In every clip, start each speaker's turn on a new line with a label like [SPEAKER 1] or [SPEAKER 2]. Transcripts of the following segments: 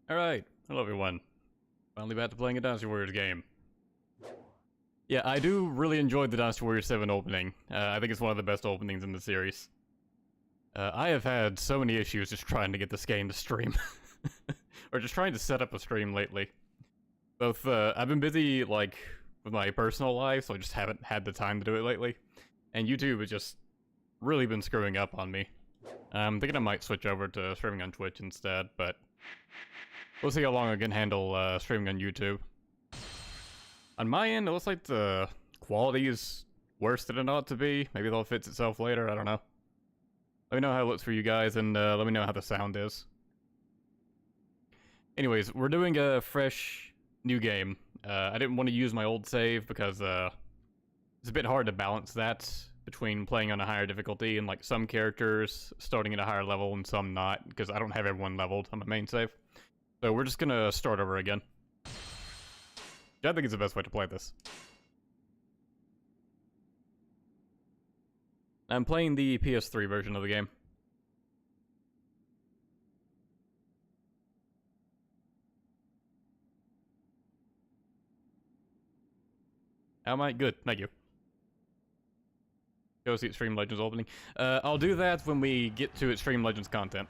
[SPEAKER 1] Alright, hello everyone. Finally back to playing a Dynasty Warriors game. Yeah, I do really enjoy the Dynasty Warriors 7 opening. I think it's one of the best openings in the series. I have had so many issues just trying to get this game to stream. Or just trying to set up a stream lately. Both, I've been busy, like, with my personal life, so I just haven't had the time to do it lately. And YouTube has just really been screwing up on me. I'm thinking I might switch over to streaming on Twitch instead, but we'll see how long I can handle streaming on YouTube. On my end, it looks like the quality is worse than it ought to be. Maybe it'll fix itself later, I don't know. Let me know how it looks for you guys, and let me know how the sound is. Anyways, we're doing a fresh, new game. I didn't want to use my old save because it's a bit hard to balance that between playing on a higher difficulty and like some characters starting at a higher level and some not, because I don't have everyone leveled on my main save. So we're just gonna start over again. I think it's the best way to play this. I'm playing the PS3 version of the game. How am I? Good, thank you. Go see Extreme Legends opening. I'll do that when we get to Extreme Legends content.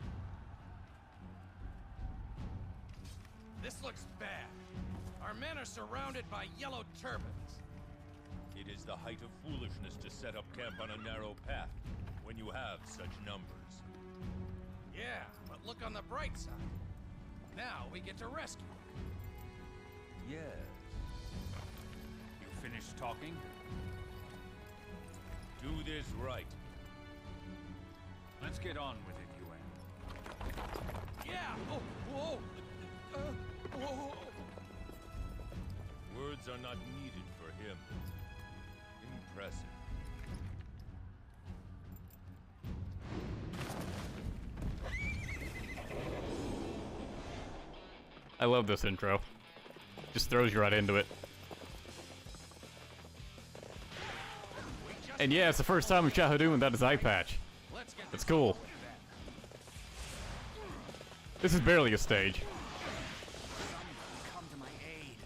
[SPEAKER 2] This looks bad. Our men are surrounded by yellow turbans.
[SPEAKER 3] It is the height of foolishness to set up camp on a narrow path when you have such numbers.
[SPEAKER 2] Yeah, but look on the bright side. Now we get to rescue them.
[SPEAKER 3] Yes.
[SPEAKER 2] You finished talking?
[SPEAKER 3] Do this right.
[SPEAKER 2] Let's get on with it, UN. Yeah! Oh, whoa! Whoa!
[SPEAKER 3] Words are not needed for him. Impressive.
[SPEAKER 1] I love this intro. Just throws you right into it. And yeah, it's the first time in Shahadun without his eye patch. That's cool. This is barely a stage.
[SPEAKER 4] Come to my aid.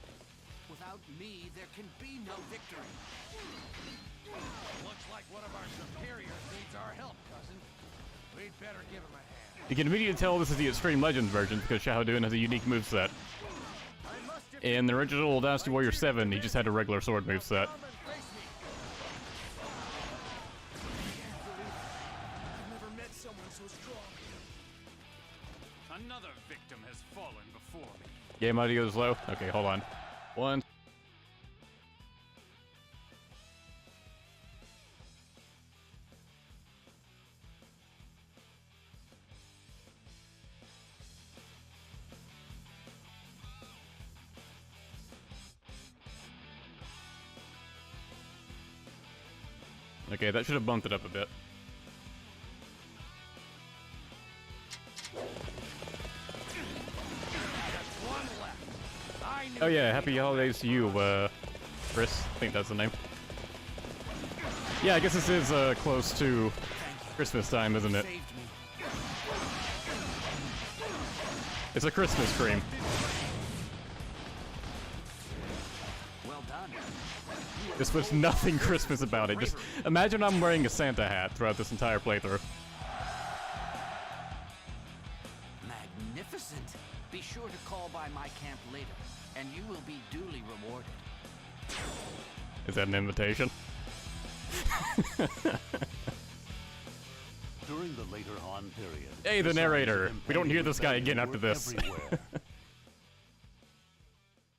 [SPEAKER 4] Without me, there can be no victory.
[SPEAKER 2] Looks like one of our superiors needs our help, cousin. We'd better give him a hand.
[SPEAKER 1] You can immediately tell this is the Extreme Legends version because Shahadun has a unique moveset. In the original Dynasty Warrior 7, he just had a regular sword moveset.
[SPEAKER 2] Another victim has fallen before me.
[SPEAKER 1] Game audio is low. Okay, hold on. One. Okay, that should have bumped it up a bit. Oh yeah, happy holidays to you, Chris. I think that's the name. Yeah, I guess this is close to Christmas time, isn't it? It's a Christmas stream.
[SPEAKER 4] Well done.
[SPEAKER 1] This was nothing Christmas about it. Just imagine I'm wearing a Santa hat throughout this entire playthrough.
[SPEAKER 4] Magnificent. Be sure to call by my camp later, and you will be duly rewarded.
[SPEAKER 1] Is that an invitation?
[SPEAKER 5] During the later Han period,
[SPEAKER 1] Hey, the narrator. We don't hear this guy again after this.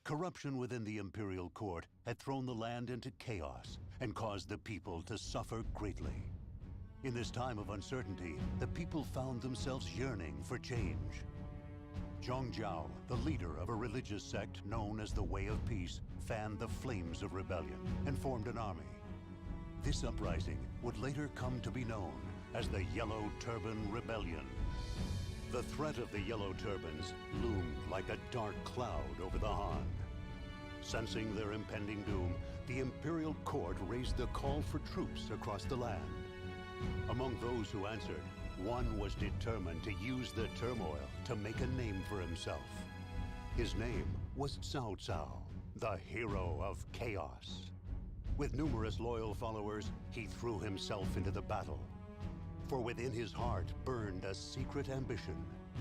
[SPEAKER 5] Corruption within the imperial court had thrown the land into chaos and caused the people to suffer greatly. In this time of uncertainty, the people found themselves yearning for change. Dong Zhuo, the leader of a religious sect known as the Way of Peace, fanned the flames of rebellion and formed an army. This uprising would later come to be known as the Yellow Turban Rebellion. The threat of the Yellow Turbans loomed like a dark cloud over the Han. Sensing their impending doom, the imperial court raised the call for troops across the land. Among those who answered, one was determined to use the turmoil to make a name for himself. His name was Cao Cao, the hero of chaos. With numerous loyal followers, he threw himself into the battle. For within his heart burned a secret ambition,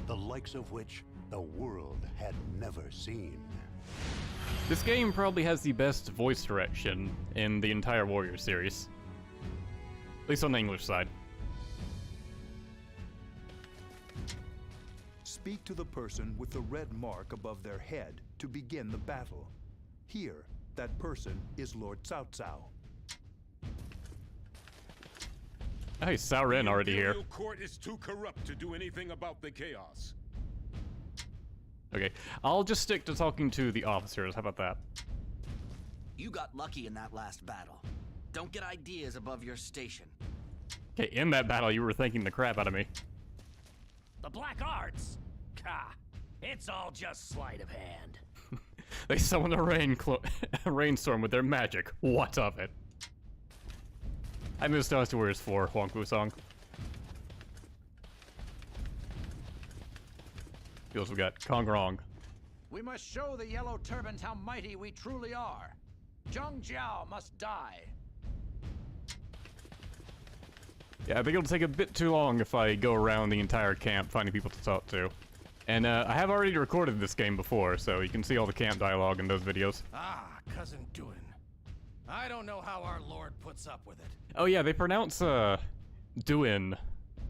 [SPEAKER 5] the likes of which the world had never seen.
[SPEAKER 1] This game probably has the best voice direction in the entire Warrior series. At least on the English side.
[SPEAKER 6] Speak to the person with the red mark above their head to begin the battle. Here, that person is Lord Cao Cao.
[SPEAKER 1] Hey, Cao Ren already here.
[SPEAKER 7] The Imperial Court is too corrupt to do anything about the chaos.
[SPEAKER 1] Okay, I'll just stick to talking to the officers. How about that?
[SPEAKER 4] You got lucky in that last battle. Don't get ideas above your station.
[SPEAKER 1] Okay, in that battle, you were thanking the crap out of me.
[SPEAKER 8] The Black Arts? Ka, it's all just sleight of hand.
[SPEAKER 1] They summoned a rainstorm with their magic. What of it? I missed Dynasty Warriors 4, Huang Fu Song. We also got Kongrong.
[SPEAKER 2] We must show the Yellow Turbans how mighty we truly are. Dong Zhuo must die.
[SPEAKER 1] Yeah, I think it'll take a bit too long if I go around the entire camp finding people to talk to. And I have already recorded this game before, so you can see all the camp dialogue in those videos.
[SPEAKER 2] Ah, Cousin Duin. I don't know how our Lord puts up with it.
[SPEAKER 1] Oh yeah, they pronounce Duin,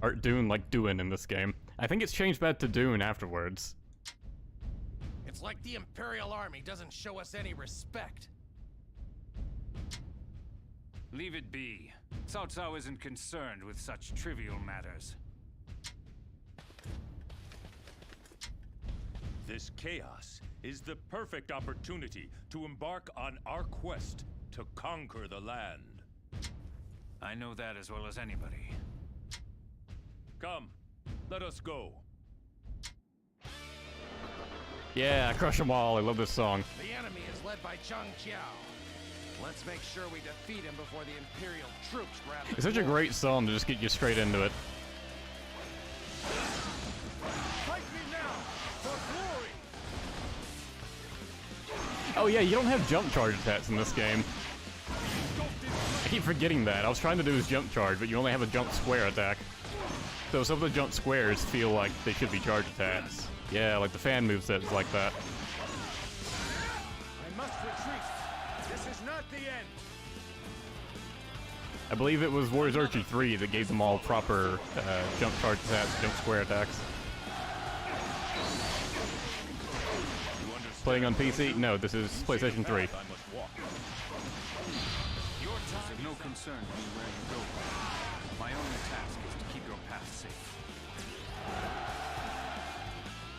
[SPEAKER 1] or Dune like Duin in this game. I think it's changed back to Dune afterwards.
[SPEAKER 2] It's like the Imperial Army doesn't show us any respect.
[SPEAKER 9] Leave it be. Cao Cao isn't concerned with such trivial matters.
[SPEAKER 3] This chaos is the perfect opportunity to embark on our quest to conquer the land.
[SPEAKER 9] I know that as well as anybody.
[SPEAKER 3] Come, let us go.
[SPEAKER 1] Yeah, crush them all. I love this song.
[SPEAKER 2] The enemy is led by Zhang Qiao. Let's make sure we defeat him before the Imperial troops grab the
[SPEAKER 1] It's such a
[SPEAKER 2] floor.
[SPEAKER 1] great song to just get you straight into it.
[SPEAKER 2] Fight me now for glory.
[SPEAKER 1] Oh yeah, you don't have jump charge attacks in this game. I keep forgetting that. I was trying to do his jump charge, but you only have a jump square attack. So some of the jump squares feel like they should be charge attacks. Yeah, like the fan moveset is like that.
[SPEAKER 2] I must retreat. This is not the end.
[SPEAKER 1] I believe it was Warriors Archery 3 that gave them all proper jump charge attacks, jump square attacks. Playing on PC? No, this is PlayStation 3.
[SPEAKER 9] It's of no concern to me where you go. My only task is to keep your path safe.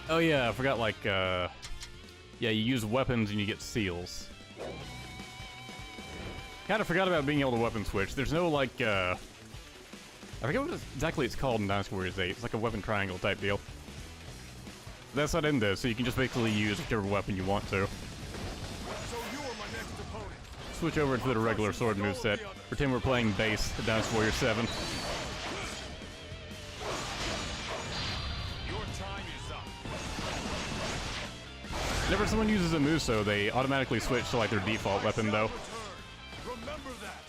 [SPEAKER 1] Oh yeah, I forgot like, yeah, you use weapons and you get seals. Kinda forgot about being able to weapon switch. There's no like, I forget what exactly it's called in Dynasty Warriors 8. It's like a weapon triangle type deal. That's not in this, so you can just basically use whichever weapon you want to.
[SPEAKER 7] So you are my next opponent.
[SPEAKER 1] Switch over to the regular sword moveset. Pretend we're playing base Dynasty Warriors 7.
[SPEAKER 7] Your time is up.
[SPEAKER 1] Whenever someone uses a Muso, they automatically switch to like their default weapon though.
[SPEAKER 7] Remember that.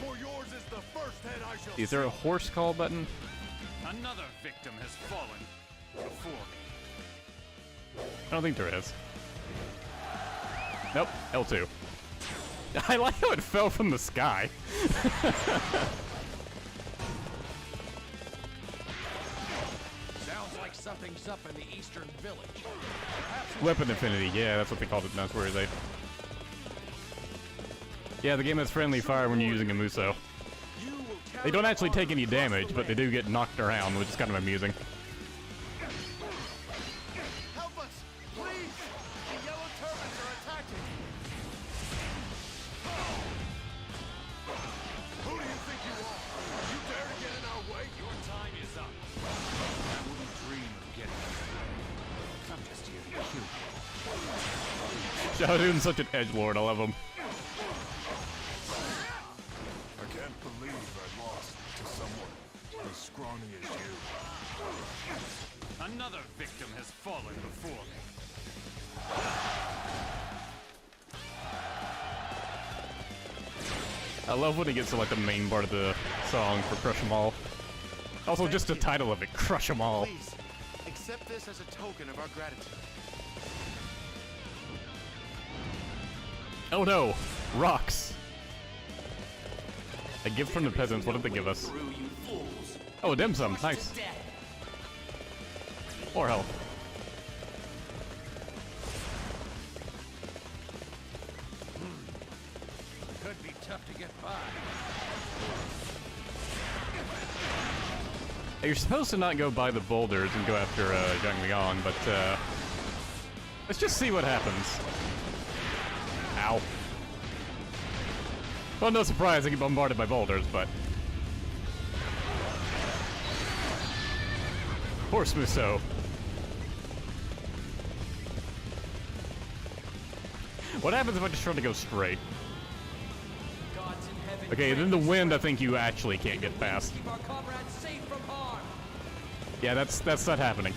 [SPEAKER 7] For yours is the first head I shall
[SPEAKER 1] Is there a horse call button?
[SPEAKER 9] Another victim has fallen before me.
[SPEAKER 1] I don't think there is. Nope, L2. I like how it fell from the sky.
[SPEAKER 2] Sounds like something's up in the eastern village. Perhaps
[SPEAKER 1] Weapon Affinity, yeah, that's what they called it in Dynasty Warriors 8. Yeah, the game has friendly fire when you're using a Muso. They don't actually take any damage, but they do get knocked around, which is kind of amusing.
[SPEAKER 2] help us, please. The Yellow Turbans are attacking.
[SPEAKER 7] Who do you think you are? You dare to get in our way? Your time is up.
[SPEAKER 9] I wouldn't dream of getting you. I'm just here to kill you.
[SPEAKER 1] Xiaodu's such an edgelord, I love him.
[SPEAKER 7] I can't believe I lost to someone as scrawny as you.
[SPEAKER 9] Another victim has fallen before me.
[SPEAKER 1] I love when he gets to like the main part of the song for Crush 'em All. Also, just the title of it, Crush 'em All.
[SPEAKER 4] Please, accept this as a token of our gratitude.
[SPEAKER 1] Oh no! Rocks! A gift from the peasants, what did they give us? Oh, a dim sum, nice. More health.
[SPEAKER 2] Could be tough to get by.
[SPEAKER 1] You're supposed to not go by the boulders and go after Zhang Liang, but let's just see what happens. Ow. Well, no surprise I get bombarded by boulders, but... Poor Smuso. What happens if I just try to go straight? Okay, then the wind, I think you actually can't get past. Yeah, that's not happening.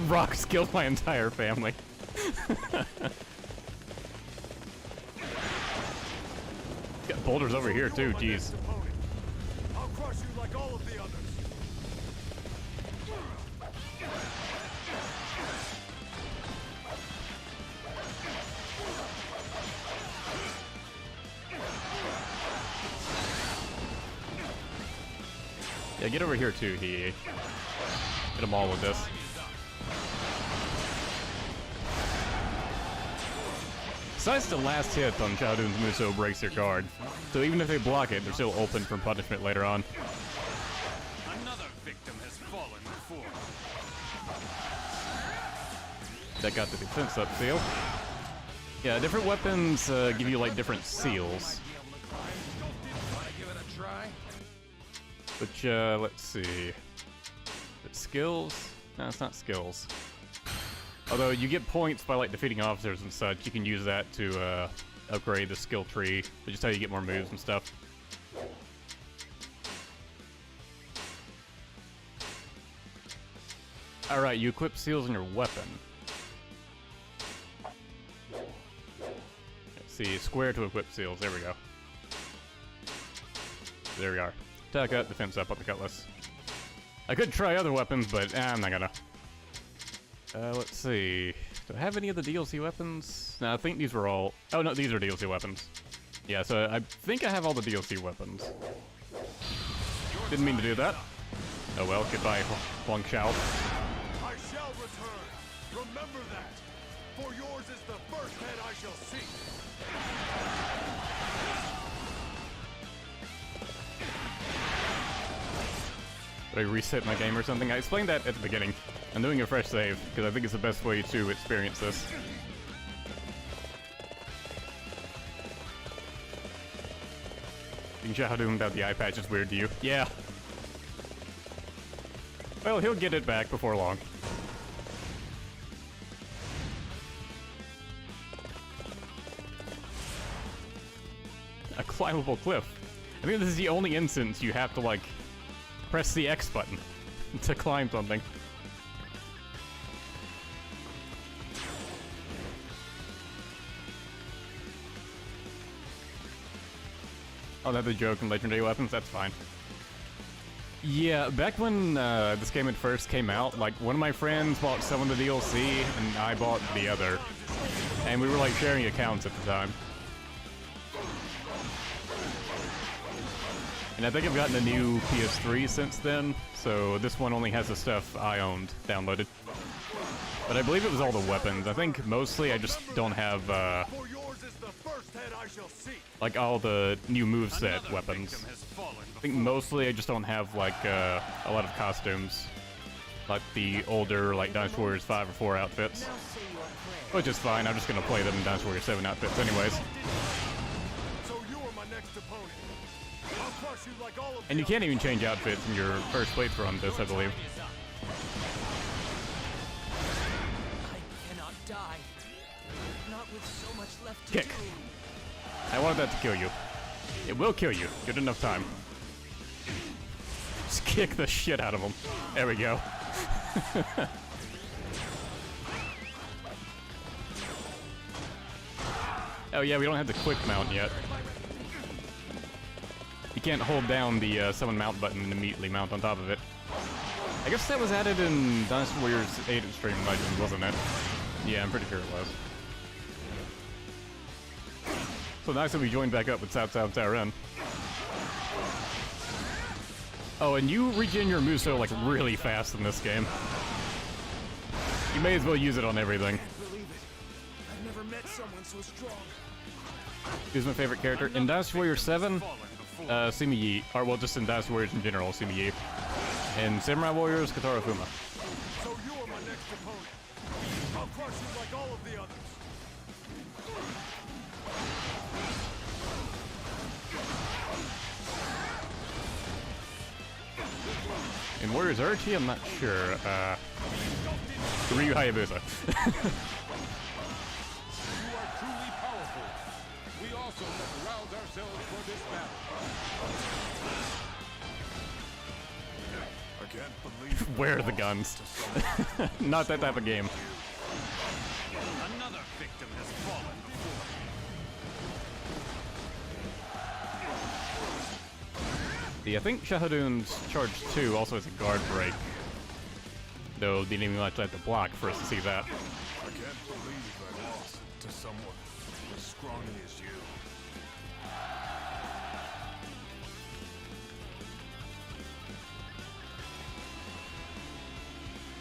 [SPEAKER 1] Rocks killed my entire family. Got boulders over here too, jeez.
[SPEAKER 7] I'll crush you like all of the others.
[SPEAKER 1] Yeah, get over here too, he. Get them all with this. Besides, the last hit on Xiaodun's Muso breaks their guard, so even if they block it, they're still open for punishment later on.
[SPEAKER 9] Another victim has fallen before.
[SPEAKER 1] That got the defense up seal. Yeah, different weapons give you like different seals.
[SPEAKER 2] Wanna give it a try?
[SPEAKER 1] Which, let's see. It's skills? No, it's not skills. Although you get points by like defeating officers and such, you can use that to upgrade the skill tree, which is how you get more moves and stuff. Alright, you equip seals on your weapon. Let's see, square to equip seals, there we go. There we are. Attack up, defense up on the cutlass. I could try other weapons, but I'm not gonna. Let's see. Do I have any of the DLC weapons? No, I think these were all... Oh, no, these are DLC weapons. Yeah, so I think I have all the DLC weapons. Didn't mean to do that. Oh well, goodbye, Huang Xiao.
[SPEAKER 7] I shall return. Remember that. For yours is the first head I shall seek.
[SPEAKER 1] Did I reset my game or something? I explained that at the beginning. I'm doing a fresh save, because I think it's the best way to experience this. Being Xiaodun without the eye patch is weird to you. Yeah. Well, he'll get it back before long. A climbable cliff. I think this is the only instance you have to, like, press the X button to climb something. Oh, that's a joke in Legendary Weapons? That's fine. Yeah, back when this game had first came out, like, one of my friends bought some of the DLC, and I bought the other. And we were, like, sharing accounts at the time. And I think I've gotten a new PS3 since then, so this one only has the stuff I owned downloaded. But I believe it was all the weapons. I think mostly I just don't have,
[SPEAKER 7] For yours is the first head I shall seek.
[SPEAKER 1] like, all the new moveset weapons. I think mostly I just don't have, like, a lot of costumes. Like the older, like, Dynasty Warriors 5 or 4 outfits. Which is fine, I'm just gonna play them in Dynasty Warriors 7 outfits anyways.
[SPEAKER 7] So you are my next opponent. I'll crush you like all of
[SPEAKER 1] And you can't even change outfits in your first playthrough on this, I believe.
[SPEAKER 4] I cannot die. Not with so much left to
[SPEAKER 1] Kick.
[SPEAKER 4] do.
[SPEAKER 1] I wanted that to kill you. It will kill you. Good enough time. Just kick the shit out of him. There we go. Oh yeah, we don't have the quick mount yet. You can't hold down the summon mount button and immediately mount on top of it. I guess that was added in Dynasty Warriors 8 Extreme Legends, wasn't it? Yeah, I'm pretty sure it was. So nice that we joined back up with Cao Cao and Cao Ren. Oh, and you regen your Muso like really fast in this game. You may as well use it on everything.
[SPEAKER 7] Can't believe it. I've never met someone so strong.
[SPEAKER 1] Who's my favorite character? In Dynasty Warriors 7, Sima Yi. Or, well, just in Dynasty Warriors in general, Sima Yi. In Samurai Warriors, Kotaro Fuma.
[SPEAKER 7] So you are my next opponent. I'll crush you like all of the others.
[SPEAKER 1] In Warriors Archie, I'm not sure. Ryu Hayabusa.
[SPEAKER 3] You are truly powerful. We also must rouse ourselves for this battle.
[SPEAKER 7] I can't believe
[SPEAKER 1] Where are the guns? Not that type of game.
[SPEAKER 9] Another victim has fallen before me.
[SPEAKER 1] Yeah, I think Shahadun's Charge 2 also has a guard break. Though didn't even actually have to block for us to see that.
[SPEAKER 7] I can't believe I lost to someone as strong as you.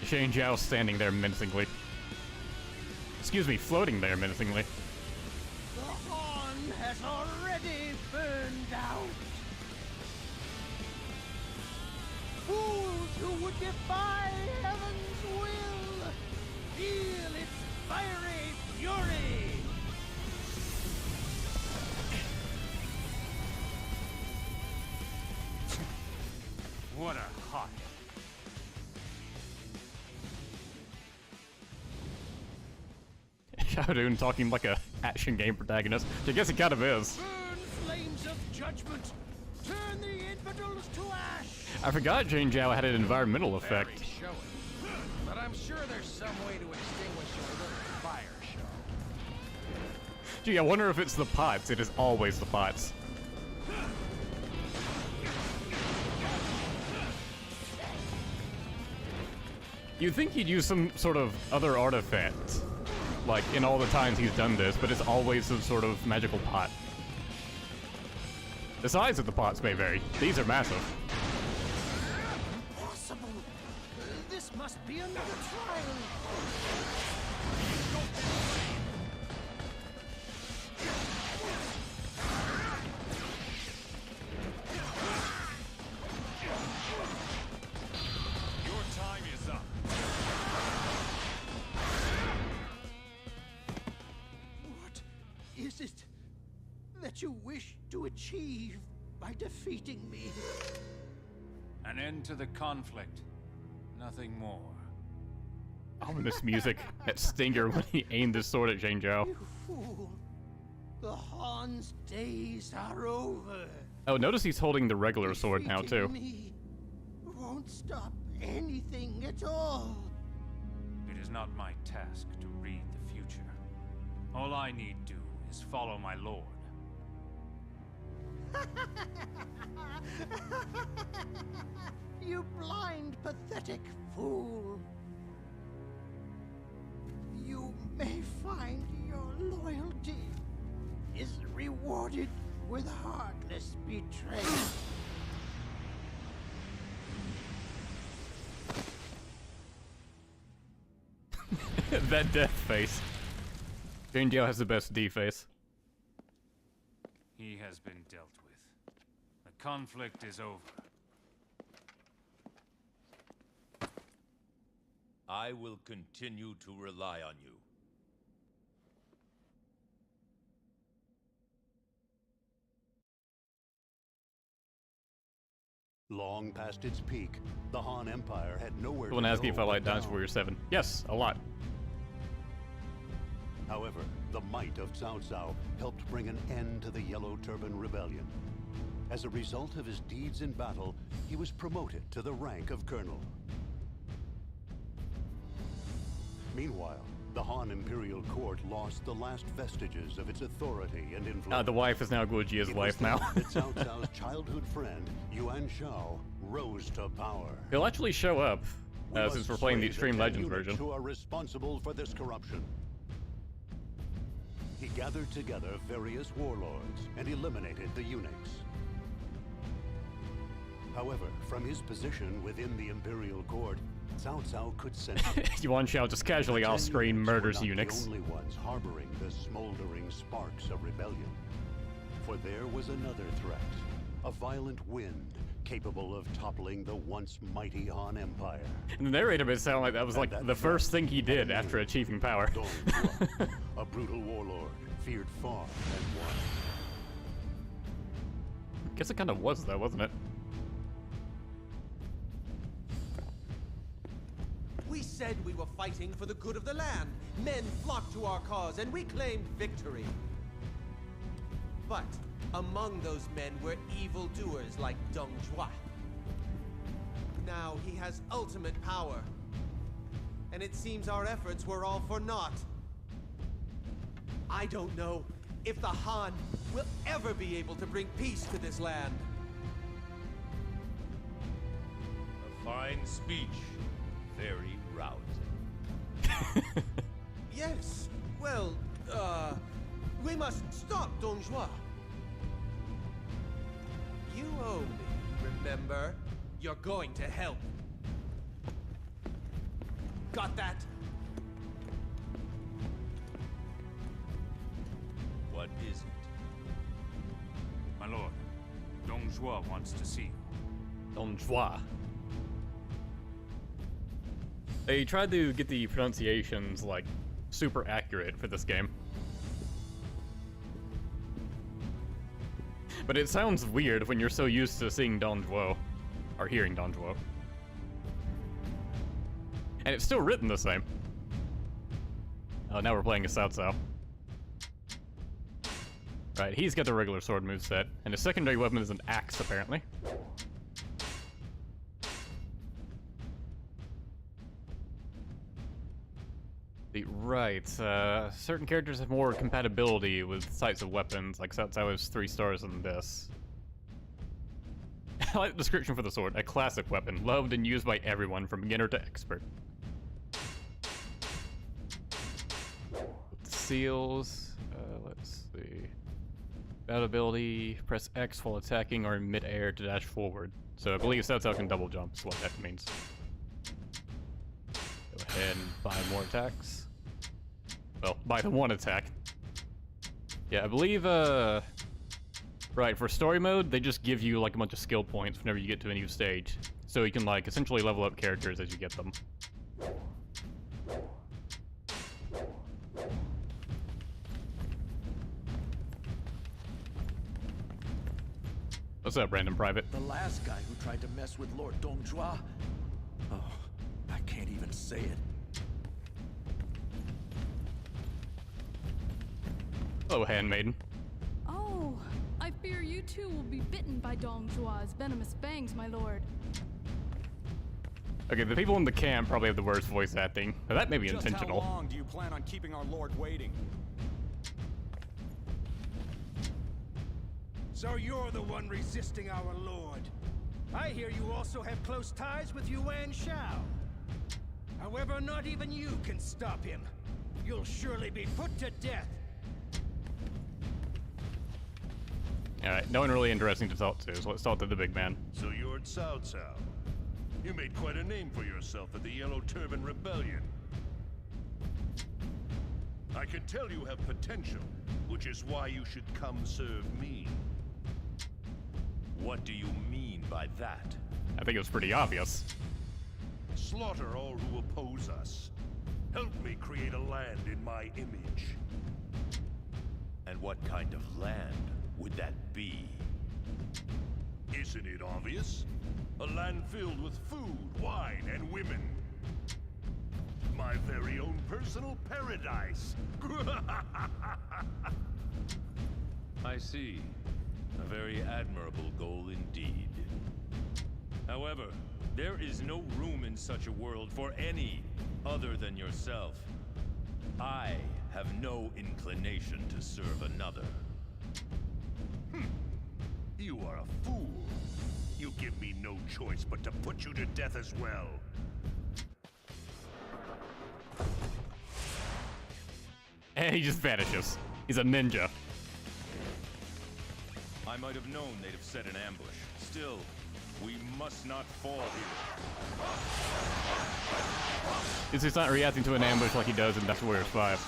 [SPEAKER 1] Shane Zhao standing there menacingly. Excuse me, floating there menacingly.
[SPEAKER 8] The horn has already burned out. Fools who would defy heaven's will, feel its fiery fury.
[SPEAKER 9] What a hot.
[SPEAKER 1] Shadun talking like a action game protagonist, which I guess he kind of is.
[SPEAKER 8] Burn flames of judgment. Turn the infidels to ash.
[SPEAKER 1] I forgot Jane Zhao had an environmental
[SPEAKER 2] Very
[SPEAKER 1] effect.
[SPEAKER 2] showy. But I'm sure there's some way to extinguish a little fire show.
[SPEAKER 1] Gee, I wonder if it's the pots. It is always the pots. You'd think he'd use some sort of other artifact, like in all the times he's done this, but it's always some sort of magical pot. The size of the pots may vary. These are massive.
[SPEAKER 8] Impossible. This must be another trial.
[SPEAKER 3] Your time is up.
[SPEAKER 8] What is it that you wish to achieve by defeating me?
[SPEAKER 9] An end to the conflict. Nothing more.
[SPEAKER 1] Ominous music. That stinger when he aimed his sword at Jane Zhao.
[SPEAKER 8] You fool. The Han's days are over.
[SPEAKER 1] Oh, notice he's holding the regular sword now, too.
[SPEAKER 8] Defeating me won't stop anything at all.
[SPEAKER 9] It is not my task to read the future. All I need do is follow my lord.
[SPEAKER 8] You blind, pathetic fool. You may find your loyalty is rewarded with heartless betrayal.
[SPEAKER 1] That death face. Jane Zhao has the best D face.
[SPEAKER 9] He has been dealt with. The conflict is over.
[SPEAKER 3] I will continue to rely on you.
[SPEAKER 5] Long past its peak, the Han Empire had nowhere
[SPEAKER 1] Someone
[SPEAKER 5] to
[SPEAKER 1] asked me
[SPEAKER 5] go
[SPEAKER 1] if I like
[SPEAKER 5] but
[SPEAKER 1] Dynasty
[SPEAKER 5] down.
[SPEAKER 1] Warriors 7. Yes, a lot.
[SPEAKER 5] However, the might of Cao Cao helped bring an end to the Yellow Turban Rebellion. As a result of his deeds in battle, he was promoted to the rank of colonel. Meanwhile, the Han Imperial Court lost the last vestiges of its authority and influence.
[SPEAKER 1] The wife is now Guojia's wife now.
[SPEAKER 5] That Cao Cao's childhood friend, Yuan Shao, rose to power.
[SPEAKER 1] He'll actually show up,
[SPEAKER 5] We
[SPEAKER 1] since
[SPEAKER 5] must
[SPEAKER 1] we're playing the
[SPEAKER 5] slay
[SPEAKER 1] Extreme
[SPEAKER 5] 10
[SPEAKER 1] Legends
[SPEAKER 5] eunuchs
[SPEAKER 1] version.
[SPEAKER 5] who are responsible for this corruption. He gathered together various warlords and eliminated the eunuchs. However, from his position within the Imperial Court, Cao Cao could sense
[SPEAKER 1] Yuan Shao just casually off-screen murders eunuchs.
[SPEAKER 5] The only ones harboring the smoldering sparks of rebellion. For there was another threat, a violent wind capable of toppling the once mighty Han Empire.
[SPEAKER 1] And the narrator made it sound like that was like the first thing he did after achieving power.
[SPEAKER 5] Dong Zhuo, a brutal warlord, feared far and wide.
[SPEAKER 1] Guess it kind of was though, wasn't it?
[SPEAKER 10] We said we were fighting for the good of the land. Men flocked to our cause, and we claimed victory. But among those men were evildoers like Dong Zhuo. Now he has ultimate power. And it seems our efforts were all for naught. I don't know if the Han will ever be able to bring peace to this land.
[SPEAKER 3] A fine speech. Very rousing.
[SPEAKER 10] Yes, well, we must stop Dong Zhuo. You owe me, remember? You're going to help. Got that?
[SPEAKER 3] What is it?
[SPEAKER 9] My lord, Dong Zhuo wants to see you.
[SPEAKER 1] Dong Zhuo. They tried to get the pronunciations, like, super accurate for this game. But it sounds weird when you're so used to seeing Dong Zhuo, or hearing Dong Zhuo. And it's still written the same. Oh, now we're playing as Cao Cao. Right, he's got the regular sword moveset, and his secondary weapon is an axe, apparently. Right, certain characters have more compatibility with types of weapons, like Cao Cao has 3 stars in this. I like the description for the sword. A classic weapon, loved and used by everyone from beginner to expert. With the seals, let's see. Battle ability, press X while attacking or in mid-air to dash forward. So I believe Cao Cao can double jump, is what that means. Go ahead and buy more attacks. Well, buy the one attack. Yeah, I believe, right, for story mode, they just give you, like, a bunch of skill points whenever you get to a new stage. So you can, like, essentially level up characters as you get them. What's up, random private?
[SPEAKER 4] The last guy who tried to mess with Lord Dong Zhuo. Oh, I can't even say it.
[SPEAKER 1] Hello, handmaiden.
[SPEAKER 11] Oh, I fear you too will be bitten by Dong Zhuo's venomous fangs, my lord.
[SPEAKER 1] Okay, the people in the camp probably have the worst voice acting, but that may be
[SPEAKER 12] Just
[SPEAKER 1] intentional.
[SPEAKER 12] How long do you plan on keeping our lord waiting?
[SPEAKER 8] So you're the one resisting our lord. I hear you also have close ties with Yuan Shao. However, not even you can stop him. You'll surely be put to death.
[SPEAKER 1] Alright, no one really interesting to talk to, so let's talk to the big man.
[SPEAKER 7] So you're Cao Cao. You made quite a name for yourself at the Yellow Turban Rebellion. I can tell you have potential, which is why you should come serve me.
[SPEAKER 3] What do you mean by that?
[SPEAKER 1] I think it was pretty obvious.
[SPEAKER 7] Slaughter all who oppose us. Help me create a land in my image.
[SPEAKER 3] And what kind of land would that be?
[SPEAKER 7] Isn't it obvious? A land filled with food, wine, and women. My very own personal paradise.
[SPEAKER 3] I see. A very admirable goal indeed. However, there is no room in such a world for any other than yourself. I have no inclination to serve another.
[SPEAKER 7] You are a fool. You give me no choice but to put you to death as well.
[SPEAKER 1] And he just vanishes. He's a ninja.
[SPEAKER 3] I might have known they'd have set an ambush. Still, we must not fall here.
[SPEAKER 1] He's not reacting to an ambush like he does in Dynasty Warriors 5.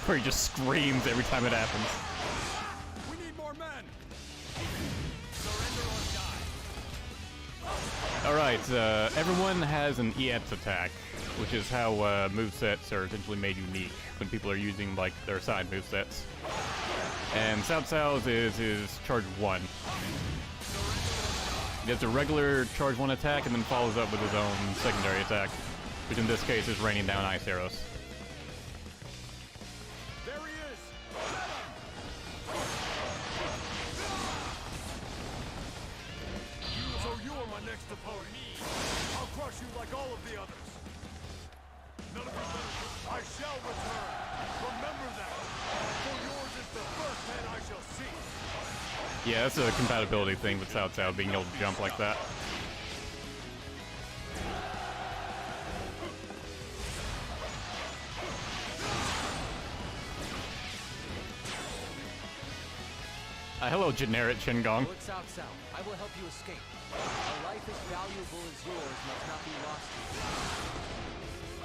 [SPEAKER 1] Where he just screams every time it happens.
[SPEAKER 12] We need more men.
[SPEAKER 1] Alright, everyone has an EX attack, which is how movesets are essentially made unique when people are using like their side movesets. And Cao Cao's is his charge 1. He does a regular charge 1 attack and then follows up with his own secondary attack, which in this case is raining down ice arrows.
[SPEAKER 12] There he is. So you are my next opponent. I'll crush you like all of the others. None of you better. I shall return. Remember that. For yours is the first head I shall see.
[SPEAKER 1] Yeah, that's a compatibility thing with Cao Cao being able to jump like that. Hello, generic Qingong.
[SPEAKER 10] Lord Cao Cao, I will help you escape. A life as valuable as yours must not be lost to you.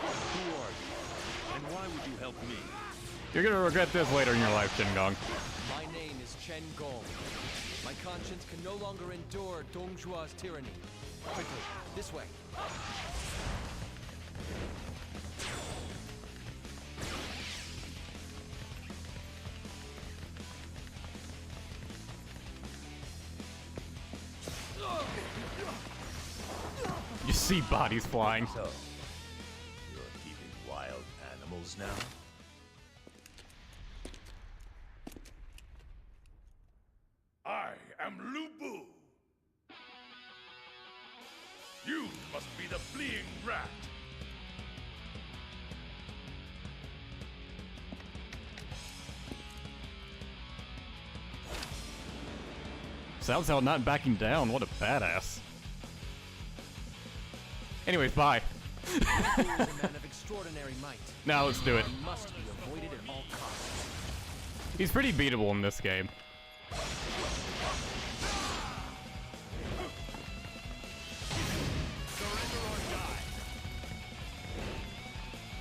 [SPEAKER 3] Who are you? And why would you help me?
[SPEAKER 1] You're gonna regret this later in your life, Qingong.
[SPEAKER 10] My name is Chen Gong. My conscience can no longer endure Dong Zhuo's tyranny. Quickly, this way.
[SPEAKER 1] You see bodies flying.
[SPEAKER 7] So, you're keeping wild animals now? I am Lu Bu. You must be the fleeing rat.
[SPEAKER 1] Cao Cao not backing down. What a badass. Anyways, bye.
[SPEAKER 10] Lu Bu is a man of extraordinary might.
[SPEAKER 1] Now let's do it.
[SPEAKER 10] He must be avoided at all costs.
[SPEAKER 1] He's pretty beatable in this game.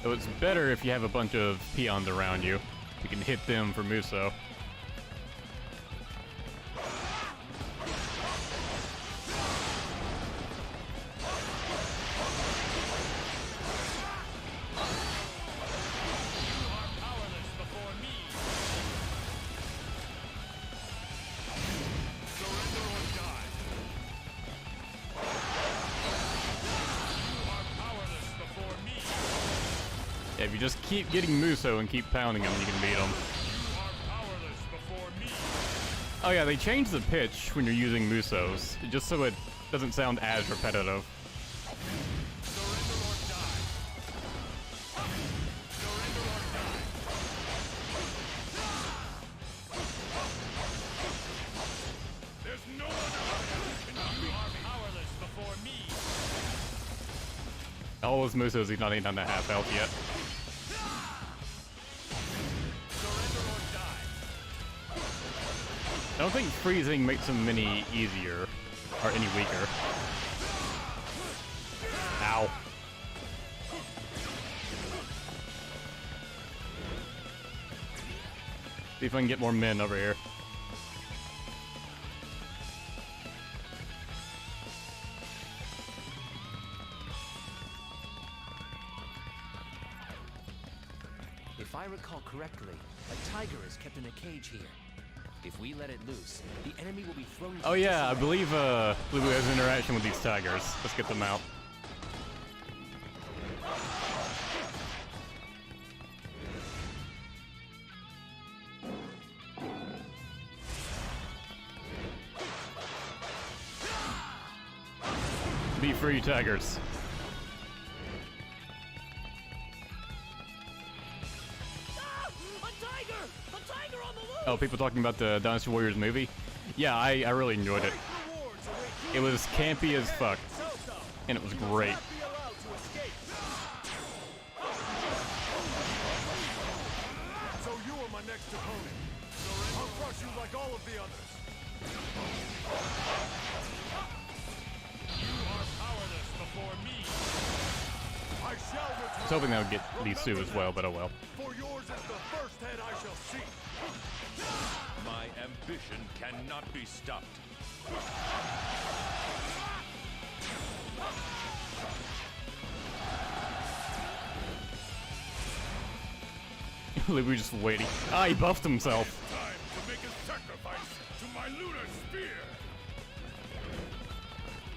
[SPEAKER 1] So it's better if you have a bunch of peons around you. You can hit them for Muso. If you just keep getting Muso and keep pounding him, you can beat him. Oh yeah, they changed the pitch when you're using Musos, just so it doesn't sound as repetitive. All those Musos, he's not even on the half health yet. I don't think freezing makes him any easier, or any weaker. Ow. See if I can get more men over here.
[SPEAKER 10] If I recall correctly, a tiger is kept in a cage here. If we let it loose, the enemy will be thrown.
[SPEAKER 1] Oh yeah, I believe Lu Bu has an interaction with these tigers. Let's get them out. Be free, tigers. Oh, people talking about the Dynasty Warriors movie? Yeah, I really enjoyed it. It was campy as fuck, and it was great.
[SPEAKER 12] So you are my next opponent. I'll crush you like all of the others.
[SPEAKER 3] You are powerless before me.
[SPEAKER 12] I shall return.
[SPEAKER 1] I was hoping that would get Lee Sue as well, but oh well.
[SPEAKER 12] For yours is the first head I shall see.
[SPEAKER 3] My ambition cannot be stopped.
[SPEAKER 1] We were just waiting. Ah, he buffed himself.
[SPEAKER 7] Time to make a sacrifice to my lunar spear.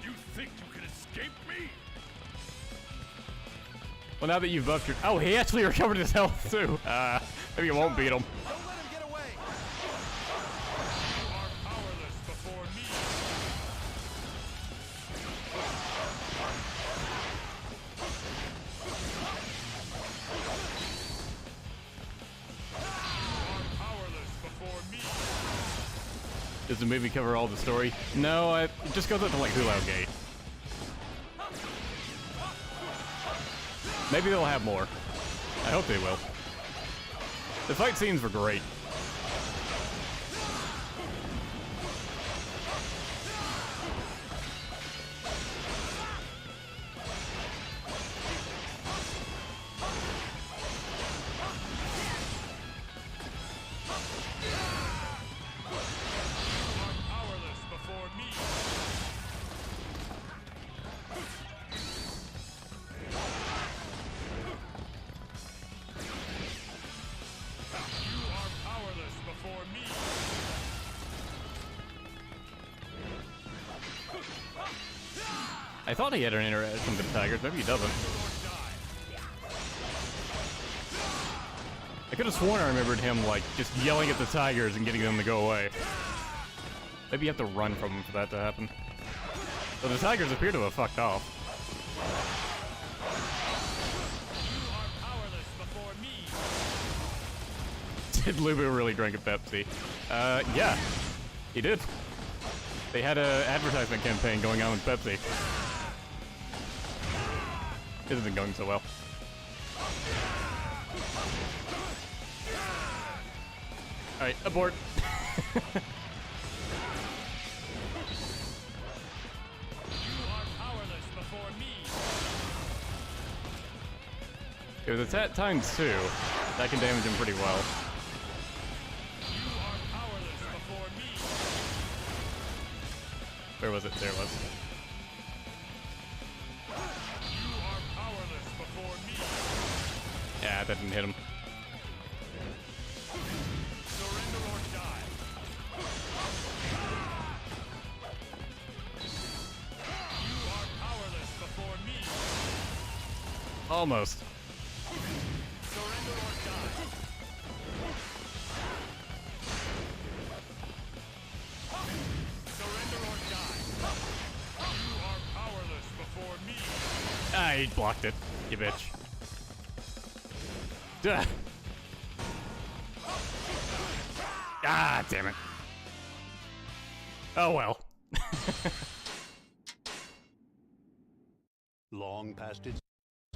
[SPEAKER 7] You think you can escape me?
[SPEAKER 1] Well, now that you've buffed your... Oh, he actually recovered his health, too. Maybe it won't beat him.
[SPEAKER 12] Don't let him get away.
[SPEAKER 3] You are powerless before me. You are powerless before me.
[SPEAKER 1] Does the movie cover all the story? No, it just goes up to, like, Hulao Gate. Maybe they'll have more. I hope they will. The fight scenes were great.
[SPEAKER 3] Powerless before me. You are powerless before me.
[SPEAKER 1] I thought he had an interaction with the tigers. Maybe he doesn't. I could have sworn I remembered him, like, just yelling at the tigers and getting them to go away. Maybe you have to run from them for that to happen. So the tigers appear to have fucked off.
[SPEAKER 3] You are powerless before me.
[SPEAKER 1] Did Lubu really drink a Pepsi? Yeah. He did. They had an advertisement campaign going on with Pepsi. It isn't going so well. Alright, abort.
[SPEAKER 3] You are powerless before me.
[SPEAKER 1] If it's at times 2, that can damage him pretty well.
[SPEAKER 3] You are powerless before me.
[SPEAKER 1] Where was it? There it was.
[SPEAKER 3] You are powerless before me.
[SPEAKER 1] Yeah, that didn't hit him.
[SPEAKER 3] Surrender or die. You are powerless before me.
[SPEAKER 1] Almost.
[SPEAKER 3] Surrender or die. Surrender or die. You are powerless before me.
[SPEAKER 1] Ah, he blocked it. You bitch. Duh. Ah, damn it. Oh well.
[SPEAKER 5] Long past its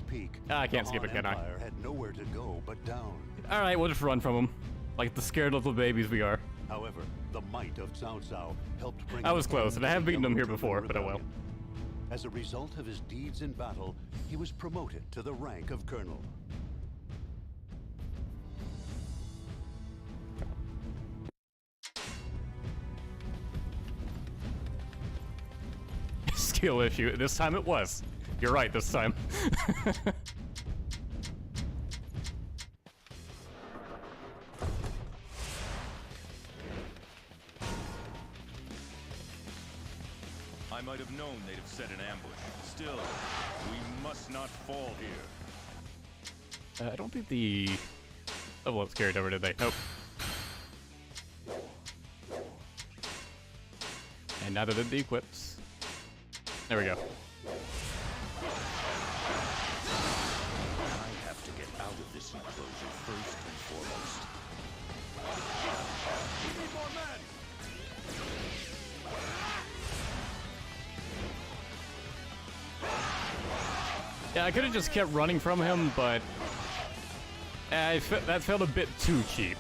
[SPEAKER 5] peak,
[SPEAKER 1] I can't
[SPEAKER 5] the
[SPEAKER 1] skip
[SPEAKER 5] Han
[SPEAKER 1] it, can I?
[SPEAKER 5] Empire had nowhere to go but down.
[SPEAKER 1] Alright, we'll just run from him. Like the scared little babies we are.
[SPEAKER 5] However, the might of Cao Cao helped bring.
[SPEAKER 1] I was
[SPEAKER 5] an
[SPEAKER 1] close,
[SPEAKER 5] end
[SPEAKER 1] and I
[SPEAKER 5] to
[SPEAKER 1] have
[SPEAKER 5] the
[SPEAKER 1] beaten him here
[SPEAKER 5] Yellow
[SPEAKER 1] before,
[SPEAKER 5] Turban
[SPEAKER 1] but oh well.
[SPEAKER 5] Rebellion. As a result of his deeds in battle, he was promoted to the rank of colonel.
[SPEAKER 1] Skill issue. This time it was. You're right, this time.
[SPEAKER 3] I might have known they'd have set an ambush. Still, we must not fall here.
[SPEAKER 1] I don't think the level up's carried over, did they? Nope. And neither did the equips. There we go.
[SPEAKER 3] I have to get out of this enclosure first and foremost.
[SPEAKER 1] Yeah, I could have just kept running from him, but that felt a bit too cheap.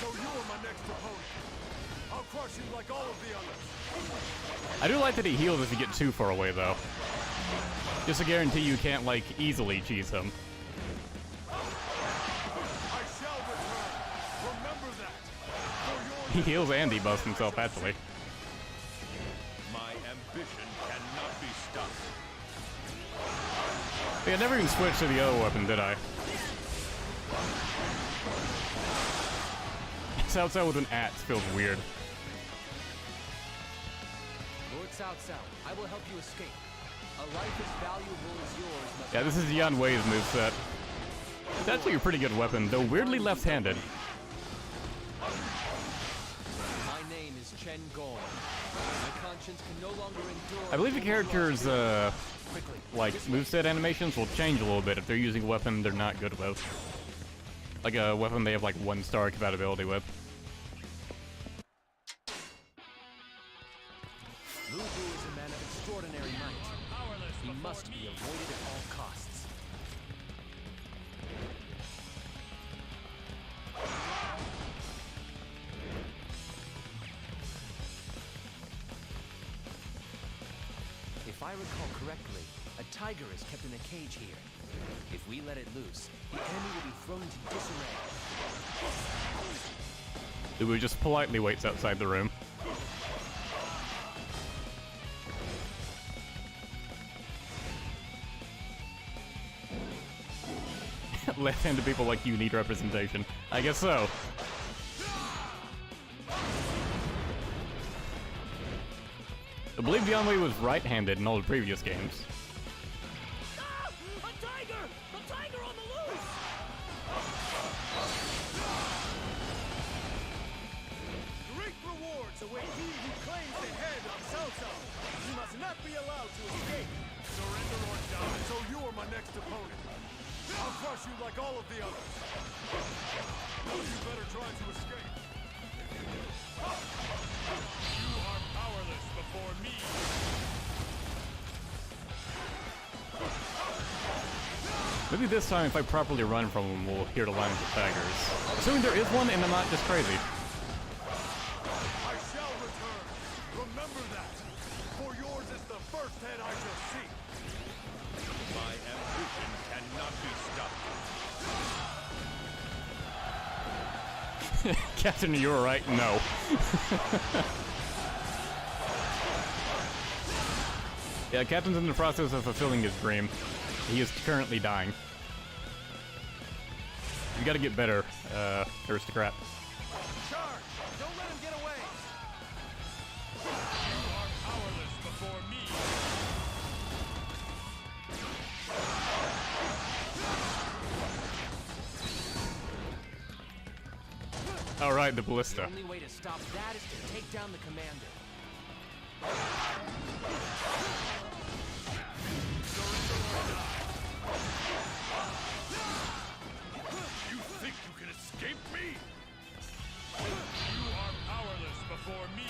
[SPEAKER 12] So you are my next opponent. I'll crush you like all of the others.
[SPEAKER 1] I do like that he heals if you get too far away, though. Just to guarantee you can't, like, easily cheese him.
[SPEAKER 12] I shall return. Remember that.
[SPEAKER 1] He heals and debuffs himself, actually.
[SPEAKER 3] My ambition cannot be stopped.
[SPEAKER 1] Yeah, I never even switched to the other weapon, did I? Cao Cao with an axe feels weird.
[SPEAKER 4] Lord Cao Cao, I will help you escape. A life as valuable as yours.
[SPEAKER 1] Yeah, this is Yan Wei's moveset. It's actually a pretty good weapon, though weirdly left-handed.
[SPEAKER 4] My name is Chen Gong. My conscience can no longer endure.
[SPEAKER 1] I believe the character's, like, moveset animations will change a little bit if they're using a weapon they're not good with. Like a weapon they have, like, 1-star compatibility with.
[SPEAKER 4] Lu Bu is a man of extraordinary might. He must be avoided at all costs. If I recall correctly, a tiger is kept in a cage here. If we let it loose, the enemy will be thrown into disarray.
[SPEAKER 1] Lu Bu just politely waits outside the room. Left-handed people like you need representation. I guess so. I believe Yan Wei was right-handed in all the previous games.
[SPEAKER 8] Ah! A tiger! A tiger on the loose! Great rewards await he who claims the head of Cao Cao. You must not be allowed to escape.
[SPEAKER 12] Surrender or die. So you are my next opponent. I'll crush you like all of the others. Now you better try to escape.
[SPEAKER 3] You are powerless before me.
[SPEAKER 1] Maybe this time, if I properly run from him, we'll hear the lines of tigers. Assuming there is one and I'm not just crazy.
[SPEAKER 12] I shall return. Remember that. For yours is the first head I shall see.
[SPEAKER 3] My ambition cannot be stopped.
[SPEAKER 1] Captain, you were right. No. Yeah, Captain's in the process of fulfilling his dream. He is currently dying. You gotta get better, aristocrat.
[SPEAKER 12] Charge! Don't let him get away!
[SPEAKER 3] You are powerless before me.
[SPEAKER 1] Alright, the ballista.
[SPEAKER 4] The only way to stop that is to take down the commander.
[SPEAKER 7] You think you can escape me? You are powerless before me.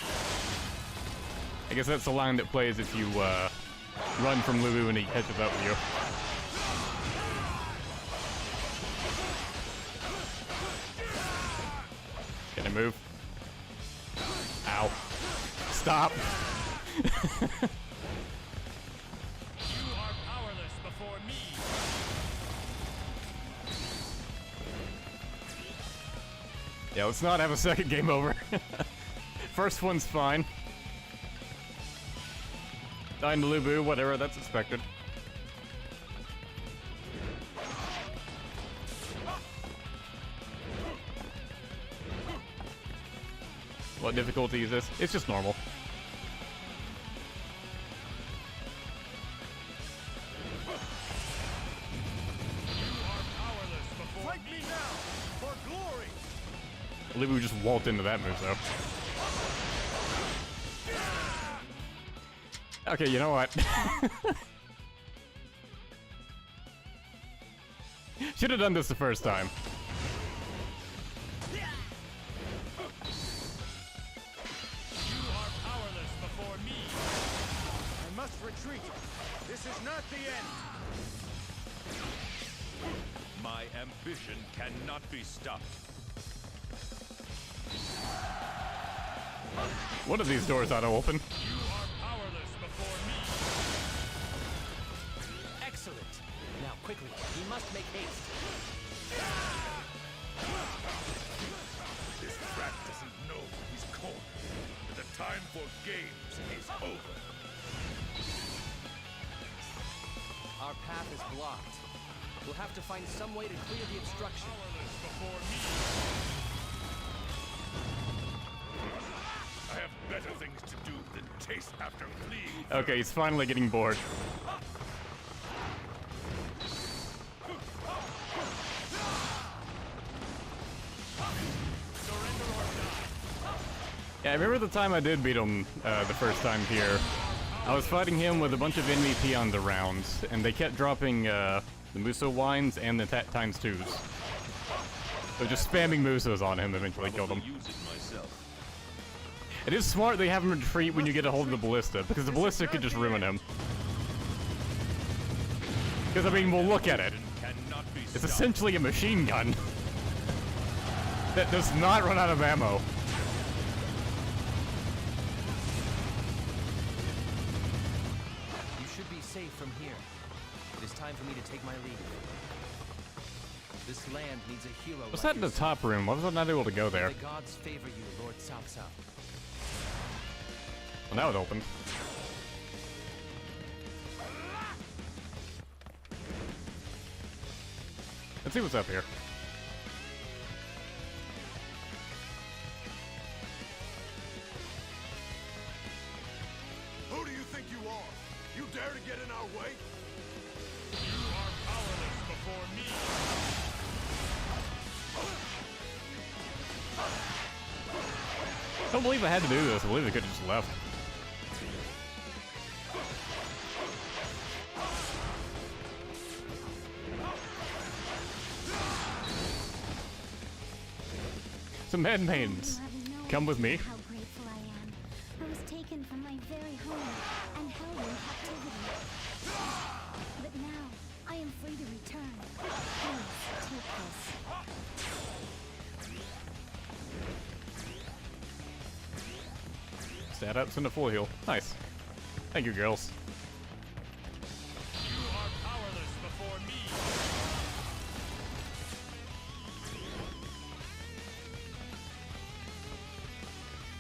[SPEAKER 1] I guess that's the line that plays if you, run from Lu Bu and he catches up with you. Can I move? Ow. Stop.
[SPEAKER 3] You are powerless before me.
[SPEAKER 1] Yeah, let's not have a second game over. First one's fine. Dying to Lu Bu, whatever, that's expected. What difficulty is this? It's just normal.
[SPEAKER 12] Fight me now! For glory!
[SPEAKER 1] Lu Bu just walked into that move, though. Okay, you know what? Should have done this the first time.
[SPEAKER 12] I must retreat. This is not the end.
[SPEAKER 3] My ambition cannot be stopped.
[SPEAKER 1] One of these doors ought to open.
[SPEAKER 3] You are powerless before me.
[SPEAKER 4] Excellent. Now, quickly, he must make haste.
[SPEAKER 7] This rat doesn't know he's cornered. The time for games is over.
[SPEAKER 4] Our path is blocked. We'll have to find some way to clear the obstruction.
[SPEAKER 3] Powerless before me.
[SPEAKER 7] I have better things to do than chase after fleeing.
[SPEAKER 1] Okay, he's finally getting bored. Yeah, I remember the time I did beat him the first time here. I was fighting him with a bunch of enemy peons around, and they kept dropping the Muso wines and the times twos. So just spamming Musos on him eventually killed him.
[SPEAKER 3] Use it myself.
[SPEAKER 1] It is smart they have him retreat when you get a hold of the ballista, because the ballista could just ruin him. Because, I mean, well, look at it. It's essentially a machine gun that does not run out of ammo.
[SPEAKER 4] You should be safe from here. It is time for me to take my leave. This land needs a hero.
[SPEAKER 1] What's
[SPEAKER 4] like
[SPEAKER 1] that in the
[SPEAKER 4] yourself.
[SPEAKER 1] top room? Why was I not able to go there?
[SPEAKER 4] May the gods favor you, Lord Cao Cao.
[SPEAKER 1] Well, now it opened. Let's see what's up here.
[SPEAKER 12] Who do you think you are? You dare to get in our way?
[SPEAKER 3] You are powerless before me.
[SPEAKER 1] I don't believe I had to do this. I believe I could have just left. Some head maidens. Come with me.
[SPEAKER 13] How grateful I am. I was taken from my very home and held in captivity. But now I am free to return. Please take this.
[SPEAKER 1] Stat ups and a full heal. Nice. Thank you, girls.
[SPEAKER 3] You are powerless before me.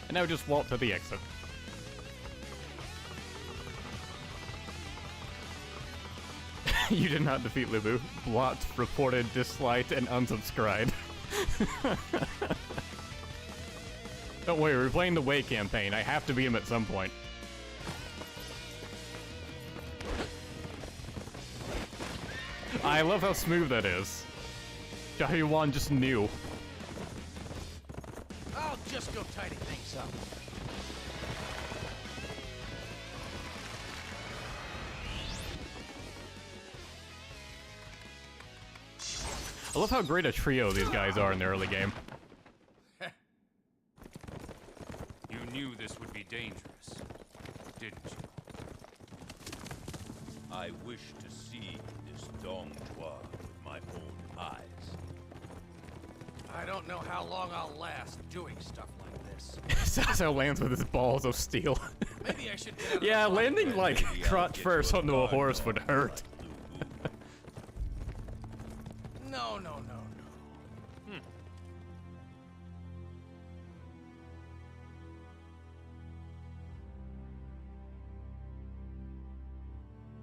[SPEAKER 1] And now just walk to the exit. You did not defeat Libu. Blocked, reported, disliked, and unsubscribed. Don't worry, we're playing the Way campaign. I have to beat him at some point. I love how smooth that is. Xiao Yuan just knew.
[SPEAKER 2] I'll just go tidy things up.
[SPEAKER 1] I love how great a trio these guys are in the early game.
[SPEAKER 9] You knew this would be dangerous, didn't you?
[SPEAKER 3] I wish to see this Dong Zhuo with my own eyes.
[SPEAKER 2] I don't know how long I'll last doing stuff like this.
[SPEAKER 1] Sasso lands with his balls of steel.
[SPEAKER 2] Maybe I should get out of
[SPEAKER 1] Yeah,
[SPEAKER 2] the box.
[SPEAKER 1] landing like crotch first onto a horse would hurt.
[SPEAKER 2] No, no, no, no.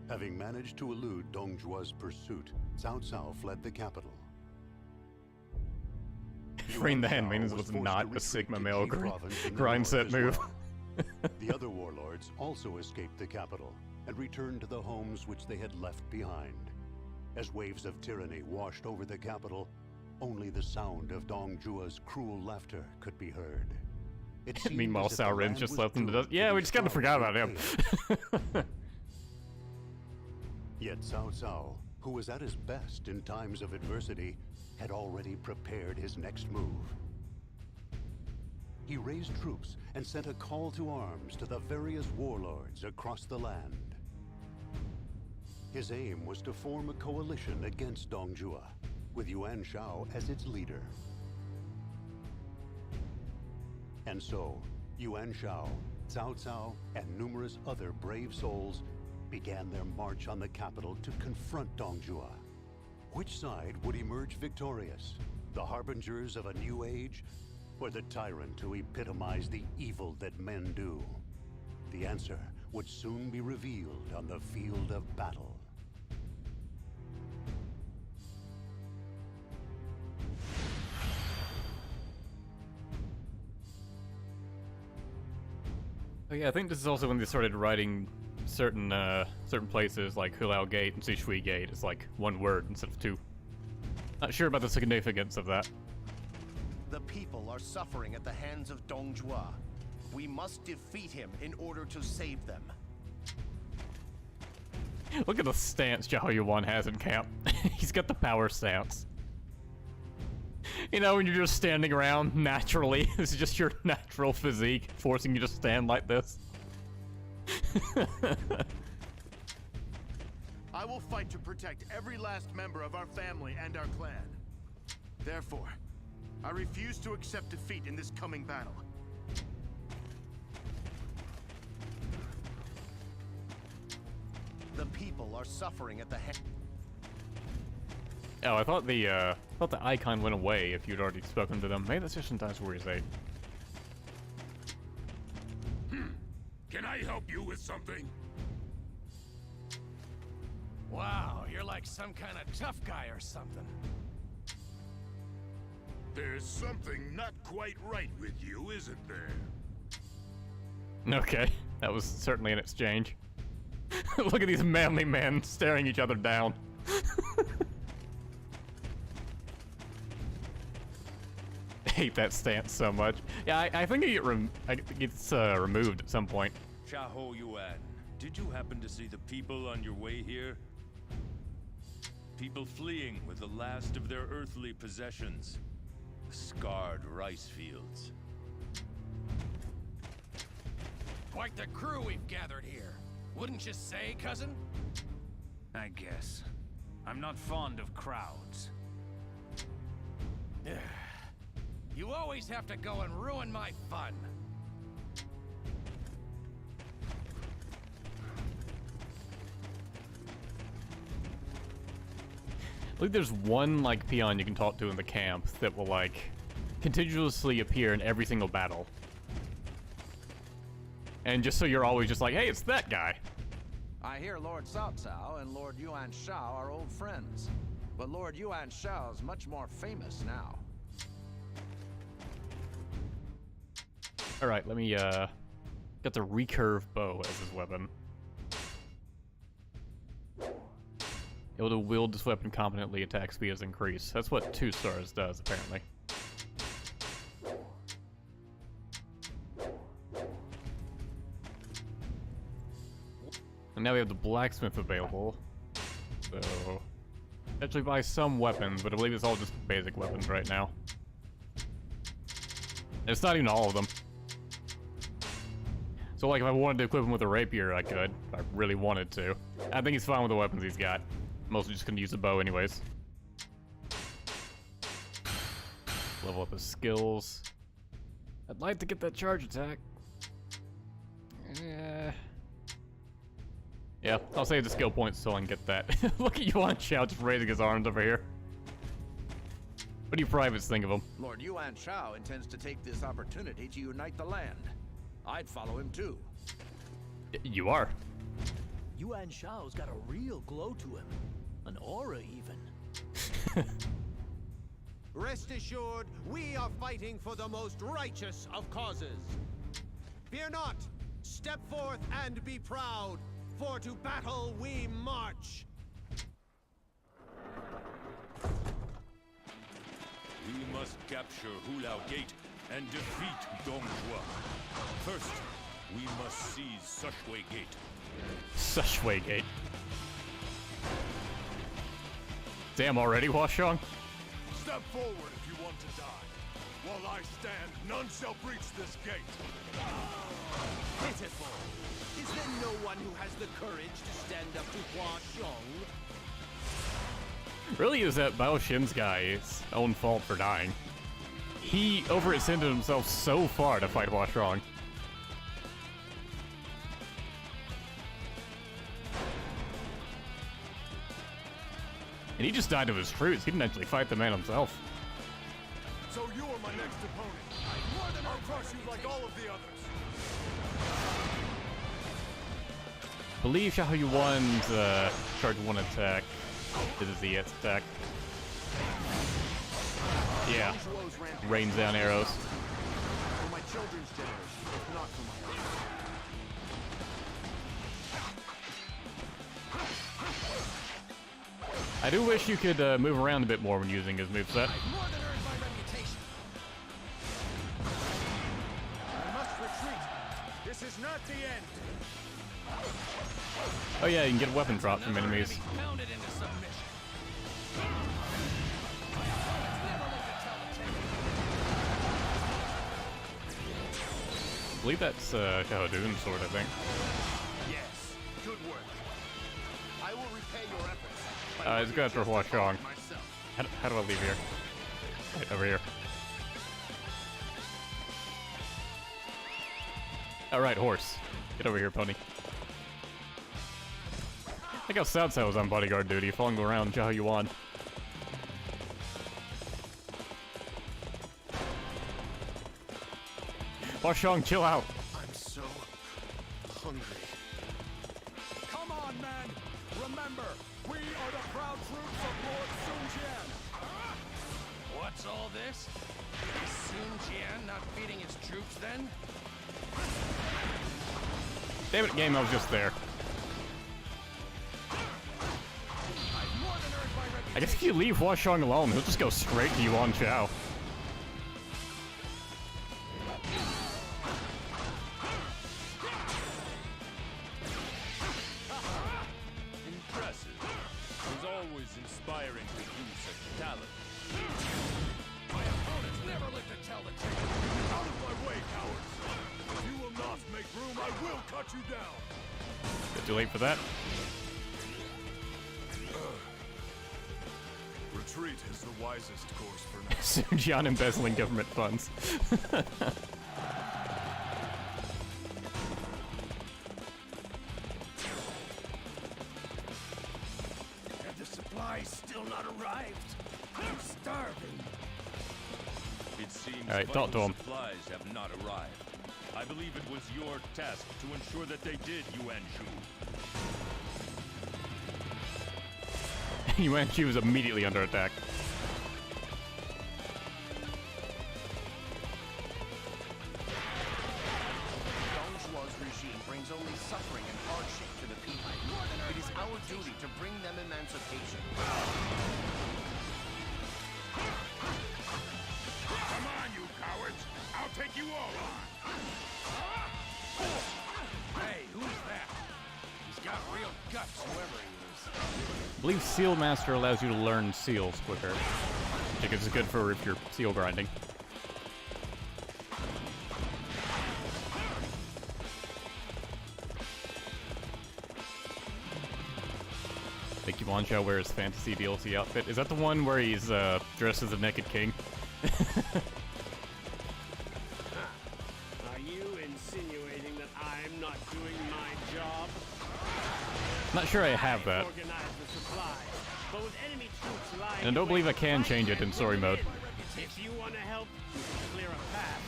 [SPEAKER 5] Having managed to elude Dong Zhuo's pursuit, Cao Cao fled the capital.
[SPEAKER 1] Freeing the handmaidens was not a Sigma male grind set move.
[SPEAKER 5] The other warlords also escaped the capital and returned to the homes which they had left behind. As waves of tyranny washed over the capital, only the sound of Dong Zhuo's cruel laughter could be heard. It seemed
[SPEAKER 1] Meanwhile,
[SPEAKER 5] as if the
[SPEAKER 1] Sauron
[SPEAKER 5] land
[SPEAKER 1] just
[SPEAKER 5] was
[SPEAKER 1] left him to
[SPEAKER 5] doomed
[SPEAKER 1] dust. Yeah, we
[SPEAKER 5] be
[SPEAKER 1] just kind of forgot about him.
[SPEAKER 5] destroyed. Yet Cao Cao, who was at his best in times of adversity, had already prepared his next move. He raised troops and sent a call to arms to the various warlords across the land. His aim was to form a coalition against Dong Zhuo, with Yuan Shao as its leader. And so, Yuan Shao, Cao Cao, and numerous other brave souls began their march on the capital to confront Dong Zhuo. Which side would emerge victorious? The harbingers of a new age, or the tyrant who epitomized the evil that men do? The answer would soon be revealed on the field of battle.
[SPEAKER 1] Oh yeah, I think this is also when they started writing certain places like Hulao Gate and Shu Gate. It's like one word instead of two. Not sure about the significance of that.
[SPEAKER 14] The people are suffering at the hands of Dong Zhuo. We must defeat him in order to save them.
[SPEAKER 1] Look at the stance Zhao Yuan has in camp. He's got the power stance. You know, when you're just standing around naturally, this is just your natural physique forcing you to stand like this.
[SPEAKER 12] I will fight to protect every last member of our family and our clan. Therefore, I refuse to accept defeat in this coming battle.
[SPEAKER 14] The people are suffering at the hand.
[SPEAKER 1] Oh, I thought the icon went away if you'd already spoken to them. Maybe that's just in Dynasty Warriors 8.
[SPEAKER 7] Can I help you with something?
[SPEAKER 2] Wow, you're like some kind of tough guy or something.
[SPEAKER 7] There's something not quite right with you, isn't there?
[SPEAKER 1] Okay, that was certainly an exchange. Look at these manly men staring each other down. I hate that stance so much. Yeah, I think it gets removed at some point.
[SPEAKER 3] Xiahou Yuan, did you happen to see the people on your way here? People fleeing with the last of their earthly possessions. The scarred rice fields.
[SPEAKER 2] Quite the crew we've gathered here. Wouldn't you say, cousin?
[SPEAKER 9] I guess. I'm not fond of crowds.
[SPEAKER 2] You always have to go and ruin my fun.
[SPEAKER 1] Look, there's one like peon you can talk to in the camp that will like continuously appear in every single battle. And just so you're always just like, hey, it's that guy.
[SPEAKER 15] I hear Lord Cao Cao and Lord Yuan Shao are old friends. But Lord Yuan Shao is much more famous now.
[SPEAKER 1] Alright, let me got the recurve bow as his weapon. Able to wield this weapon competently, attack speed is increased. That's what 2 stars does, apparently. And now we have the blacksmith available. So, actually buy some weapons, but I believe it's all just basic weapons right now. And it's not even all of them. So like if I wanted to equip him with a rapier, I could. If I really wanted to. I think he's fine with the weapons he's got. Mostly just gonna use a bow anyways. Level up his skills. I'd like to get that charge attack. Yeah, I'll save the skill points so I can get that. Look at Yuan Shao just raising his arms over here. What do you privates think of him?
[SPEAKER 15] Lord Yuan Shao intends to take this opportunity to unite the land. I'd follow him too.
[SPEAKER 1] You are.
[SPEAKER 16] Yuan Shao's got a real glow to him. An aura, even.
[SPEAKER 10] Rest assured, we are fighting for the most righteous of causes. Fear not. Step forth and be proud, for to battle we march.
[SPEAKER 3] We must capture Hulao Gate and defeat Dong Zhuo. First, we must seize Shu Gate.
[SPEAKER 1] Shu Gate. Damn, already, Washong?
[SPEAKER 12] Step forward if you want to die. While I stand, none shall breach this gate.
[SPEAKER 10] Pitiful. Is there no one who has the courage to stand up to Hua Xiong?
[SPEAKER 1] Really is that Bao Xin's guy's own fault for dying. He overextended himself so far to fight Hua Xiong. And he just died of his fruits. He didn't actually fight the man himself.
[SPEAKER 12] So you are my next opponent. I'll crush you like all of the others.
[SPEAKER 1] I believe Xiao Yuan's charge 1 attack is his ES attack. Yeah. Rains down arrows.
[SPEAKER 15] For my children's generation, if not for my own.
[SPEAKER 1] I do wish you could move around a bit more when using his moveset.
[SPEAKER 2] More than earned my reputation.
[SPEAKER 8] I must retreat. This is not the end.
[SPEAKER 1] Oh yeah, you can get weapon drops from enemies.
[SPEAKER 2] Pounded into submission.
[SPEAKER 1] I believe that's Shahodun's sword, I think.
[SPEAKER 14] Yes, good work. I will repay your efforts.
[SPEAKER 1] Let's go after Hua Xiong. How do I leave here? Right, over here. Alright, horse. Get over here, pony. I think how Cao Cao was on bodyguard duty, following around Xiao Yuan. Hua Xiong, chill out.
[SPEAKER 14] I'm so hungry.
[SPEAKER 12] Come on, men! Remember, we are the proud troops of Lord Sun Jian.
[SPEAKER 2] What's all this? Is Sun Jian not feeding his troops then?
[SPEAKER 1] Damn it, game, I was just there. I guess if you leave Hua Xiong alone, he'll just go straight to Yuan Chao.
[SPEAKER 3] Impressive. It was always inspiring to use such talent.
[SPEAKER 2] My opponents never lived to tell the tale.
[SPEAKER 12] Out of my way, cowards! If you will not make room, I will cut you down!
[SPEAKER 1] Bit too late for that.
[SPEAKER 12] Retreat is the wisest course for now.
[SPEAKER 1] Sun Jian embezzling government funds.
[SPEAKER 8] Have the supplies still not arrived? I'm starving.
[SPEAKER 3] It seems
[SPEAKER 1] Alright, talk to him.
[SPEAKER 3] supplies have not arrived. I believe it was your task to ensure that they did, Yuan Shu.
[SPEAKER 1] Yuan Shu was immediately under attack.
[SPEAKER 14] Dong Zhuo's regime brings only suffering and hardship to the people. It is our duty to bring them emancipation.
[SPEAKER 12] Come on, you cowards! I'll take you all on!
[SPEAKER 2] Hey, who's that? He's got real guts, whoever he is.
[SPEAKER 1] I believe Seal Master allows you to learn seals quicker. I think it's good for if you're seal grinding. I think Yuan Chao wears fantasy DLC outfit. Is that the one where he's dressed as a naked king?
[SPEAKER 8] Are you insinuating that I'm not doing my job?
[SPEAKER 1] Not sure I have that.
[SPEAKER 8] Organize the supplies, but with enemy troops lying
[SPEAKER 1] And I don't believe I can change it in story mode.
[SPEAKER 8] If you want to help, you can clear a path.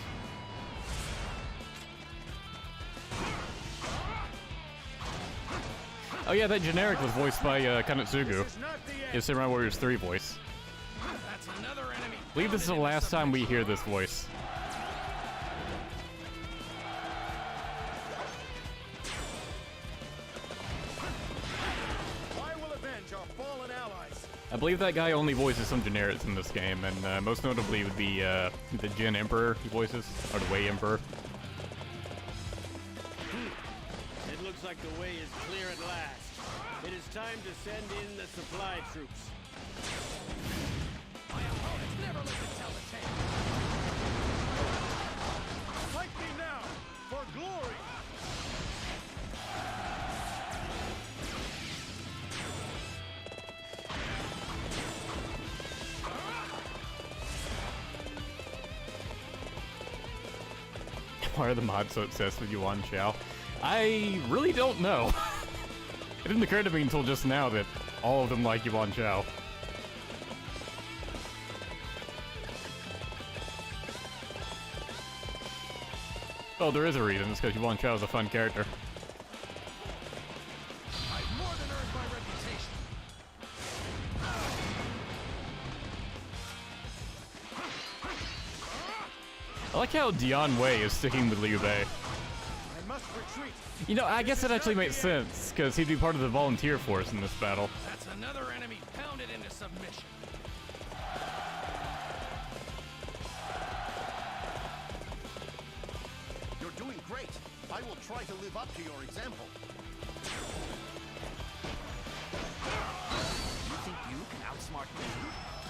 [SPEAKER 1] Oh yeah, that generic was voiced by Kanetsugu. His Samurai Warriors 3 voice.
[SPEAKER 2] That's another enemy.
[SPEAKER 1] I believe this is the last time we hear this voice.
[SPEAKER 12] I will avenge our fallen allies!
[SPEAKER 1] I believe that guy only voices some generics in this game, and most notably the Jin Emperor he voices, or the Wei Emperor.
[SPEAKER 8] It looks like the way is clear at last. It is time to send in the supply troops.
[SPEAKER 2] My opponents never lived to tell the tale.
[SPEAKER 1] Why are the mods so obsessed with Yuan Shao? I really don't know. It didn't occur to me until just now that all of them like Yuan Shao. Oh, there is a reason. It's because Yuan Shao is a fun character.
[SPEAKER 2] I've more than earned my reputation.
[SPEAKER 1] I like how Dian Wei is sticking with Liu Bei.
[SPEAKER 12] I must retreat.
[SPEAKER 1] You know, I guess that actually makes sense, because he'd be part of the volunteer force in this battle.
[SPEAKER 2] That's another enemy pounded into submission.
[SPEAKER 14] You're doing great. I will try to live up to your example.
[SPEAKER 4] You think you can outsmart me?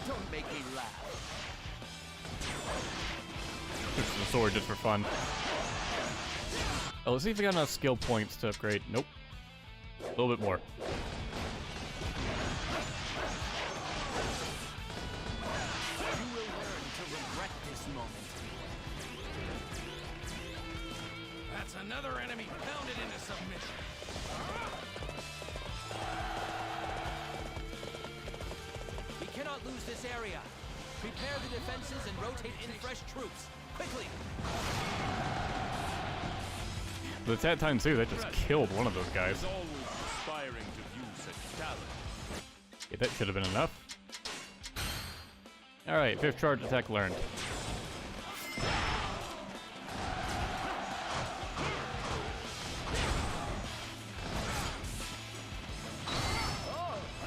[SPEAKER 4] Don't make me laugh.
[SPEAKER 1] Just the sword just for fun. Oh, let's see if we got enough skill points to upgrade. Nope. A little bit more.
[SPEAKER 4] You will learn to regret this moment.
[SPEAKER 2] That's another enemy pounded into submission.
[SPEAKER 4] We cannot lose this area. Prepare the defenses and rotate in fresh troops. Quickly!
[SPEAKER 1] The Tat Time too, that just killed one of those guys.
[SPEAKER 3] Is always aspiring to view such talent.
[SPEAKER 1] Yeah, that should have been enough. Alright, 5th charge attack learned.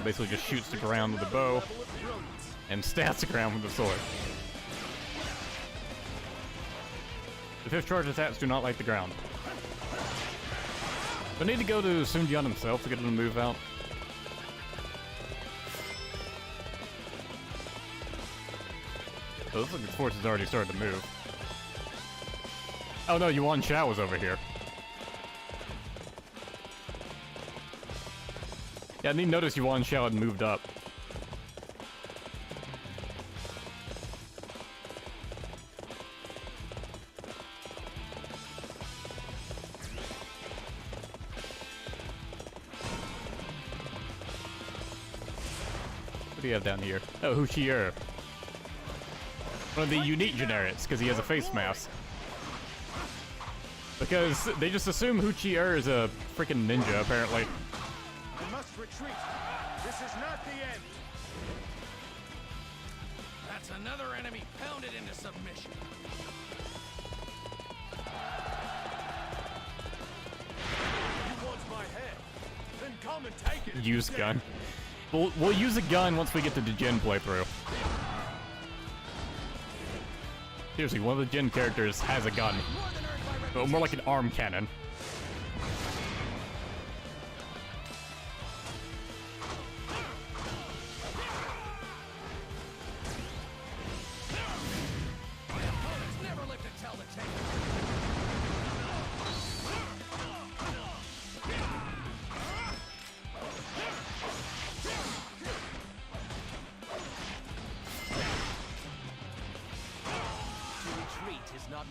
[SPEAKER 1] Basically just shoots the ground with a bow and stabs the ground with the sword. The 5th charge attacks do not like the ground. I need to go to Sun Jian himself to get him to move out. Oh, looks like his force has already started to move. Oh no, Yuan Shao was over here. Yeah, I didn't notice Yuan Shao had moved up. What do you have down here? Oh, Hu Shi'er. One of the unique generics, because he has a face mask. Because they just assume Hu Shi'er is a freaking ninja, apparently.
[SPEAKER 12] I must retreat. This is not the end.
[SPEAKER 2] That's another enemy pounded into submission.
[SPEAKER 12] You want my head? Then come and take it.
[SPEAKER 1] Use gun. We'll use a gun once we get to the Jin playthrough. Seriously, one of the Jin characters has a gun. But more like an arm cannon.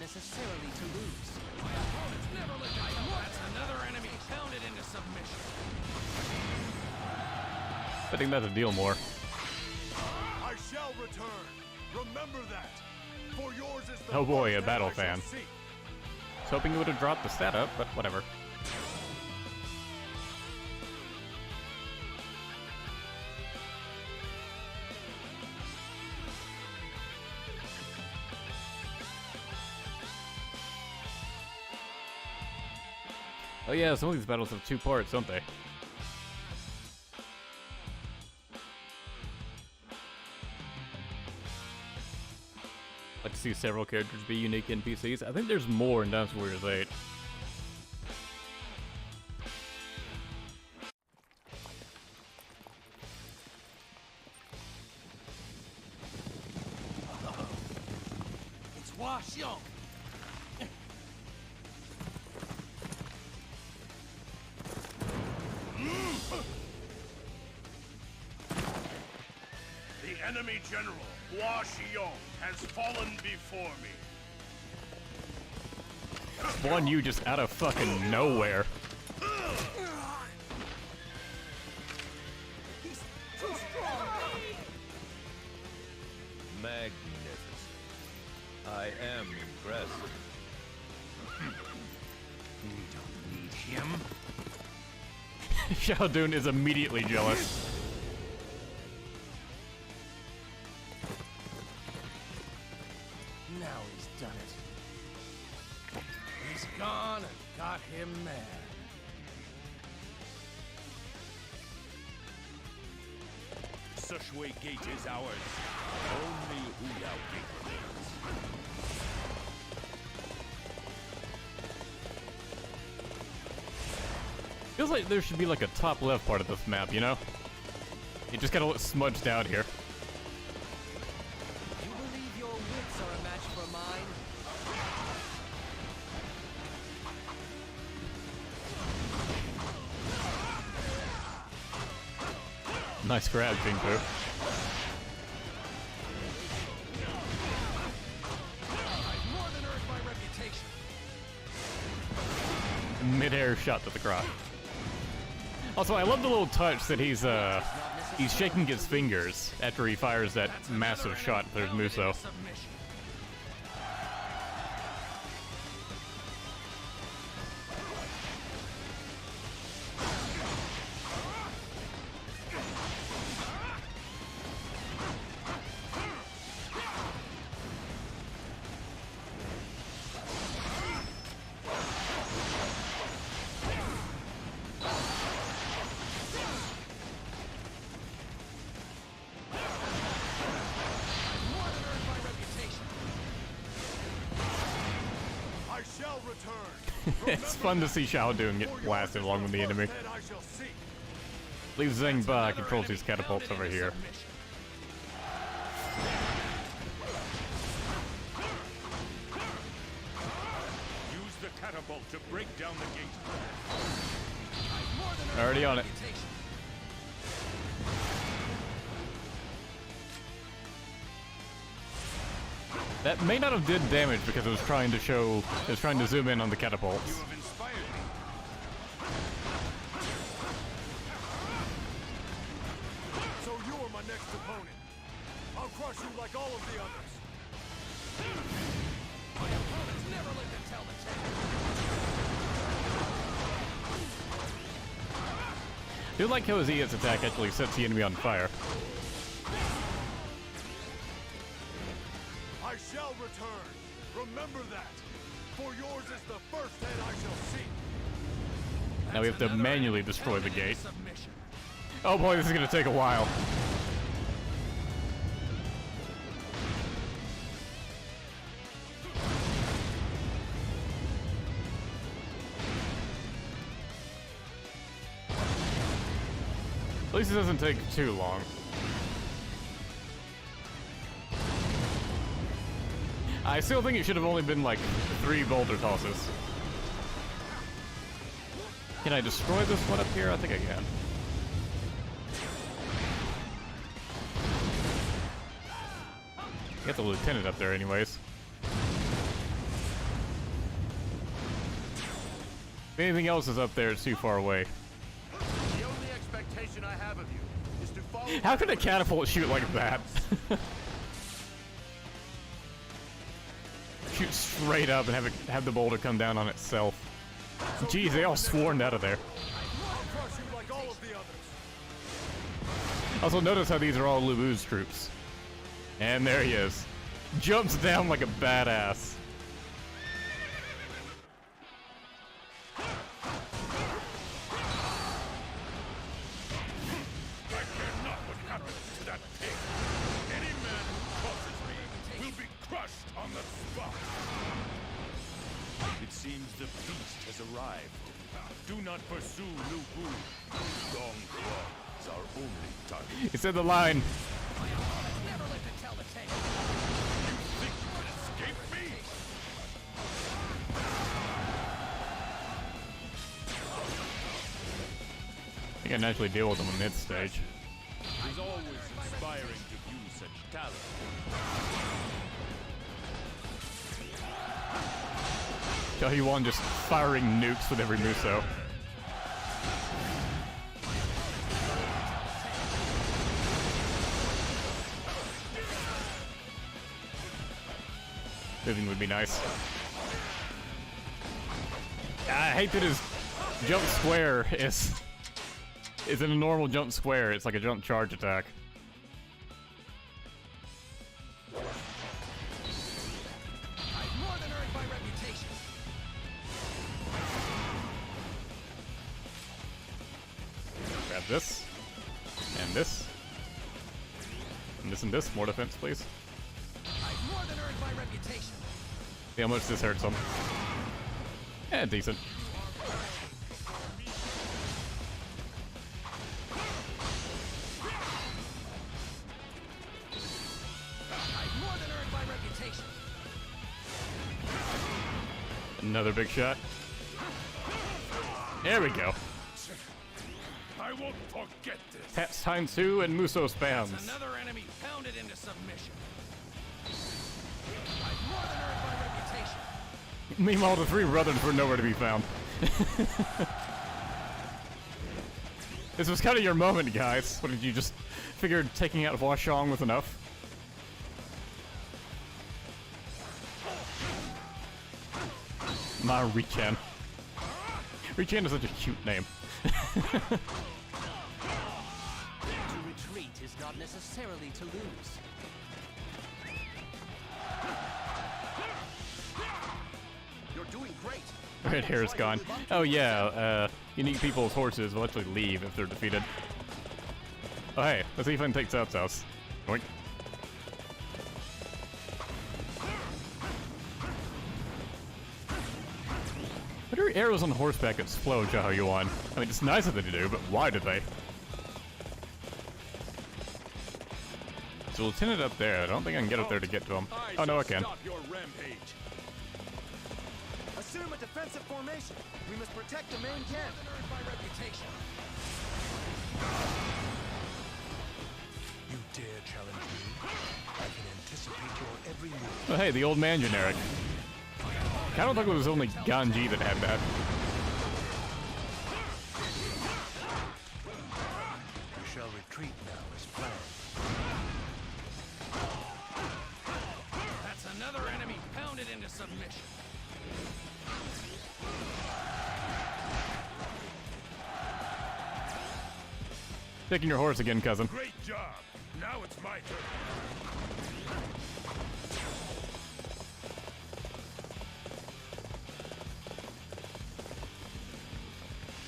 [SPEAKER 4] necessarily to lose.
[SPEAKER 2] My opponent's never lived to tell. That's another enemy pounded into submission.
[SPEAKER 1] I think that's a deal more.
[SPEAKER 12] I shall return. Remember that. For yours is the
[SPEAKER 1] Oh boy, a
[SPEAKER 12] first
[SPEAKER 1] battle
[SPEAKER 12] I shall
[SPEAKER 1] fan.
[SPEAKER 12] seek.
[SPEAKER 1] I was hoping it would have dropped the stat up, but whatever. Oh yeah, some of these battles have 2 parts, don't they? I'd like to see several characters be unique NPCs. I think there's more in Dynasty Warriors 8.
[SPEAKER 2] It's Hua Xiong.
[SPEAKER 7] The enemy general, Hua Xiong, has fallen before me.
[SPEAKER 1] Spawn you just out of fucking nowhere.
[SPEAKER 3] Magnificent. I am impressed.
[SPEAKER 9] We don't need him.
[SPEAKER 1] Xiaodun is immediately jealous.
[SPEAKER 2] Now he's done it. He's gone and got him mad.
[SPEAKER 3] Shu Gate is ours. Only Hulao Gate remains.
[SPEAKER 1] Feels like there should be like a top left part of this map, you know? It just kinda looks smudged out here.
[SPEAKER 4] You believe your wits are a match for mine?
[SPEAKER 1] Nice grab, Jingpu.
[SPEAKER 2] I've more than earned my reputation.
[SPEAKER 1] Mid-air shot to the crotch. Also, I love the little touch that he's shaking his fingers after he fires that massive shot at Muso.
[SPEAKER 2] Submission.
[SPEAKER 1] It's fun to see Xiaodun get blasted along with the enemy. Leave Zhengba controls these catapults over here.
[SPEAKER 3] Use the catapult to break down the gate.
[SPEAKER 1] Already on it. That may not have did damage because it was trying to zoom in on the catapults.
[SPEAKER 3] You have inspired me.
[SPEAKER 12] So you are my next opponent. I'll crush you like all of the others.
[SPEAKER 2] My opponents never live to tell the tale.
[SPEAKER 1] I do like how Zia's attack actually sets the enemy on fire.
[SPEAKER 12] I shall return. Remember that. For yours is the first head I shall see.
[SPEAKER 1] Now we have to manually destroy the gate. Oh boy, this is gonna take a while. At least it doesn't take too long. I still think it should have only been like 3 boulder tosses. Can I destroy this one up here? I think I can. Get the lieutenant up there anyways. If anything else is up there, it's too far away.
[SPEAKER 14] The only expectation I have of you is to follow.
[SPEAKER 1] How can a catapult shoot like that? Shoot straight up and have the boulder come down on itself. Jeez, they all swarmed out of there. Also, notice how these are all Lu Bu's troops. And there he is. Jumps down like a badass.
[SPEAKER 3] It seems the feast has arrived. Do not pursue Lu Bu. Dong Zhuo is our only target.
[SPEAKER 1] He said the line.
[SPEAKER 2] Never live to tell the tale.
[SPEAKER 3] You think you can escape me?
[SPEAKER 1] I think I can actually deal with them on mid-stage.
[SPEAKER 3] It is always inspiring to view such talent.
[SPEAKER 1] Zhao Yuan just firing nukes with every Muso. Moving would be nice. I hate that his jump square is in a normal jump square. It's like a jump charge attack.
[SPEAKER 2] I've more than earned my reputation.
[SPEAKER 1] Grab this. And this. And this and this. More defense, please.
[SPEAKER 2] I've more than earned my reputation.
[SPEAKER 1] See how much this hurts him. Eh, decent.
[SPEAKER 2] I've more than earned my reputation.
[SPEAKER 1] Another big shot. There we go.
[SPEAKER 7] I won't forget this.
[SPEAKER 1] Taps times 2 and Muso spams.
[SPEAKER 2] That's another enemy pounded into submission. I've more than earned my reputation.
[SPEAKER 1] Meanwhile, the three brothers were nowhere to be found. This was kind of your moment, guys. What did you just figure taking out Hua Xiong was enough? My Richan. Richan is such a cute name.
[SPEAKER 4] To retreat is not necessarily to lose.
[SPEAKER 14] You're doing great.
[SPEAKER 1] Red hair is gone. Oh yeah, unique people's horses will actually leave if they're defeated. Oh hey, let's see if I can take South's house. Oink. Why do arrows on horseback explode, Zhao Yuan? I mean, it's nice that they do, but why do they? So lieutenant up there. I don't think I can get up there to get to him. Oh no, I can.
[SPEAKER 12] Stop your rampage.
[SPEAKER 14] Assume a defensive formation. We must protect the main camp.
[SPEAKER 2] Earned my reputation.
[SPEAKER 6] You dare challenge me? I can anticipate your every move.
[SPEAKER 1] Oh hey, the old man generic. I don't think it was only Ganji that had that.
[SPEAKER 6] You shall retreat now as planned.
[SPEAKER 2] That's another enemy pounded into submission.
[SPEAKER 1] Taking your horse again, cousin.
[SPEAKER 7] Great job. Now it's my turn.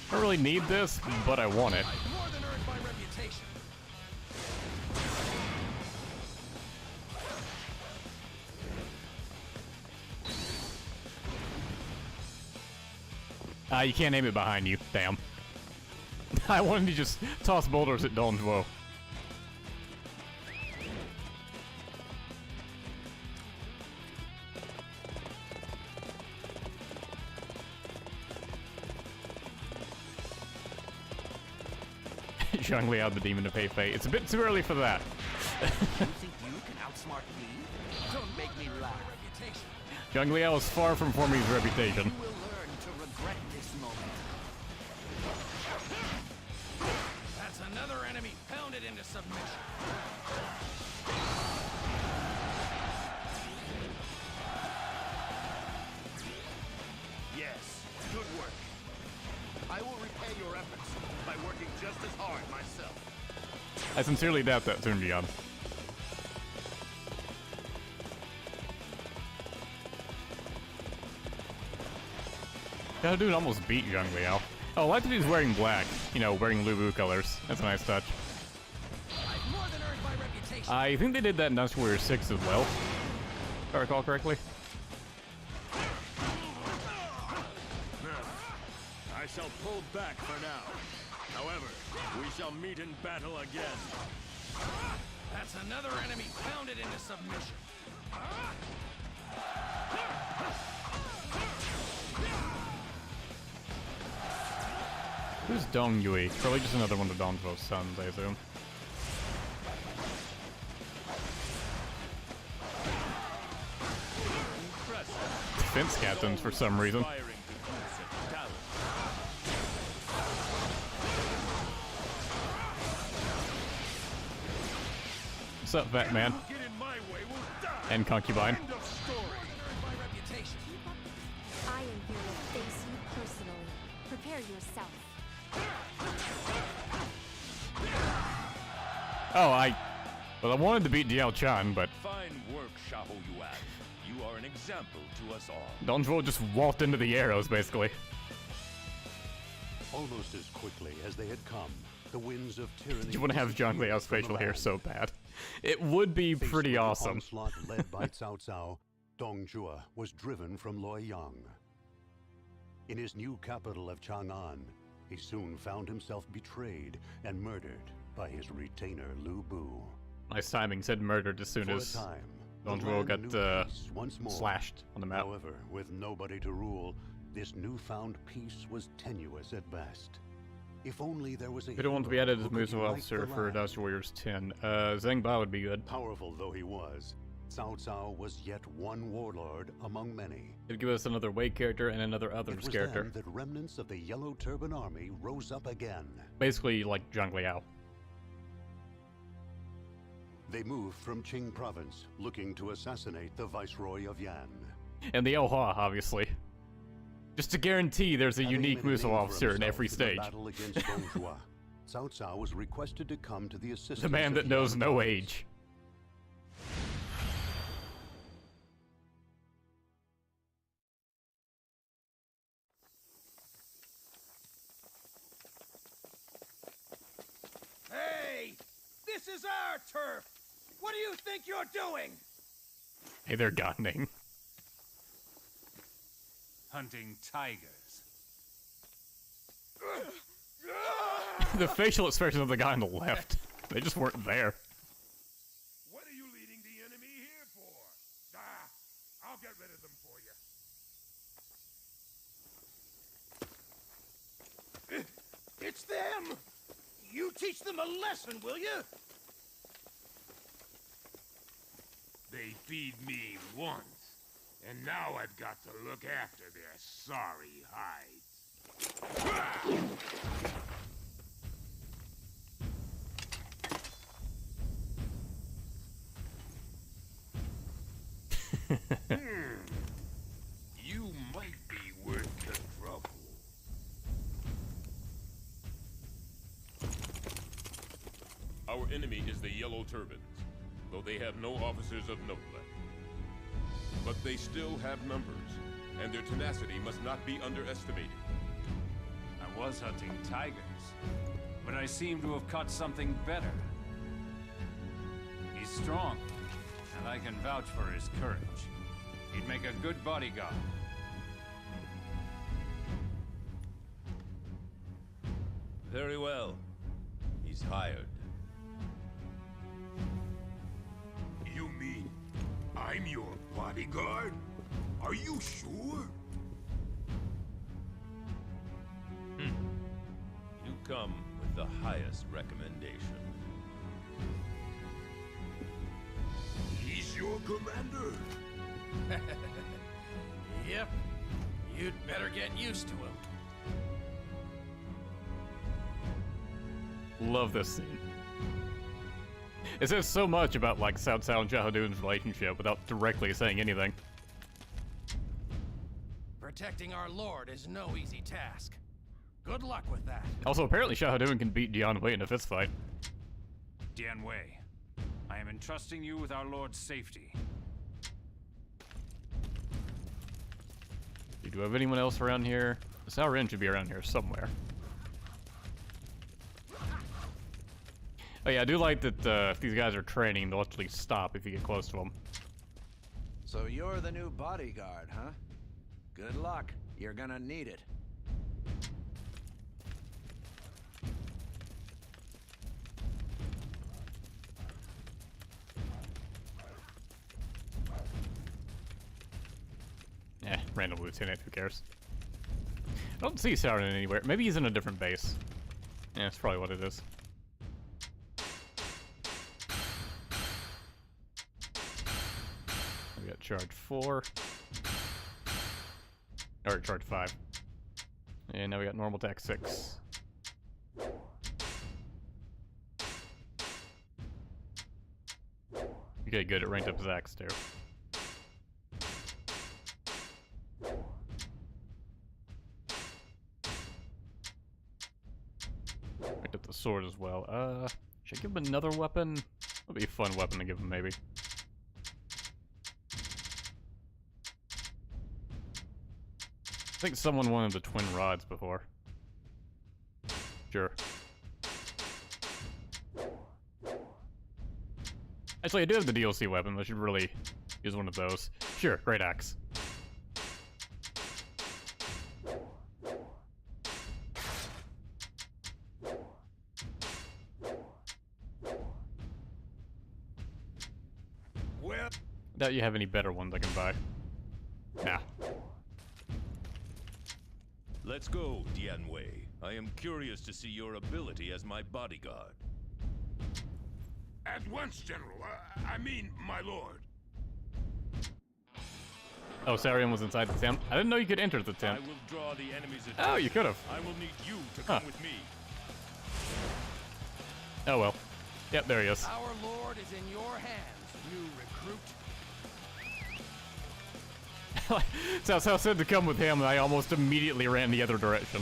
[SPEAKER 1] I don't really need this, but I want it.
[SPEAKER 2] I've more than earned my reputation.
[SPEAKER 1] You can't aim it behind you. Damn. I wanted to just toss boulders at Dong Zhuo. Zhang Liao the demon to pay fate. It's a bit too early for that.
[SPEAKER 4] You think you can outsmart me? Don't make me laugh.
[SPEAKER 1] Zhang Liao is far from forming his reputation.
[SPEAKER 4] You will learn to regret this moment.
[SPEAKER 2] That's another enemy pounded into submission.
[SPEAKER 14] Yes, good work. I will repay your efforts by working just as hard myself.
[SPEAKER 1] I sincerely doubt that, Turn Beyond. That dude almost beat Zhang Liao. Oh, I like that he's wearing black. You know, wearing Lu Bu colors. That's a nice touch.
[SPEAKER 2] I've more than earned my reputation.
[SPEAKER 1] I think they did that in Dynasty Warrior 6 as well, if I recall correctly.
[SPEAKER 12] I shall pull back for now. However, we shall meet in battle again.
[SPEAKER 2] That's another enemy pounded into submission.
[SPEAKER 1] Who's Dong Yui? Probably just another one of Dong Zhuo's sons, I assume. defense captains for some reason. What's up, fat man? And concubine.
[SPEAKER 17] I am here to face you personally. Prepare yourself.
[SPEAKER 1] Oh, well, I wanted to beat Diao Chan, but
[SPEAKER 3] Fine work, Xiahou Yuan. You are an example to us all.
[SPEAKER 1] Dong Zhuo just walked into the arrows, basically.
[SPEAKER 5] Almost as quickly as they had come, the winds of tyranny.
[SPEAKER 1] You want to have Zhang Liao's facial hair so bad. It would be pretty awesome.
[SPEAKER 5] Onslaught led by Cao Cao, Dong Zhuo was driven from Luoyang. In his new capital of Chang'an, he soon found himself betrayed and murdered by his retainer Lu Bu.
[SPEAKER 1] Nice timing, said murdered as soon as Dong Zhuo got slashed on the map.
[SPEAKER 5] However, with nobody to rule, this newfound peace was tenuous at best. If only there was a
[SPEAKER 1] Who don't want to be added as Muso officer for Dynasty Warriors 10? Zheng Bao would be good.
[SPEAKER 5] Powerful though he was, Cao Cao was yet one warlord among many.
[SPEAKER 1] It'd give us another Wei character and another Others character.
[SPEAKER 5] It was then that remnants of the Yellow Turban army rose up again.
[SPEAKER 1] Basically like Zhang Liao.
[SPEAKER 5] They moved from Qing Province, looking to assassinate the Viceroy of Yan.
[SPEAKER 1] And the Elhua, obviously. Just to guarantee there's a unique Muso officer in every stage.
[SPEAKER 5] Battle against Dong Zhuo, Cao Cao was requested to come to the assistance
[SPEAKER 1] The man that knows no age.
[SPEAKER 8] Hey! This is our turf! What do you think you're doing?
[SPEAKER 1] Hey there, Gotning.
[SPEAKER 9] Hunting tigers.
[SPEAKER 1] The facial expression of the guy on the left. They just weren't there.
[SPEAKER 7] What are you leading the enemy here for? I'll get rid of them for you.
[SPEAKER 8] It's them! You teach them a lesson, will you?
[SPEAKER 7] They feed me once, and now I've got to look after their sorry hides. You might be worth the trouble.
[SPEAKER 18] Our enemy is the Yellow Turbans, though they have no officers of note left. But they still have numbers, and their tenacity must not be underestimated.
[SPEAKER 9] I was hunting tigers, but I seem to have caught something better. He's strong, and I can vouch for his courage. He'd make a good bodyguard.
[SPEAKER 3] Very well. He's hired.
[SPEAKER 7] You mean I'm your bodyguard? Are you sure?
[SPEAKER 3] You come with the highest recommendation.
[SPEAKER 7] He's your commander.
[SPEAKER 2] Yep. You'd better get used to him.
[SPEAKER 1] Love this scene. It says so much about like Cao Cao and Xiahou Dun's relationship without directly saying anything.
[SPEAKER 2] Protecting our lord is no easy task. Good luck with that.
[SPEAKER 1] Also, apparently Xiahou Dun can beat Dian Wei in a fist fight.
[SPEAKER 9] Dian Wei, I am entrusting you with our lord's safety.
[SPEAKER 1] Do we have anyone else around here? Cao Ren should be around here somewhere. Oh yeah, I do like that if these guys are training, they'll actually stop if you get close to them.
[SPEAKER 15] So you're the new bodyguard, huh? Good luck. You're gonna need it.
[SPEAKER 1] Eh, random lieutenant, who cares? I don't see Cao Ren anywhere. Maybe he's in a different base. Yeah, that's probably what it is. We got charge 4. Or charge 5. And now we got normal attack 6. Okay, good. It ranked up his axe too. Ranked up the sword as well. Should I give him another weapon? That'd be a fun weapon to give him, maybe. I think someone wanted the twin rods before. Sure. Actually, I do have the DLC weapon. I should really use one of those. Sure, great axe.
[SPEAKER 12] Well,
[SPEAKER 1] Doubt you have any better ones I can buy. Nah.
[SPEAKER 3] Let's go, Dianwei. I am curious to see your ability as my bodyguard.
[SPEAKER 7] At once, General. I mean, my lord.
[SPEAKER 1] Oh, Sarian was inside the tent. I didn't know you could enter the tent.
[SPEAKER 3] I will draw the enemy's attention.
[SPEAKER 1] Oh, you could have.
[SPEAKER 3] I will need you to come with me.
[SPEAKER 1] Oh well. Yep, there he is.
[SPEAKER 2] Our lord is in your hands, new recruit.
[SPEAKER 1] So I said to come with him, and I almost immediately ran the other direction.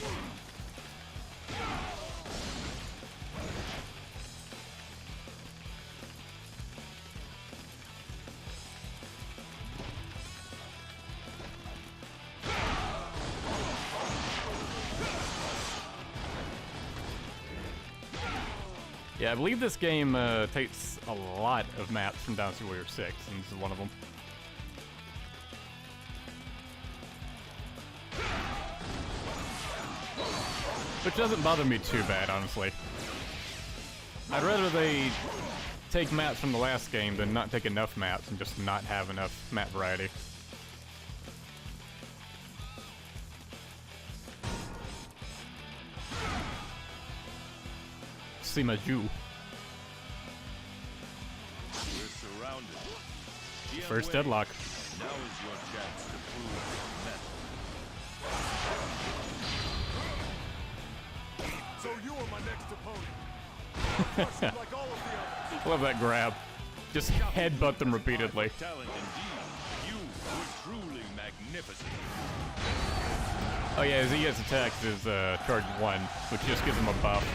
[SPEAKER 1] Yeah, I believe this game takes a lot of maps from Dynasty Warrior 6, and this is one of them. Which doesn't bother me too bad, honestly. I'd rather they take maps from the last game than not take enough maps and just not have enough map variety. Sima Ju.
[SPEAKER 3] We're surrounded.
[SPEAKER 1] First deadlock.
[SPEAKER 3] Now is your chance to prove your mettle.
[SPEAKER 12] so you are my next opponent. I'll crush you like all of the others.
[SPEAKER 1] Love that grab. Just headbutt them repeatedly.
[SPEAKER 3] Talent indeed. You were truly magnificent.
[SPEAKER 1] Oh yeah, as he gets attacked is charge 1, which just gives him a buff.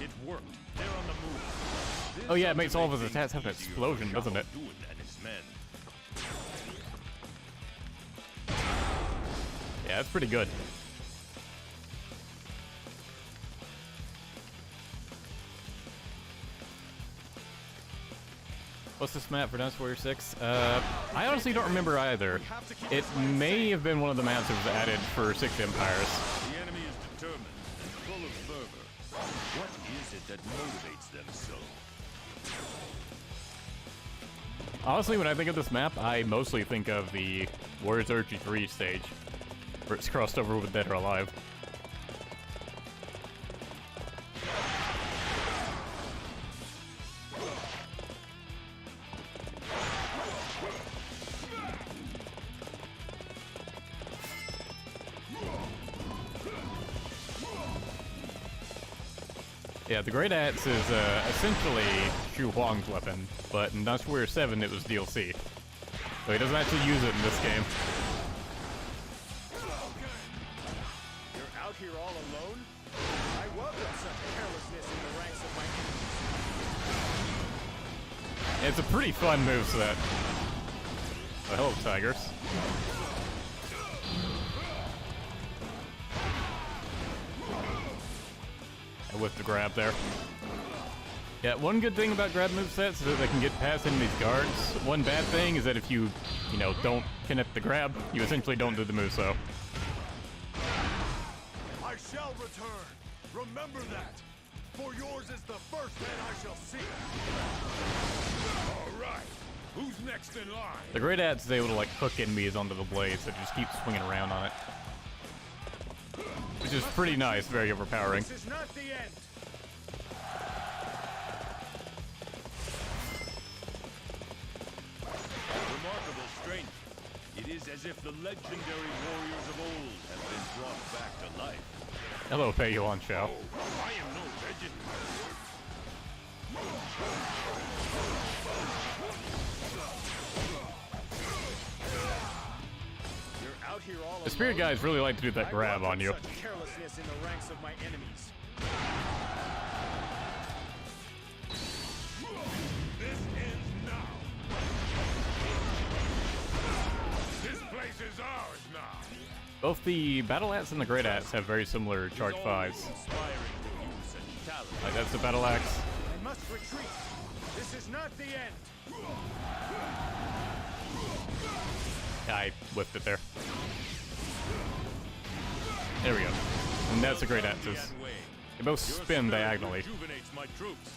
[SPEAKER 3] It worked. They're on the move.
[SPEAKER 1] Oh yeah, it makes all of his attacks have an explosion, doesn't it? Yeah, that's pretty good. What's this map for Dynasty Warrior 6? I honestly don't remember either. It may have been one of the maps that was added for 6 Empires.
[SPEAKER 3] The enemy is determined and full of fervor. What is it that motivates them so?
[SPEAKER 1] Honestly, when I think of this map, I mostly think of the Warriors Archery 3 stage, where it's crossed over with Dead or Alive. Yeah, the Great Axe is essentially Xu Huang's weapon, but in Dynasty Warrior 7 it was DLC. So he doesn't actually use it in this game.
[SPEAKER 12] You're out here all alone? I welcome such carelessness in the ranks of my enemies.
[SPEAKER 1] It's a pretty fun moveset. Oh, hello, tigers. With the grab there. Yeah, one good thing about grab movesets is that they can get past enemies' guards. One bad thing is that if you don't connect the grab, you essentially don't do the move, so.
[SPEAKER 12] I shall return. Remember that. For yours is the first man I shall see.
[SPEAKER 7] All right. Who's next in line?
[SPEAKER 1] The Great Axe is able to like hook enemies onto the blade, so it just keeps swinging around on it. Which is pretty nice, very overpowering.
[SPEAKER 12] This is not the end.
[SPEAKER 3] as if the legendary warriors of old have been brought back to life.
[SPEAKER 1] Hello, Pei Yuan Shao.
[SPEAKER 3] I am no legend.
[SPEAKER 12] You're out here all
[SPEAKER 1] The spirit guys really like to do that grab on you.
[SPEAKER 12] such carelessness in the ranks of my enemies.
[SPEAKER 7] This ends now. This place is ours now.
[SPEAKER 1] Both the Battle Axe and the Great Axe have very similar charge 5s. Like, that's the Battle Axe.
[SPEAKER 12] I must retreat. This is not the end.
[SPEAKER 1] I whiffed it there. There we go. And that's the Great Axes. They both spin diagonally.
[SPEAKER 3] Rejuvenates my troops.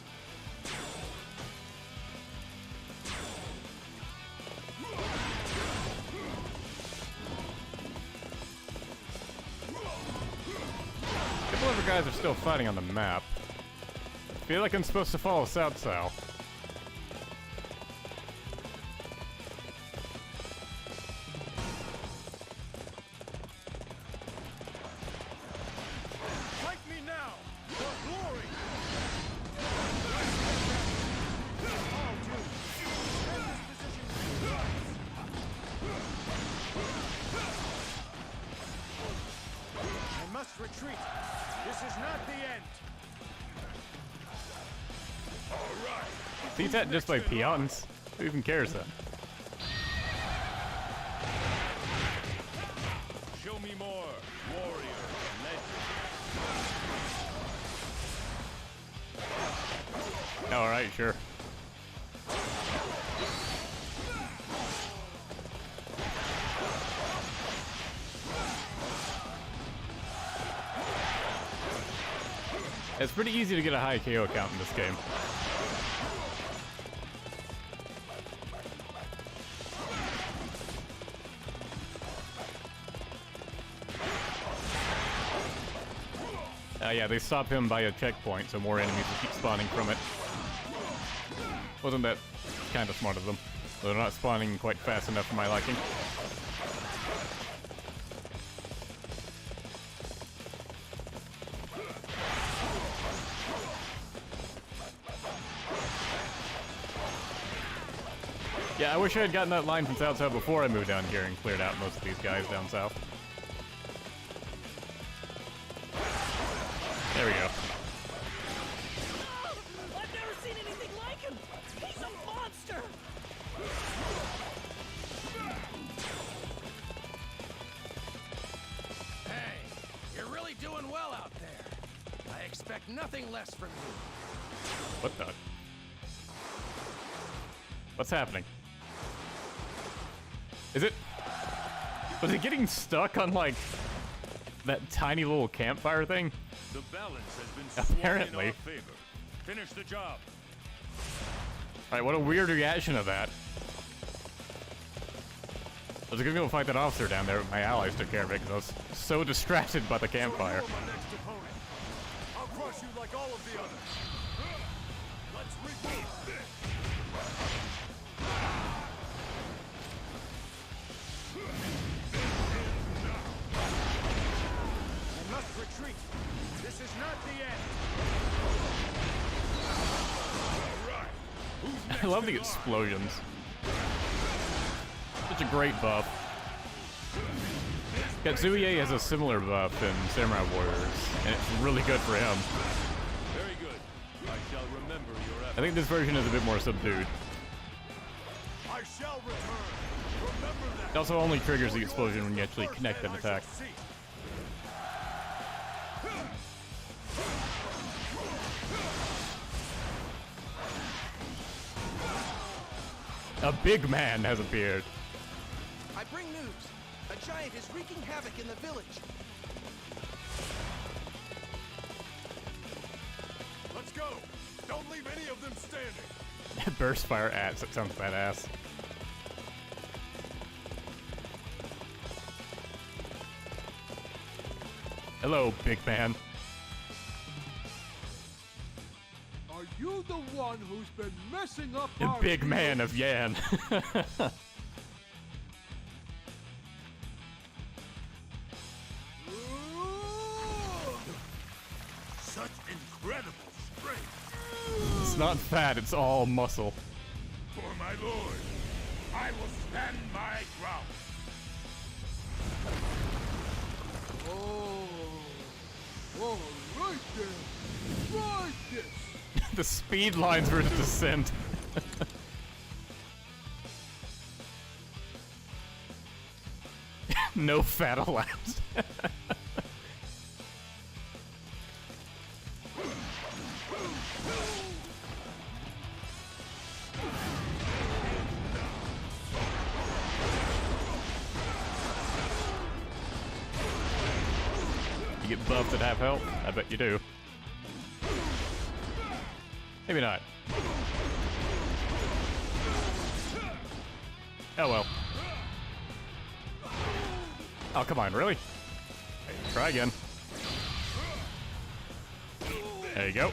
[SPEAKER 1] The Clever guys are still fighting on the map. I feel like I'm supposed to follow Cao Cao.
[SPEAKER 12] Fight me now, for glory. All due. Defend this position with your lives. I must retreat. This is not the end.
[SPEAKER 1] These at just like peons. Who even cares then?
[SPEAKER 3] Show me more, warrior, legend.
[SPEAKER 1] Alright, sure. It's pretty easy to get a high KO count in this game. Yeah, they stop him by a checkpoint, so more enemies will keep spawning from it. Wasn't that kind of smart of them? They're not spawning quite fast enough for my liking. Yeah, I wish I had gotten that line from Cao Cao before I moved down here and cleared out most of these guys down south. There we go.
[SPEAKER 16] I've never seen anything like him! He's a monster!
[SPEAKER 2] Hey, you're really doing well out there. I expect nothing less from you.
[SPEAKER 1] What the? What's happening? Is it... Was it getting stuck on, like, that tiny little campfire thing?
[SPEAKER 3] The balance has been swung
[SPEAKER 1] Apparently.
[SPEAKER 3] in our favor. Finish the job.
[SPEAKER 1] Alright, what a weird reaction to that. I was gonna go fight that officer down there, but my allies took care of it because I was so distracted by the campfire.
[SPEAKER 12] So you're my next opponent. I'll crush you like all of the others. Let's repeat this. I must retreat. This is not the end.
[SPEAKER 1] I love the explosions. Such a great buff. Katsuye has a similar buff in Samurai Warriors, and it's really good for him.
[SPEAKER 3] Very good. I shall remember your efforts.
[SPEAKER 1] I think this version is a bit more subdued.
[SPEAKER 12] I shall return. Remember that.
[SPEAKER 1] It also only triggers the explosion when you actually connect an attack. A big man has appeared.
[SPEAKER 10] I bring news. A giant is wreaking havoc in the village.
[SPEAKER 12] Let's go. Don't leave any of them standing.
[SPEAKER 1] Burst fire axe, that sounds badass. Hello, big man.
[SPEAKER 19] Are you the one who's been messing up
[SPEAKER 1] The
[SPEAKER 19] our
[SPEAKER 1] big
[SPEAKER 19] deal?
[SPEAKER 1] man of Yan.
[SPEAKER 7] incredible strength.
[SPEAKER 1] It's not fat, it's all muscle.
[SPEAKER 7] For my lord, I will stand my ground.
[SPEAKER 19] Oh, right there. Right this.
[SPEAKER 1] The speed lines versus descent. No fat allowed. You get buffed at half health? I bet you do. Maybe not. Oh well. Oh, come on, really? Hey, try again. There you go.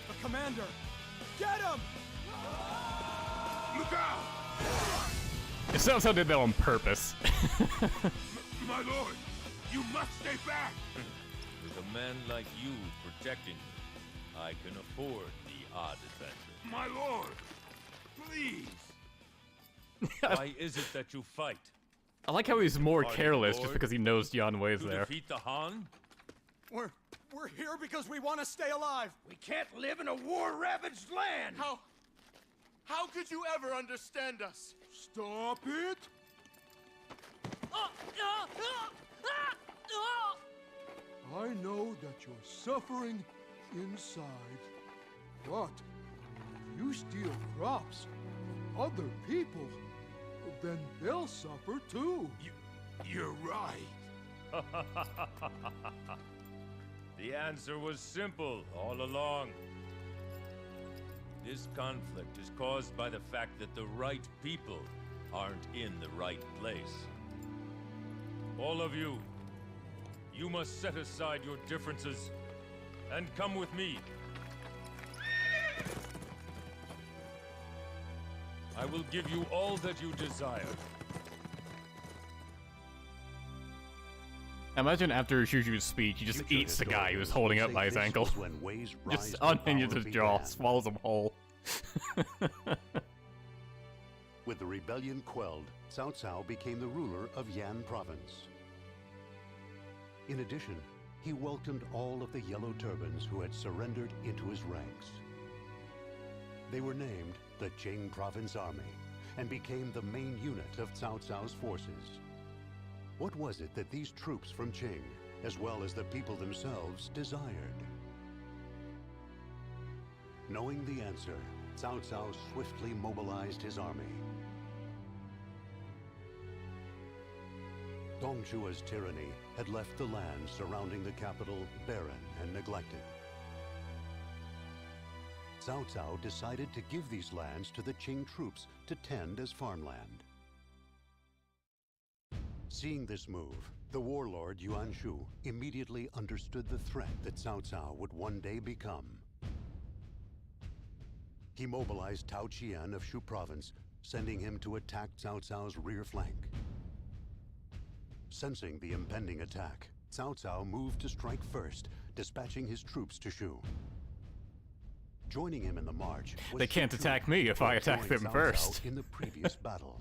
[SPEAKER 8] The commander! Get him!
[SPEAKER 7] Look out!
[SPEAKER 1] It sounds like I did that on purpose.
[SPEAKER 7] My lord, you must stay back!
[SPEAKER 3] With a man like you protecting me, I can afford the odd adventure.
[SPEAKER 7] My lord, please!
[SPEAKER 3] Why is it that you fight?
[SPEAKER 1] I like how he's more
[SPEAKER 3] Are you
[SPEAKER 1] careless just
[SPEAKER 3] bored?
[SPEAKER 1] because he knows Yan Wei's
[SPEAKER 3] To
[SPEAKER 1] there.
[SPEAKER 3] defeat the Han?
[SPEAKER 8] We're here because we want to stay alive. We can't live in a war-ravaged land.
[SPEAKER 12] How could you ever understand us? Stop it! I know that you're suffering inside, but if you steal crops from other people, then they'll suffer too.
[SPEAKER 7] You're right.
[SPEAKER 3] The answer was simple all along. This conflict is caused by the fact that the right people aren't in the right place. All of you, you must set aside your differences and come with me. I will give you all that you desire.
[SPEAKER 1] Imagine after Shuju's speech, he just eats the guy who was holding up by his ankle. Just unhinges his jaw, swallows him whole.
[SPEAKER 5] With the rebellion quelled, Cao Cao became the ruler of Yan Province. In addition, he welcomed all of the Yellow Turbans who had surrendered into his ranks. They were named the Qing Province Army and became the main unit of Cao Cao's forces. What was it that these troops from Qing, as well as the people themselves, desired? Knowing the answer, Cao Cao swiftly mobilized his army. Dong Zhuo's tyranny had left the land surrounding the capital barren and neglected. Cao Cao decided to give these lands to the Qing troops to tend as farmland. Seeing this move, the warlord Yuan Shu immediately understood the threat that Cao Cao would one day become. He mobilized Tao Qian of Shu Province, sending him to attack Cao Cao's rear flank. Sensing the impending attack, Cao Cao moved to strike first, dispatching his troops to Shu. Joining him in the march was
[SPEAKER 1] They can't
[SPEAKER 5] Shu
[SPEAKER 1] attack me if I attack
[SPEAKER 5] joined
[SPEAKER 1] them
[SPEAKER 5] Cao
[SPEAKER 1] first.
[SPEAKER 5] Cao in the previous battle.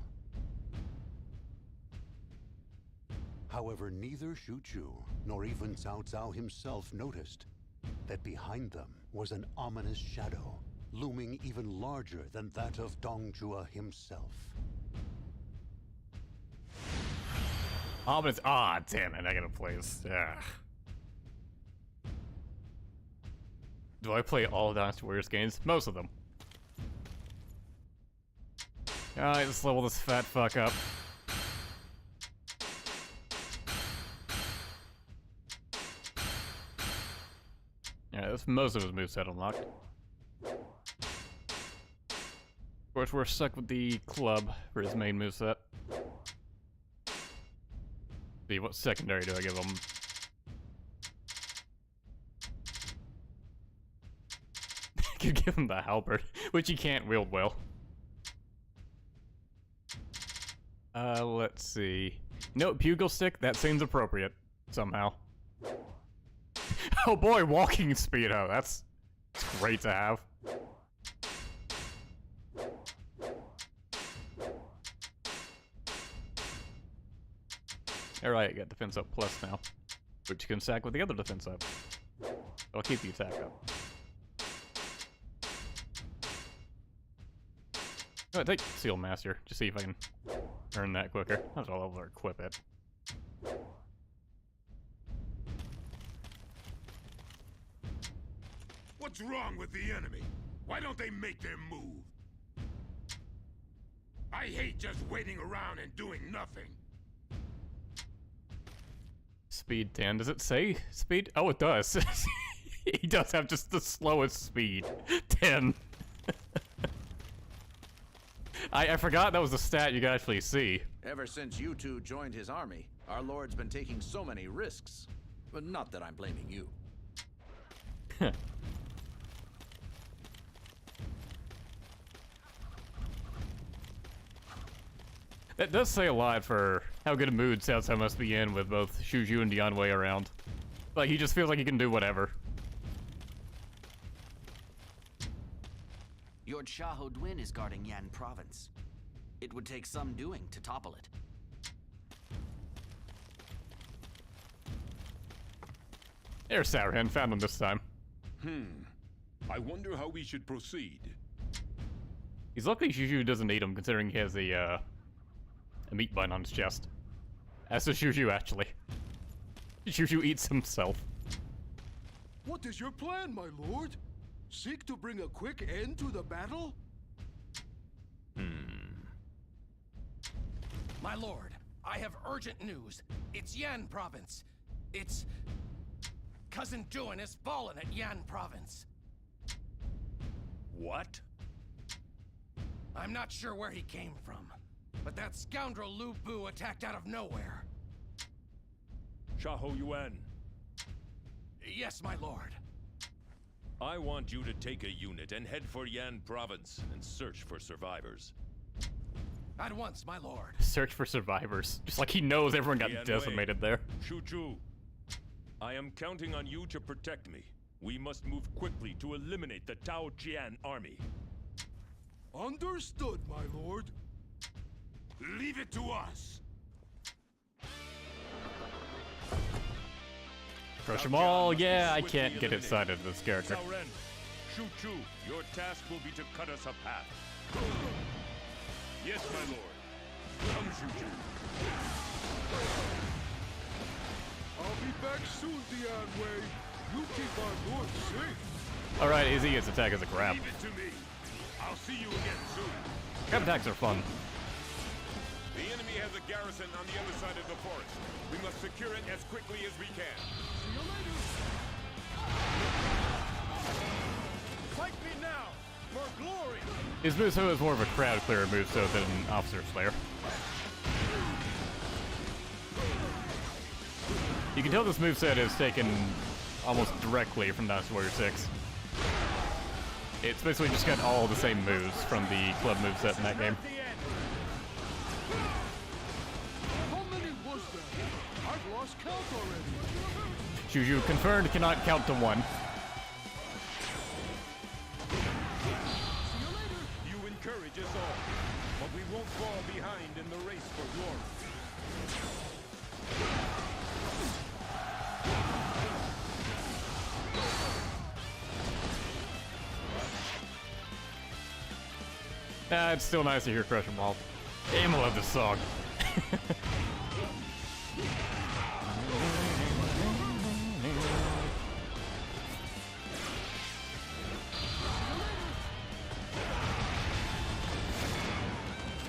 [SPEAKER 5] However, neither Shu Chu nor even Cao Cao himself noticed that behind them was an ominous shadow, looming even larger than that of Dong Zhuo himself.
[SPEAKER 1] Ominous. Ah, damn it! I gotta play this. Ugh. Do I play all of Dynasty Warriors games? Most of them. Alright, let's level this fat fuck up. Yeah, that's most of his moveset unlocked. Of course, we're stuck with the club for his main moveset. See, what secondary do I give him? I could give him the halberd, which he can't wield well. Let's see. No, bugle stick, that seems appropriate, somehow. Oh boy, walking speed, oh, that's great to have. Alright, got defense up plus now, which you can stack with the other defense up. I'll keep the attack up. Oh, take Seal Master, just see if I can earn that quicker. That's all I'll equip it.
[SPEAKER 7] What's wrong with the enemy? Why don't they make their move? I hate just waiting around and doing nothing.
[SPEAKER 1] Speed 10, does it say speed? Oh, it does. He does have just the slowest speed. 10. I forgot that was a stat you could actually see.
[SPEAKER 15] Ever since you two joined his army, our lord's been taking so many risks. But not that I'm blaming you.
[SPEAKER 1] That does say a lot for how good a mood Cao Cao must be in with both Shu Zhu and Dian Wei around. Like, he just feels like he can do whatever.
[SPEAKER 20] Your Xiahou Duin is guarding Yan Province. It would take some doing to topple it.
[SPEAKER 1] There's Sourhen, found him this time.
[SPEAKER 18] I wonder how we should proceed.
[SPEAKER 1] He's lucky Shu Zhu doesn't need him, considering he has a meat bun on his chest. As does Shu Zhu, actually. Shu Zhu eats himself.
[SPEAKER 19] What is your plan, my lord? Seek to bring a quick end to the battle?
[SPEAKER 2] My lord, I have urgent news. It's Yan Province. It's... Cousin Duin has fallen at Yan Province.
[SPEAKER 3] What?
[SPEAKER 2] I'm not sure where he came from, but that scoundrel Lu Bu attacked out of nowhere.
[SPEAKER 3] Xiahou Yuan.
[SPEAKER 2] Yes, my lord.
[SPEAKER 3] I want you to take a unit and head for Yan Province and search for survivors.
[SPEAKER 2] At once, my lord.
[SPEAKER 1] Search for survivors. Just like he knows everyone got
[SPEAKER 3] Dian
[SPEAKER 1] decimated there.
[SPEAKER 3] Shu Zhu, I am counting on you to protect me. We must move quickly to eliminate the Tao Jian army.
[SPEAKER 19] Understood, my lord.
[SPEAKER 7] Leave it to us.
[SPEAKER 1] Crush them all. Yeah, I can't get excited with this character.
[SPEAKER 3] Xiaoren, Shu Zhu, your task will be to cut us a path. Yes, my lord. Come, Shu Zhu.
[SPEAKER 19] I'll be back soon, Dian Wei. You keep our lord safe.
[SPEAKER 1] Alright, Izzy gets attack as a grab.
[SPEAKER 7] Leave it to me. I'll see you again soon.
[SPEAKER 1] Grab attacks are fun.
[SPEAKER 18] The enemy has a garrison on the other side of the forest. We must secure it as quickly as we can.
[SPEAKER 19] See you later. Fight me now, for glory.
[SPEAKER 1] His moveset is more of a crowd clearer moveset than an officer slayer. You can tell this moveset is taken almost directly from Dynasty Warrior 6. It's basically just got all the same moves from the club moveset in that game.
[SPEAKER 19] How many was there? I've lost count already.
[SPEAKER 1] Shu Zhu confirmed cannot count to 1.
[SPEAKER 3] You encourage us all, but we won't fall behind in the race for glory.
[SPEAKER 1] It's still nice to hear Crush 'em all. Damn, I love this song.
[SPEAKER 8] I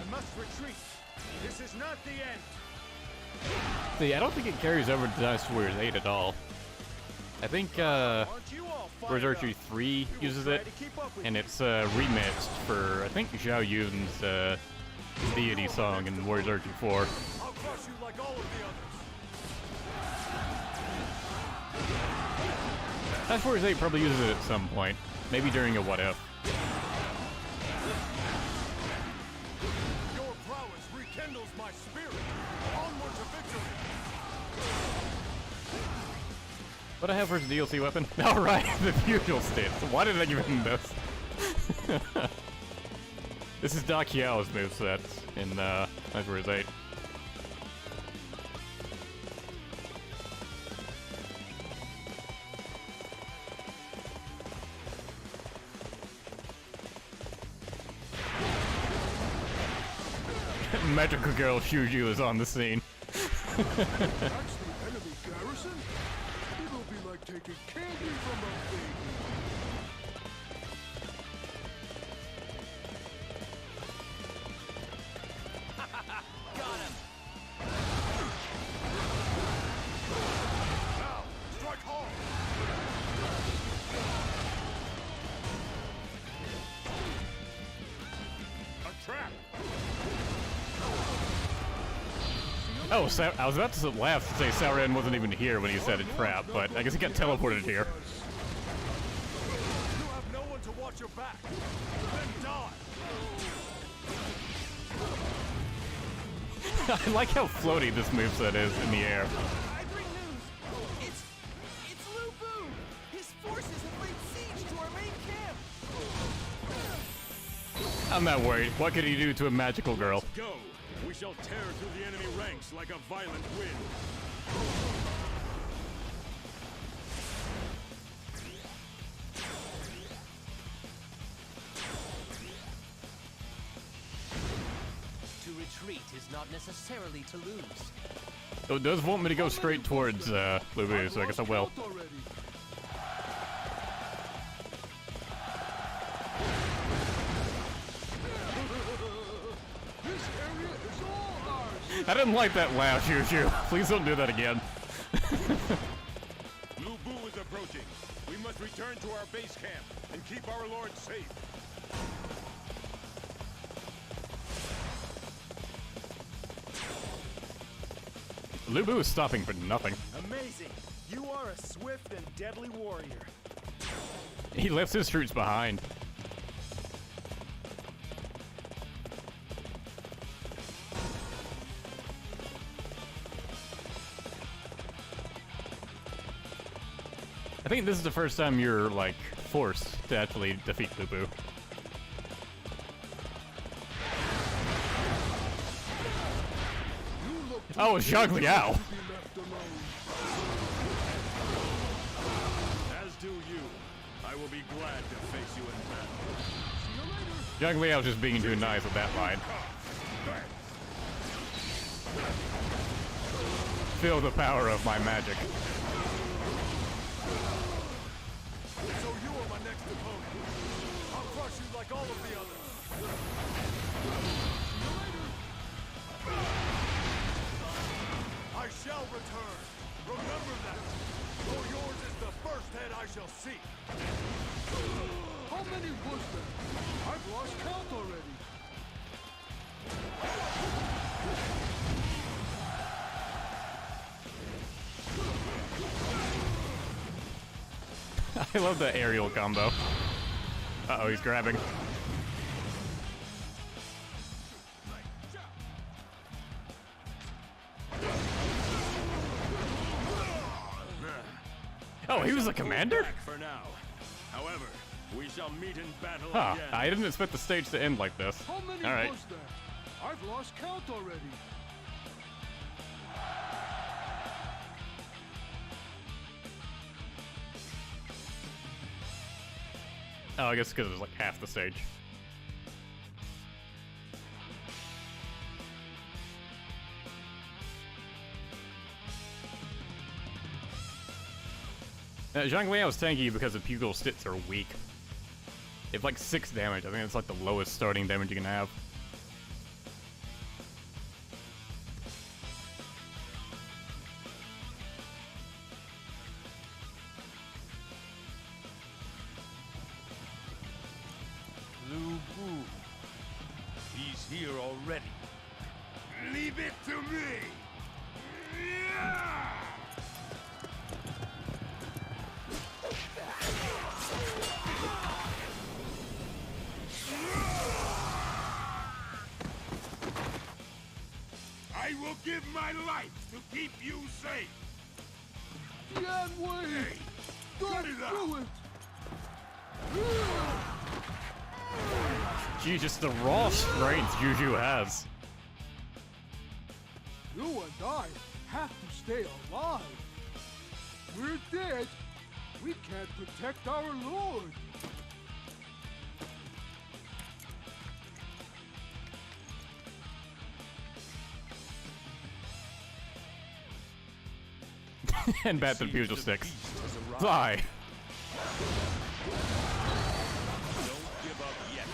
[SPEAKER 8] must retreat. This is not the end.
[SPEAKER 1] See, I don't think it carries over to Dynasty Warriors 8 at all. I think Warriors Archery 3 uses it, and it's remixed for, I think, Zhao Yun's Deity song in Warriors Archery 4.
[SPEAKER 19] I'll crush you like all of the others.
[SPEAKER 1] Dynasty Warriors 8 probably uses it at some point, maybe during a What If.
[SPEAKER 19] Your prowess rekindles my
[SPEAKER 1] What I have for the DLC weapon? Alright, the feudal stance. Why did I give him this? This is Da Qiao's moveset in Rivalries 8. Magical girl Shuju is on the scene.
[SPEAKER 19] That's the enemy garrison? It'll be like taking candy from a baby.
[SPEAKER 12] Got him! Now, strike hard! A trap!
[SPEAKER 1] Oh, I was about to laugh to say Sauron wasn't even here when he said a trap, but I guess he got teleported here.
[SPEAKER 12] You have no one to watch your back. Then die!
[SPEAKER 1] I like how floaty this moveset is in the air.
[SPEAKER 10] I bring news. It's Lu Bu. His forces have laid siege to our main camp.
[SPEAKER 1] I'm not worried. What could he do to a magical girl?
[SPEAKER 7] Go! We shall tear through the enemy ranks like a violent wind.
[SPEAKER 4] To retreat is not necessarily to lose.
[SPEAKER 1] So it does want me to go straight towards Lu Bu, so I guess I will. I didn't like that laugh, Shu. Please don't do that again.
[SPEAKER 7] Lu Bu is approaching. We must return to our base camp and keep our lord safe.
[SPEAKER 1] Lu Bu is stopping for nothing.
[SPEAKER 12] Amazing! You are a swift and deadly warrior.
[SPEAKER 1] He left his troops behind. I think this is the first time you're, like, forced to actually defeat Lu Bu. Oh, it's Zhang Liao!
[SPEAKER 7] As do you. I will be glad to face you in battle.
[SPEAKER 1] Zhang Liao's just being too nice with that line. Feel the power of my magic.
[SPEAKER 12] So you are my next opponent. I'll crush you like all of the others. I shall return. Remember that. For yours is the first head I shall seek.
[SPEAKER 19] How many was there? I've lost count already.
[SPEAKER 1] I love the aerial combo. Uh-oh, he's grabbing. Oh, he was a commander?
[SPEAKER 7] For now. However, we shall meet in battle
[SPEAKER 1] Huh,
[SPEAKER 7] again.
[SPEAKER 1] I didn't expect the stage to end like this.
[SPEAKER 19] How many
[SPEAKER 1] Alright.
[SPEAKER 19] was there? I've lost count already.
[SPEAKER 1] Oh, I guess because it was like half the stage. Zhang Liao's tanky because the Pugil Stits are weak. They have like 6 damage. I think it's like the lowest starting damage you can have.
[SPEAKER 7] Lu Bu. He's here already.
[SPEAKER 12] Leave it to me.
[SPEAKER 7] I will give my life to keep you safe.
[SPEAKER 19] Yan Wei! Don't do it!
[SPEAKER 1] Jesus, the raw strength Juju has.
[SPEAKER 19] You and I have to stay alive. We're dead. We can't protect our lord.
[SPEAKER 1] And bat the fusion sticks. Fly.
[SPEAKER 3] Don't give up yet.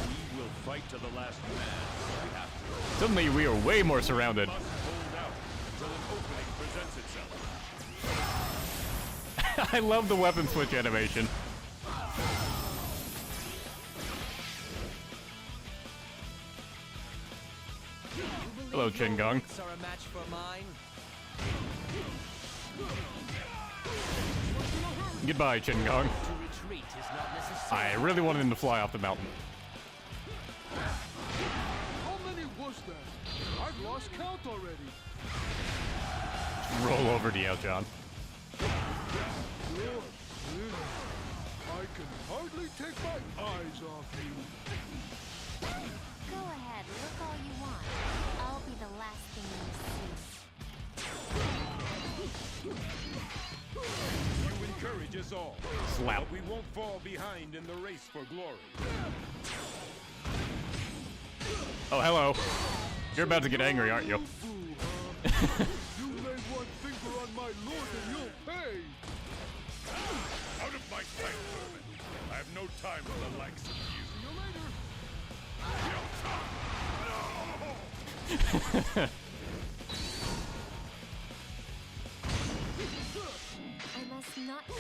[SPEAKER 3] We will fight to the last man if we have to.
[SPEAKER 1] Suddenly we are way more surrounded.
[SPEAKER 3] Must hold out until an opening presents itself.
[SPEAKER 1] I love the weapon switch animation. Hello, Chin Gong.
[SPEAKER 10] Are a match for mine.
[SPEAKER 1] Goodbye, Chin Gong.
[SPEAKER 10] To retreat is not necessary.
[SPEAKER 1] I really wanted him to fly off the mountain.
[SPEAKER 19] How many was that? I've lost count already.
[SPEAKER 1] Roll over to you, John.
[SPEAKER 19] Good. I can hardly take my eyes off you.
[SPEAKER 17] Go ahead, look all you want. I'll be the last thing you see.
[SPEAKER 3] You encourage us all.
[SPEAKER 1] Slap.
[SPEAKER 3] But we won't fall behind in the race for glory.
[SPEAKER 1] Oh, hello. You're about to get angry, aren't you?
[SPEAKER 19] You lay one finger on my lord and you'll pay.
[SPEAKER 7] Out of my sight, Turban. I have no time for the likes of you.
[SPEAKER 17] I must not die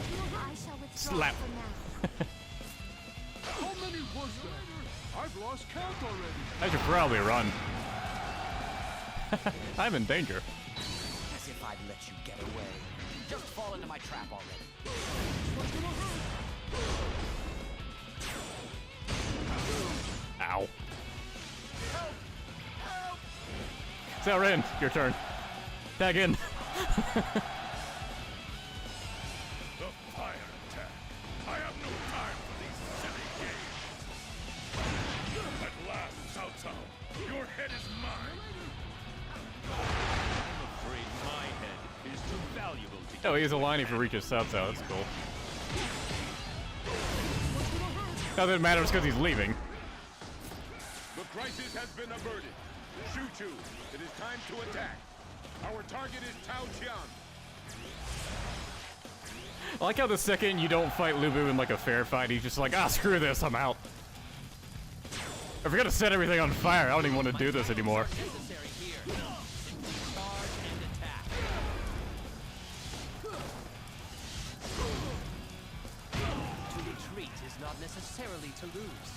[SPEAKER 17] here. I shall withdraw
[SPEAKER 1] Slap.
[SPEAKER 17] for now.
[SPEAKER 19] How many was that? I've lost count already.
[SPEAKER 1] I should probably run. I'm in danger.
[SPEAKER 20] As if I'd let you get away. Just fall into my trap already.
[SPEAKER 1] Ow. Rin, your turn. Tag in.
[SPEAKER 7] The fire attack. I have no time for these silly games. At last, Cao Cao, your head is mine.
[SPEAKER 3] I'm afraid my head is too valuable to
[SPEAKER 1] Oh, he's aligning for reaches Cao Cao. That's cool. Doesn't matter because he's leaving.
[SPEAKER 3] The crisis has been averted. Shu, it is time to attack. Our target is Tao Qian.
[SPEAKER 1] I like how the second you don't fight Lu Bu in like a fair fight, he's just like, ah, screw this, I'm out. I forgot to set everything on fire. I don't even want to do this anymore.
[SPEAKER 10] Necessary here. Charge and attack. To retreat is not necessarily to lose.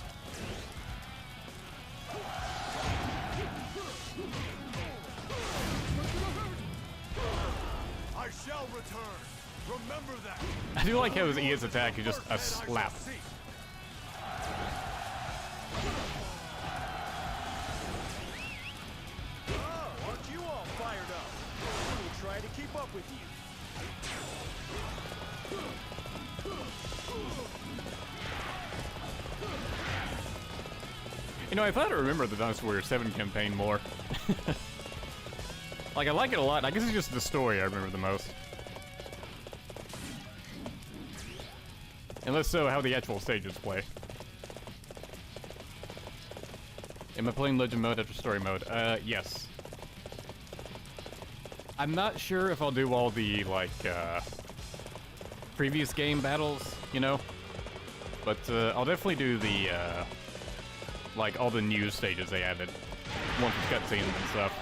[SPEAKER 12] I shall return. Remember that.
[SPEAKER 1] I do like how his ES attack is just a slap.
[SPEAKER 12] Oh, aren't you all fired up? Let me try to keep up with you.
[SPEAKER 1] You know, I thought I remember the Dynasty Warrior 7 campaign more. Like, I like it a lot. I guess it's just the story I remember the most. And less so how the actual stages play. Am I playing Legend mode after story mode? Yes. I'm not sure if I'll do all the, like, previous game battles, you know? But, I'll definitely do the, like, all the new stages they added. Once it's cutscenes and stuff.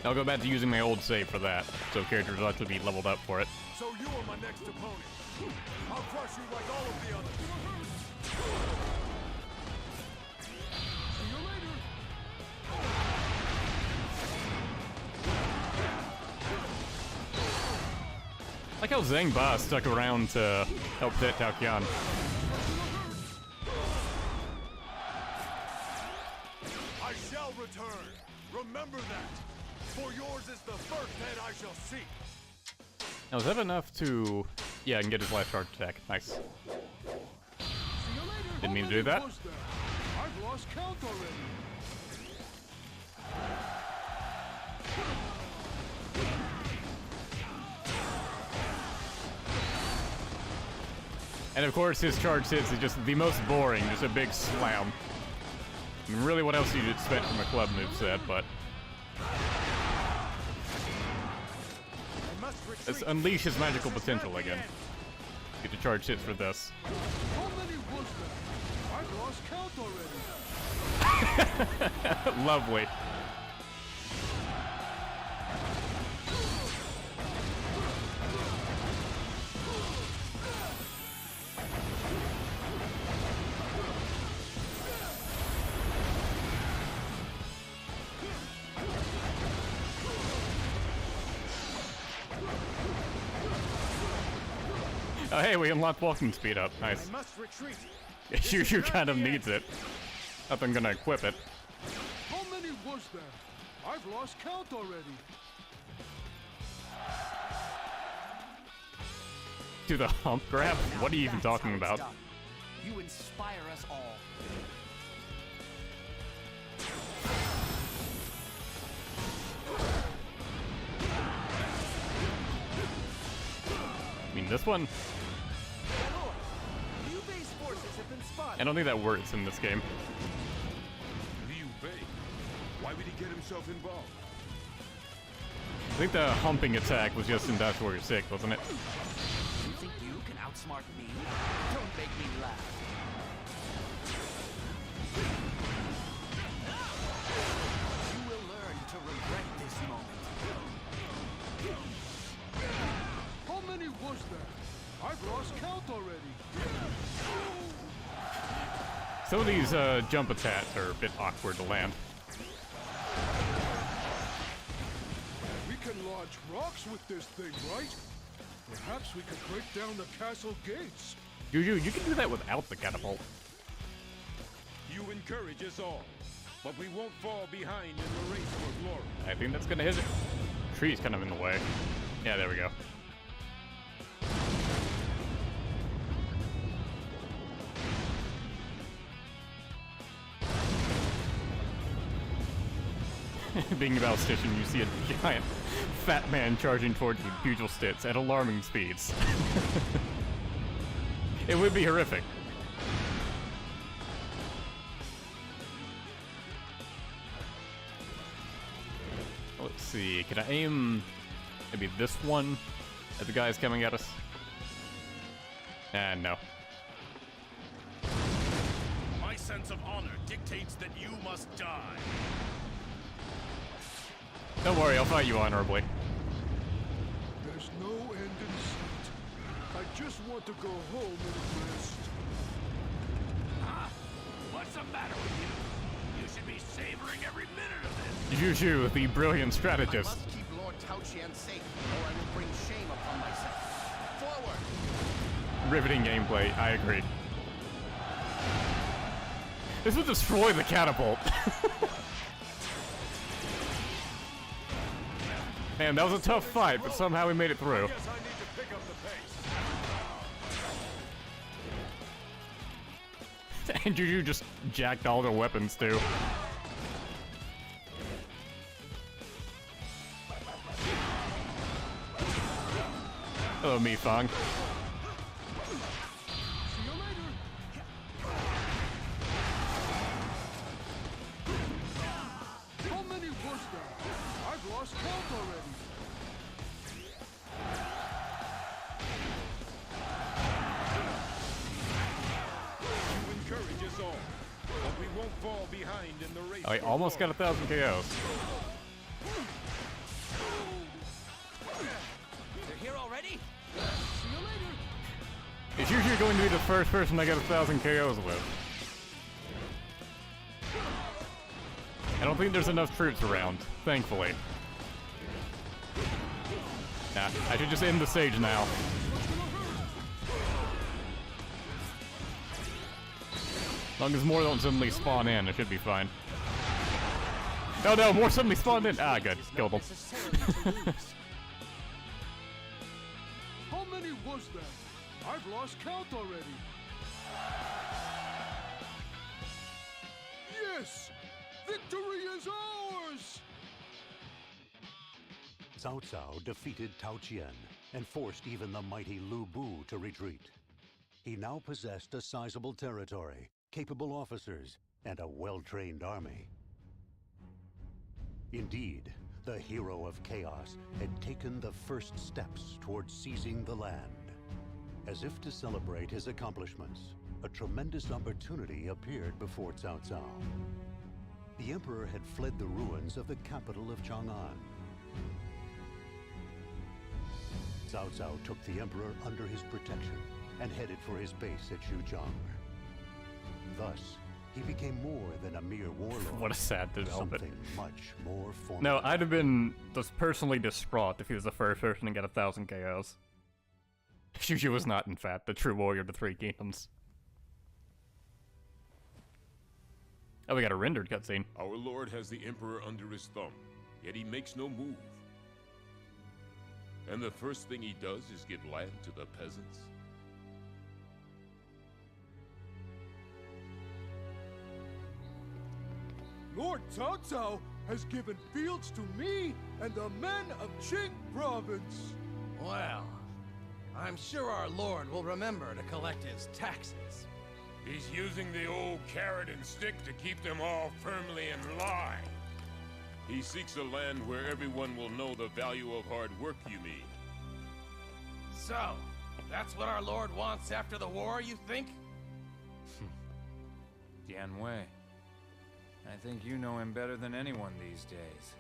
[SPEAKER 1] I'll go back to using my old save for that, so characters will actually be leveled up for it.
[SPEAKER 12] So you are my next opponent. I'll crush you like all of the others. See you later.
[SPEAKER 1] I like how Zhang Ba stuck around to help hit Tao Qian.
[SPEAKER 12] I shall return. Remember that. For yours is the first head I shall seek.
[SPEAKER 1] Now, is that enough to... Yeah, I can get his last charge attack. Nice. Didn't mean to do that.
[SPEAKER 19] I've lost count already.
[SPEAKER 1] And of course, his charge hits is just the most boring, just a big slam. I mean, really, what else do you expect from a club moveset, but... Let's unleash his magical potential again. Get the charge hits for this.
[SPEAKER 19] How many was that? I've lost count already.
[SPEAKER 1] Lovely. Oh, hey, we unlocked walking speed up. Nice.
[SPEAKER 12] I must retreat.
[SPEAKER 1] Shu kind of needs it. Nothing gonna equip it.
[SPEAKER 19] How many was there? I've lost count already.
[SPEAKER 1] Do the hump grab? What are you even talking about?
[SPEAKER 20] You inspire us all.
[SPEAKER 1] I mean, this one...
[SPEAKER 10] New base forces have been spotted.
[SPEAKER 1] I don't think that works in this game.
[SPEAKER 7] Liu Bei? Why would he get himself involved?
[SPEAKER 1] I think the humping attack was just in Dynasty Warrior 6, wasn't it?
[SPEAKER 20] You think you can outsmart me? Don't make me laugh. You will learn to regret this moment.
[SPEAKER 19] How many was there? I've lost count already.
[SPEAKER 1] Some of these jump attacks are a bit awkward to land.
[SPEAKER 19] We can launch rocks with this thing, right? Perhaps we could break down the castle gates.
[SPEAKER 1] Juju, you can do that without the catapult.
[SPEAKER 3] You encourage us all, but we won't fall behind in the race for glory.
[SPEAKER 1] I think that's gonna hit it. Tree's kind of in the way. Yeah, there we go. Being about Station, you see a giant fat man charging towards you with pugil sticks at alarming speeds. It would be horrific. Let's see, can I aim maybe this one at the guys coming at us? No.
[SPEAKER 7] My sense of honor dictates that you must die.
[SPEAKER 1] Don't worry, I'll fight you honorably.
[SPEAKER 19] There's no end in sight. I just want to go home and rest.
[SPEAKER 2] Ah, what's the matter with you? You should be savoring every minute of this.
[SPEAKER 1] Juju, the brilliant
[SPEAKER 14] I
[SPEAKER 1] strategist.
[SPEAKER 14] must keep Lord Taoqian safe, or I will bring shame upon myself. Forward!
[SPEAKER 1] Riveting gameplay, I agree. This would destroy the catapult. Man, that was a tough fight, but somehow we made it through.
[SPEAKER 12] I guess I need to pick up the pace.
[SPEAKER 1] And Juju just jacked all their weapons too. Hello, Mifang.
[SPEAKER 19] How many was there? I've lost count already.
[SPEAKER 3] You encourage us all, but we won't fall behind in the race.
[SPEAKER 1] I almost got 1,000 KOs.
[SPEAKER 10] They're here already?
[SPEAKER 1] It's usually going to be the first person I get 1,000 KOs with. I don't think there's enough troops around, thankfully. Nah, I should just end the stage now. As long as more don't suddenly spawn in, it should be fine. Oh no, more suddenly spawned in. Ah, good. Killed them.
[SPEAKER 19] How many was that? I've lost count already. Yes! Victory is ours!
[SPEAKER 5] Cao Cao defeated Tao Qian and forced even the mighty Lu Bu to retreat. He now possessed a sizable territory, capable officers, and a well-trained army. Indeed, the hero of chaos had taken the first steps towards seizing the land. As if to celebrate his accomplishments, a tremendous opportunity appeared before Cao Cao. The emperor had fled the ruins of the capital of Chang'an. Cao Cao took the emperor under his protection and headed for his base at Xujiang. Thus, he became more than a mere warlord.
[SPEAKER 1] What a sad development.
[SPEAKER 5] Something much more formidable.
[SPEAKER 1] No, I'd have been just personally distraught if he was the first person to get 1,000 KOs. Shu was not, in fact, the true warrior of the Three Kingdoms. Oh, we got a rendered cutscene.
[SPEAKER 18] Our lord has the emperor under his thumb, yet he makes no move. And the first thing he does is give land to the peasants.
[SPEAKER 19] Lord Cao Cao has given fields to me and the men of Qing Province.
[SPEAKER 2] Well, I'm sure our lord will remember to collect his taxes.
[SPEAKER 18] He's using the old carrot and stick to keep them all firmly in line. He seeks a land where everyone will know the value of hard work, you mean?
[SPEAKER 2] So, that's what our lord wants after the war, you think?
[SPEAKER 9] Dian Wei. I think you know him better than anyone these days.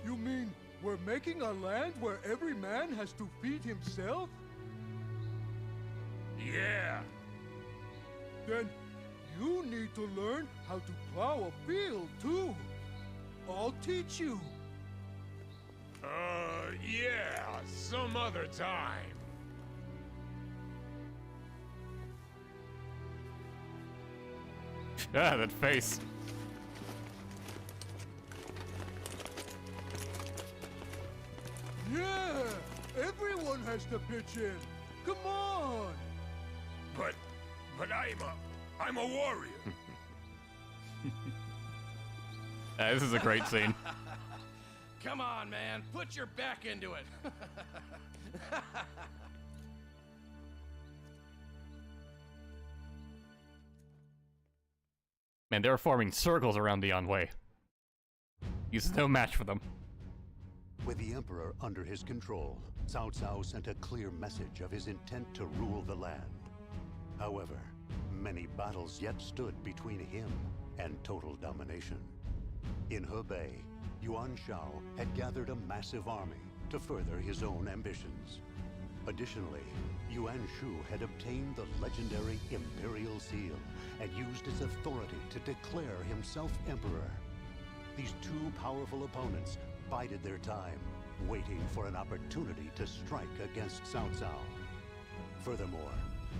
[SPEAKER 19] You mean we're making a land where every man has to feed himself?
[SPEAKER 18] Yeah.
[SPEAKER 19] Then you need to learn how to plow a field, too. I'll teach you.
[SPEAKER 18] Yeah, some other time.
[SPEAKER 1] Ah, that face.
[SPEAKER 19] Yeah, everyone has to pitch in. Come on.
[SPEAKER 18] But I'm a warrior.
[SPEAKER 1] This is a great scene.
[SPEAKER 2] Come on, man, put your back into it.
[SPEAKER 1] Man, they're forming circles around Dian Wei. He's no match for them.
[SPEAKER 5] With the emperor under his control, Cao Cao sent a clear message of his intent to rule the land. However, many battles yet stood between him and total domination. In Hebei, Yuan Shao had gathered a massive army to further his own ambitions. Additionally, Yuan Shu had obtained the legendary Imperial Seal and used its authority to declare himself emperor. These two powerful opponents bided their time, waiting for an opportunity to strike against Cao Cao. Furthermore,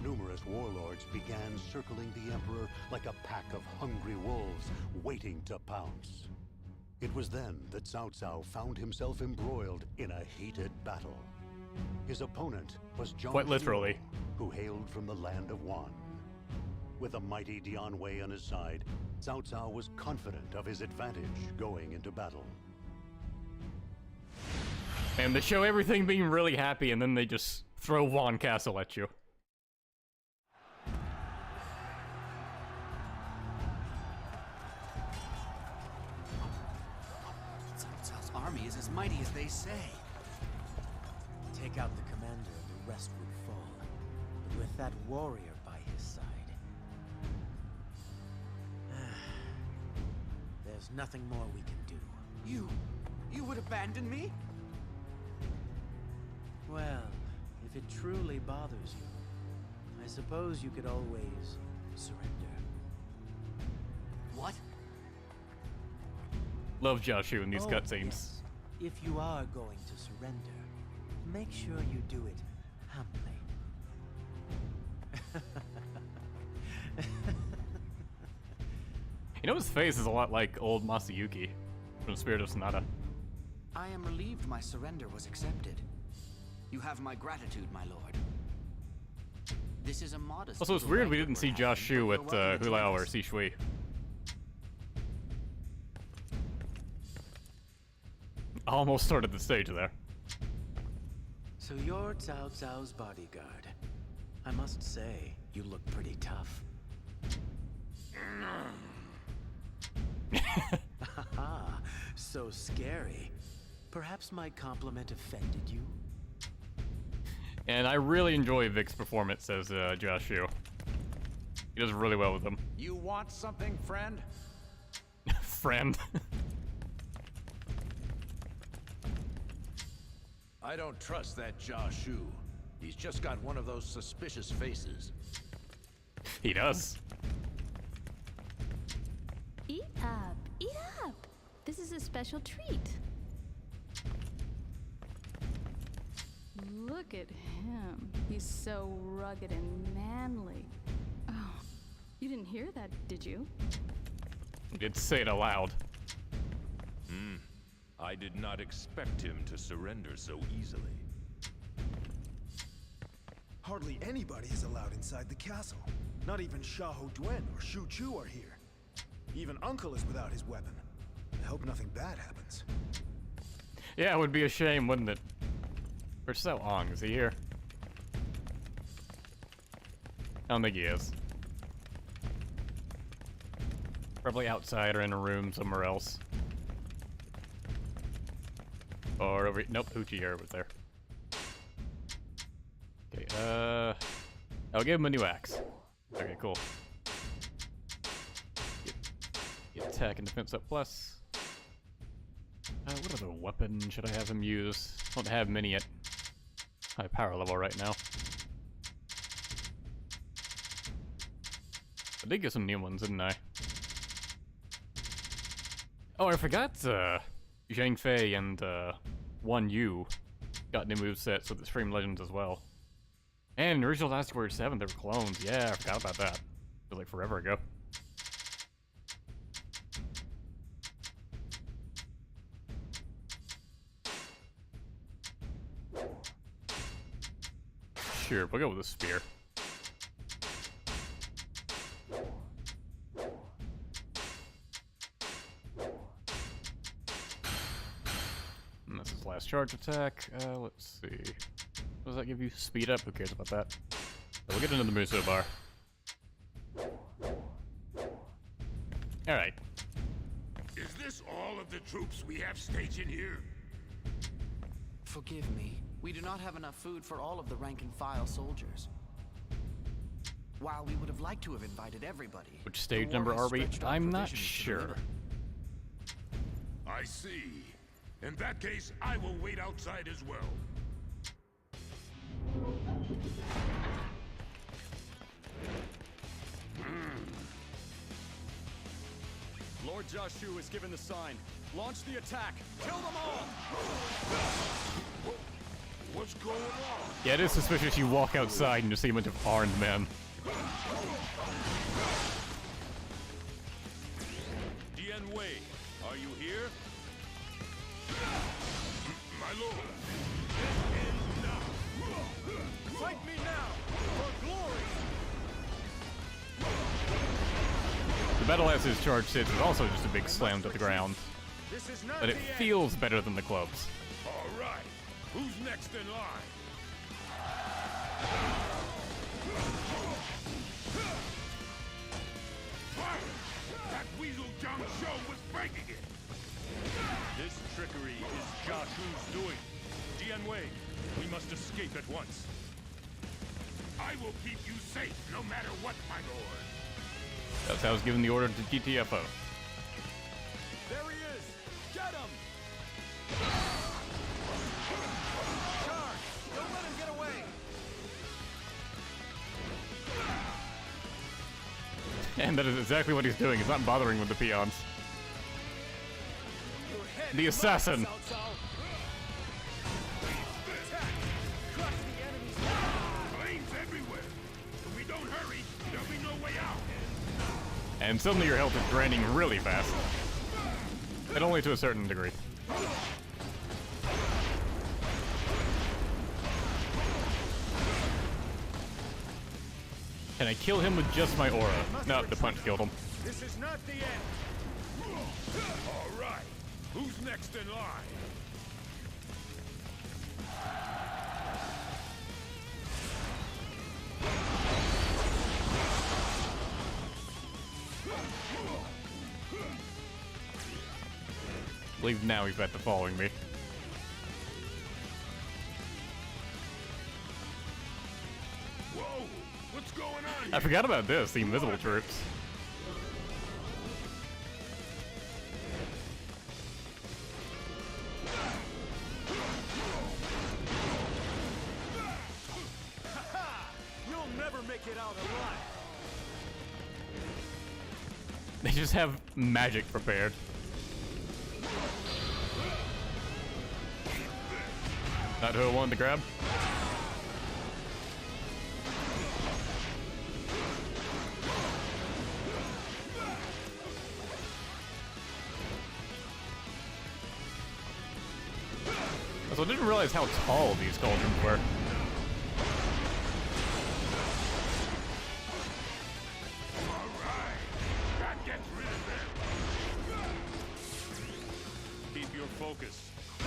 [SPEAKER 5] numerous warlords began circling the emperor like a pack of hungry wolves, waiting to pounce. It was then that Cao Cao found himself embroiled in a heated battle. His opponent was Dong
[SPEAKER 1] Quite literally.
[SPEAKER 5] Zhuo, who hailed from the land of Wan. With a mighty Dian Wei on his side, Cao Cao was confident of his advantage going into battle.
[SPEAKER 1] And they show everything being really happy, and then they just throw Fawn Castle at you.
[SPEAKER 20] Cao Cao's army is as mighty as they say.
[SPEAKER 21] Take out the commander and the rest would fall. But with that warrior by his side... there's nothing more we can do.
[SPEAKER 20] You would abandon me?
[SPEAKER 21] Well, if it truly bothers you, I suppose you could always surrender.
[SPEAKER 20] What?
[SPEAKER 1] Love Joshua in these cutscenes.
[SPEAKER 21] Yes. If you are going to surrender, make sure you do it humbly.
[SPEAKER 1] You know his face is a lot like old Masayuki from Spirit of Sonata.
[SPEAKER 20] I am relieved my surrender was accepted. You have my gratitude, my lord. This is a modest.
[SPEAKER 1] Also, it's weird we didn't see Josh Shu at Hulao or Shui. Almost started the stage there.
[SPEAKER 21] So you're Cao Cao's bodyguard. I must say, you look pretty tough. Haha, so scary. Perhaps my compliment offended you?
[SPEAKER 1] And I really enjoy Vic's performance as Josh Shu. He does really well with him.
[SPEAKER 15] You want something, friend?
[SPEAKER 1] Friend.
[SPEAKER 15] I don't trust that Josh Shu. He's just got one of those suspicious faces.
[SPEAKER 1] He does.
[SPEAKER 11] Eat up, eat up. This is a special treat. Look at him. He's so rugged and manly. Oh, you didn't hear that, did you?
[SPEAKER 1] He did say it aloud.
[SPEAKER 3] I did not expect him to surrender so easily.
[SPEAKER 12] Hardly anybody is allowed inside the castle. Not even Xiahou Duen or Shu Chu are here. Even Uncle is without his weapon. I hope nothing bad happens.
[SPEAKER 1] Yeah, it would be a shame, wouldn't it? Where's Sao Ong? Is he here? I don't think he is. Probably outside or in a room somewhere else. Or over. Nope, Hoochie here was there. Okay, I'll give him a new axe. Okay, cool. Get attack and defense up plus. What other weapon should I have him use? I don't have many at high power level right now. I did get some new ones, didn't I? Oh, I forgot, Zhang Fei and, Wan Yu got new movesets with the Stream Legends as well. And in original Dynasty Warrior 7, they were clones. Yeah, I forgot about that. It was like forever ago. Sure, we'll go with a spear. And this is last charge attack. Let's see. What does that give you? Speed up? Who cares about that? So we'll get into the Muso bar. Alright.
[SPEAKER 7] Is this all of the troops we have stationed here?
[SPEAKER 20] Forgive me. We do not have enough food for all of the rank-and-file soldiers. While we would have liked to have invited everybody.
[SPEAKER 1] Which stage number are we? I'm not sure.
[SPEAKER 7] I see. In that case, I will wait outside as well.
[SPEAKER 22] Lord Jashu has given the sign. Launch the attack. Kill them all!
[SPEAKER 7] What's going on?
[SPEAKER 1] Yeah, it is suspicious you walk outside and you see a bunch of armed men.
[SPEAKER 3] Dian Wei, are you here?
[SPEAKER 7] My lord.
[SPEAKER 22] Fight me now! For glory!
[SPEAKER 1] The battle as his charge sits is also just a big slam to the ground. But it feels better than the clubs.
[SPEAKER 7] All right. Who's next in line? That weasel Dong Zhuo was breaking it.
[SPEAKER 3] This trickery is Jashu's doing. Dian Wei, we must escape at once.
[SPEAKER 7] I will keep you safe no matter what, my lord.
[SPEAKER 1] That's how I was given the order to GTFO.
[SPEAKER 22] There he is! Get him!
[SPEAKER 10] Charge! Don't let him get away!
[SPEAKER 1] And that is exactly what he's doing. He's not bothering with the peons. The assassin!
[SPEAKER 7] Flames everywhere. If we don't hurry, there'll be no way out.
[SPEAKER 1] and suddenly your health is draining really fast. And only to a certain degree. Can I kill him with just my aura? No, the punch killed him.
[SPEAKER 12] This is not the end.
[SPEAKER 7] All right. Who's next in line?
[SPEAKER 1] I believe now he's back to following me.
[SPEAKER 7] Whoa! What's going on
[SPEAKER 1] I forgot about this, the invisible troops.
[SPEAKER 12] You'll never make it out alive.
[SPEAKER 1] They just have magic prepared. Not who I wanted to grab. So I didn't realize how tall these cauldrons were.
[SPEAKER 7] That gets rid of them.
[SPEAKER 3] Keep your focus. The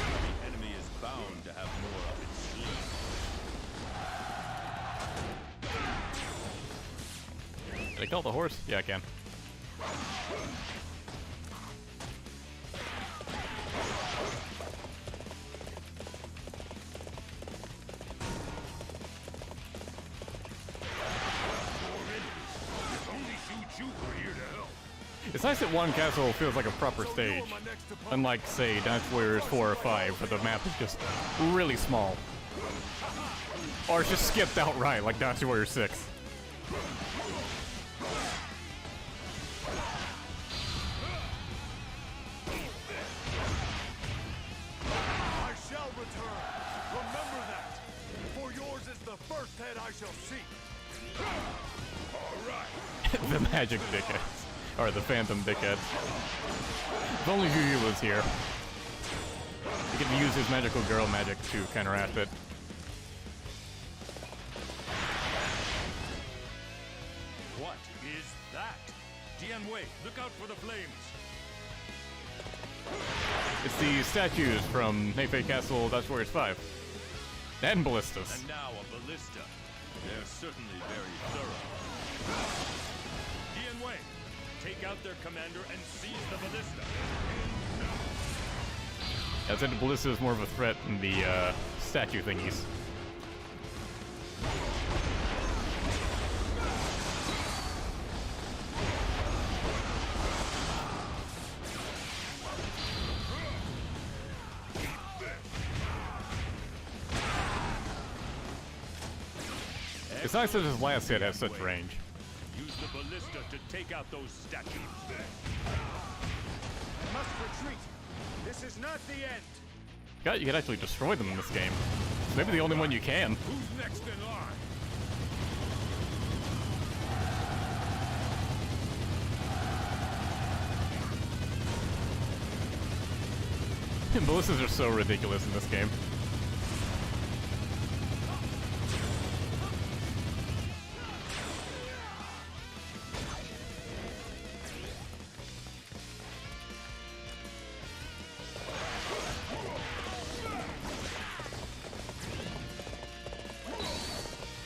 [SPEAKER 3] enemy is bound to have more up its sleeve.
[SPEAKER 1] Can I kill the horse? Yeah, I can. It's nice that Fawn Castle feels like a proper stage, unlike, say, Dynasty Warriors 4 or 5, where the map is just really small. Or it's just skipped outright, like Dynasty Warriors 6.
[SPEAKER 12] I shall return. Remember that. For yours is the first head I shall seek.
[SPEAKER 7] All right.
[SPEAKER 1] The magic dickheads. Or the phantom dickheads. If only Yu was here. He could use his magical girl magic to counteract it.
[SPEAKER 3] What is that? Wei, look out for the flames.
[SPEAKER 1] It's the statues from Fawn Castle, Dynasty Warriors 5. And ballistas.
[SPEAKER 3] And now a ballista. They're certainly very thorough. Wei, take out their commander and seize the ballista.
[SPEAKER 1] I'd say the ballista is more of a threat than the statue thingies. It's nice that his last hit has such range.
[SPEAKER 3] Use the ballista to take out those statues.
[SPEAKER 12] I must retreat. This is not the end.
[SPEAKER 1] God, you can actually destroy them in this game. Maybe the only one you can.
[SPEAKER 7] Who's next in line?
[SPEAKER 1] Ballistas are so ridiculous in this game.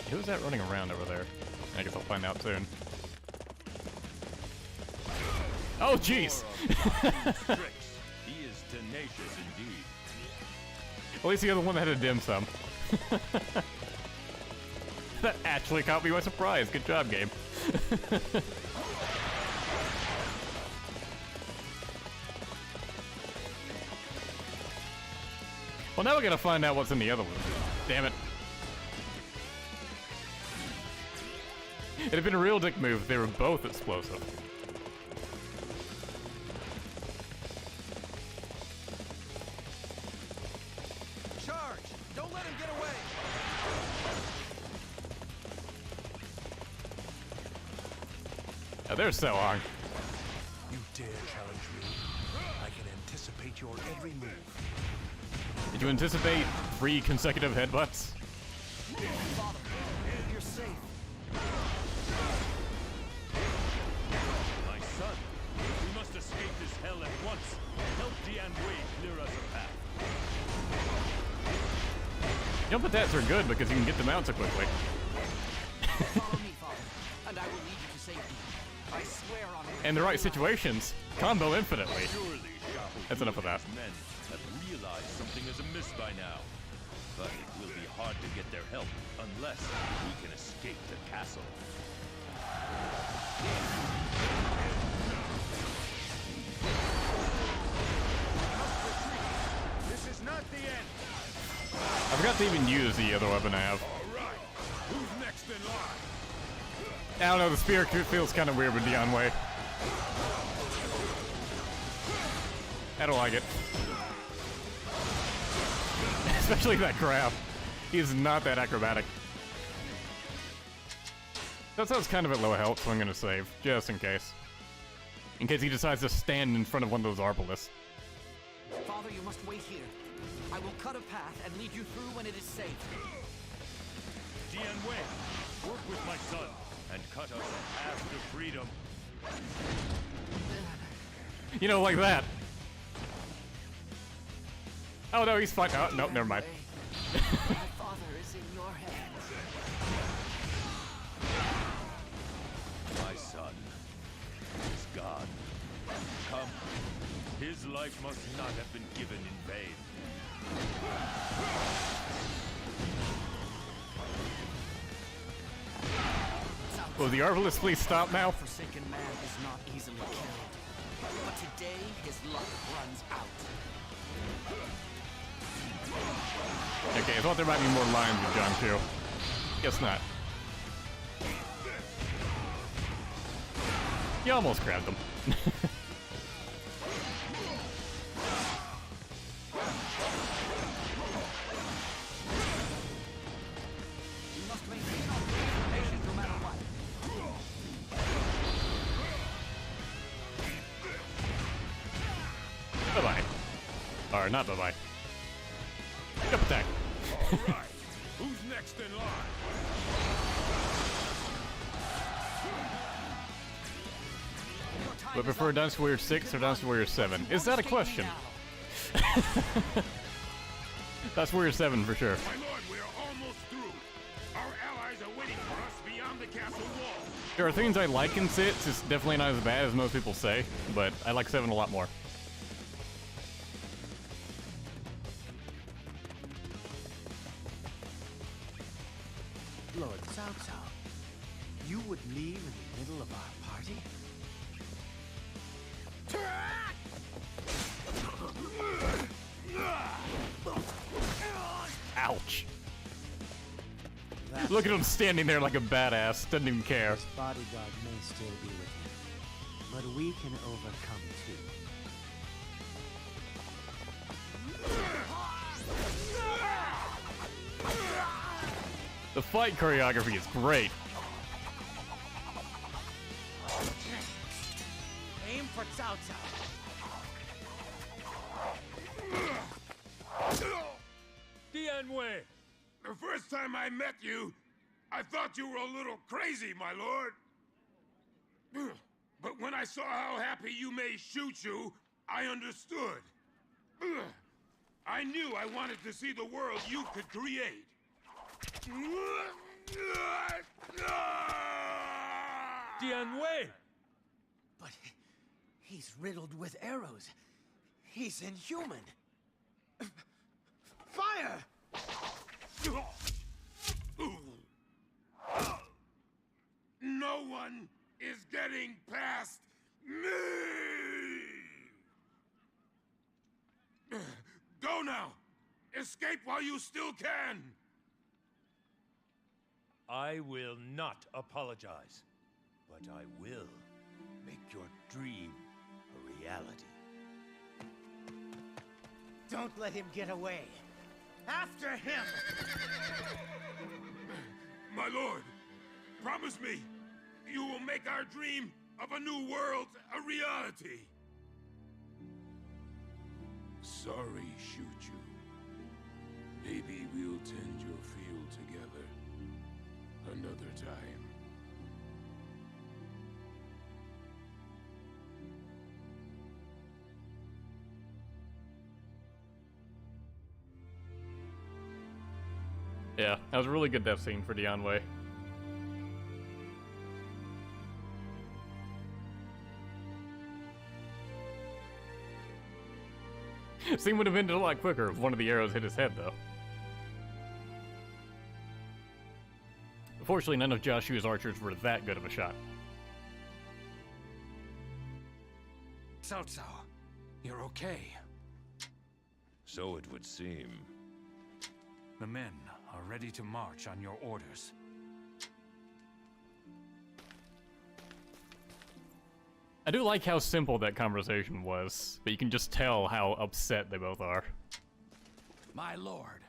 [SPEAKER 1] Who's that running around over there? I guess I'll find out soon. Oh, jeez!
[SPEAKER 3] He is tenacious indeed.
[SPEAKER 1] At least the other one that had a dim sum. That actually caught me by surprise. Good job, game. Well, now we gotta find out what's in the other one. Damn it. It'd have been a real dick move if they were both explosive.
[SPEAKER 10] Charge! Don't let him get away!
[SPEAKER 1] Oh, they're so long.
[SPEAKER 12] You dare challenge me? I can anticipate your every move.
[SPEAKER 1] Did you anticipate 3 consecutive headbutts?
[SPEAKER 20] Father, you're safe.
[SPEAKER 3] My son, we must escape this hell at once. Help Dian Wei clear us a path.
[SPEAKER 1] Jump attacks are good because you can get them out so quickly.
[SPEAKER 20] Follow me, Father, and I will lead you to safety. I swear on it.
[SPEAKER 1] In the right situations, combo infinitely.
[SPEAKER 3] Surely,
[SPEAKER 1] That's enough of that.
[SPEAKER 3] men have realized something is amiss by now. But it will be hard to get their help unless we can escape the castle.
[SPEAKER 12] This is not the end.
[SPEAKER 1] I forgot to even use the other weapon I have.
[SPEAKER 12] Alright, who's next in line?
[SPEAKER 1] I don't know, the spear feels kind of weird with Dian Wei. I don't like it. Especially that grab. He is not that acrobatic. That sounds kind of at low health, so I'm gonna save, just in case. In case he decides to stand in front of one of those Arbaleths.
[SPEAKER 20] Father, you must wait here. I will cut a path and lead you through when it is safe.
[SPEAKER 3] Dian Wei, work with my son and cut us a path to freedom.
[SPEAKER 1] You know, like that. Oh no, he's fine. Oh, no, never mind.
[SPEAKER 20] My father is in your hands.
[SPEAKER 3] My son is gone. Come. His life must not have been given in vain.
[SPEAKER 1] Will the Arbaleth please stop now?
[SPEAKER 20] Forsaken man is not easily killed. But today, his luck runs out.
[SPEAKER 1] Okay, I thought there might be more lines with John Chu. Guess not. You almost grabbed him.
[SPEAKER 20] You must maintain confrontation no matter what.
[SPEAKER 1] Bye-bye. Or not bye-bye. Jump attack.
[SPEAKER 12] Alright, who's next in line?
[SPEAKER 1] Would I prefer Dynasty Warrior 6 or Dynasty Warrior 7? Is that a question? That's Warrior 7 for sure.
[SPEAKER 7] My lord, we are almost through. Our allies are waiting for us beyond the castle wall.
[SPEAKER 1] There are things I like in 6. It's definitely not as bad as most people say, but I like 7 a lot more.
[SPEAKER 21] Lord Cao Cao, you would leave in the middle of our party?
[SPEAKER 1] Ouch.
[SPEAKER 21] That's
[SPEAKER 1] Look at him standing there like a badass. Doesn't even care.
[SPEAKER 21] His bodyguard may still be with him, but we can overcome too.
[SPEAKER 1] The fight choreography is great.
[SPEAKER 8] Aim for Cao Cao.
[SPEAKER 3] Dian Wei!
[SPEAKER 7] The first time I met you, I thought you were a little crazy, my lord. But when I saw how happy you made Shu, I understood. I knew I wanted to see the world you could create.
[SPEAKER 3] Dian Wei!
[SPEAKER 21] But he's riddled with arrows. He's inhuman. Fire!
[SPEAKER 7] No one is getting past me! Go now! Escape while you still can!
[SPEAKER 3] I will not apologize, but I will make your dream a reality.
[SPEAKER 8] Don't let him get away. After him!
[SPEAKER 7] My lord, promise me, you will make our dream of a new world, a reality. Sorry, Shu. Maybe we'll tend your field together another time.
[SPEAKER 1] Yeah, that was a really good death scene for Dian Wei. Scene would have ended a lot quicker if one of the arrows hit his head, though. Unfortunately, none of Joshua's archers were that good of a shot.
[SPEAKER 9] Cao Cao, you're okay.
[SPEAKER 3] So it would seem.
[SPEAKER 9] The men are ready to march on your orders.
[SPEAKER 1] I do like how simple that conversation was, but you can just tell how upset they both are.
[SPEAKER 2] My lord,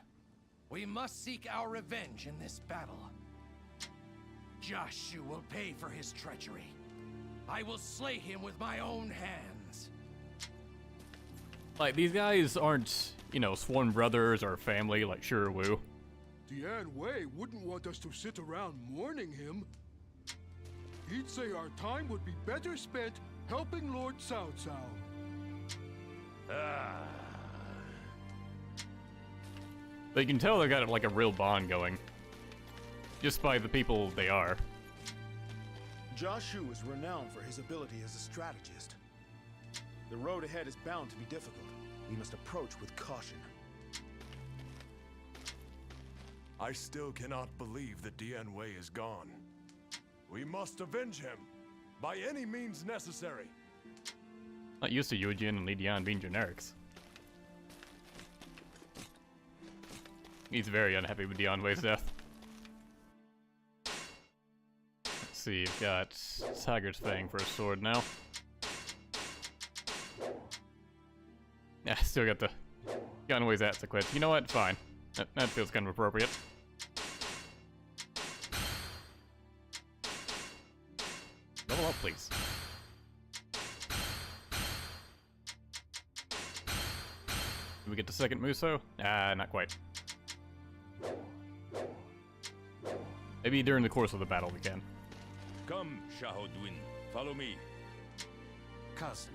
[SPEAKER 2] we must seek our revenge in this battle. Joshu will pay for his treachery. I will slay him with my own hands.
[SPEAKER 1] Like, these guys aren't, you know, sworn brothers or family like Shu Wu.
[SPEAKER 19] Dian Wei wouldn't want us to sit around mourning him. He'd say our time would be better spent helping Lord Cao Cao.
[SPEAKER 1] But you can tell they got like a real bond going, just by the people they are.
[SPEAKER 12] Joshu is renowned for his ability as a strategist. The road ahead is bound to be difficult. We must approach with caution.
[SPEAKER 6] I still cannot believe that Dian Wei is gone. We must avenge him, by any means necessary.
[SPEAKER 1] Not used to Yu Jin and Li Dian being generics. He's very unhappy with Dian Wei's death. Let's see, you've got Tiger's Fang for a sword now. Yeah, still got the Dian Wei's axe equipped. You know what? Fine. That feels kind of appropriate. Level up, please. Did we get the second Muso? Not quite. Maybe during the course of the battle we can.
[SPEAKER 3] Come, Xiahou Dun, follow me.
[SPEAKER 9] Cousin.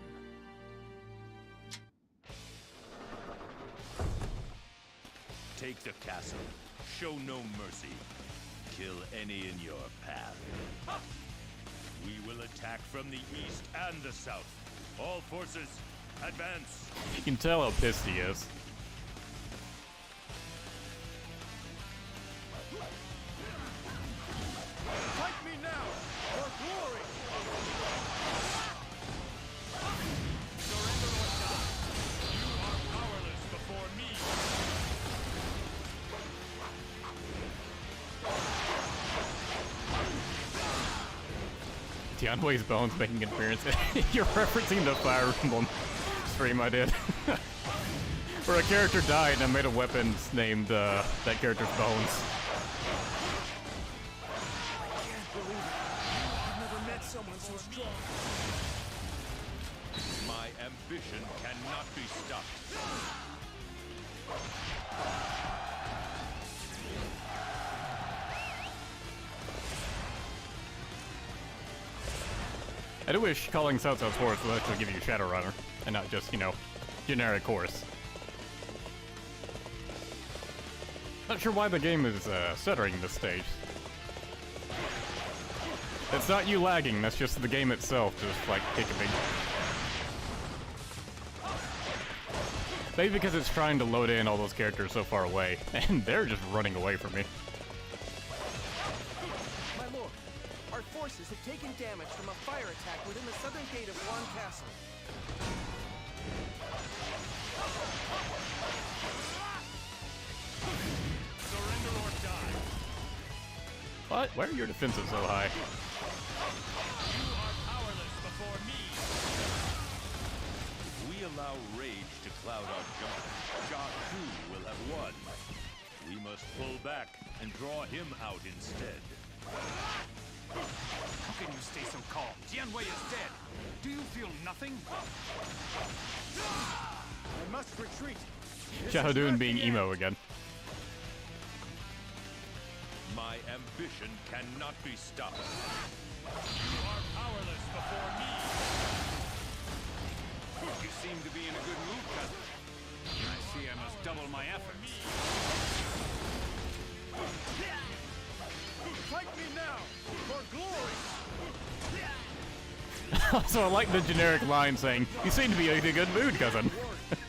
[SPEAKER 3] Take the castle. Show no mercy. Kill any in your path. We will attack from the east and the south. All forces, advance.
[SPEAKER 1] You can tell how pissed he is.
[SPEAKER 12] Fight me now, for glory!
[SPEAKER 3] Surrender or die. You are powerless before me.
[SPEAKER 1] Dian Wei's bones making an appearance. You're referencing the Fire Emblem stream I did. Where a character died and I made a weapon named that character's bones.
[SPEAKER 12] I can't believe it. I've never met someone so strong.
[SPEAKER 3] My ambition cannot be stopped.
[SPEAKER 1] I do wish calling Cao Cao's horse would actually give you Shadow Runner, and not just, you know, generic horse. Not sure why the game is stuttering this stage. It's not you lagging, that's just the game itself just, like, hiccuping. Maybe because it's trying to load in all those characters so far away, and they're just running away from me.
[SPEAKER 10] My lord, our forces have taken damage from a fire attack within the southern gate of Fawn Castle.
[SPEAKER 3] Surrender or die.
[SPEAKER 1] What? Why are your defenses so high?
[SPEAKER 3] You are powerless before me. If we allow rage to cloud our judgment, Joshu will have won. We must pull back and draw him out instead.
[SPEAKER 9] How can you stay so calm? Jianwei is dead. Do you feel nothing?
[SPEAKER 8] I must retreat.
[SPEAKER 1] Xiahou being emo again.
[SPEAKER 3] My ambition cannot be stopped.
[SPEAKER 9] You are powerless before me. You seem to be in a good mood, cousin. I see I must double my efforts.
[SPEAKER 12] Fight me now, for glory!
[SPEAKER 1] So I like the generic line saying, "You seem to be in a good mood, cousin."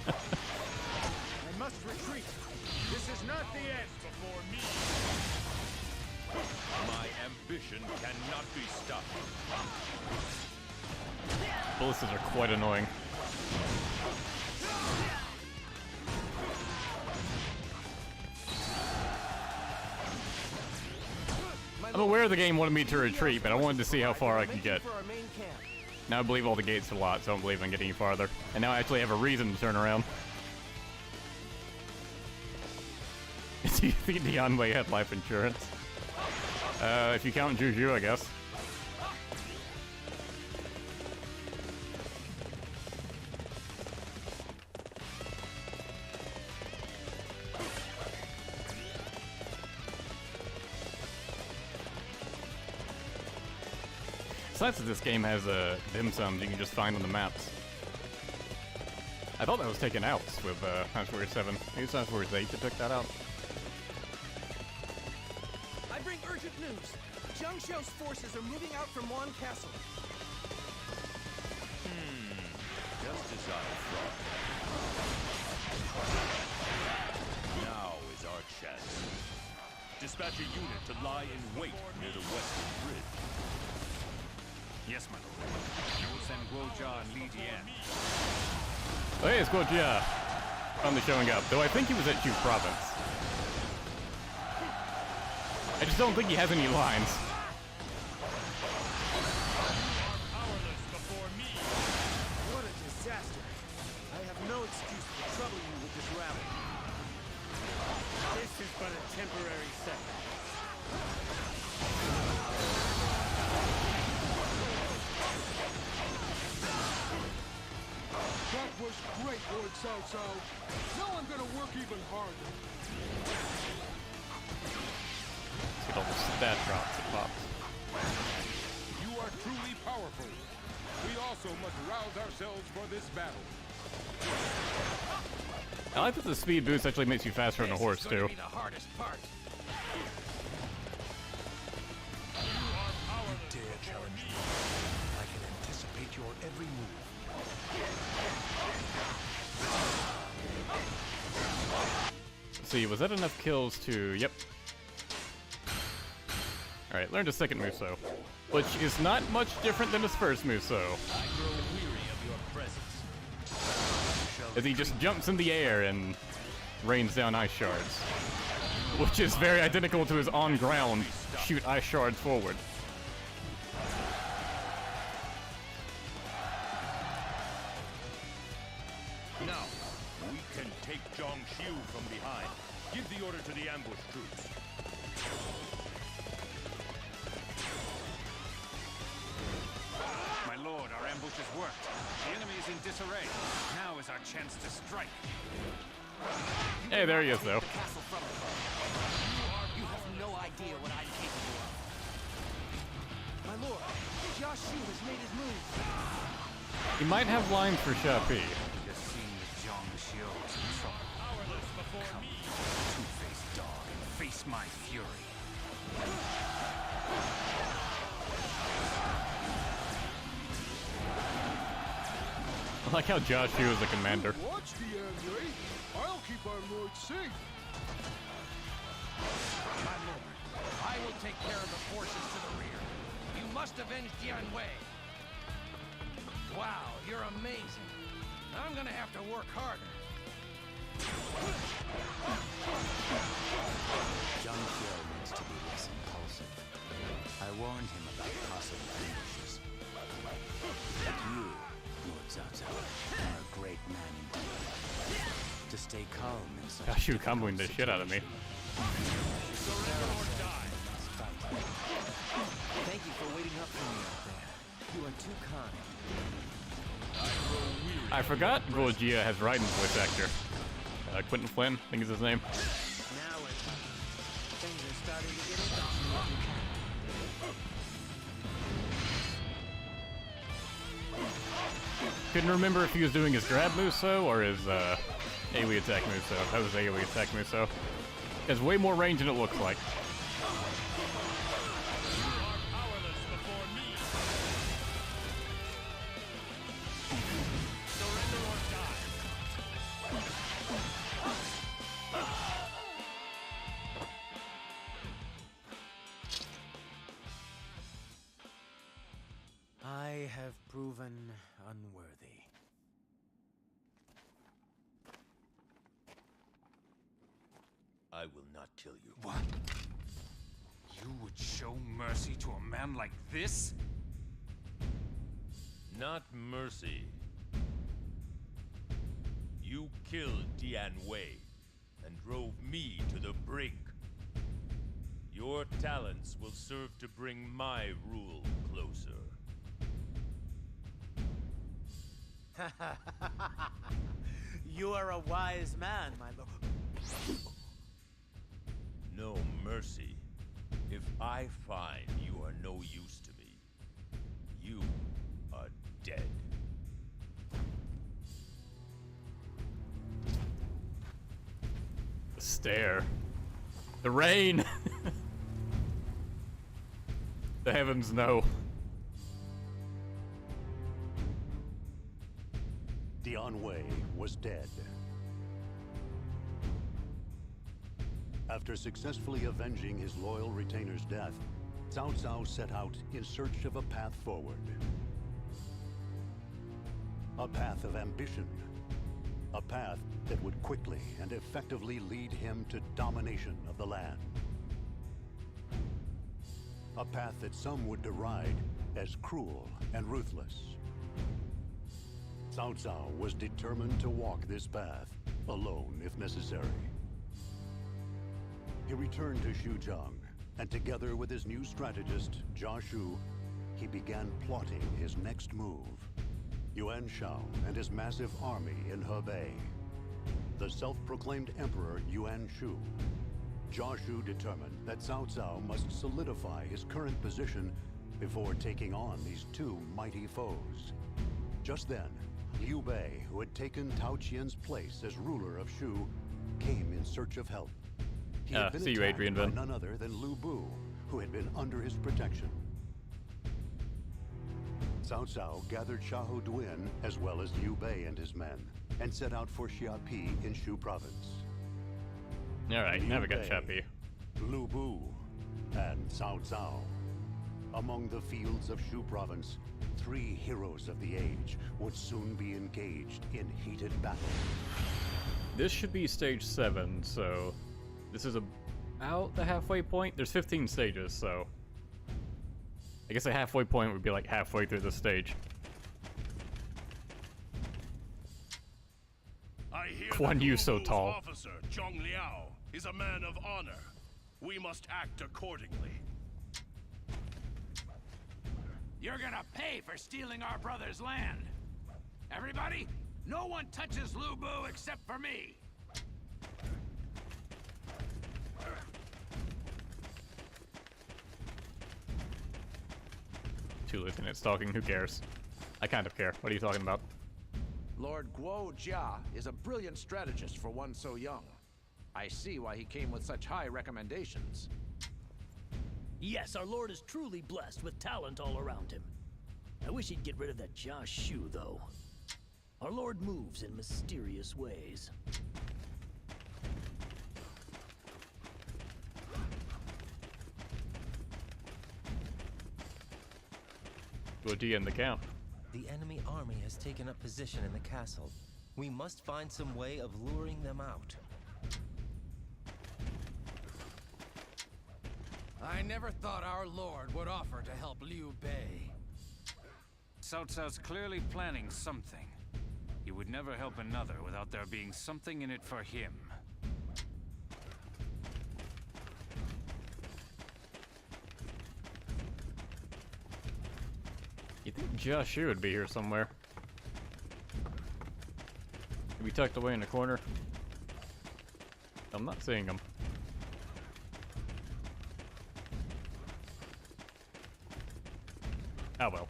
[SPEAKER 12] I must retreat. This is not the end before me.
[SPEAKER 3] My ambition cannot be stopped.
[SPEAKER 1] Ballistas are quite annoying. I'm aware the game wanted me to retreat, but I wanted to see how far I could get. Now I believe all the gates are locked, so I don't believe I'm getting any farther. And now I actually have a reason to turn around. Do you think Dianwei had life insurance? If you count Juju, I guess. Besides that this game has dim sums you can just find on the maps. I thought that was taken out with Dynasty Warriors 7. Maybe it's Dynasty Warriors 8 that took that out.
[SPEAKER 10] I bring urgent news. Zhang Xiao's forces are moving out from Fawn Castle.
[SPEAKER 3] Just as I thought. Now is our chance. Dispatch a unit to lie in wait near the western bridge.
[SPEAKER 9] Yes, my lord. I will send Guojia and Li Dian.
[SPEAKER 1] Oh, hey, it's Guojia. Finally showing up. Though I think he was at Shu Province. I just don't think he has any lines.
[SPEAKER 8] What a disaster. I have no excuse for troubling you with this rabble. This is but a temporary setback.
[SPEAKER 19] That was great, Lord Cao Cao. Now I'm gonna work even harder.
[SPEAKER 1] Get all the stat drops it pops.
[SPEAKER 13] You are truly powerful. We also must rouse ourselves for this battle.
[SPEAKER 1] I like that the speed boost actually makes you faster on a horse, too.
[SPEAKER 2] Be the hardest part.
[SPEAKER 12] You dare challenge me. I can anticipate your every move.
[SPEAKER 1] Let's see, was that enough kills to... Yep. Alright, learned a second Muso. Which is not much different than his first Muso.
[SPEAKER 3] I grow weary of your presence.
[SPEAKER 1] As he just jumps in the air and rains down ice shards. Which is very identical to his on-ground shoot ice shards forward.
[SPEAKER 3] Now, we can take Zhang Xiu from behind. Give the order to the ambush troops.
[SPEAKER 9] My lord, our ambush has worked. The enemy is in disarray. Now is our chance to strike.
[SPEAKER 1] Hey, there he is, though.
[SPEAKER 10] You have no idea what I'm capable of. My lord, Jia Shu has made his move.
[SPEAKER 1] He might have lines for Shapi.
[SPEAKER 9] Just seeing that Zhang Xiu is in trouble.
[SPEAKER 2] Powerless before me.
[SPEAKER 9] Two-faced dog, face my fury.
[SPEAKER 1] I like how Jia Shu is the commander.
[SPEAKER 19] Watch the Way. I'll keep our lord safe.
[SPEAKER 2] My lord, I will take care of the forces to the rear. You must avenge Jianwei. Wow, you're amazing. I'm gonna have to work harder.
[SPEAKER 20] Zhang Xiu needs to be less impulsive. I warned him about possible ambushes. But you, Lord Cao Cao, are a great man indeed. To stay calm in such
[SPEAKER 1] Gosh, you comboing the shit out of me.
[SPEAKER 10] Thank you
[SPEAKER 21] are too kind.
[SPEAKER 1] I forgot Guojia has Raiden's voice actor. Quentin Flynn, I think is his name.
[SPEAKER 21] Now we're talking. Things are starting to get interesting.
[SPEAKER 1] Couldn't remember if he was doing his grab Muso or his AoE attack Muso. That was AoE attack Muso. It has way more range than it looks like.
[SPEAKER 21] I have proven unworthy.
[SPEAKER 7] I will not kill you.
[SPEAKER 9] What? You would show mercy to a man like this?
[SPEAKER 3] Not mercy. You killed Dian Wei and drove me to the brink. Your talents will serve to bring my rule closer.
[SPEAKER 21] You are a wise man, my lord.
[SPEAKER 3] No mercy. If I find you are no use to me, you are dead.
[SPEAKER 1] The stare. The rain! The heavens know.
[SPEAKER 5] Dian Wei was dead. After successfully avenging his loyal retainer's death, Cao Cao set out in search of a path forward. A path of ambition. A path that would quickly and effectively lead him to domination of the land. A path that some would deride as cruel and ruthless. Cao Cao was determined to walk this path, alone if necessary. He returned to Xuzhang, and together with his new strategist, Jia Shu, he began plotting his next move. Yuan Shao and his massive army in Hebei. The self-proclaimed Emperor Yuan Shu. Jia Shu determined that Cao Cao must solidify his current position before taking on these two mighty foes. Just then, Liu Bei, who had taken Tao Qian's place as ruler of Shu, came in search of help. He had been
[SPEAKER 1] see you,
[SPEAKER 5] attacked
[SPEAKER 1] Adrian
[SPEAKER 5] by
[SPEAKER 1] Venn.
[SPEAKER 5] none other than Lu Bu, who had been under his protection. Cao Cao gathered Xiahou Duin as well as Liu Bei and his men, and set out for Xiapi in Shu Province.
[SPEAKER 1] Alright, now we got
[SPEAKER 5] Bei,
[SPEAKER 1] Chappie.
[SPEAKER 5] Lu Bu, and Cao Cao. Among the fields of Shu Province, three heroes of the age would soon be engaged in heated battle.
[SPEAKER 1] This should be stage 7, so this is about the halfway point. There's 15 stages, so I guess a halfway point would be like halfway through the stage.
[SPEAKER 7] I hear
[SPEAKER 1] Guandu
[SPEAKER 7] that
[SPEAKER 1] so
[SPEAKER 7] Lu Bu's
[SPEAKER 1] tall.
[SPEAKER 7] officer, Zhong Liao, is a man of honor. We must act accordingly.
[SPEAKER 2] You're gonna pay for stealing our brother's land. Everybody, no one touches Lu Bu except for me.
[SPEAKER 1] Two lieutenants talking, who cares? I kind of care. What are you talking about?
[SPEAKER 15] Lord Guo Jia is a brilliant strategist for one so young. I see why he came with such high recommendations.
[SPEAKER 4] Yes, our lord is truly blessed with talent all around him. I wish he'd get rid of that Jia Shu, though. Our lord moves in mysterious ways.
[SPEAKER 1] Guodi in the camp.
[SPEAKER 16] The enemy army has taken up position in the castle. We must find some way of luring them out.
[SPEAKER 2] I never thought our lord would offer to help Liu Bei.
[SPEAKER 9] Cao Cao's clearly planning something. He would never help another without there being something in it for him.
[SPEAKER 1] You think Joshua would be here somewhere? Maybe tucked away in the corner. I'm not seeing him. Oh well.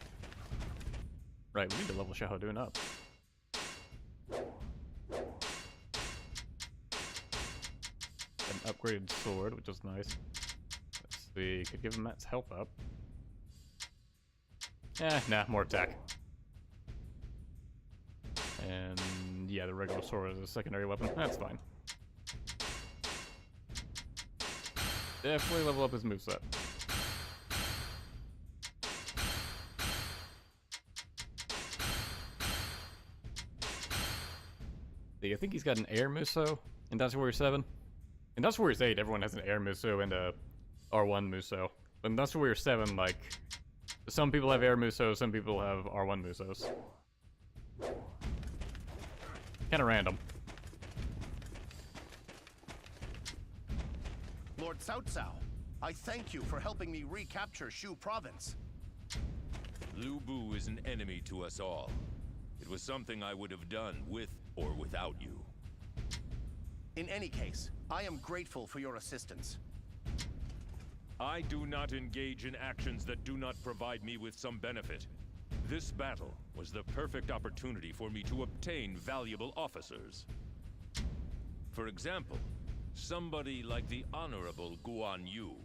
[SPEAKER 1] Right, we need to level Shahadun up. An upgraded sword, which is nice. Let's see, could give him Matt's health up. Nah, more attack. And yeah, the regular sword is a secondary weapon. That's fine. Definitely level up his moveset. I think he's got an air Muso in Dynasty Warrior 7. In Dynasty Warriors 8, everyone has an air Muso and a R1 Muso. But in Dynasty Warrior 7, like, some people have air Musos, some people have R1 Musos. Kinda random.
[SPEAKER 14] Lord Cao Cao, I thank you for helping me recapture Shu Province.
[SPEAKER 3] Lu Bu is an enemy to us all. It was something I would have done with or without you.
[SPEAKER 14] In any case, I am grateful for your assistance.
[SPEAKER 3] I do not engage in actions that do not provide me with some benefit. This battle was the perfect opportunity for me to obtain valuable officers. For example, somebody like the Honorable Guandu.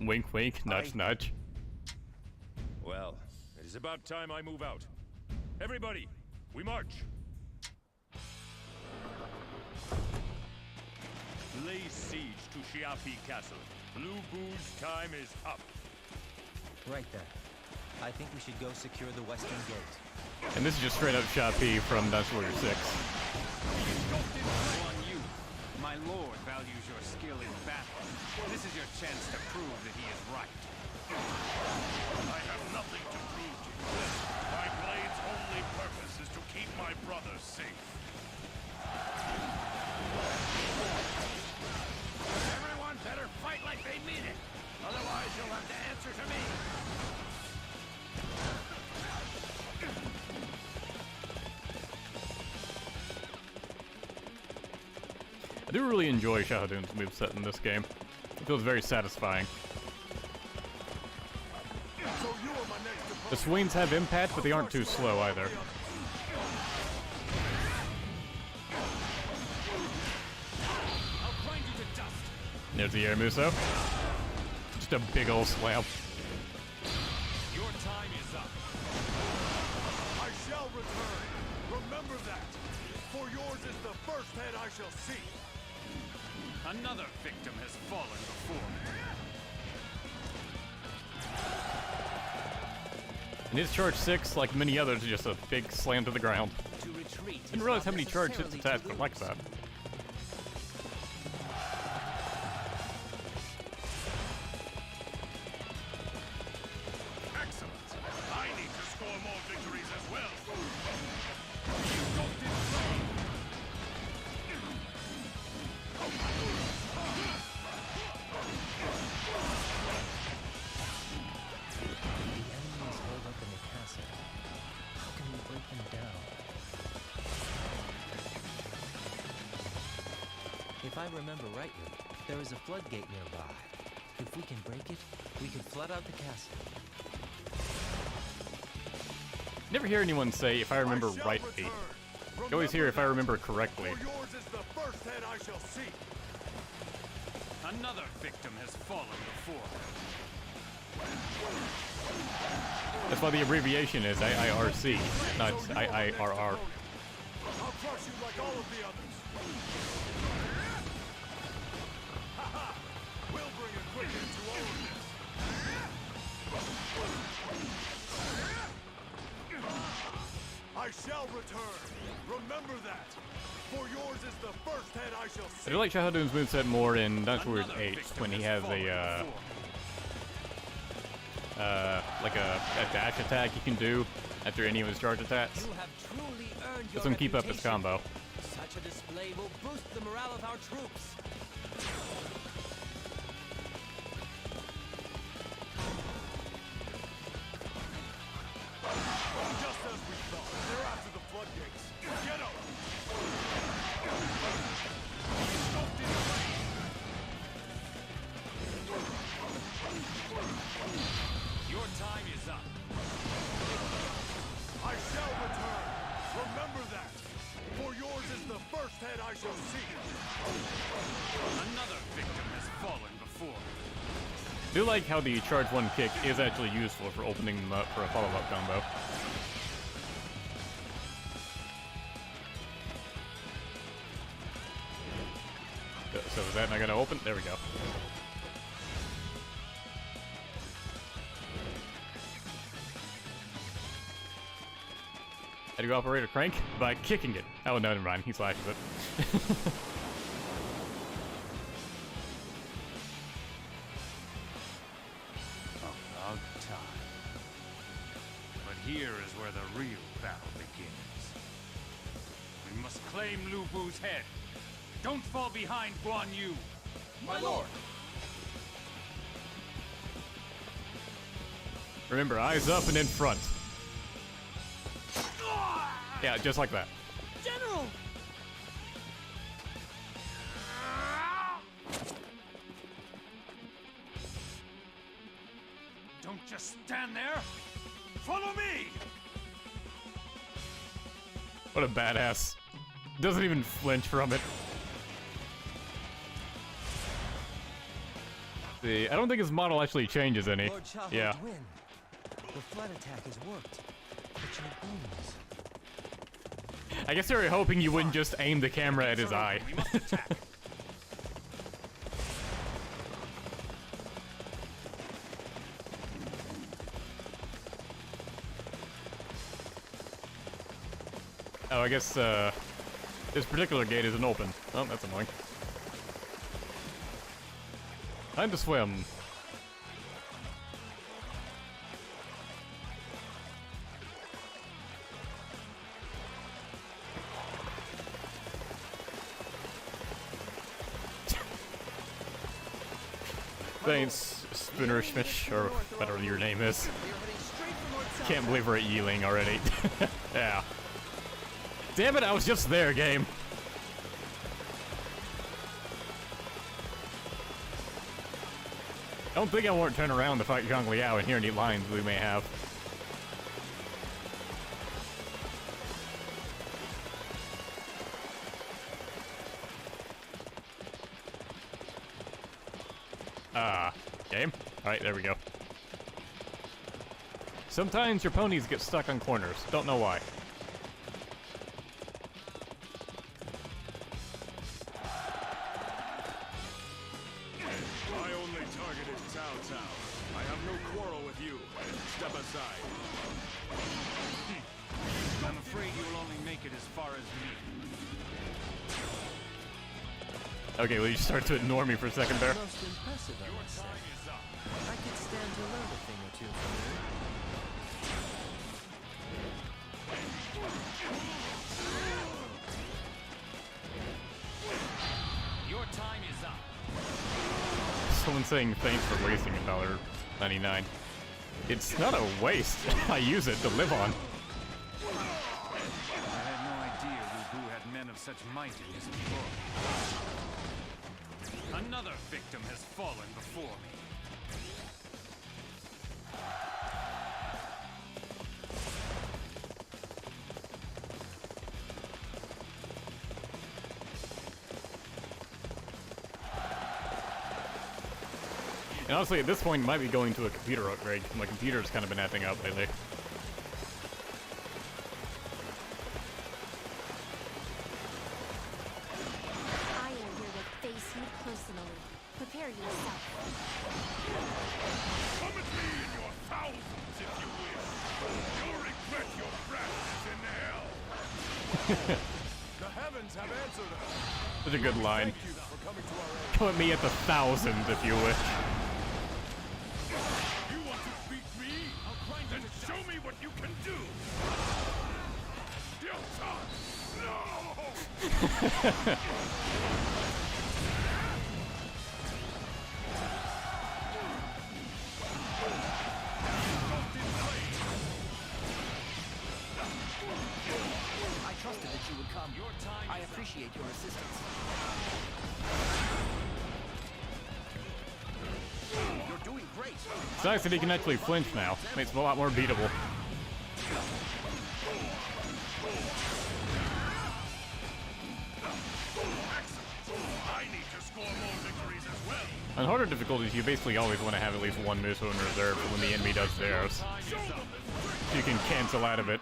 [SPEAKER 1] Wink wink, nudge nudge.
[SPEAKER 3] Well, it is about time I move out. Everybody, we march! Lay siege to Xiapi Castle. Lu Bu's time is up.
[SPEAKER 16] Right there. I think we should go secure the western gate.
[SPEAKER 1] And this is just straight up Xiapi from Dynasty Warrior 6.
[SPEAKER 9] Guandu, my lord values your skill in battle. This is your chance to prove that he is right.
[SPEAKER 7] I have nothing to prove to you. My blade's only purpose is to keep my brother safe.
[SPEAKER 2] Everyone better fight like they mean it. Otherwise, you'll have to answer to me.
[SPEAKER 1] I do really enjoy Shahadun's moveset in this game. It feels very satisfying. The swings have impact, but they aren't too slow either. There's the air Muso. Just a big ol' slam.
[SPEAKER 7] Your time is up. I shall return. Remember that. For yours is the first head I shall see.
[SPEAKER 9] Another victim has fallen before me.
[SPEAKER 1] And his charge 6, like many others, is just a big slam to the ground. Didn't realize how many charge hits attached were like that.
[SPEAKER 7] Excellent. I need to score more victories as well.
[SPEAKER 16] If I remember rightly, there is a floodgate nearby. If we can break it, we can flood out the castle.
[SPEAKER 1] Never hear anyone say, if I remember rightly. You always hear, if I remember correctly.
[SPEAKER 7] For yours is the first head I shall see.
[SPEAKER 9] Another victim has fallen before me.
[SPEAKER 1] That's why the abbreviation is IIRC, not IIRR.
[SPEAKER 7] I'll crush you like all of the others. Haha! We'll bring a quick end to all of this. I shall return. Remember that. For yours is the first head I shall see.
[SPEAKER 1] I do like Shahadun's moveset more in Dynasty Warriors 8 when he has a like a dash attack he can do after any of his charge attacks. Lets him keep up his combo.
[SPEAKER 4] Such a display will boost the morale of our troops.
[SPEAKER 12] as we thought. They're after the floodgates. Get them!
[SPEAKER 9] Your time is up.
[SPEAKER 12] I shall return. Remember that. For yours is the first head I shall see.
[SPEAKER 9] Another victim has fallen before.
[SPEAKER 1] I do like how the charge 1 kick is actually useful for opening them up for a follow-up combo. So is that not gonna open? There we go. How do you operate a crank? By kicking it. Oh, no, never mind. He slashes it.
[SPEAKER 9] About time. But here is where the real battle begins. We must claim Lu Bu's head. Don't fall behind Guandu.
[SPEAKER 12] My lord!
[SPEAKER 1] Remember, eyes up and in front. Yeah, just like that.
[SPEAKER 4] General!
[SPEAKER 9] Don't just stand there. Follow me!
[SPEAKER 1] What a badass. Doesn't even flinch from it. See, I don't think his model actually changes any.
[SPEAKER 16] Lord Shao's
[SPEAKER 1] Yeah.
[SPEAKER 16] win. The flood attack has worked. But your wounds.
[SPEAKER 1] I guess they were hoping you wouldn't just aim the camera at his eye.
[SPEAKER 9] We must attack.
[SPEAKER 1] Oh, I guess, this particular gate isn't open. Oh, that's annoying. Time to swim. Thanks, Spoonerschmish, or whatever your name is. Can't believe we're at Yiling already. Yeah. Damn it, I was just there, game. I don't think I won't turn around to fight Zhang Liao and hear any lines we may have. Game? Alright, there we go. Sometimes your ponies get stuck on corners. Don't know why.
[SPEAKER 12] My only target is Cao Cao. I have no quarrel with you. Step aside.
[SPEAKER 9] I'm afraid you will only make it as far as me.
[SPEAKER 1] Okay, well, you start to ignore me for a second there.
[SPEAKER 16] Most impressive, I must say. I could stand to learn a thing or two from
[SPEAKER 9] you. Your time is up.
[SPEAKER 1] Someone saying thanks for wasting $1.99. It's not a waste. I use it to live on.
[SPEAKER 9] I had no idea Lu Bu had men of such might in his employ. Another victim has fallen before me.
[SPEAKER 1] And honestly, at this point, might be going to a computer upgrade. My computer's kind of been acting up lately.
[SPEAKER 17] I am here to face you personally. Prepare yourself.
[SPEAKER 12] Come at me in your thousands, if you wish. You'll regret your practice in hell. The heavens have answered us.
[SPEAKER 1] Such a good line.
[SPEAKER 12] Thank you for coming to our aid.
[SPEAKER 1] Come at me at the thousands, if you wish.
[SPEAKER 12] You want to beat me? Then show me what you can do. No!
[SPEAKER 4] trusted that you would come. I appreciate your assistance.
[SPEAKER 14] You're doing great.
[SPEAKER 1] It's nice that he can actually flinch now. Makes him a lot more beatable.
[SPEAKER 7] I need to score more victories as well.
[SPEAKER 1] On harder difficulties, you basically always want to have at least one missile in reserve for when the enemy does theirs. You can cancel out of it.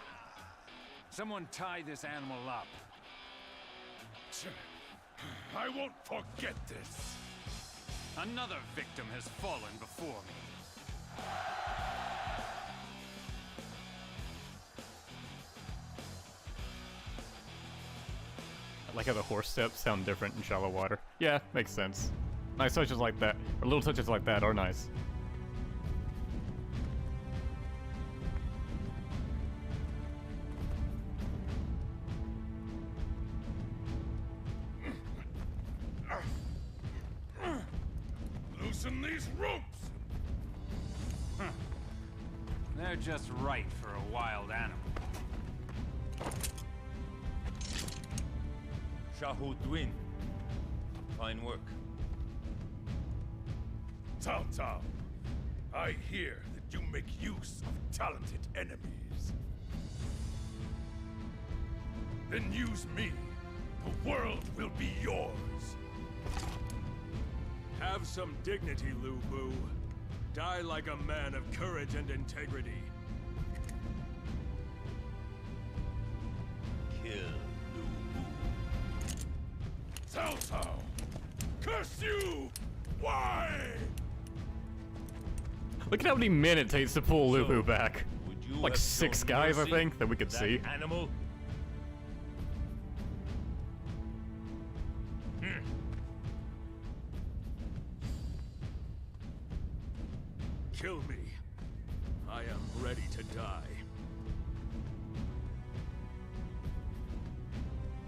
[SPEAKER 9] Someone tie this animal up.
[SPEAKER 7] I won't forget this.
[SPEAKER 9] Another victim has fallen before me.
[SPEAKER 1] I like how the horse steps sound different in shallow water. Yeah, makes sense. Nice touches like that, or little touches like that are nice.
[SPEAKER 7] Loosen these ropes!
[SPEAKER 9] They're just right for a wild animal.
[SPEAKER 3] Shahu Dwin. Fine work.
[SPEAKER 7] Cao Cao, I hear that you make use of talented enemies. Then use me. The world will be yours.
[SPEAKER 12] Have some dignity, Lu Bu. Die like a man of courage and integrity.
[SPEAKER 3] Kill Lu Bu.
[SPEAKER 7] Cao Cao! Curse you! Why?
[SPEAKER 1] Look at how many men it takes to pull Lu Bu back. Like
[SPEAKER 3] have
[SPEAKER 1] 6
[SPEAKER 3] shown
[SPEAKER 1] guys, I
[SPEAKER 3] mercy
[SPEAKER 1] think, that we could
[SPEAKER 3] that
[SPEAKER 1] see.
[SPEAKER 3] Animal.
[SPEAKER 12] Kill me. I am ready to die.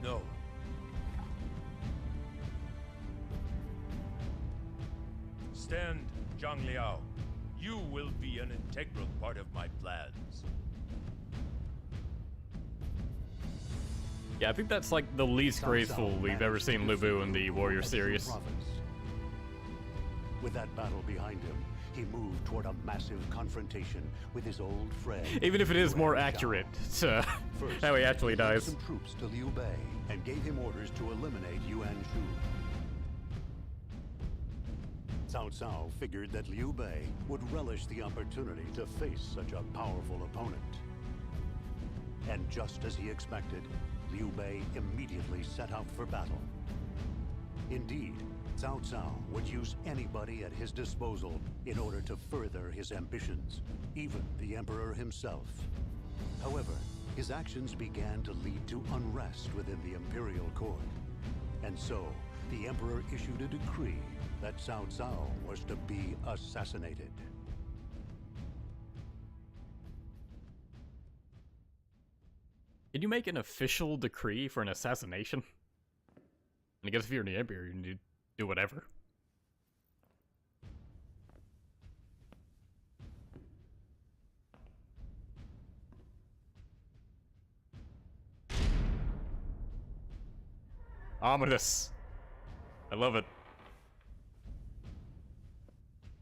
[SPEAKER 3] No. Stand, Zhang Liao. You will be an integral part of my plans.
[SPEAKER 1] Yeah, I think that's like the least graceful we've ever seen Lu Bu in the Warrior series.
[SPEAKER 5] Province. With that battle behind him, he moved toward a massive confrontation with his old friend.
[SPEAKER 1] Even if it is more accurate to how he actually
[SPEAKER 5] He led
[SPEAKER 1] dies.
[SPEAKER 5] some troops to Liu Bei and gave him orders to eliminate Yuan Shu. Cao Cao figured that Liu Bei would relish the opportunity to face such a powerful opponent. And just as he expected, Liu Bei immediately set out for battle. Indeed, Cao Cao would use anybody at his disposal in order to further his ambitions, even the Emperor himself. However, his actions began to lead to unrest within the Imperial Court. And so, the Emperor issued a decree that Cao Cao was to be assassinated.
[SPEAKER 1] Can you make an official decree for an assassination? I guess if you're the Emperor, you need to do whatever. Ominous. I love it.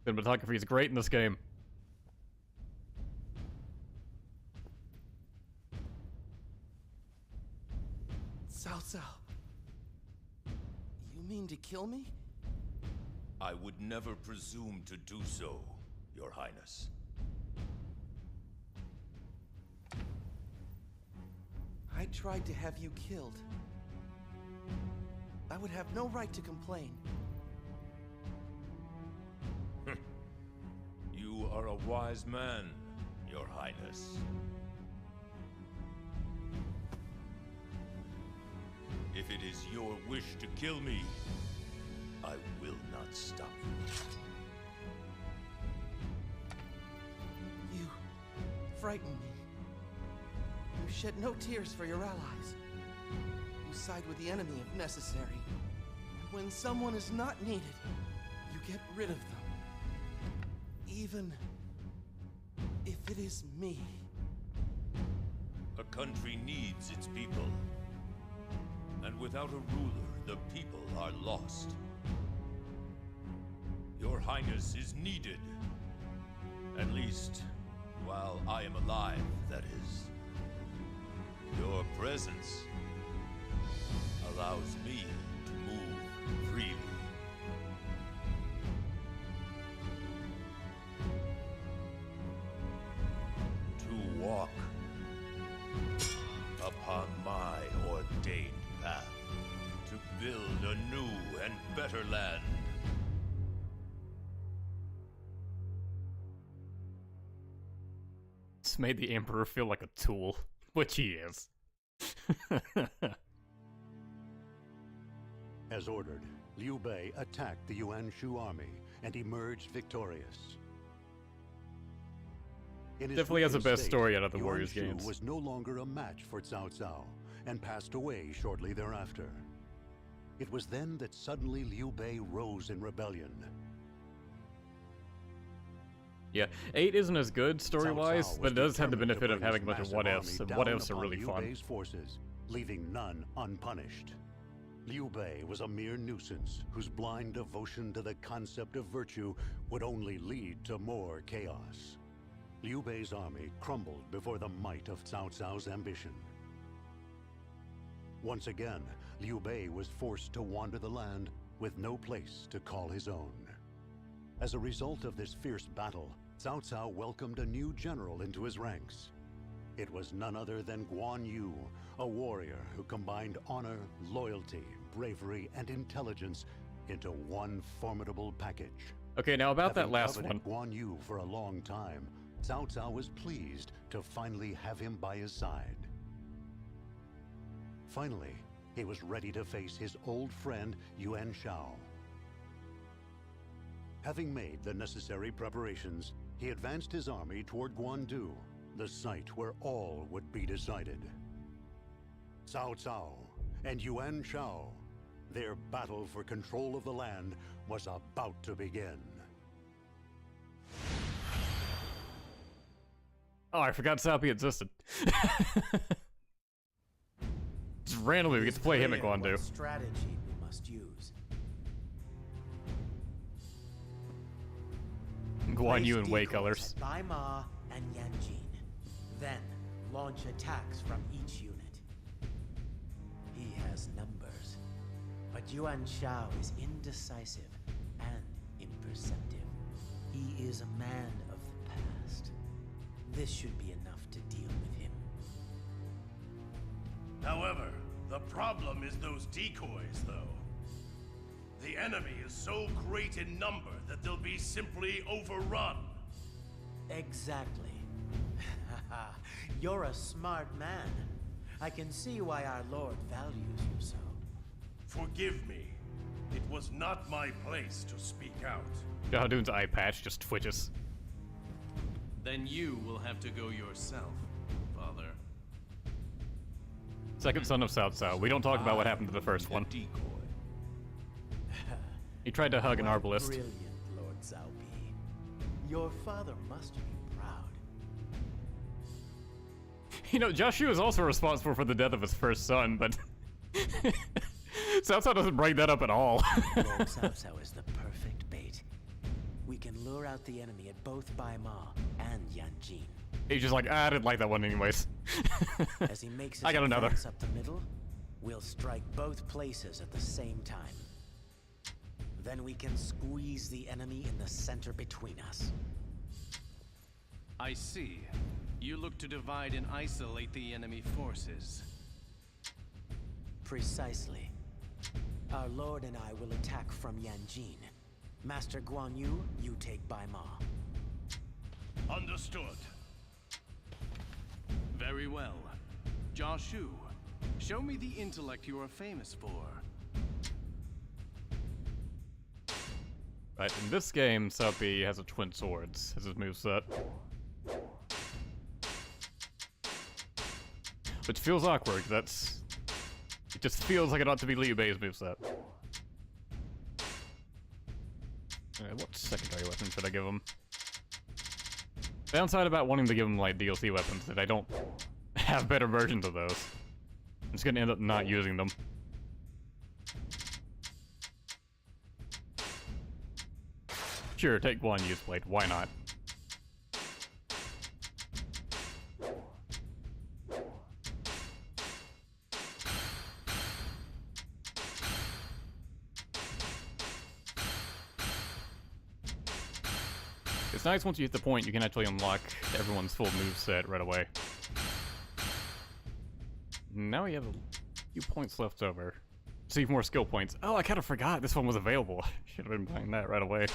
[SPEAKER 1] Cinematography is great in this game.
[SPEAKER 10] Cao Cao. You mean to kill me?
[SPEAKER 3] I would never presume to do so, Your Highness.
[SPEAKER 10] I tried to have you killed. I would have no right to complain.
[SPEAKER 3] You are a wise man, Your Highness. If it is your wish to kill me, I will not stop you.
[SPEAKER 10] You frighten me. You shed no tears for your allies. You side with the enemy if necessary. And when someone is not needed, you get rid of them. Even if it is me.
[SPEAKER 3] A country needs its people. And without a ruler, the people are lost. Your Highness is needed. At least, while I am alive, that is. Your presence allows me to move freely. To walk upon my ordained path. To build a new and better land.
[SPEAKER 1] It's made the Emperor feel like a tool, which he is.
[SPEAKER 5] As ordered, Liu Bei attacked the Yuan Shu army and emerged victorious. In his
[SPEAKER 1] Definitely has the
[SPEAKER 5] weakened
[SPEAKER 1] best
[SPEAKER 5] state,
[SPEAKER 1] story out of the
[SPEAKER 5] Yuan
[SPEAKER 1] Warriors
[SPEAKER 5] Shu
[SPEAKER 1] games.
[SPEAKER 5] was no longer a match for Cao Cao and passed away shortly thereafter. It was then that suddenly Liu Bei rose in rebellion.
[SPEAKER 1] Yeah, 8 isn't as good story-wise,
[SPEAKER 5] Cao Cao
[SPEAKER 1] but it
[SPEAKER 5] was
[SPEAKER 1] does have the
[SPEAKER 5] determined to
[SPEAKER 1] benefit of
[SPEAKER 5] bring
[SPEAKER 1] having a
[SPEAKER 5] his
[SPEAKER 1] bunch of
[SPEAKER 5] massive
[SPEAKER 1] what-ifs,
[SPEAKER 5] army
[SPEAKER 1] and what-ifs
[SPEAKER 5] down
[SPEAKER 1] are really
[SPEAKER 5] upon
[SPEAKER 1] fun.
[SPEAKER 5] Liu Bei's forces, leaving none unpunished. Liu Bei was a mere nuisance whose blind devotion to the concept of virtue would only lead to more chaos. Liu Bei's army crumbled before the might of Cao Cao's ambition. Once again, Liu Bei was forced to wander the land with no place to call his own. As a result of this fierce battle, Cao Cao welcomed a new general into his ranks. It was none other than Guanyu, a warrior who combined honor, loyalty, bravery, and intelligence into one formidable package.
[SPEAKER 1] Okay, now about that
[SPEAKER 5] Having
[SPEAKER 1] last
[SPEAKER 5] coveted
[SPEAKER 1] one.
[SPEAKER 5] Guanyu for a long time, Cao Cao was pleased to finally have him by his side. Finally, he was ready to face his old friend Yuan Shao. Having made the necessary preparations, he advanced his army toward Guandu, the site where all would be decided. Cao Cao and Yuan Shao, their battle for control of the land was about to begin.
[SPEAKER 1] Oh, I forgot Sapi existed. Just randomly we get to play him at Guandu.
[SPEAKER 21] What strategy we must use.
[SPEAKER 1] Guan Yu
[SPEAKER 21] Place
[SPEAKER 1] in Wei
[SPEAKER 21] decoys
[SPEAKER 1] colors.
[SPEAKER 21] at Bai Ma and Yanjin. Then launch attacks from each unit. He has numbers, but Yuan Shao is indecisive and imperceptive. He is a man of the past. This should be enough to deal with him.
[SPEAKER 7] However, the problem is those decoys, though. The enemy is so great in number that they'll be simply overrun.
[SPEAKER 21] Exactly. You're a smart man. I can see why our Lord values you so.
[SPEAKER 7] Forgive me. It was not my place to speak out.
[SPEAKER 1] Jahadoon's eye patch just twitches.
[SPEAKER 11] Then you will have to go yourself, Father.
[SPEAKER 1] Second son of Cao Cao. We don't talk about what happened to the first one. He tried to hug an arbalist.
[SPEAKER 21] Brilliant, Lord Zhaobi. Your father must be proud.
[SPEAKER 1] You know, Joshua is also responsible for the death of his first son, but Cao Cao doesn't bring that up at all.
[SPEAKER 21] Lord Cao Cao is the perfect bait. We can lure out the enemy at both Bai Ma and Yanjin.
[SPEAKER 1] He's just like, I didn't like that one anyways.
[SPEAKER 21] As he makes his
[SPEAKER 1] I got another.
[SPEAKER 21] advance up the middle, we'll strike both places at the same time. Then we can squeeze the enemy in the center between us.
[SPEAKER 11] I see. You look to divide and isolate the enemy forces.
[SPEAKER 21] Precisely. Our lord and I will attack from Yanjin. Master Guanyu, you take Bai Ma.
[SPEAKER 7] Understood.
[SPEAKER 11] Very well. Joshu, show me the intellect you are famous for.
[SPEAKER 1] Right, in this game, Sapi has a twin swords as his moveset. Which feels awkward, that's... It just feels like it ought to be Liu Bei's moveset. Alright, what secondary weapon should I give him? Downside about wanting to give him, like, DLC weapons that I don't have better versions of those. I'm just gonna end up not using them. Sure, take Guanyu's blade, why not? It's nice once you hit the point, you can actually unlock everyone's full moveset right away. Now we have a few points left over. Receive more skill points. Oh, I kind of forgot this one was available. Should have been buying that right away.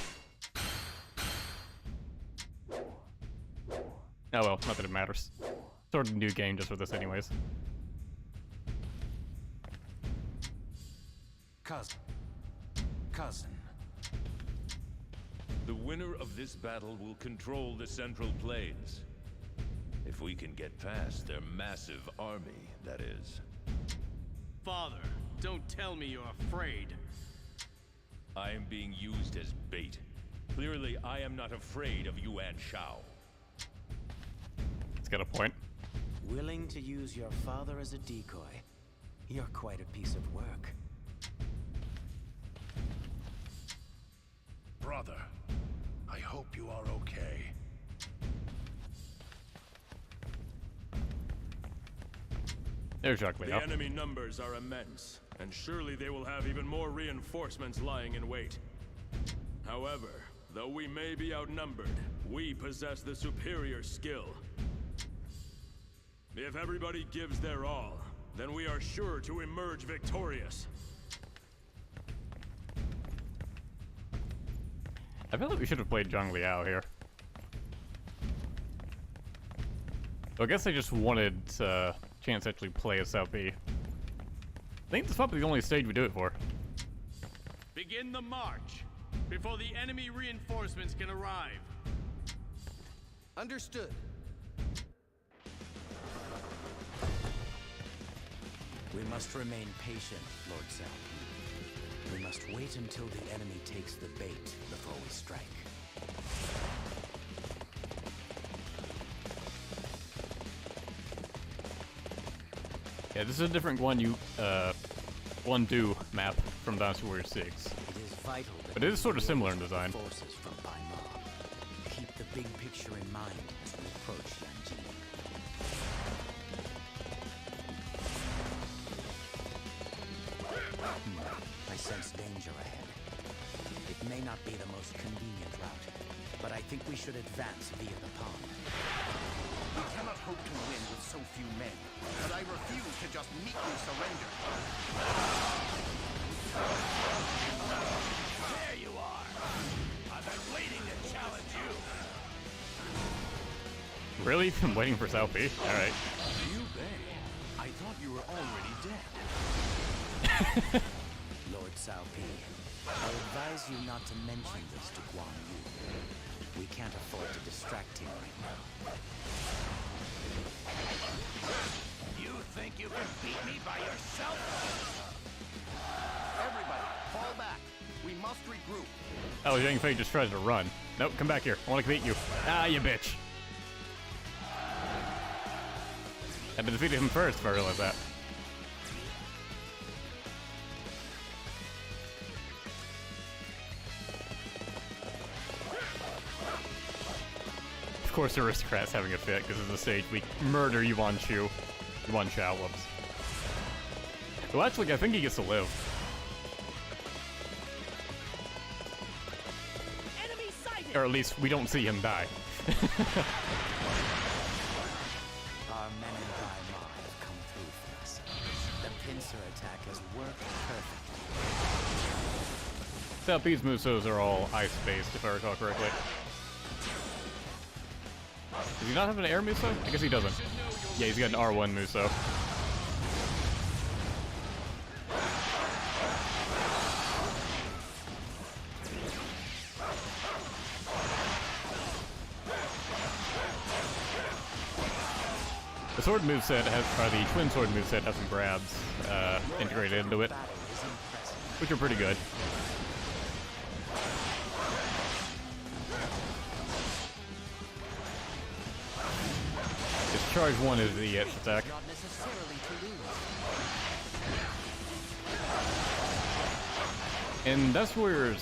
[SPEAKER 1] Oh well, not that it matters. Sort of a new game just for this anyways.
[SPEAKER 3] Cousin. The winner of this battle will control the Central Plains. If we can get past their massive army, that is.
[SPEAKER 11] Father, don't tell me you're afraid.
[SPEAKER 3] I am being used as bait. Clearly, I am not afraid of Yuan Shao.
[SPEAKER 1] It's got a point.
[SPEAKER 20] Willing to use your father as a decoy? You're quite a piece of work.
[SPEAKER 14] Brother, I hope you are okay.
[SPEAKER 1] There's Jacques
[SPEAKER 6] The enemy numbers are immense, and surely they will have even more reinforcements lying in wait. However, though we may be outnumbered, we possess the superior skill. If everybody gives their all, then we are sure to emerge victorious.
[SPEAKER 1] I feel like we should have played Zhang Liao here. So I guess I just wanted chance to actually play as South B. I think this might be the only stage we do it for.
[SPEAKER 11] Begin the march before the enemy reinforcements can arrive.
[SPEAKER 10] Understood.
[SPEAKER 20] We must remain patient, Lord Cao Pi. We must wait until the enemy takes the bait before we strike.
[SPEAKER 1] Yeah, this is a different Guandu map from Dynasty Warrior 6.
[SPEAKER 20] It is vital that
[SPEAKER 1] but it is sort of similar in design.
[SPEAKER 20] Forces from Bai Ma. Keep the big picture in mind as we approach Yanji. I sense danger ahead. It may not be the most convenient route, but I think we should advance via the pond.
[SPEAKER 14] We cannot hope to win with so few men, but I refuse to just meekly surrender.
[SPEAKER 2] There you are! I've been waiting to challenge you!
[SPEAKER 1] Really? I'm waiting for South B? Alright.
[SPEAKER 7] You Bei? I thought you were already dead.
[SPEAKER 20] Lord Cao Pi, I advise you not to mention this to Guandu. We can't afford to distract him right now.
[SPEAKER 2] You think you can beat me by yourself?
[SPEAKER 14] Everybody, fall back. We must regroup.
[SPEAKER 1] Oh, Zhang Fei just tries to run. Nope, come back here. I want to beat you. Ah, you bitch. I had to defeat him first if I realized that. Of course, aristocrats having a fit because it's the stage we murder Yuan Shao. Whoops. Well, actually, I think he gets to live.
[SPEAKER 4] Enemy sighted!
[SPEAKER 1] Or at least we don't see him die.
[SPEAKER 20] Our men in Bai Ma have come through for us. The pincer attack has worked perfectly.
[SPEAKER 1] South B's movesos are all ice-based, if I recall correctly. Does he not have an air Muso? I guess he doesn't. Yeah, he's got an R1 Muso. The sword moveset has, or the twin sword moveset has some grabs integrated into it, which are pretty good. Charge 1 is the edge attack. And that's where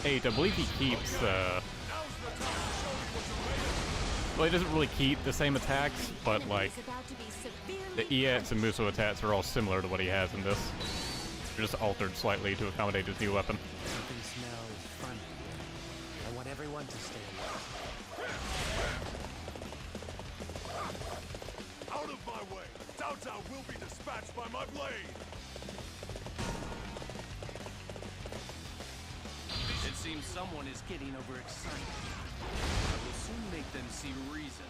[SPEAKER 1] 8, I believe he keeps, well, he doesn't really keep the same attacks, but, like, the Iets and Muso attacks are all similar to what he has in this. They're just altered slightly to accommodate his new weapon.
[SPEAKER 21] Something smells funny here. I want everyone to stay alert.
[SPEAKER 12] Out of my way! Cao Cao will be dispatched by my blade!
[SPEAKER 11] It seems someone is getting overexcited. I will soon make them see reason.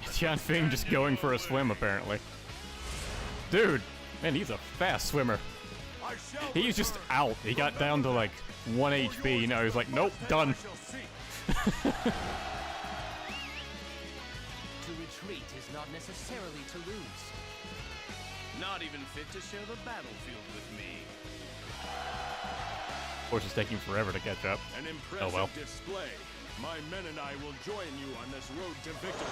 [SPEAKER 1] Tianfeng just going for a swim, apparently. Dude, man, he's a fast swimmer. He's just out. He got down to like 1 HP. Now he's like, nope, done.
[SPEAKER 21] To retreat is not necessarily to lose.
[SPEAKER 11] Not even fit to share the battlefield with me.
[SPEAKER 1] Of course, it's taking forever to catch up.
[SPEAKER 6] An impressive
[SPEAKER 1] Oh well.
[SPEAKER 6] display. My men and I will join you on this road to victory.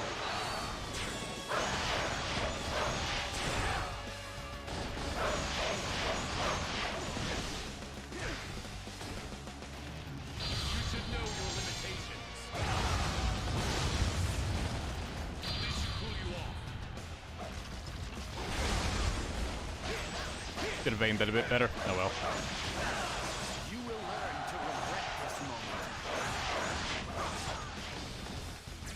[SPEAKER 11] You should know your limitations. This should cool you off.
[SPEAKER 1] Could have aimed that a bit better. Oh well.
[SPEAKER 21] You will learn to regret this moment.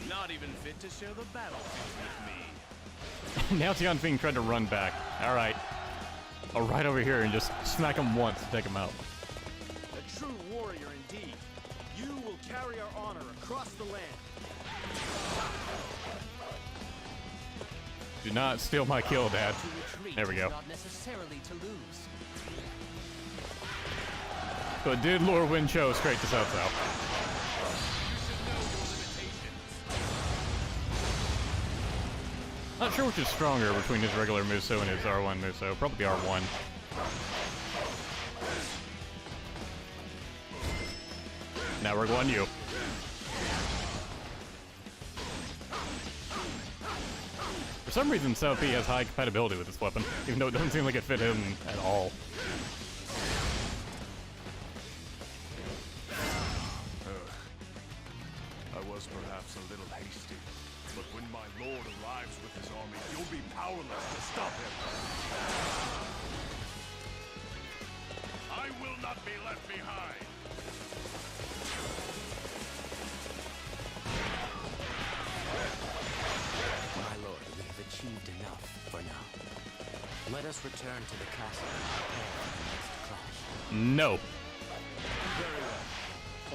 [SPEAKER 11] Not even fit to share the battlefield with me.
[SPEAKER 1] Now Tianfeng tried to run back. Alright. I'll ride over here and just smack him once to take him out.
[SPEAKER 8] A true warrior indeed. You will carry our honor across the land.
[SPEAKER 1] Do not steal my kill, Dad. There we go.
[SPEAKER 21] Not necessarily to lose.
[SPEAKER 1] So it did lure Wen Chou straight to South South. Not sure which is stronger between his regular Muso and his R1 Muso. Probably the R1. Now we're Guandu. For some reason, Cao Pi has high compatibility with this weapon, even though it doesn't seem like it fit him at all.
[SPEAKER 12] I was perhaps a little hasty, but when my lord arrives with his army, you'll be powerless to stop him. I will not be left behind.
[SPEAKER 21] My lord, we have achieved enough for now. Let us return to the castle and prepare for the next clash.
[SPEAKER 1] No.
[SPEAKER 3] Very well.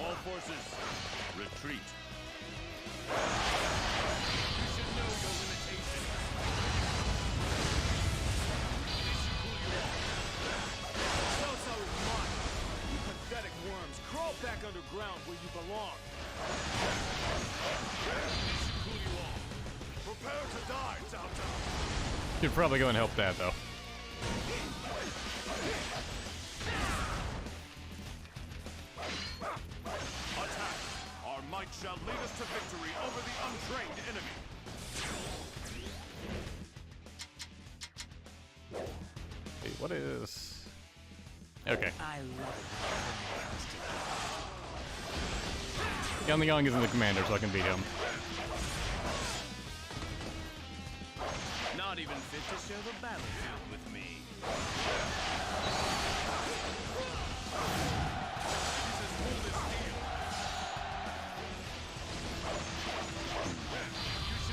[SPEAKER 3] All forces, retreat. You should know your limitations. This should cool you off.
[SPEAKER 8] Cao Cao is mine. You pathetic worms, crawl back underground where you belong.
[SPEAKER 3] This should cool you off.
[SPEAKER 12] Prepare to die, Cao Cao.
[SPEAKER 1] Should probably go and help Dad, though.
[SPEAKER 12] Attack! Our might shall lead us to victory over the untrained enemy.
[SPEAKER 1] Wait, what is... Okay.
[SPEAKER 21] I love
[SPEAKER 1] Yang Liang isn't the commander, so I can beat him.
[SPEAKER 11] Not even fit to share the battlefield with me.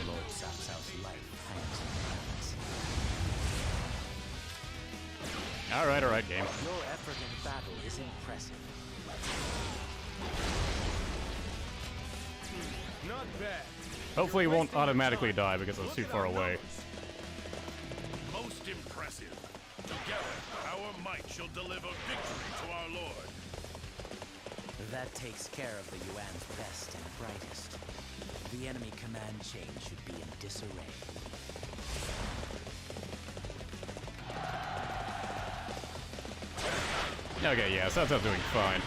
[SPEAKER 21] Lord Cao Cao's life hangs in the balance.
[SPEAKER 1] Alright, game.
[SPEAKER 21] Your effort in battle is impressive.
[SPEAKER 8] Not bad.
[SPEAKER 1] Hopefully he won't automatically die because I was too far away.
[SPEAKER 12] Most impressive. Together, our might shall deliver victory to our lord.
[SPEAKER 21] That takes care of the Yuan's best and brightest. The enemy command chain should be in disarray.
[SPEAKER 1] Okay, yeah, Cao Cao's doing fine.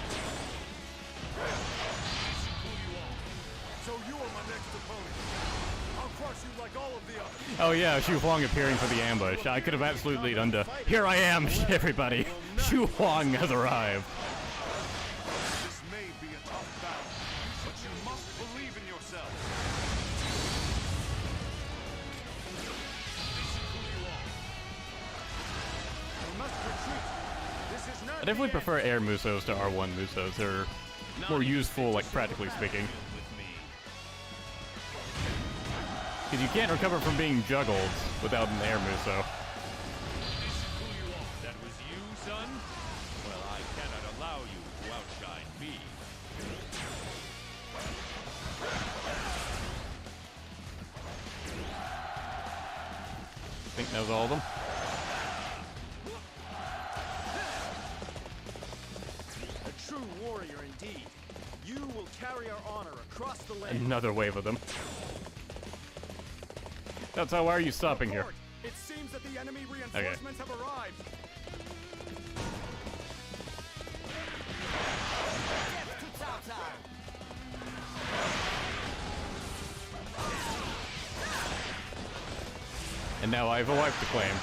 [SPEAKER 12] So you are my next opponent. I'll crush crush you like all of the others.
[SPEAKER 1] Oh yeah, Shu Huang appearing for the ambush. I could have absolutely done the, here I am, everybody. Shu Huang has arrived.
[SPEAKER 12] This may be a tough battle, but you must believe in yourself. We must retreat. This is not
[SPEAKER 1] I definitely prefer air Musos to R1 Musos. They're more useful, like practically speaking. Because you can't recover from being juggled without an air Muso.
[SPEAKER 3] That was you, son? Well, I cannot allow you to outshine me.
[SPEAKER 1] I think that was all of them.
[SPEAKER 12] a true warrior indeed. You will carry our honor across the land.
[SPEAKER 1] Another wave of them. That's how. Why are you stopping here?
[SPEAKER 12] It seems that the enemy reinforcements have arrived.
[SPEAKER 1] And now I have a wife to claim.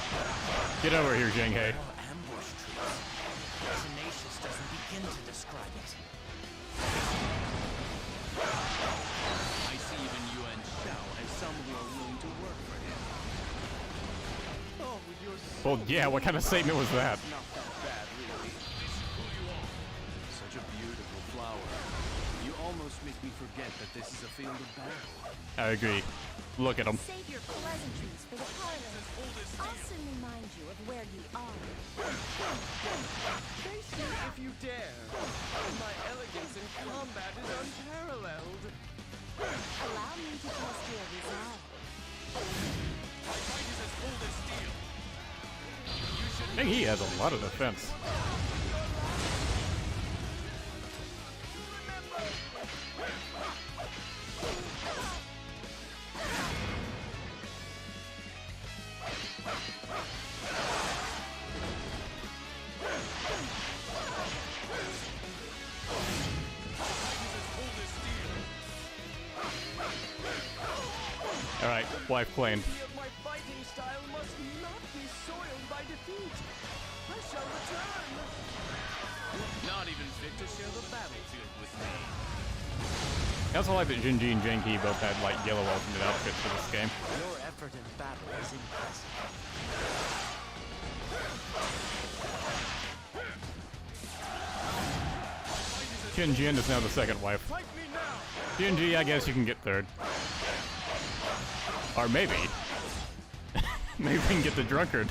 [SPEAKER 1] Get over here, Zheng He.
[SPEAKER 16] Ambush troops. Tenacious doesn't begin to describe it.
[SPEAKER 11] I see even Yuan Shao as some who are willing to work for him. Oh, with your
[SPEAKER 1] Well, yeah, what kind of statement was that?
[SPEAKER 11] not that bad, really. Such a beautiful flower. You almost make me forget that this is a field of battle.
[SPEAKER 1] I agree. Look at them.
[SPEAKER 17] Save your pleasantries for the parlor. I'll soon remind you of where you are.
[SPEAKER 10] Face me if you dare. My elegance in combat is unparalleled.
[SPEAKER 17] Allow me to test your resolve.
[SPEAKER 12] My fight is as cold as steel.
[SPEAKER 1] I think he has a lot of defense. Alright, wife claimed.
[SPEAKER 10] My fighting style must not be soiled by defeat. I shall return.
[SPEAKER 11] Not even fit to share the battlefield with me.
[SPEAKER 1] I also like that Jinji and Genki both had like yellow alternate outfits for this game.
[SPEAKER 16] Your effort in battle is impressive.
[SPEAKER 1] Jinjin is now the second wife. Jinji, I guess you can get third. Or maybe. Maybe we can get the drunkard.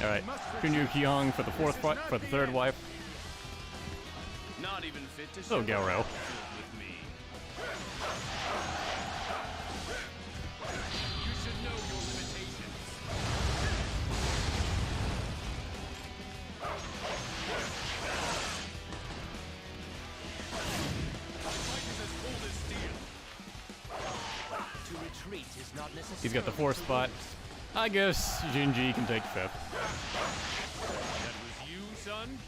[SPEAKER 1] Alright, Kunyu Kyong for the for the third wife.
[SPEAKER 11] Not even fit to
[SPEAKER 1] So
[SPEAKER 11] share the
[SPEAKER 1] Garo.
[SPEAKER 11] battlefield with me.
[SPEAKER 12] You should know your limitations. My fight is as cold as steel.
[SPEAKER 16] To retreat is not necessary.
[SPEAKER 1] He's got the fourth spot. I guess Jinji can take fifth.
[SPEAKER 3] That was you, son?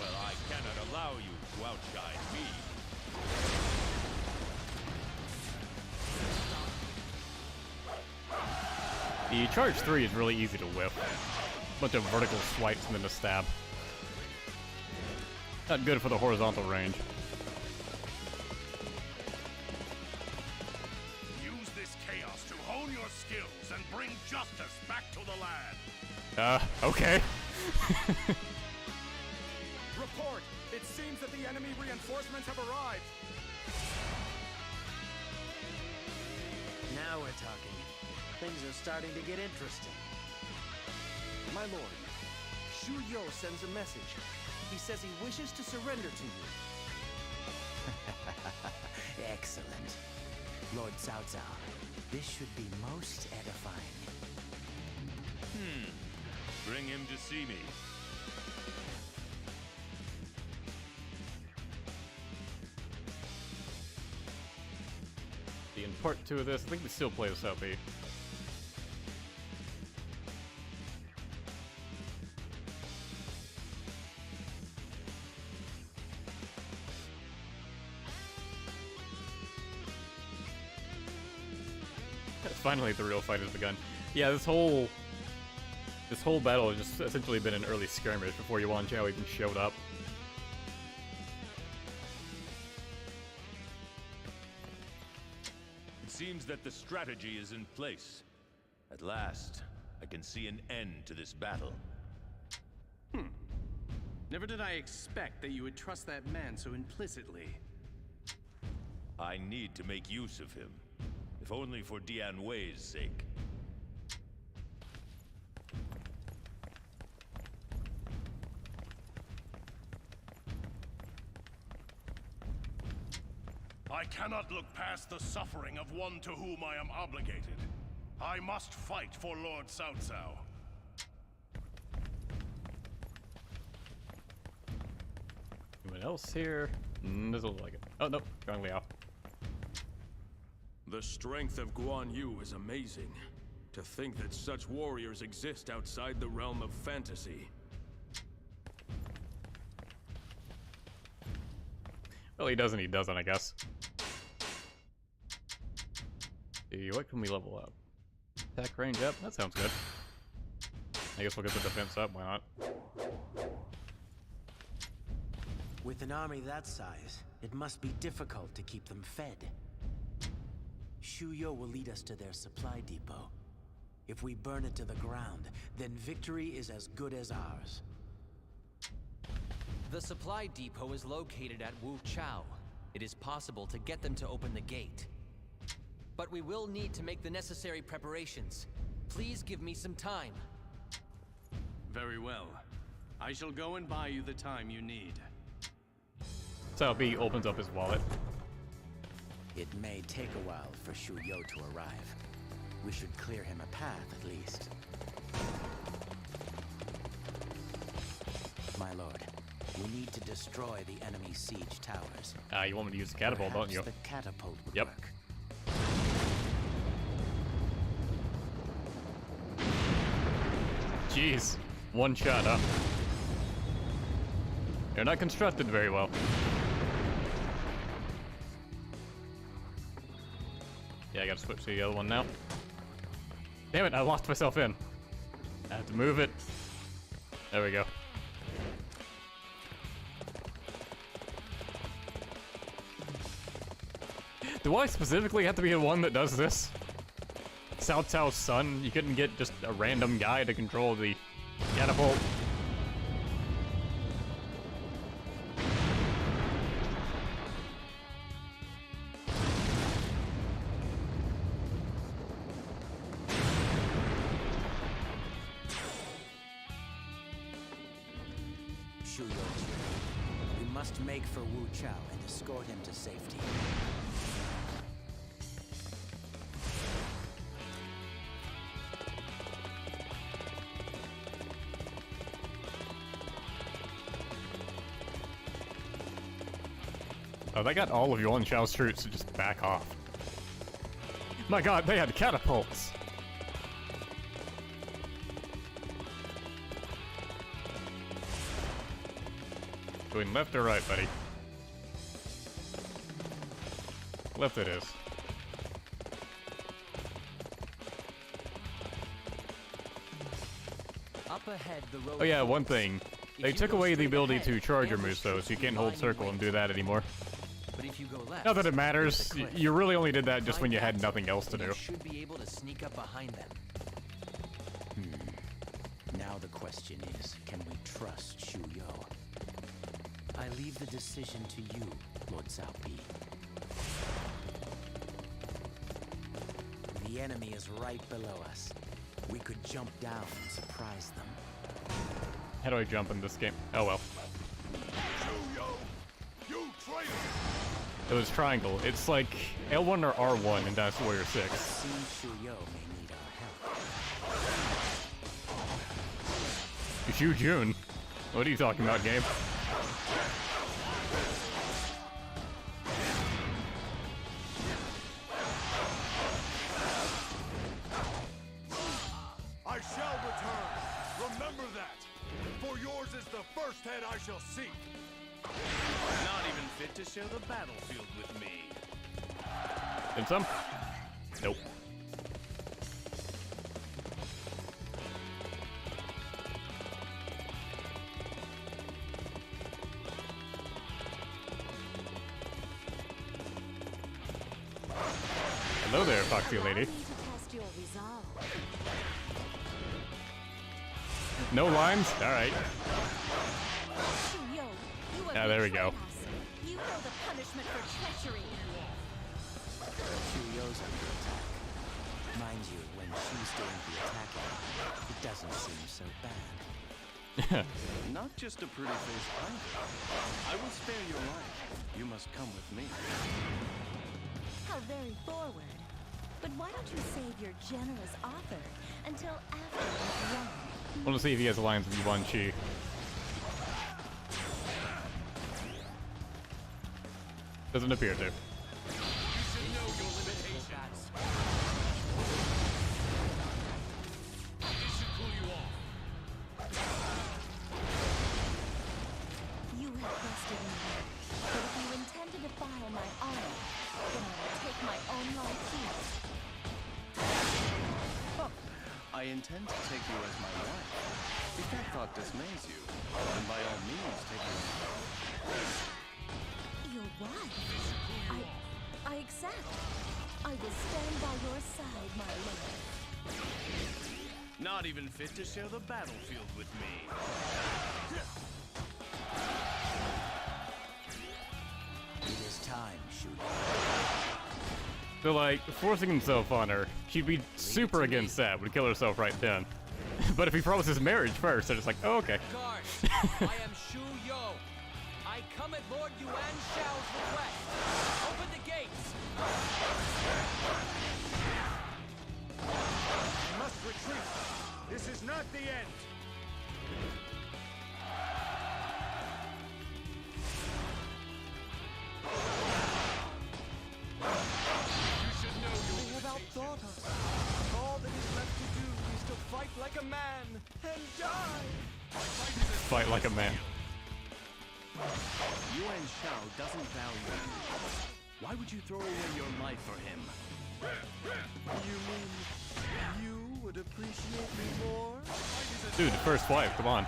[SPEAKER 3] Well, I cannot allow you to outshine me.
[SPEAKER 1] The charge 3 is really easy to whip. Bunch of vertical swipes and then a stab. Not good for the horizontal range.
[SPEAKER 7] Use this chaos to hone your skills and bring justice back to the land.
[SPEAKER 1] Okay.
[SPEAKER 12] Report! It seems that the enemy reinforcements have arrived.
[SPEAKER 21] Now we're talking. Things are starting to get interesting.
[SPEAKER 10] My lord, Shu sends a message. He says he wishes to surrender to you.
[SPEAKER 16] Excellent. Lord Cao Cao, this should be most edifying.
[SPEAKER 3] Bring him to see me.
[SPEAKER 1] in part 2 of this. I think we still play the South B. Finally, the real fight has begun. Yeah, this whole battle has just essentially been an early skirmish before Yuan Zhao even showed up.
[SPEAKER 3] It seems that the strategy is in place. At last, I can see an end to this battle.
[SPEAKER 11] Never did I expect that you would trust that man so implicitly.
[SPEAKER 3] I need to make use of him, if only for Dian Wei's sake.
[SPEAKER 7] I cannot look past the suffering of one to whom I am obligated. I must fight for Lord Cao Cao.
[SPEAKER 1] Anyone else here? Doesn't look like it. Oh, no. Zhang Liao.
[SPEAKER 6] The strength of Guandu is amazing. To think that such warriors exist outside the realm of fantasy.
[SPEAKER 1] Well, he doesn't, I guess. What can we level up? Attack range up? That sounds good. I guess we'll get the defense up, why not?
[SPEAKER 21] With an army that size, it must be difficult to keep them fed. Shu will lead us to their supply depot. If we burn it to the ground, then victory is as good as ours.
[SPEAKER 16] The supply depot is located at Wu Chao. It is possible to get them to open the gate. But we will need to make the necessary preparations. Please give me some time.
[SPEAKER 11] Very well. I shall go and buy you the time you need.
[SPEAKER 1] Cao B opens up his wallet.
[SPEAKER 21] It may take a while for Shu to arrive. We should clear him a path at least. My lord, we need to destroy the enemy's siege towers.
[SPEAKER 1] You want me to use the catapult, don't you?
[SPEAKER 21] The catapult would
[SPEAKER 1] yep.
[SPEAKER 21] work.
[SPEAKER 1] Jeez, one shot, huh? They're not constructed very well. Yeah, I gotta switch to the other one now. Damn it, I locked myself in. I have to move it. There we go. Do I specifically have to be the one that does this? Cao Cao's son? You couldn't get just a random guy to control the catapult?
[SPEAKER 21] Shu Yo, we must make for Wu Chao and escort him to safety.
[SPEAKER 1] Oh, they got all of Yuan Shao's troops to just back off. My god, they had catapults! Going left or right, buddy? Left it is.
[SPEAKER 16] Up ahead, the road.
[SPEAKER 1] Oh yeah, one thing. They took away the ability to charge your moves though, so you can't hold circle and do that anymore.
[SPEAKER 16] But if you go left,
[SPEAKER 1] not that it matters. You really only did that just when you had nothing else to do.
[SPEAKER 16] You should be able to sneak up behind them.
[SPEAKER 21] Now the question is, can we trust Shu Yo? I leave the decision to you, Lord Cao Bi. The enemy is right below us. We could jump down and surprise them.
[SPEAKER 1] How do I jump in this game? Oh well.
[SPEAKER 7] You traitor!
[SPEAKER 1] It was triangle. It's like L1 or R1 in Dynasty Warrior 6.
[SPEAKER 21] It seems Shu Yo may need our help.
[SPEAKER 1] Shu Jun? What are you talking about, game?
[SPEAKER 12] yours is the first head I shall see.
[SPEAKER 11] Not even fit to share the battlefield with me.
[SPEAKER 1] Dim sum? Nope. Hello there, Foxy Lady. No lines? Alright. Yeah, there we go.
[SPEAKER 17] You know the punishment for treachery.
[SPEAKER 20] Shu Yo's under attack. Mind you, when Shu's doing the attacking, it doesn't seem so bad.
[SPEAKER 11] Not just a pretty face either. I will spare your life. You must come with me.
[SPEAKER 17] How very forward. But why don't you save your generous offer until after you've won?
[SPEAKER 1] I want to see if he has alliance with Yuan Chi. Doesn't appear to.
[SPEAKER 17] You have bested me, but if you intend to defile my honor, then I will take my own life here.
[SPEAKER 11] I intend to take you as my wife. If that thought dismays you, then by all means take me.
[SPEAKER 17] Your wife? I accept. I will stand by your side, my lord.
[SPEAKER 11] Not even fit to share the battlefield with me.
[SPEAKER 20] It is time, Shu.
[SPEAKER 1] So, like, forcing himself on her, she'd be super against that, would kill herself right then. But if he promises marriage first, then it's like, oh, okay.
[SPEAKER 16] Guards, I am Shu Yo. I come at Lord Yuan Shao's request. Open the gates.
[SPEAKER 12] I must retreat. This is not the end.
[SPEAKER 10] They have outthought us. All that is left to do is to fight like a man and die.
[SPEAKER 1] Fight like a man.
[SPEAKER 11] Yuan Shao doesn't value you. Why would you throw away your life for him?
[SPEAKER 10] You mean you would appreciate me more?
[SPEAKER 1] Dude, the first wife, come on.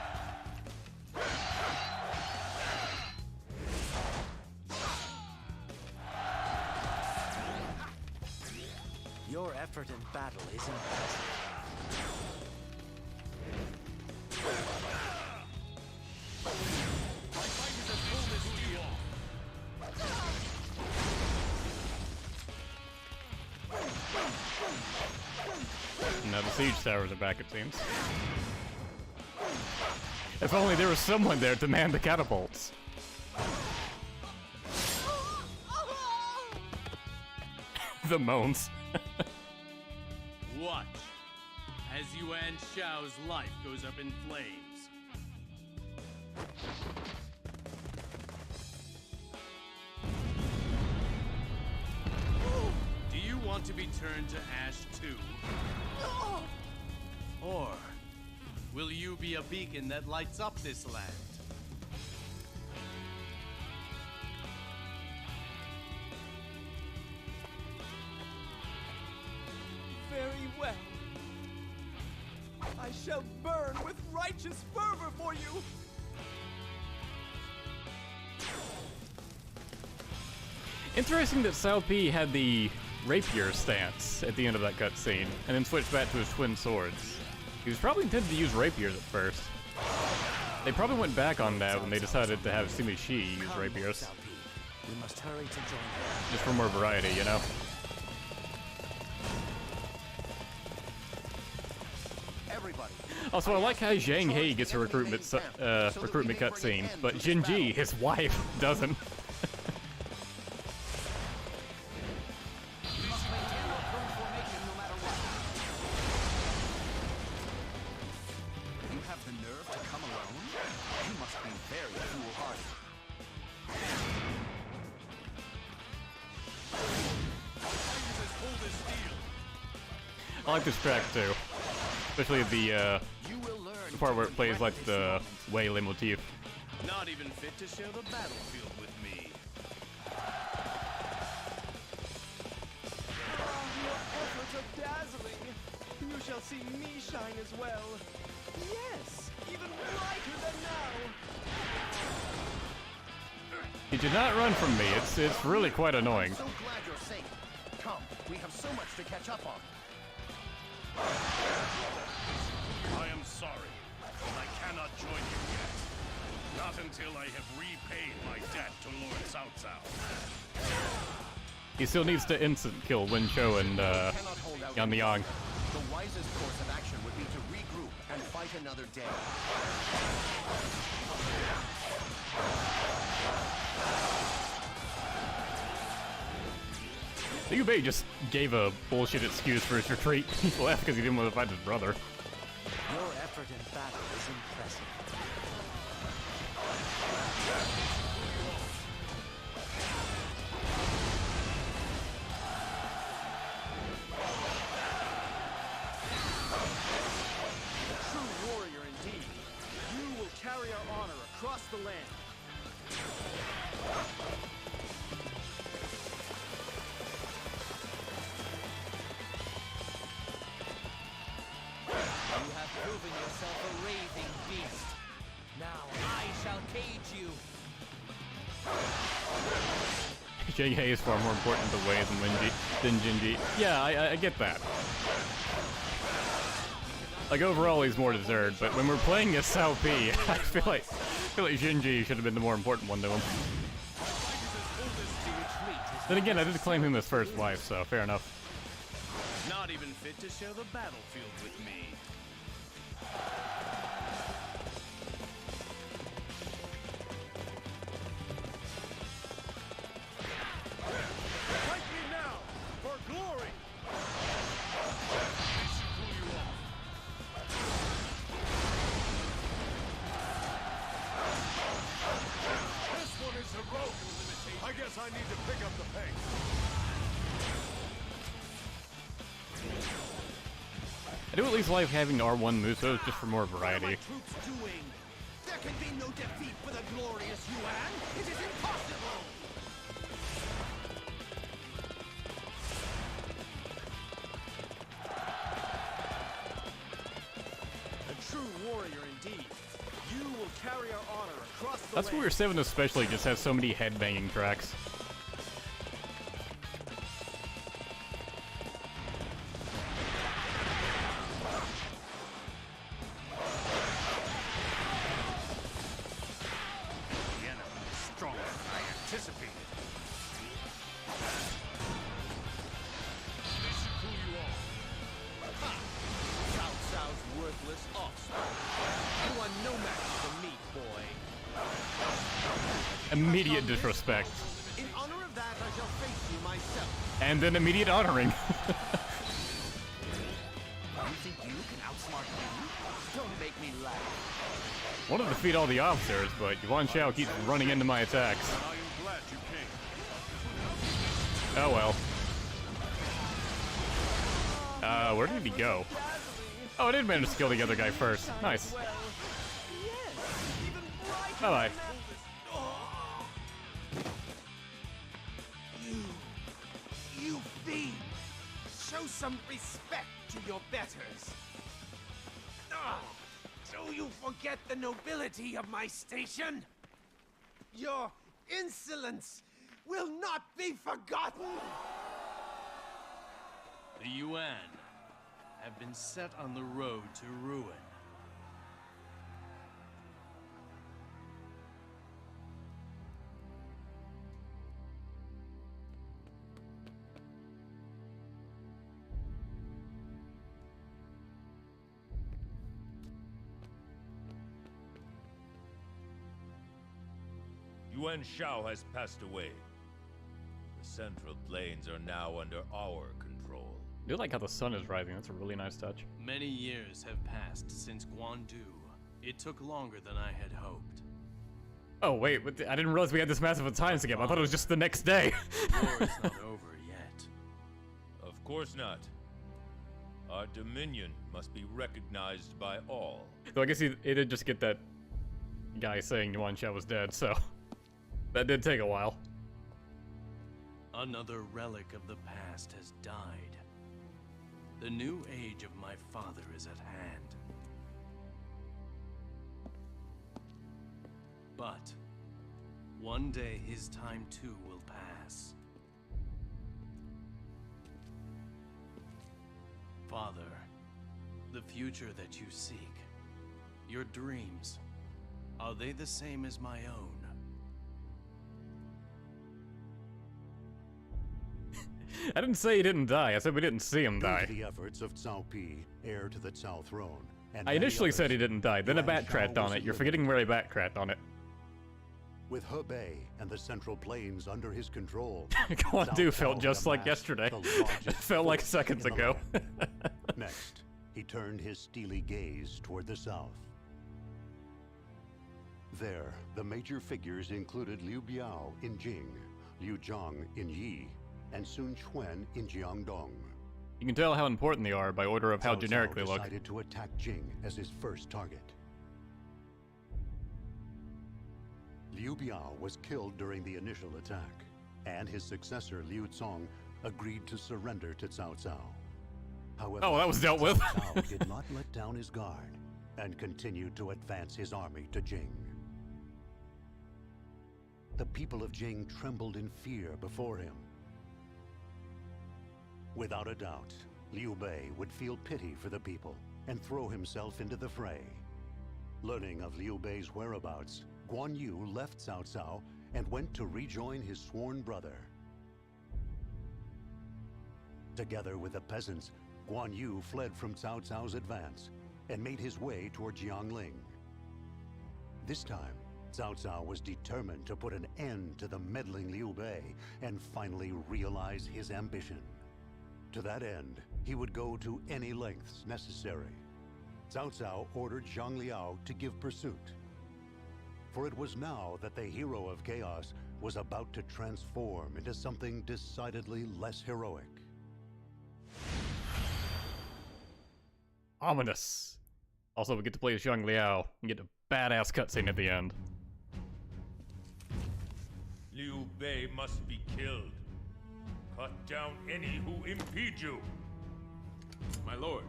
[SPEAKER 20] Your effort in battle is impressive.
[SPEAKER 1] Now the siege towers are back, it seems. If only there was someone there to man the catapults. The moans.
[SPEAKER 11] Watch as Yuan Shao's life goes up in flames. Do you want to be turned to ash too? Or will you be a beacon that lights up this land?
[SPEAKER 10] Very well. I shall burn with righteous fervor for you.
[SPEAKER 1] Interesting that Cao Pi had the rapier stance at the end of that cutscene, and then switched back to his twin swords. He was probably intended to use rapiers at first. They probably went back on that when they decided to have Sima Shi use rapiers.
[SPEAKER 20] We must hurry to join them.
[SPEAKER 1] Just for more variety, you know? Also, I like how Zhang He gets a recruitment cutscene, but Jin Ji, his wife, doesn't.
[SPEAKER 11] You have the nerve to come alone? You must be very foolhardy.
[SPEAKER 1] I like this track too, especially the the part where it plays like the Waylay motif.
[SPEAKER 11] Not even fit to share the battlefield with me.
[SPEAKER 18] Your efforts are dazzling. You shall see me shine as well. Yes, even brighter than now.
[SPEAKER 1] He did not run from me. It's really quite annoying.
[SPEAKER 14] So glad you're safe. Come, we have so much to catch up on.
[SPEAKER 7] I am sorry, but I cannot join you yet. Not until I have repaid my debt to Lord Cao Cao.
[SPEAKER 1] He still needs to instant kill Wen Chou and Yan Liang.
[SPEAKER 14] The wisest course of action would be to regroup and fight another day.
[SPEAKER 1] Liu Bei just gave a bullshit excuse for his retreat. He left because he didn't want to fight his brother.
[SPEAKER 15] Your effort in battle is impressive.
[SPEAKER 18] True warrior indeed. You will carry our honor across the land.
[SPEAKER 16] You have proven yourself a raving beast. Now I shall cage you.
[SPEAKER 1] Jing Hei is far more important to Wei than Dingjun. Yeah, I get that. Like overall, he's more deserved, but when we're playing as Cao Pi, I feel like Jinji should have been the more important one to him. Then again, I did claim him as first wife, so fair enough.
[SPEAKER 11] Not even fit to share the battlefield with me.
[SPEAKER 12] Fight me now, for glory! This one is heroic. I guess I need to pick up the pace.
[SPEAKER 1] I do at least like having R1 Musos just for more variety.
[SPEAKER 10] Troops doing? There can be no defeat for the glorious Yuan. It is impossible.
[SPEAKER 18] A true warrior indeed. You will carry our honor across the
[SPEAKER 1] That's
[SPEAKER 18] land.
[SPEAKER 1] where 7 especially just has so many headbanging tracks.
[SPEAKER 7] The enemy is stronger than I anticipated.
[SPEAKER 10] This is who you are. Ha! Cao Cao's worthless offspring. You are no match for me, boy.
[SPEAKER 1] Immediate disrespect.
[SPEAKER 10] In honor of that, I shall face you myself.
[SPEAKER 1] And then immediate honoring.
[SPEAKER 10] You think you can outsmart me? Don't make me laugh.
[SPEAKER 1] Want to defeat all the officers, but Yuan Shao keeps running into my attacks.
[SPEAKER 7] I am glad you came.
[SPEAKER 1] Oh well. Where did he go? Oh, I did manage to kill the other guy first. Nice. Bye-bye.
[SPEAKER 10] You fiend! Show some respect to your betters. Ah, do you forget the nobility of my station? Your insolence will not be forgotten!
[SPEAKER 11] The Yuan have been set on the road to ruin.
[SPEAKER 3] Yuan Shao has passed away. The Central Plains are now under our control.
[SPEAKER 1] I do like how the sun is rising. That's a really nice touch.
[SPEAKER 11] Many years have passed since Guandu. It took longer than I had hoped.
[SPEAKER 1] Oh wait, I didn't realize we had this massive a time skip. I thought it was just the next day.
[SPEAKER 11] War is not over yet.
[SPEAKER 3] Of course not. Our dominion must be recognized by all.
[SPEAKER 1] So I guess he did just get that guy saying Yuan Shao was dead, so that did take a while.
[SPEAKER 11] Another relic of the past has died. The new age of my father is at hand. But one day his time too will pass. Father, the future that you seek, your dreams, are they the same as my own?
[SPEAKER 1] I didn't say he didn't die, I said we didn't see him die.
[SPEAKER 5] The efforts of Cao Pi, heir to the Cao throne, and
[SPEAKER 1] I initially said he didn't die, then I backtracked on it. You're forgetting where I backtracked on it.
[SPEAKER 5] With Hebei and the Central Plains under his control,
[SPEAKER 1] Guandu felt just like yesterday. It felt like seconds ago.
[SPEAKER 5] Next, he turned his steely gaze toward the south. There, the major figures included Liu Biao in Jing, Liu Zhang in Yi, and Sun Quan in Jiangdong.
[SPEAKER 1] You can tell how important they are by order of how
[SPEAKER 5] Cao
[SPEAKER 1] generic
[SPEAKER 5] Cao
[SPEAKER 1] they look.
[SPEAKER 5] decided to attack Jing as his first target. Liu Biao was killed during the initial attack, and his successor Liu Cong agreed to surrender to Cao Cao. However,
[SPEAKER 1] oh, that was dealt with.
[SPEAKER 5] Cao Cao did not let down his guard and continued to advance his army to Jing. The people of Jing trembled in fear before him. Without a doubt, Liu Bei would feel pity for the people and throw himself into the fray. Learning of Liu Bei's whereabouts, Guan Yu left Cao Cao and went to rejoin his sworn brother. Together with the peasants, Guan Yu fled from Cao Cao's advance and made his way toward Jiangling. This time, Cao Cao was determined to put an end to the meddling Liu Bei and finally realize his ambition. To that end, he would go to any lengths necessary. Cao Cao ordered Zhang Liao to give pursuit. For it was now that the hero of chaos was about to transform into something decidedly less heroic.
[SPEAKER 1] Ominous. Also, we get to play as Zhang Liao and get a badass cutscene at the end.
[SPEAKER 3] Liu Bei must be killed. Cut down any who impede you.
[SPEAKER 6] My lord,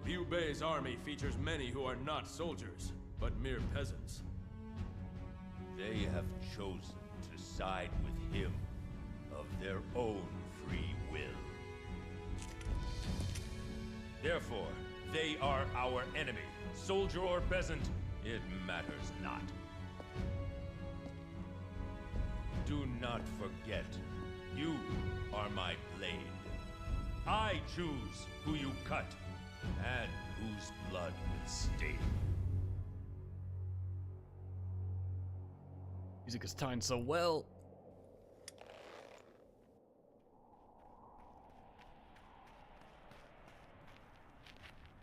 [SPEAKER 6] Liu Bei's army features many who are not soldiers, but mere peasants.
[SPEAKER 3] They have chosen to side with him of their own free will. Therefore, they are our enemy. Soldier or peasant, it matters not. Do not forget, you are my blade. I choose who you cut, and whose blood will stain.
[SPEAKER 1] Music is timed so well.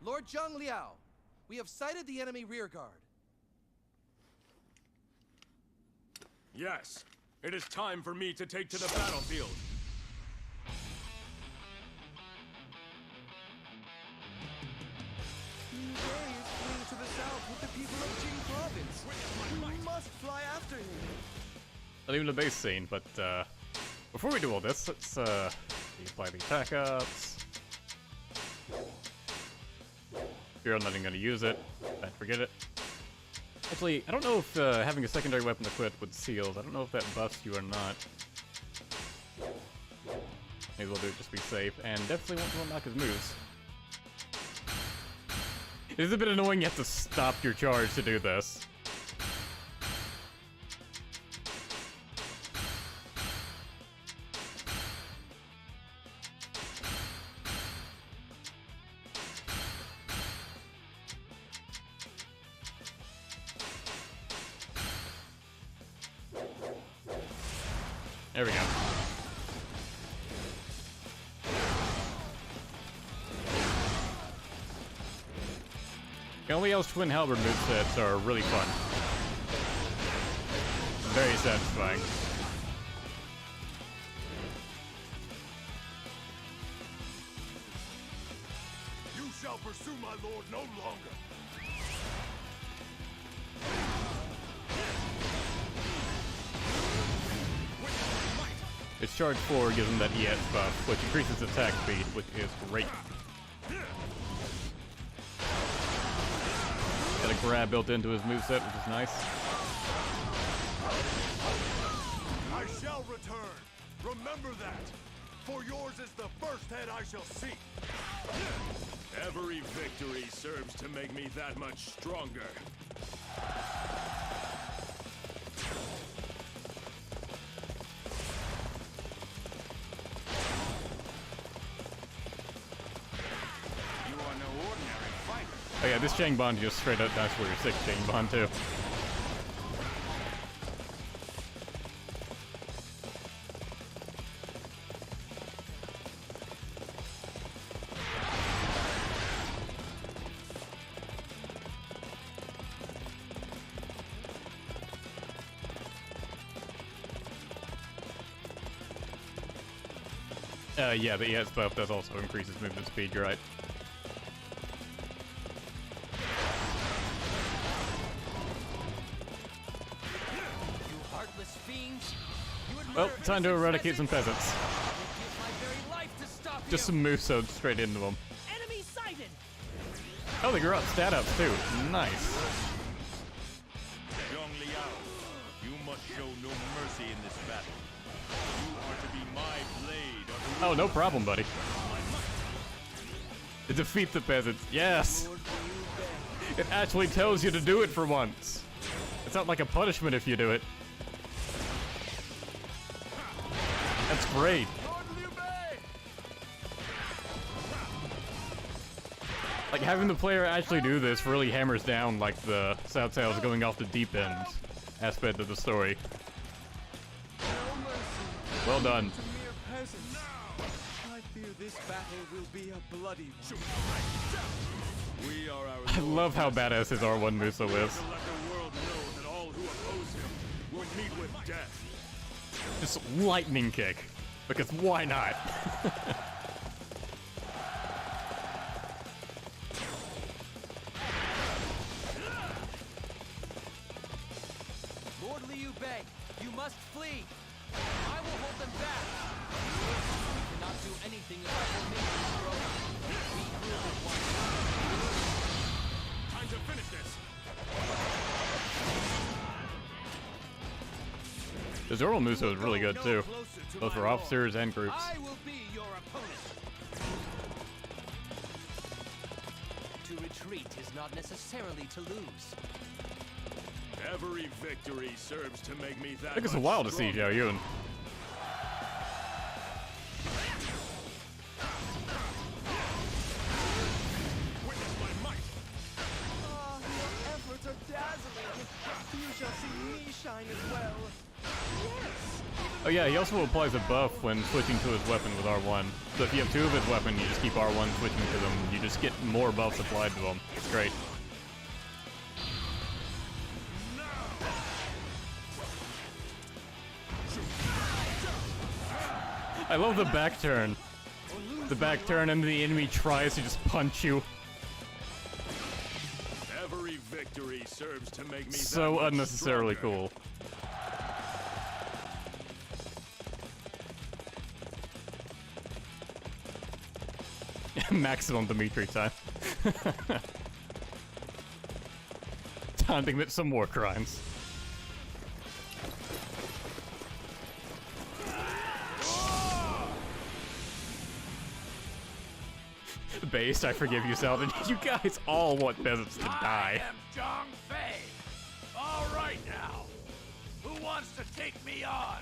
[SPEAKER 10] Lord Zhang Liao, we have sighted the enemy rearguard.
[SPEAKER 6] Yes, it is time for me to take to the battlefield.
[SPEAKER 18] Liu Bei is fleeing to the south with the people of Jing Province. We must fly after him.
[SPEAKER 1] Not even a base scene, but before we do all this, let's apply the attack ups. Here I'm not even going to use it. Forget it. Actually, I don't know if having a secondary weapon equipped with seals, I don't know if that buffs you or not. Maybe we'll do it just to be safe, and definitely won't unlock his moves. It is a bit annoying you have to stop your charge to do this. There we go. Liu Biao's twin halberd movesets are really fun. Very satisfying.
[SPEAKER 12] You pursue my lord no longer.
[SPEAKER 1] Its charge 4 gives him that ES buff, which increases attack speed, which is great. Got a grab built into his moveset, which is nice.
[SPEAKER 12] I shall return. Remember that. For yours is the first head I shall see.
[SPEAKER 6] Every victory serves to make me that much stronger.
[SPEAKER 1] Oh yeah, this Changbon just straight up Dynasty Warrior 6 Changbon too. Yeah, the ES buff does also increase his movement speed, you're right. Well, time to eradicate some peasants. Just some Muso straight into them.
[SPEAKER 4] Enemy sighted.
[SPEAKER 1] Oh, they grew up stat ups too. Nice.
[SPEAKER 3] Young Liao, you must show no mercy in this battle. You are to be my blade.
[SPEAKER 1] Oh, no problem, buddy. To defeat the peasants. Yes! It actually tells you to do it for once. It's not like a punishment if you do it. That's great. Like, having the player actually do this really hammers down, like, the Cao Cao's going off the deep end aspect of the story. Well done.
[SPEAKER 18] I fear this battle will be a bloody one.
[SPEAKER 6] We are our
[SPEAKER 1] I love how badass his R1 Muso is.
[SPEAKER 6] To let the world know that all who oppose him will meet with death.
[SPEAKER 1] Just lightning kick. Because why not?
[SPEAKER 16] Lord Liu Bei, you must flee. I will hold them back. We cannot do anything if our formation is broken. We rule at once.
[SPEAKER 6] Time to finish this.
[SPEAKER 1] The Zoro Muso is really good too, both for officers and groups.
[SPEAKER 10] I will be your opponent.
[SPEAKER 16] To retreat is not necessarily to lose.
[SPEAKER 6] Every victory serves to make me that
[SPEAKER 1] I think it's a
[SPEAKER 6] much
[SPEAKER 1] while to see
[SPEAKER 6] stronger.
[SPEAKER 1] Zhao Yun.
[SPEAKER 6] Witness my might.
[SPEAKER 18] Ah, your efforts are dazzling. You shall see me shine as well. Yes.
[SPEAKER 1] Oh yeah, he also applies a buff when switching to his weapon with R1. So if you have two of his weapon, you just keep R1 switching to them. You just get more buffs applied to them. It's great. I love the back turn. The back turn and the enemy tries to just punch you.
[SPEAKER 6] Every victory serves to make me
[SPEAKER 1] So
[SPEAKER 6] that much
[SPEAKER 1] unnecessarily
[SPEAKER 6] stronger.
[SPEAKER 1] cool. Maximum Dimitri time. Time to commit some more crimes. Based, I forgive you, Salvin. You guys all want peasants to die.
[SPEAKER 2] I am Zhang Fei. All right now. Who wants to take me on?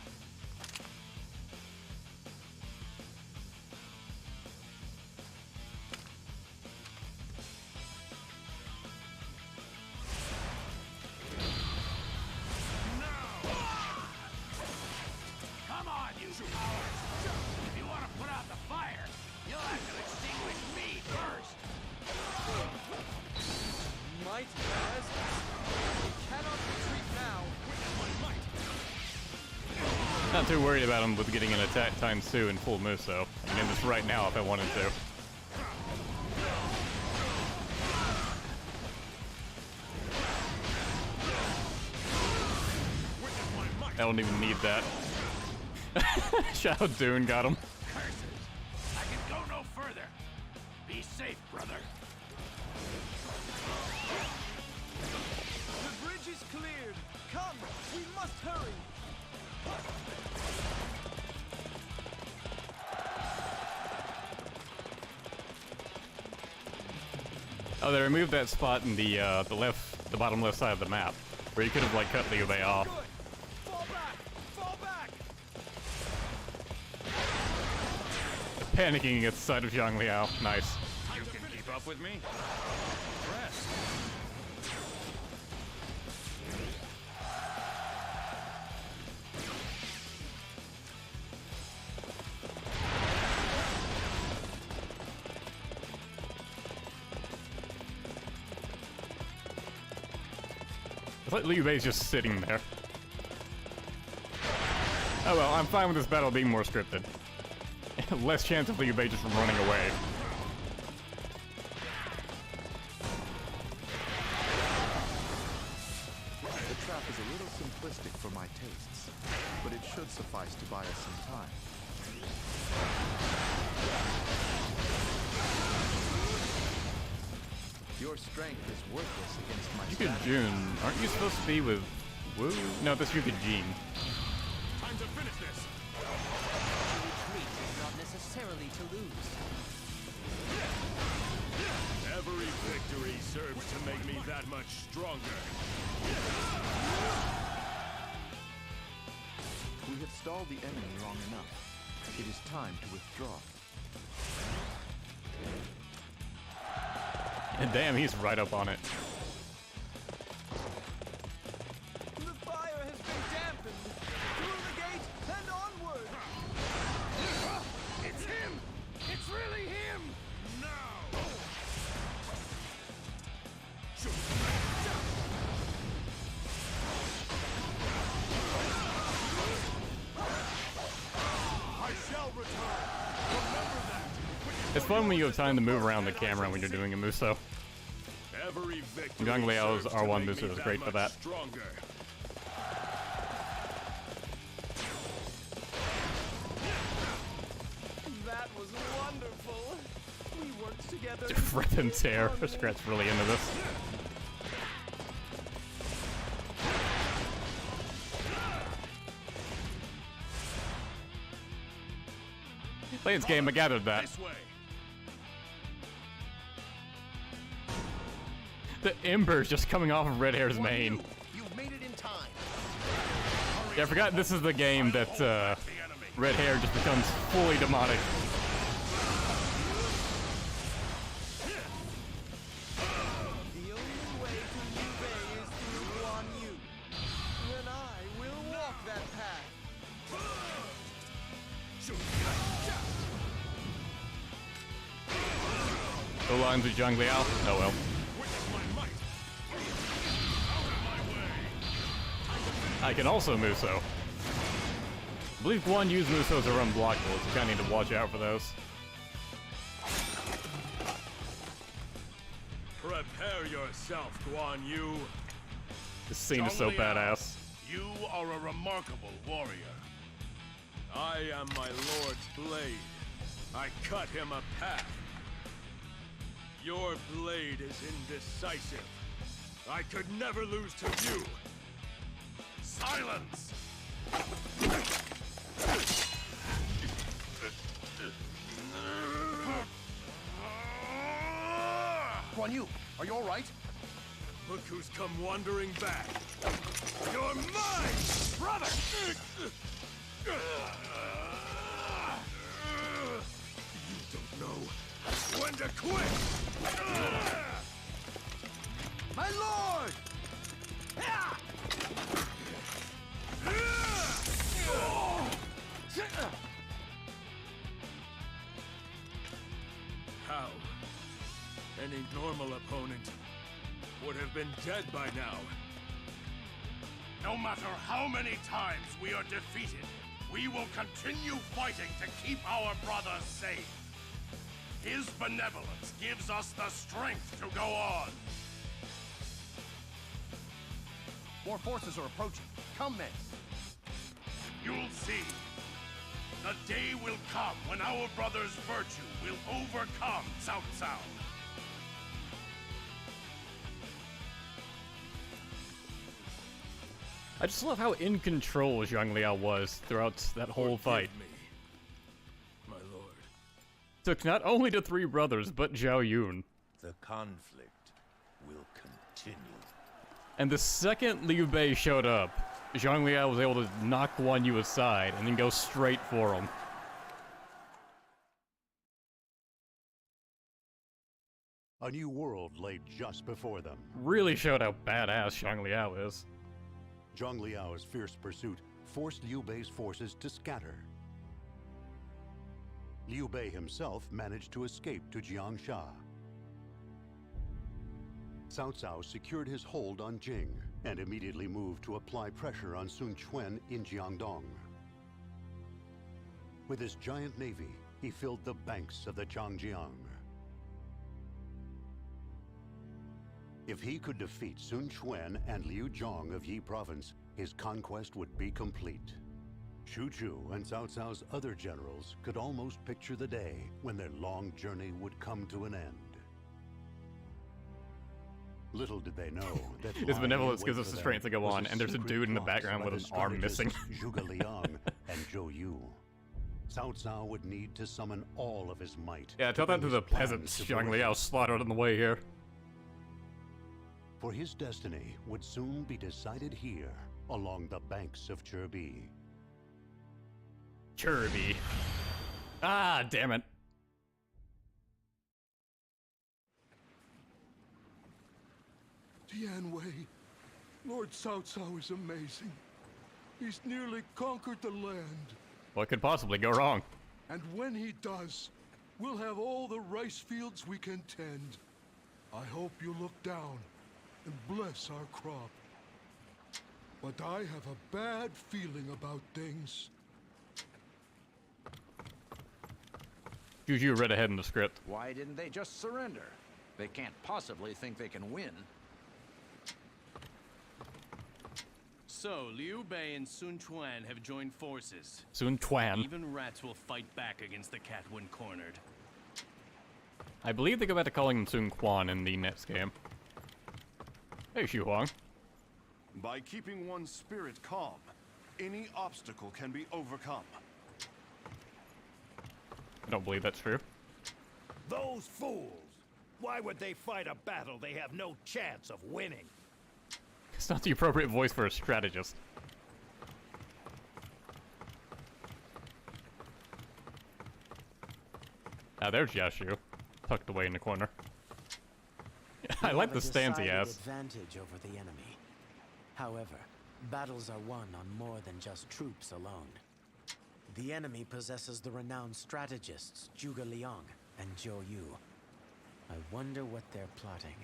[SPEAKER 2] Come on, you cowards! If you want to put out the fire, you'll have to extinguish me first.
[SPEAKER 18] Mighty presence. We cannot retreat now.
[SPEAKER 1] Not too worried about him with getting an attack times 2 in full Muso. I can end this right now if I wanted to. I don't even need that. Shao Dune got him.
[SPEAKER 2] Curses! I can go no further. Be safe, brother.
[SPEAKER 18] The bridge is cleared. Come, we must hurry.
[SPEAKER 1] Oh, they removed that spot in the bottom left side of the map, where you could have like cut Liu Bei off.
[SPEAKER 18] Fall back! Fall back!
[SPEAKER 1] Panicking against the side of Zhang Liao. Nice.
[SPEAKER 9] You can keep up with me? Rest.
[SPEAKER 1] It's like Liu Bei's just sitting there. Oh well, I'm fine with this battle being more scripted. Less chance of Liu Bei just running away.
[SPEAKER 13] The trap is a little simplistic for my tastes, but it should suffice to buy us some time. Your strength is worthless against my
[SPEAKER 1] Dingjun, aren't you supposed to be with Wu? No, that's Dingjun.
[SPEAKER 6] Time to finish this.
[SPEAKER 16] To retreat is not necessarily to lose.
[SPEAKER 6] Every victory serves to make me that much stronger.
[SPEAKER 13] We have stalled the enemy long enough. It is time to withdraw.
[SPEAKER 1] And damn, he's right up on it.
[SPEAKER 18] The fire has been dampened. Through the gate and onward.
[SPEAKER 2] It's him! It's really him!
[SPEAKER 6] No!
[SPEAKER 12] I shall return. Remember that.
[SPEAKER 1] It's fun when you have time to move around the camera when you're doing a Muso.
[SPEAKER 6] Every victory
[SPEAKER 1] Zhang Liao's
[SPEAKER 6] serves to
[SPEAKER 1] R1
[SPEAKER 6] make
[SPEAKER 1] Muso
[SPEAKER 6] me
[SPEAKER 1] is great for that.
[SPEAKER 6] Stronger.
[SPEAKER 18] That was wonderful. We worked together.
[SPEAKER 1] Rip and tear. Scrat's really into this. Play this game, I gathered that.
[SPEAKER 6] This way.
[SPEAKER 1] The embers just coming off of Red Hair's mane.
[SPEAKER 14] You've made it in time.
[SPEAKER 1] Yeah, I forgot this is the game that Red Hair just becomes fully demonic.
[SPEAKER 18] The only way to Liu Bei is through Guandu. Then I will walk that path.
[SPEAKER 1] No lines with Zhang Liao. Oh well. I can also Muso. I believe Guanyu's Musos are unblockable, so you kinda need to watch out for those.
[SPEAKER 6] Prepare yourself, Guanyu.
[SPEAKER 1] This scene is so
[SPEAKER 6] Zhang Liao,
[SPEAKER 1] badass.
[SPEAKER 6] You are a remarkable warrior. I am my lord's blade. I cut him a path. Your blade is indecisive. I could never lose to you. Silence!
[SPEAKER 14] Guanyu, are you all right?
[SPEAKER 6] Look who's come wandering back. You're mine, brother! You don't know when to quit!
[SPEAKER 14] My lord!
[SPEAKER 6] How? Any normal opponent would have been dead by now.
[SPEAKER 7] No matter how many times we are defeated, we will continue fighting to keep our brothers safe. His benevolence gives us the strength to go on.
[SPEAKER 14] More forces are approaching. Come, men.
[SPEAKER 7] You'll see. The day will come when our brother's virtue will overcome Cao Cao.
[SPEAKER 1] I just love how in control Zhang Liao was throughout that whole fight.
[SPEAKER 6] My lord.
[SPEAKER 1] Took not only the three brothers, but Zhao Yun.
[SPEAKER 3] The conflict will continue.
[SPEAKER 1] And the second Liu Bei showed up, Zhang Liao was able to knock Guanyu aside and then go straight for him.
[SPEAKER 5] A new world lay just before them.
[SPEAKER 1] Really showed how badass Zhang Liao is.
[SPEAKER 5] Zhang Liao's fierce pursuit forced Liu Bei's forces to scatter. Liu Bei himself managed to escape to Jiangsha. Cao Cao secured his hold on Jing and immediately moved to apply pressure on Sun Quan in Jiangdong. With his giant navy, he filled the banks of the Changjiang. If he could defeat Sun Quan and Liu Zhong of Yi Province, his conquest would be complete. Shu Chu and Cao Cao's other generals could almost picture the day when their long journey would come to an end. Little did they know that
[SPEAKER 1] his benevolence gives us the strength to go on, and there's a dude in the background with an arm missing.
[SPEAKER 5] Zhuge Liang and Zhou Yu. Cao Cao would need to summon all of his might.
[SPEAKER 1] Yeah, tell that to the peasants Zhang Liao slaughtered on the way here.
[SPEAKER 5] For his destiny would soon be decided here, along the banks of Chibi.
[SPEAKER 1] Chibi. Ah, damn it.
[SPEAKER 12] Tianwei, Lord Cao Cao is amazing. He's nearly conquered the land.
[SPEAKER 1] What could possibly go wrong?
[SPEAKER 12] And when he does, we'll have all the rice fields we can tend. I hope you look down and bless our crop. But I have a bad feeling about things.
[SPEAKER 1] Juju read ahead in the script.
[SPEAKER 15] Why didn't they just surrender? They can't possibly think they can win.
[SPEAKER 11] So, Liu Bei and Sun Quan have joined forces.
[SPEAKER 1] Sun Quan.
[SPEAKER 11] Even rats will fight back against the cat when cornered.
[SPEAKER 1] I believe they go back to calling him Sun Quan in the next game. Hey, Xu Huang.
[SPEAKER 12] By keeping one's spirit calm, any obstacle can be overcome.
[SPEAKER 1] I don't believe that's true.
[SPEAKER 8] Those fools! Why would they fight a battle they have no chance of winning?
[SPEAKER 1] It's not the appropriate voice for a strategist. Ah, there's Yashu, tucked away in the corner. I like the stance he has.
[SPEAKER 19] Advantage over the enemy. However, battles are won on more than just troops alone. The enemy possesses the renowned strategists Zhuge Liang and Zhou Yu. I wonder what they're plotting.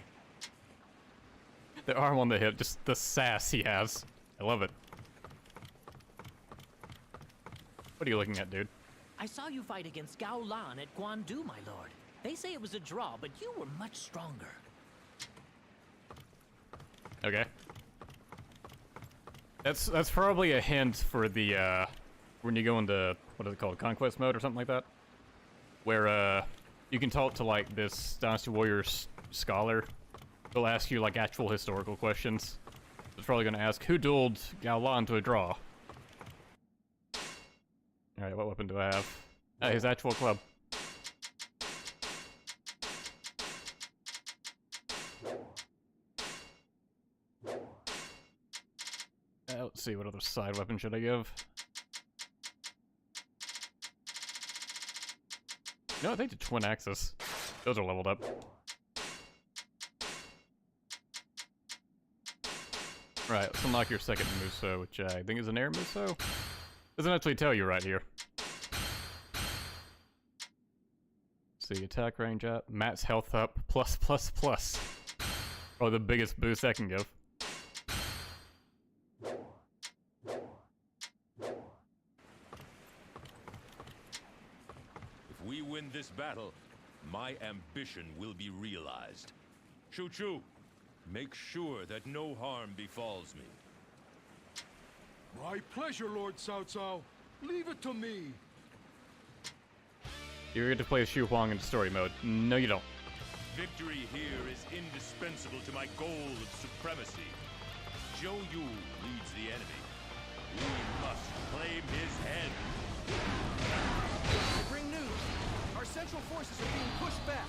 [SPEAKER 1] The arm on the hip, just the sass he has. I love it. What are you looking at, dude?
[SPEAKER 4] I saw you fight against Gao Lan at Guandu, my lord. They say it was a draw, but you were much stronger.
[SPEAKER 1] Okay. That's probably a hint for the, when you go into, what is it called, conquest mode or something like that? Where, you can talk to, like, this Dynasty Warrior scholar. They'll ask you, like, actual historical questions. It's probably gonna ask, who dueled Gao Lan to a draw? Alright, what weapon do I have? His actual club. Let's see, what other side weapon should I give? No, I think the twin axis. Those are leveled up. Right, let's unlock your second Muso, which I think is an air Muso. Doesn't actually tell you right here. Let's see, attack range up, Matt's health up, plus. Probably the biggest boost I can give.
[SPEAKER 3] If we win this battle, my ambition will be realized. Shu Chu, make sure that no harm befalls me.
[SPEAKER 12] My pleasure, Lord Cao Cao. Leave it to me.
[SPEAKER 1] You get to play Shu Huang in story mode. No, you don't.
[SPEAKER 3] Victory here is indispensable to my goal of supremacy. Zhou Yu leads the enemy. We must claim his head.
[SPEAKER 18] I bring news. Our central forces are being pushed back.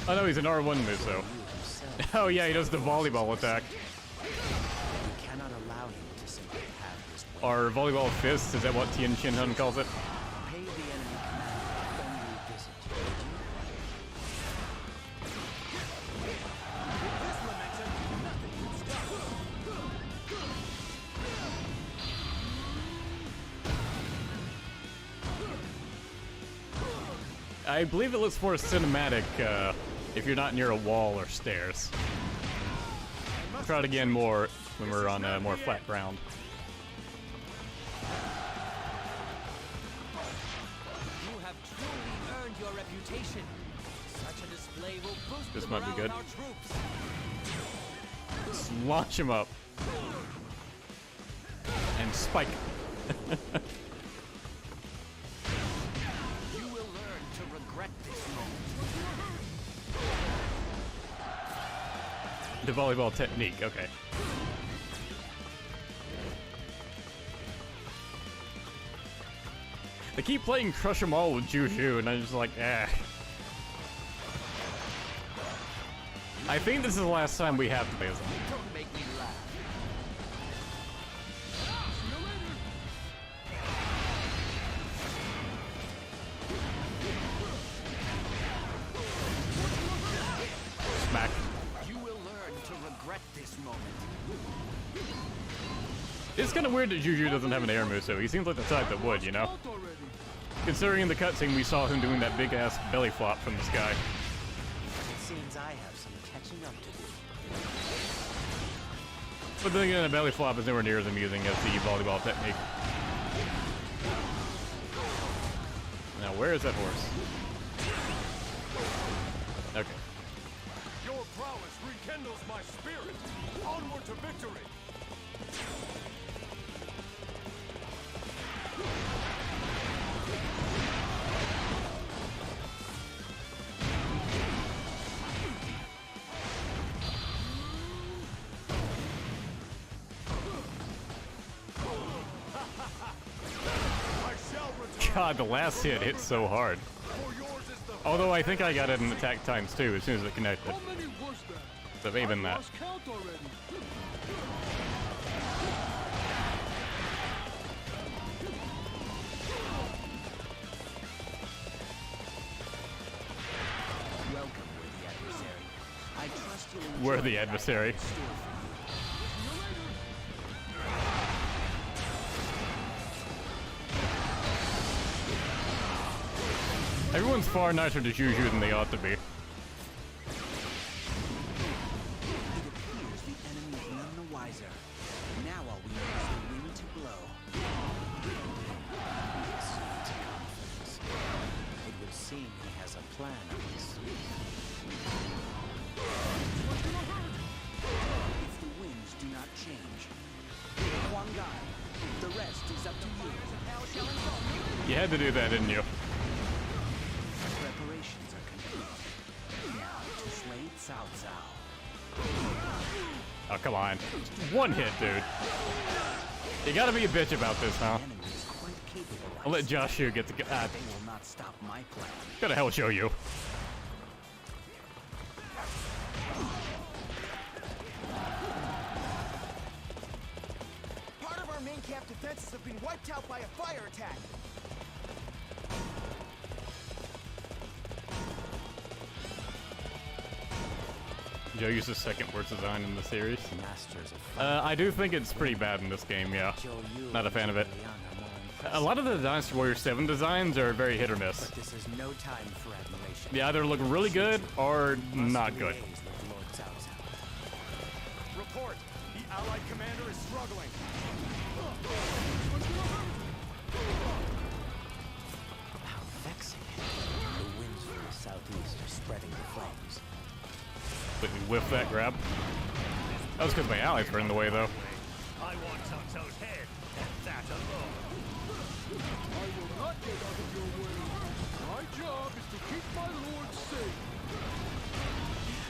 [SPEAKER 1] Oh no, he's an R1 move, though. Oh yeah, he does the volleyball attack.
[SPEAKER 19] We cannot allow him to simply have his way.
[SPEAKER 1] Or volleyball fists, is that what Tian Shin Hun calls it?
[SPEAKER 19] Pay the enemy commander a friendly visit.
[SPEAKER 18] This momentum, nothing can stop.
[SPEAKER 1] I believe it looks more cinematic if you're not near a wall or stairs. Try it again more when we're on more flat ground.
[SPEAKER 16] You have truly earned your reputation. Such a display will boost
[SPEAKER 1] This
[SPEAKER 16] the
[SPEAKER 1] might be
[SPEAKER 16] morale
[SPEAKER 1] good.
[SPEAKER 16] of our troops.
[SPEAKER 1] Just launch him up. And spike.
[SPEAKER 16] You will learn to regret this moment.
[SPEAKER 1] The volleyball technique, okay. They keep playing Crush 'em All with Juju, and I'm just like, eh. I think this is the last time we have to play this.
[SPEAKER 16] Don't make me laugh.
[SPEAKER 1] Smack.
[SPEAKER 16] You will learn to regret this moment.
[SPEAKER 1] It's kind of weird that Juju doesn't have an air move, so he seems like the type that would, you know? Considering in the cutscene we saw him doing that big-ass belly flop from the sky.
[SPEAKER 19] It seems I have some catching up to do.
[SPEAKER 1] But then again, a belly flop is nowhere near as amusing as the volleyball technique. Now, where is that horse? Okay.
[SPEAKER 12] Your prowess rekindles my spirit. Onward to victory.
[SPEAKER 1] God, the last hit so hard. Although I think I got it in attack times too as soon as it connected. So maybe in that.
[SPEAKER 19] Welcome, worthy adversary. I trust you will
[SPEAKER 1] Worthy adversary. Everyone's far nicer to Juju than they ought to be.
[SPEAKER 19] It appears the enemy is none the wiser. Now all we need is the wind to blow. It would seem he has a plan up his sleeve. If the winds do not change, Huang Gai, the rest is up to you.
[SPEAKER 1] You had to do that, didn't you?
[SPEAKER 19] Preparations are complete. Now to slay Cao Cao.
[SPEAKER 1] Oh, come on. Just one hit, dude. You gotta be a bitch about this, huh? I'll let Joshua get the...
[SPEAKER 19] They will not stop my plan.
[SPEAKER 1] Gotta hell show you.
[SPEAKER 18] Part of our main camp defenses have been wiped out by a fire attack.
[SPEAKER 1] Joe used the second worst design in the series. I do think it's pretty bad in this game, yeah. Not a fan of it. A lot of the Dynasty Warrior 7 designs are very hit or miss.
[SPEAKER 19] But this is no time for admiration.
[SPEAKER 1] They either look really good or not good.
[SPEAKER 12] Report. The Allied commander is struggling.
[SPEAKER 19] How vexing. The winds from the southeast are spreading the flames.
[SPEAKER 1] Completely whiff that grab. That was because my allies were in the way, though.
[SPEAKER 12] I want some Zhuo's head, and that alone. I will not get out of your way. My job is to keep my lord safe.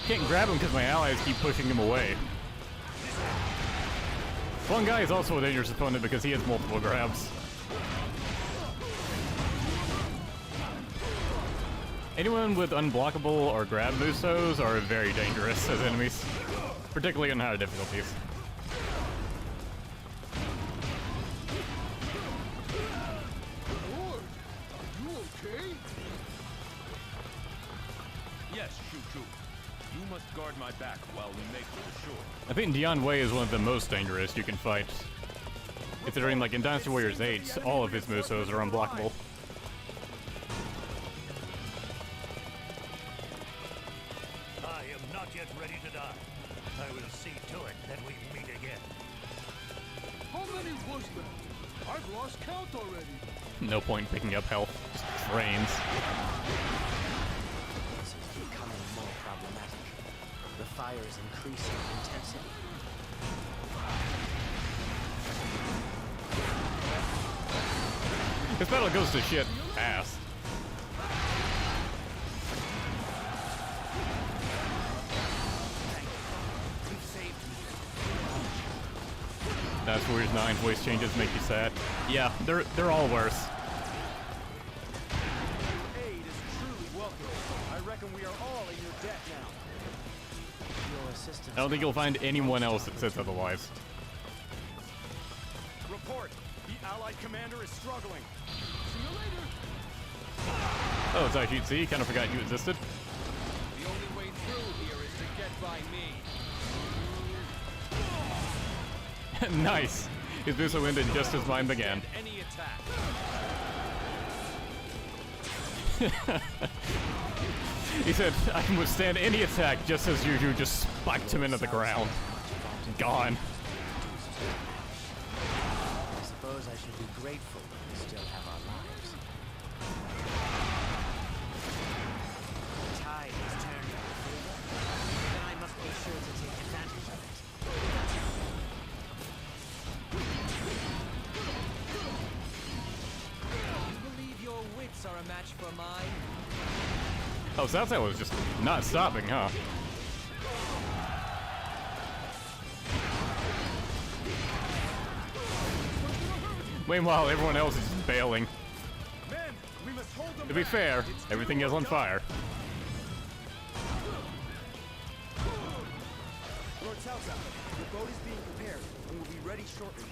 [SPEAKER 1] Can't grab him because my allies keep pushing him away. One guy is also a dangerous opponent because he has multiple grabs. Anyone with unblockable or grab Musos are very dangerous as enemies, particularly on higher difficulties.
[SPEAKER 12] Lord, are you okay?
[SPEAKER 3] Yes, Shu. You must guard my back while we make for the shore.
[SPEAKER 1] I think Dian Wei is one of the most dangerous you can fight. Considering, like, in Dynasty Warriors 8, all of his Musos are unblockable.
[SPEAKER 12] I am not yet ready to die. I will see to it that we meet again. How many was that? I've lost count already.
[SPEAKER 1] No point picking up health. Just drains.
[SPEAKER 19] This is becoming more problematic. The fire is increasing in intensity.
[SPEAKER 1] This battle goes to shit fast. That's Warriors 9 voice changes make you sad. Yeah, they're all worse.
[SPEAKER 12] Aid is truly welcome. I reckon we are all in your debt now.
[SPEAKER 19] Your assistance.
[SPEAKER 1] I don't think you'll find anyone else that says otherwise.
[SPEAKER 12] Report. The Allied commander is struggling. See you later.
[SPEAKER 1] Oh, it's actually, see, kind of forgot you existed.
[SPEAKER 11] The only way through here is to get by me.
[SPEAKER 1] Nice. His Muso ended just as mine began.
[SPEAKER 11] Any attack.
[SPEAKER 1] He said, I can withstand any attack just as Juju just spiked him into the ground. Gone.
[SPEAKER 19] I suppose I should be grateful that we still have our lives. The tide has turned in our favor, and I must be sure to take advantage of it.
[SPEAKER 16] You believe your wits are a match for mine?
[SPEAKER 1] Oh, Cao Cao was just not stopping, huh? Meanwhile, everyone else is just bailing.
[SPEAKER 12] Men, we must hold them
[SPEAKER 1] To be
[SPEAKER 12] back.
[SPEAKER 1] fair,
[SPEAKER 12] It's
[SPEAKER 1] everything
[SPEAKER 12] do
[SPEAKER 1] is
[SPEAKER 12] or
[SPEAKER 1] on
[SPEAKER 12] die.
[SPEAKER 1] fire.
[SPEAKER 12] Lord Cao Cao, your boat is being prepared and will be ready shortly.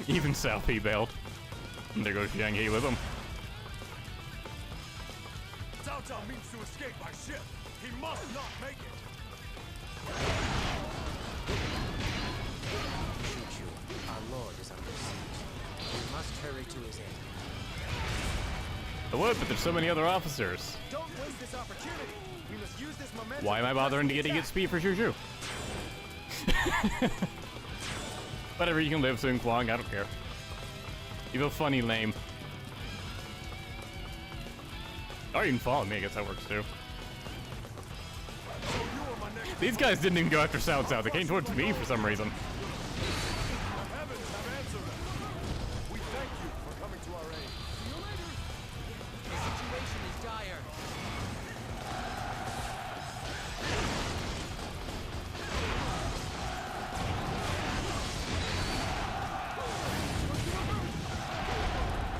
[SPEAKER 1] Even South he bailed. And there goes Jiang He with him.
[SPEAKER 12] Cao Cao means to escape by ship. He must not make it.
[SPEAKER 19] Chu, our lord is under siege. We must hurry to his aid.
[SPEAKER 1] I would, but there's so many other officers.
[SPEAKER 12] Don't waste this opportunity. We must use this momentum.
[SPEAKER 1] Why am I bothering to get speed for Juju? Whatever, you can live soon, Kwang, I don't care. You have a funny name. Or you can follow me, I guess that works too. These guys didn't even go after Cao Cao, they came towards me for some reason.
[SPEAKER 12] The heavens have answered us. We thank you for coming to our aid. See you later.
[SPEAKER 16] The situation is dire.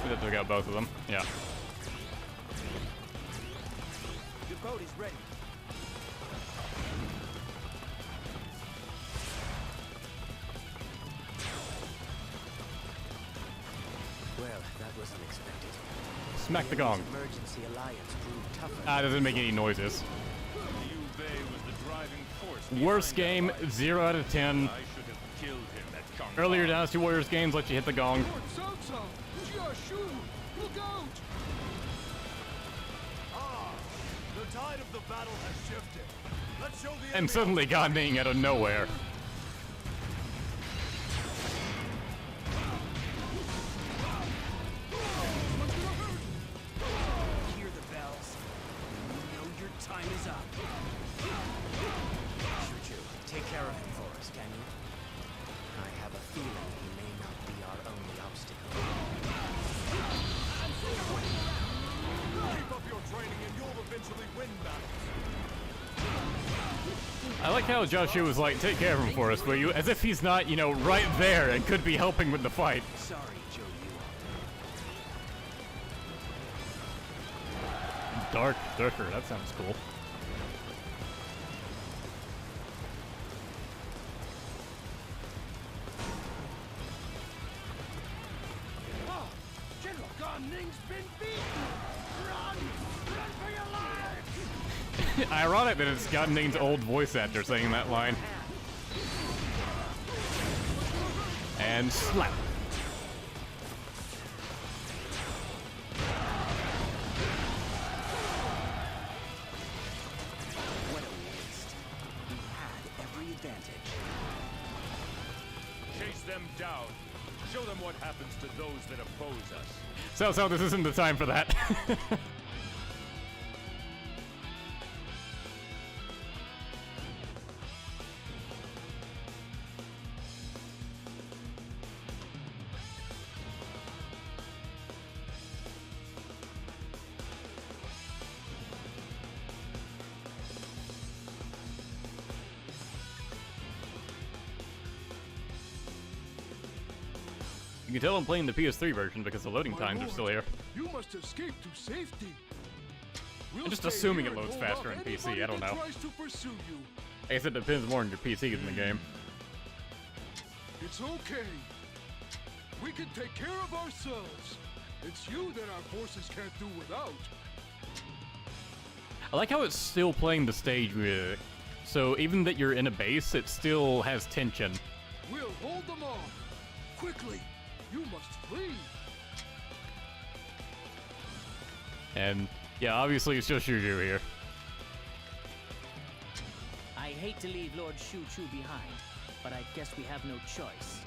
[SPEAKER 1] We have to got both of them. Yeah.
[SPEAKER 12] Your boat is ready.
[SPEAKER 19] Well, that was unexpected.
[SPEAKER 1] Smack the gong.
[SPEAKER 19] Emergency alliance proved tougher.
[SPEAKER 1] Ah, it doesn't make any noises.
[SPEAKER 3] Liu Bei was the driving force.
[SPEAKER 1] Worst game, 0 out of 10.
[SPEAKER 3] I should have killed him at Kong.
[SPEAKER 1] Earlier Dynasty Warriors games let you hit the gong.
[SPEAKER 12] Lord Cao Cao, Shu, look out! Ah, the tide of the battle has shifted. Let's show the
[SPEAKER 1] And
[SPEAKER 12] enemy
[SPEAKER 1] suddenly Gan Ning out of nowhere.
[SPEAKER 18] Hear the bells. You know your time is up.
[SPEAKER 19] feeling he may not be our only obstacle.
[SPEAKER 12] Keep up your training and you'll eventually win battles.
[SPEAKER 1] I like how Joshua was like, take care of him for us, will you? As if he's not, you know, right there and could be helping with the fight.
[SPEAKER 20] Sorry, Zhou Yuan.
[SPEAKER 1] Darker, that sounds cool.
[SPEAKER 8] Oh, General Guanning's been beaten! Run! Run for your lives!
[SPEAKER 1] Ironic that it's Gan Ning's old voice actor saying that line. And slap.
[SPEAKER 20] What a waste. We had every advantage.
[SPEAKER 3] Chase them down. Show them what happens to those that oppose us.
[SPEAKER 1] So this isn't the time for that. You can tell I'm playing the PS3 version because the loading times are still here.
[SPEAKER 12] You must escape to safety. We'll
[SPEAKER 1] I'm just
[SPEAKER 12] stay
[SPEAKER 1] assuming
[SPEAKER 12] here
[SPEAKER 1] it
[SPEAKER 12] and
[SPEAKER 1] loads
[SPEAKER 12] hold
[SPEAKER 1] faster
[SPEAKER 12] off
[SPEAKER 1] in PC,
[SPEAKER 12] anybody
[SPEAKER 1] I don't
[SPEAKER 12] that
[SPEAKER 1] know.
[SPEAKER 12] tries to pursue you.
[SPEAKER 1] I guess it depends more on your PC than the game.
[SPEAKER 12] It's okay. We can take care of ourselves. It's you that our forces can't do without.
[SPEAKER 1] I like how it's still playing the stage music. So even that you're in a base, it still has tension.
[SPEAKER 12] We'll hold them off. Quickly, you must flee.
[SPEAKER 1] And yeah, obviously it's just Shu here.
[SPEAKER 4] I hate to leave Lord Shu behind, but I guess we have no choice.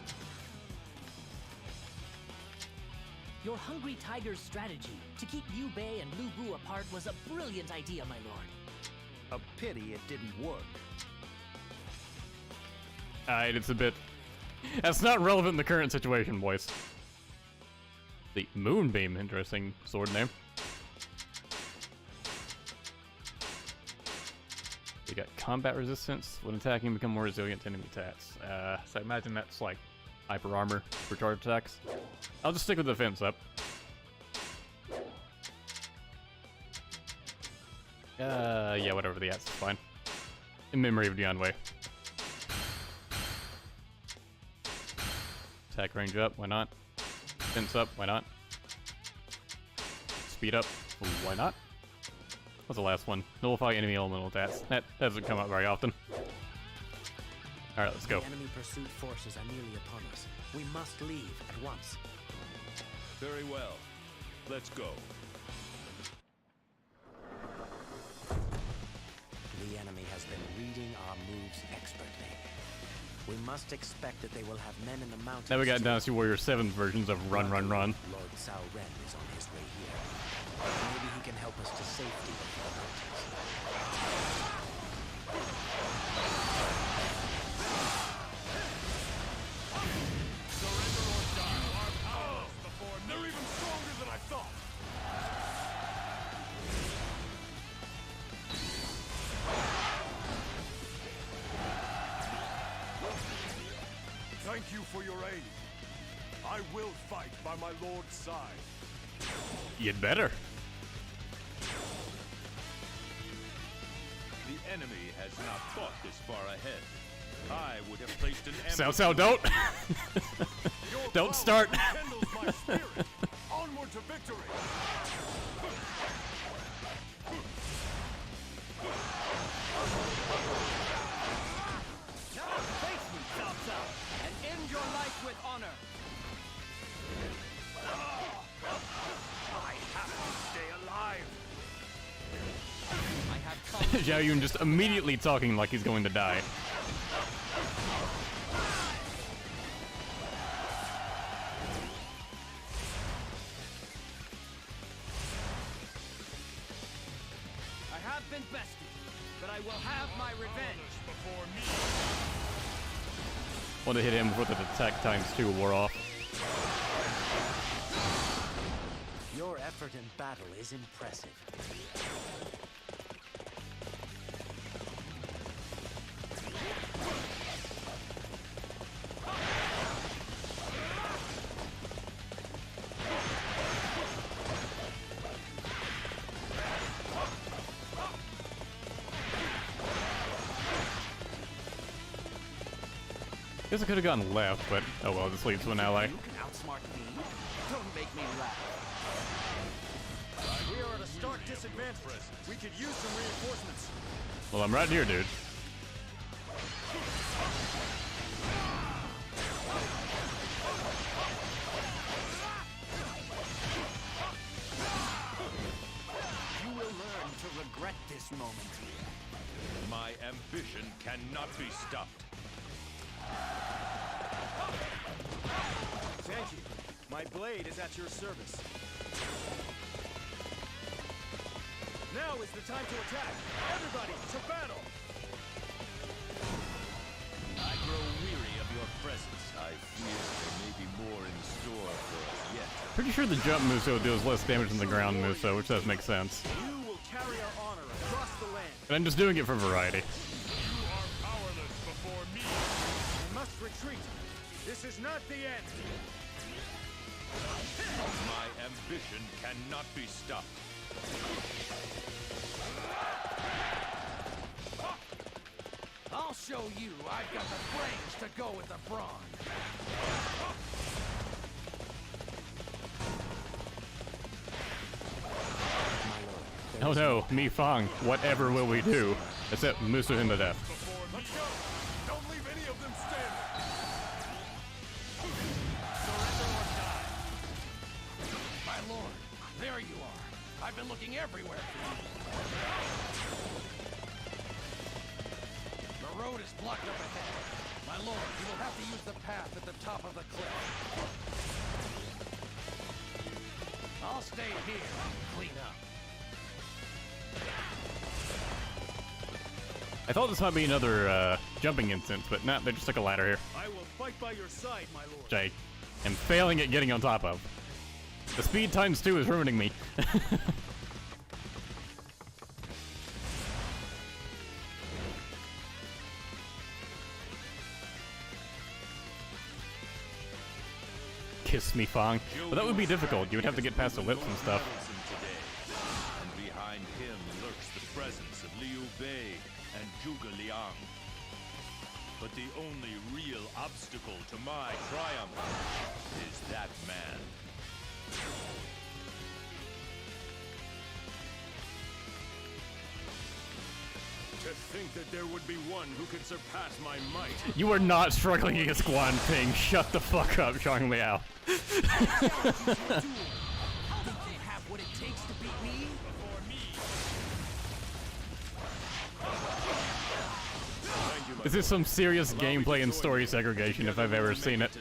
[SPEAKER 4] Your Hungry Tiger's strategy to keep Liu Bei and Lu Bu apart was a brilliant idea, my lord.
[SPEAKER 14] A pity it didn't work.
[SPEAKER 1] Alright, it's a bit... That's not relevant in the current situation, boys. The Moonbeam, interesting sword name. You got combat resistance. When attacking, become more resilient to enemy attacks. So I imagine that's like hyper armor for charge attacks. I'll just stick with defense up. Yeah, whatever the that's fine. In memory of Dian Wei. Attack range up, why not? Defense up, why not? Speed up, why not? What's the last one? Nullify enemy elemental attacks. That doesn't come up very often. Alright, let's go.
[SPEAKER 19] The enemy pursuit forces are nearly upon us. We must leave at once.
[SPEAKER 3] Very well. Let's go.
[SPEAKER 19] The enemy has been reading our moves expertly. We must expect that they will have men in the mountains.
[SPEAKER 1] Now we got Dynasty Warrior 7's versions of Run, Run, Run.
[SPEAKER 19] Lord Cao Ren is on his way here. Maybe he can help us to safety before the mountains.
[SPEAKER 12] Surrender or die. Our powers before me. They're even stronger than I thought. Thank you for your aid. I will fight by my lord's side.
[SPEAKER 1] You'd better.
[SPEAKER 3] The enemy has not fought this far ahead. I would have placed an
[SPEAKER 1] Cao, don't! Don't start!
[SPEAKER 12] Kindles my spirit. Onward to victory.
[SPEAKER 18] Now face me, Cao Cao, and end your life with honor.
[SPEAKER 12] I have to stay alive.
[SPEAKER 18] I have come.
[SPEAKER 1] Zhao Yun just immediately talking like he's going to die.
[SPEAKER 18] I have been bested, but I will have my revenge.
[SPEAKER 12] Before me.
[SPEAKER 1] Want to hit him before the attack times 2 wore off.
[SPEAKER 19] Your effort in battle is impressive.
[SPEAKER 1] Guess I could have gone left, but oh well, this leads to an ally.
[SPEAKER 14] You can outsmart me. Don't make me laugh.
[SPEAKER 12] We are at a stark disadvantage. We could use some reinforcements.
[SPEAKER 1] Well, I'm right here, dude.
[SPEAKER 14] You will learn to regret this moment.
[SPEAKER 3] My ambition cannot be stopped.
[SPEAKER 12] Thank you. My blade is at your service. Now is the time to attack. Everybody, to battle!
[SPEAKER 3] I grow weary of your presence. I fear there may be more in store for us yet.
[SPEAKER 1] Pretty sure the jump Muso deals less damage than the ground Muso, which does make sense.
[SPEAKER 12] You will carry our honor across the land.
[SPEAKER 1] And I'm just doing it for variety.
[SPEAKER 12] You are powerless before me. I must retreat. This is not the end.
[SPEAKER 3] My ambition cannot be stopped.
[SPEAKER 2] I'll show you I've got the brains to go with the brawn.
[SPEAKER 1] Oh no, Mi Fang, whatever will we do? Except Muso him to death.
[SPEAKER 12] Let's go. Don't leave any of them standing.
[SPEAKER 2] My lord, there you are. I've been looking everywhere for you. The road is blocked up ahead. My lord, you will have to use the path at the top of the cliff. I'll stay here and clean up.
[SPEAKER 1] I thought this might be another jumping instance, but nah, they just took a ladder here.
[SPEAKER 12] I will fight by your side, my lord.
[SPEAKER 1] Which I am failing at getting on top of. The speed times 2 is ruining me. Kiss me, Fang. But that would be difficult. You would have to get past the lips and stuff.
[SPEAKER 3] And behind him lurks the presence of Liu Bei and Zhuge Liang. But the only real obstacle to my triumph is that man.
[SPEAKER 6] To think that there would be one who could surpass my might.
[SPEAKER 1] You are not struggling against Guan Ping. Shut the fuck up, Zhang Liao.
[SPEAKER 2] Think they have what it takes to beat me?
[SPEAKER 1] This is some serious gameplay and story segregation if I've ever seen it.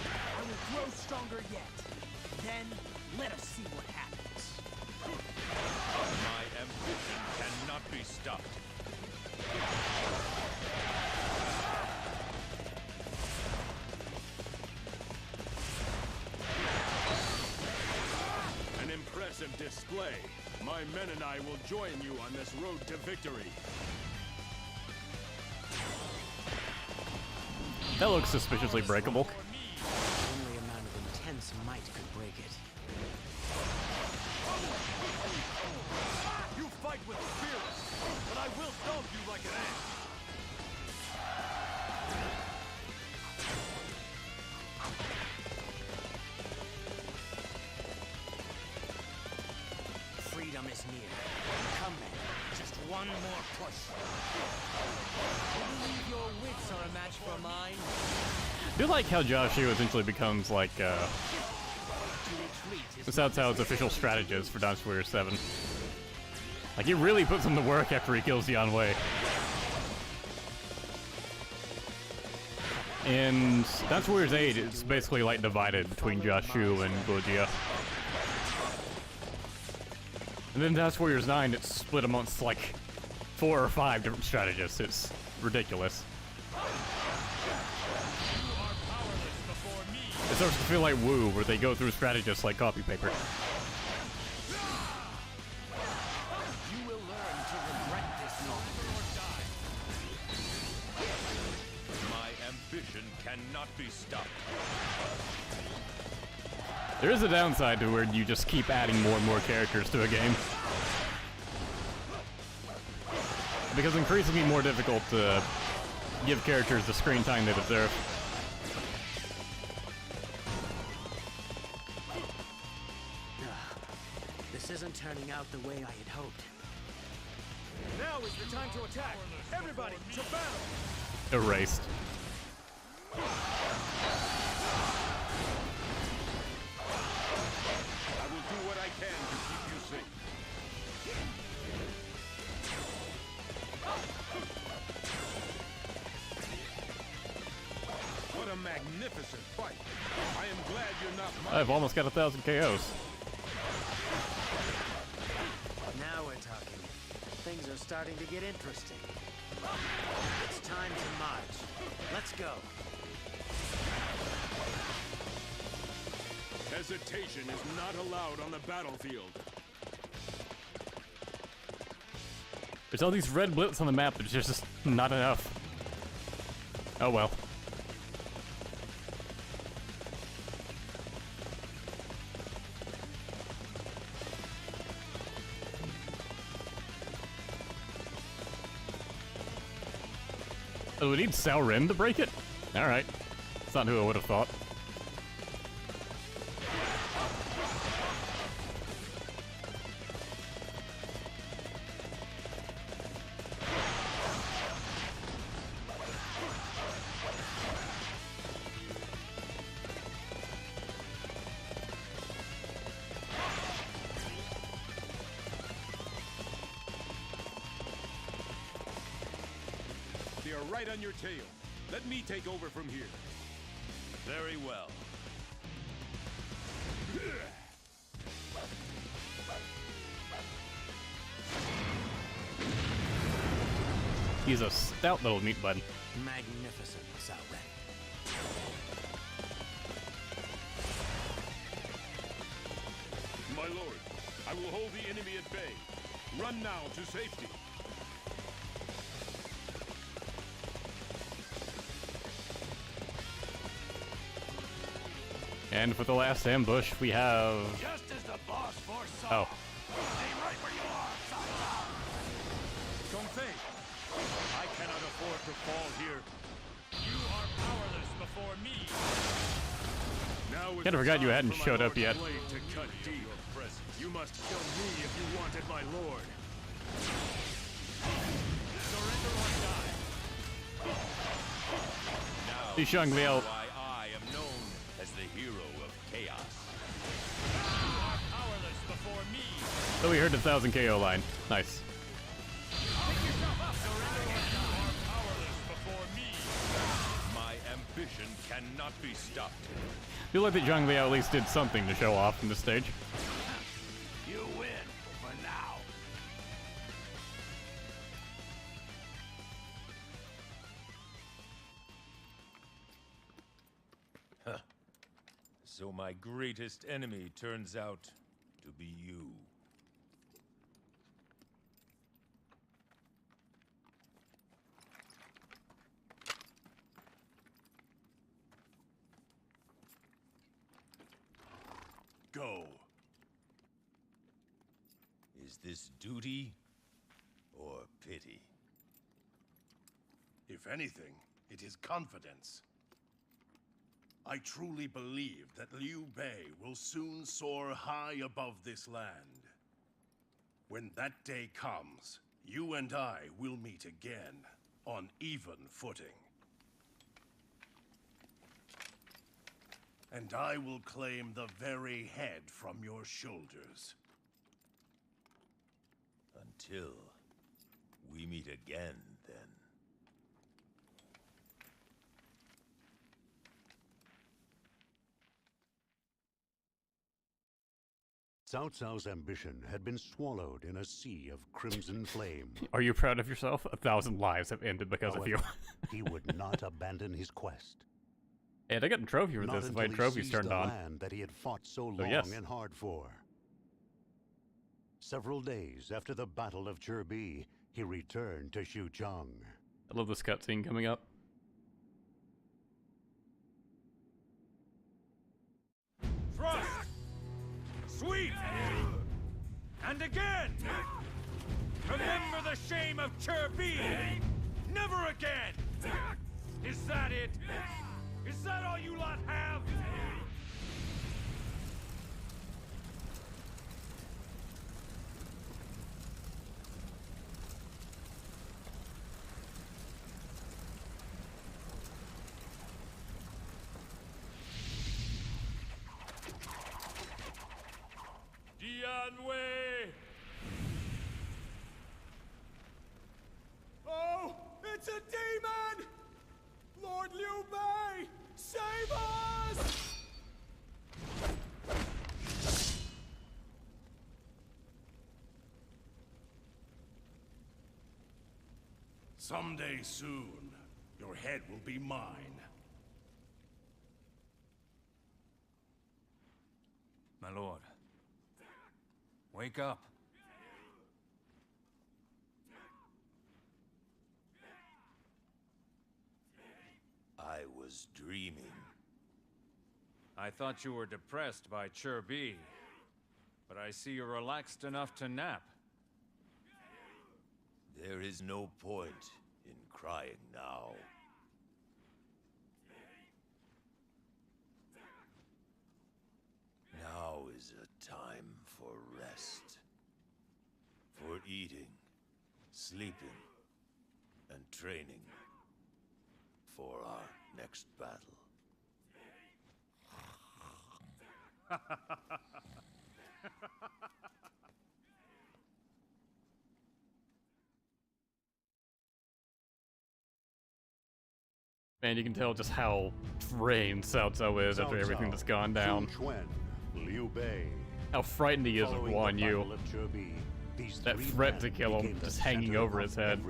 [SPEAKER 8] I will grow stronger yet. Then, let us see what happens.
[SPEAKER 3] My ambition cannot be stopped.
[SPEAKER 6] An impressive display. My men and I will join you on this road to victory.
[SPEAKER 1] That looks suspiciously breakable.
[SPEAKER 19] Only a man of intense might could break it.
[SPEAKER 12] You fight with fearless, but I will stomp you like an ant.
[SPEAKER 8] Freedom is near. Come then, just one more push.
[SPEAKER 16] I believe your wits are a match for mine.
[SPEAKER 1] I do like how Joshua essentially becomes like, that's how his official strategist for Dynasty Warriors 7. Like, he really puts in the work after he kills Yan Wei. And Dynasty Warriors 8 is basically like divided between Joshua and Guojia. And then Dynasty Warriors 9, it's split amongst like 4 or 5 different strategists. It's ridiculous. It starts to feel like Wu, where they go through strategists like copy paper.
[SPEAKER 11] You will learn to regret this moment.
[SPEAKER 3] My ambition cannot be stopped.
[SPEAKER 1] There is a downside to where you just keep adding more and more characters to a game. It becomes increasingly more difficult to give characters the screen time they deserve.
[SPEAKER 19] This isn't turning out the way I had hoped.
[SPEAKER 8] Now is the time to attack. Everybody, to battle.
[SPEAKER 1] Erased.
[SPEAKER 3] I will do what I can to keep you safe. What a magnificent fight. I am glad you're not
[SPEAKER 1] I've almost got 1,000 KOs.
[SPEAKER 19] Now we're talking. Things are starting to get interesting. It's time to march. Let's go.
[SPEAKER 6] Hesitation is not allowed on the battlefield.
[SPEAKER 1] There's all these red blips on the map, but it's just not enough. Oh well. Oh, we need Sao Ren to break it? Alright. That's not who I would have thought.
[SPEAKER 3] They are right on your tail. Let me take over from here. Very well.
[SPEAKER 1] He's a stout little meat bud.
[SPEAKER 19] Magnificent, Sao Ren.
[SPEAKER 3] My lord, I will hold the enemy at bay. Run now to safety.
[SPEAKER 1] And for the last ambush, we have...
[SPEAKER 7] Just as the boss foresaw.
[SPEAKER 1] Oh.
[SPEAKER 7] Stay right where you are,
[SPEAKER 3] Confei, I cannot afford to fall here. You are powerless before me.
[SPEAKER 6] Now is
[SPEAKER 1] Kinda
[SPEAKER 6] the
[SPEAKER 1] forgot you
[SPEAKER 6] time
[SPEAKER 1] hadn't
[SPEAKER 6] for my
[SPEAKER 1] showed up
[SPEAKER 6] lord's
[SPEAKER 1] yet.
[SPEAKER 6] blade to cut deep. You must kill me if you wanted my lord.
[SPEAKER 3] Surrender or die. Now,
[SPEAKER 1] Hey, Shang Liao.
[SPEAKER 3] why I am known as the hero of chaos.
[SPEAKER 9] You are powerless before me.
[SPEAKER 1] So we heard the 1,000 KO line. Nice.
[SPEAKER 3] My ambition cannot be stopped.
[SPEAKER 1] I feel like that Zhang Liao at least did something to show off in this stage.
[SPEAKER 7] You win for now.
[SPEAKER 3] So my greatest enemy turns out to be you.
[SPEAKER 7] Go.
[SPEAKER 3] Is this duty or pity?
[SPEAKER 7] If anything, it is confidence. I truly believe that Liu Bei will soon soar high above this land. When that day comes, you and I will meet again on even footing. And I will claim the very head from your shoulders.
[SPEAKER 3] Until we meet again, then.
[SPEAKER 5] Cao Cao's ambition had been swallowed in a sea of crimson flame.
[SPEAKER 1] Are you proud of yourself? 1,000 lives have ended because of you.
[SPEAKER 5] He would not abandon his quest.
[SPEAKER 1] And I got a trophy for
[SPEAKER 5] Not
[SPEAKER 1] this if
[SPEAKER 5] until
[SPEAKER 1] my
[SPEAKER 5] he
[SPEAKER 1] trophies
[SPEAKER 5] seized
[SPEAKER 1] turned
[SPEAKER 5] the
[SPEAKER 1] on.
[SPEAKER 5] land that he had fought so long
[SPEAKER 1] yes.
[SPEAKER 5] and hard for. Several days after the Battle of Chibi, he returned to Xuchang.
[SPEAKER 1] I love this cutscene coming up.
[SPEAKER 9] Thrust! Sweep! And again! Remember the shame of Chibi! Never again! Is that it? Is that all you lot have? Dianwei!
[SPEAKER 12] Oh, it's a demon! Lord Liu Bei, save us!
[SPEAKER 7] Someday soon, your head will be mine.
[SPEAKER 9] My lord, wake up.
[SPEAKER 3] I was dreaming.
[SPEAKER 9] I thought you were depressed by Chibi, but I see you're relaxed enough to nap.
[SPEAKER 3] There is no point in crying now. Now is a time for rest. For eating, sleeping, and training. For our next battle.
[SPEAKER 1] Man, you can tell just how drained Cao Cao is after everything that's gone down.
[SPEAKER 5] Liu Bei.
[SPEAKER 1] How frightened he is of Guandu. That threat to kill him just hanging over his head.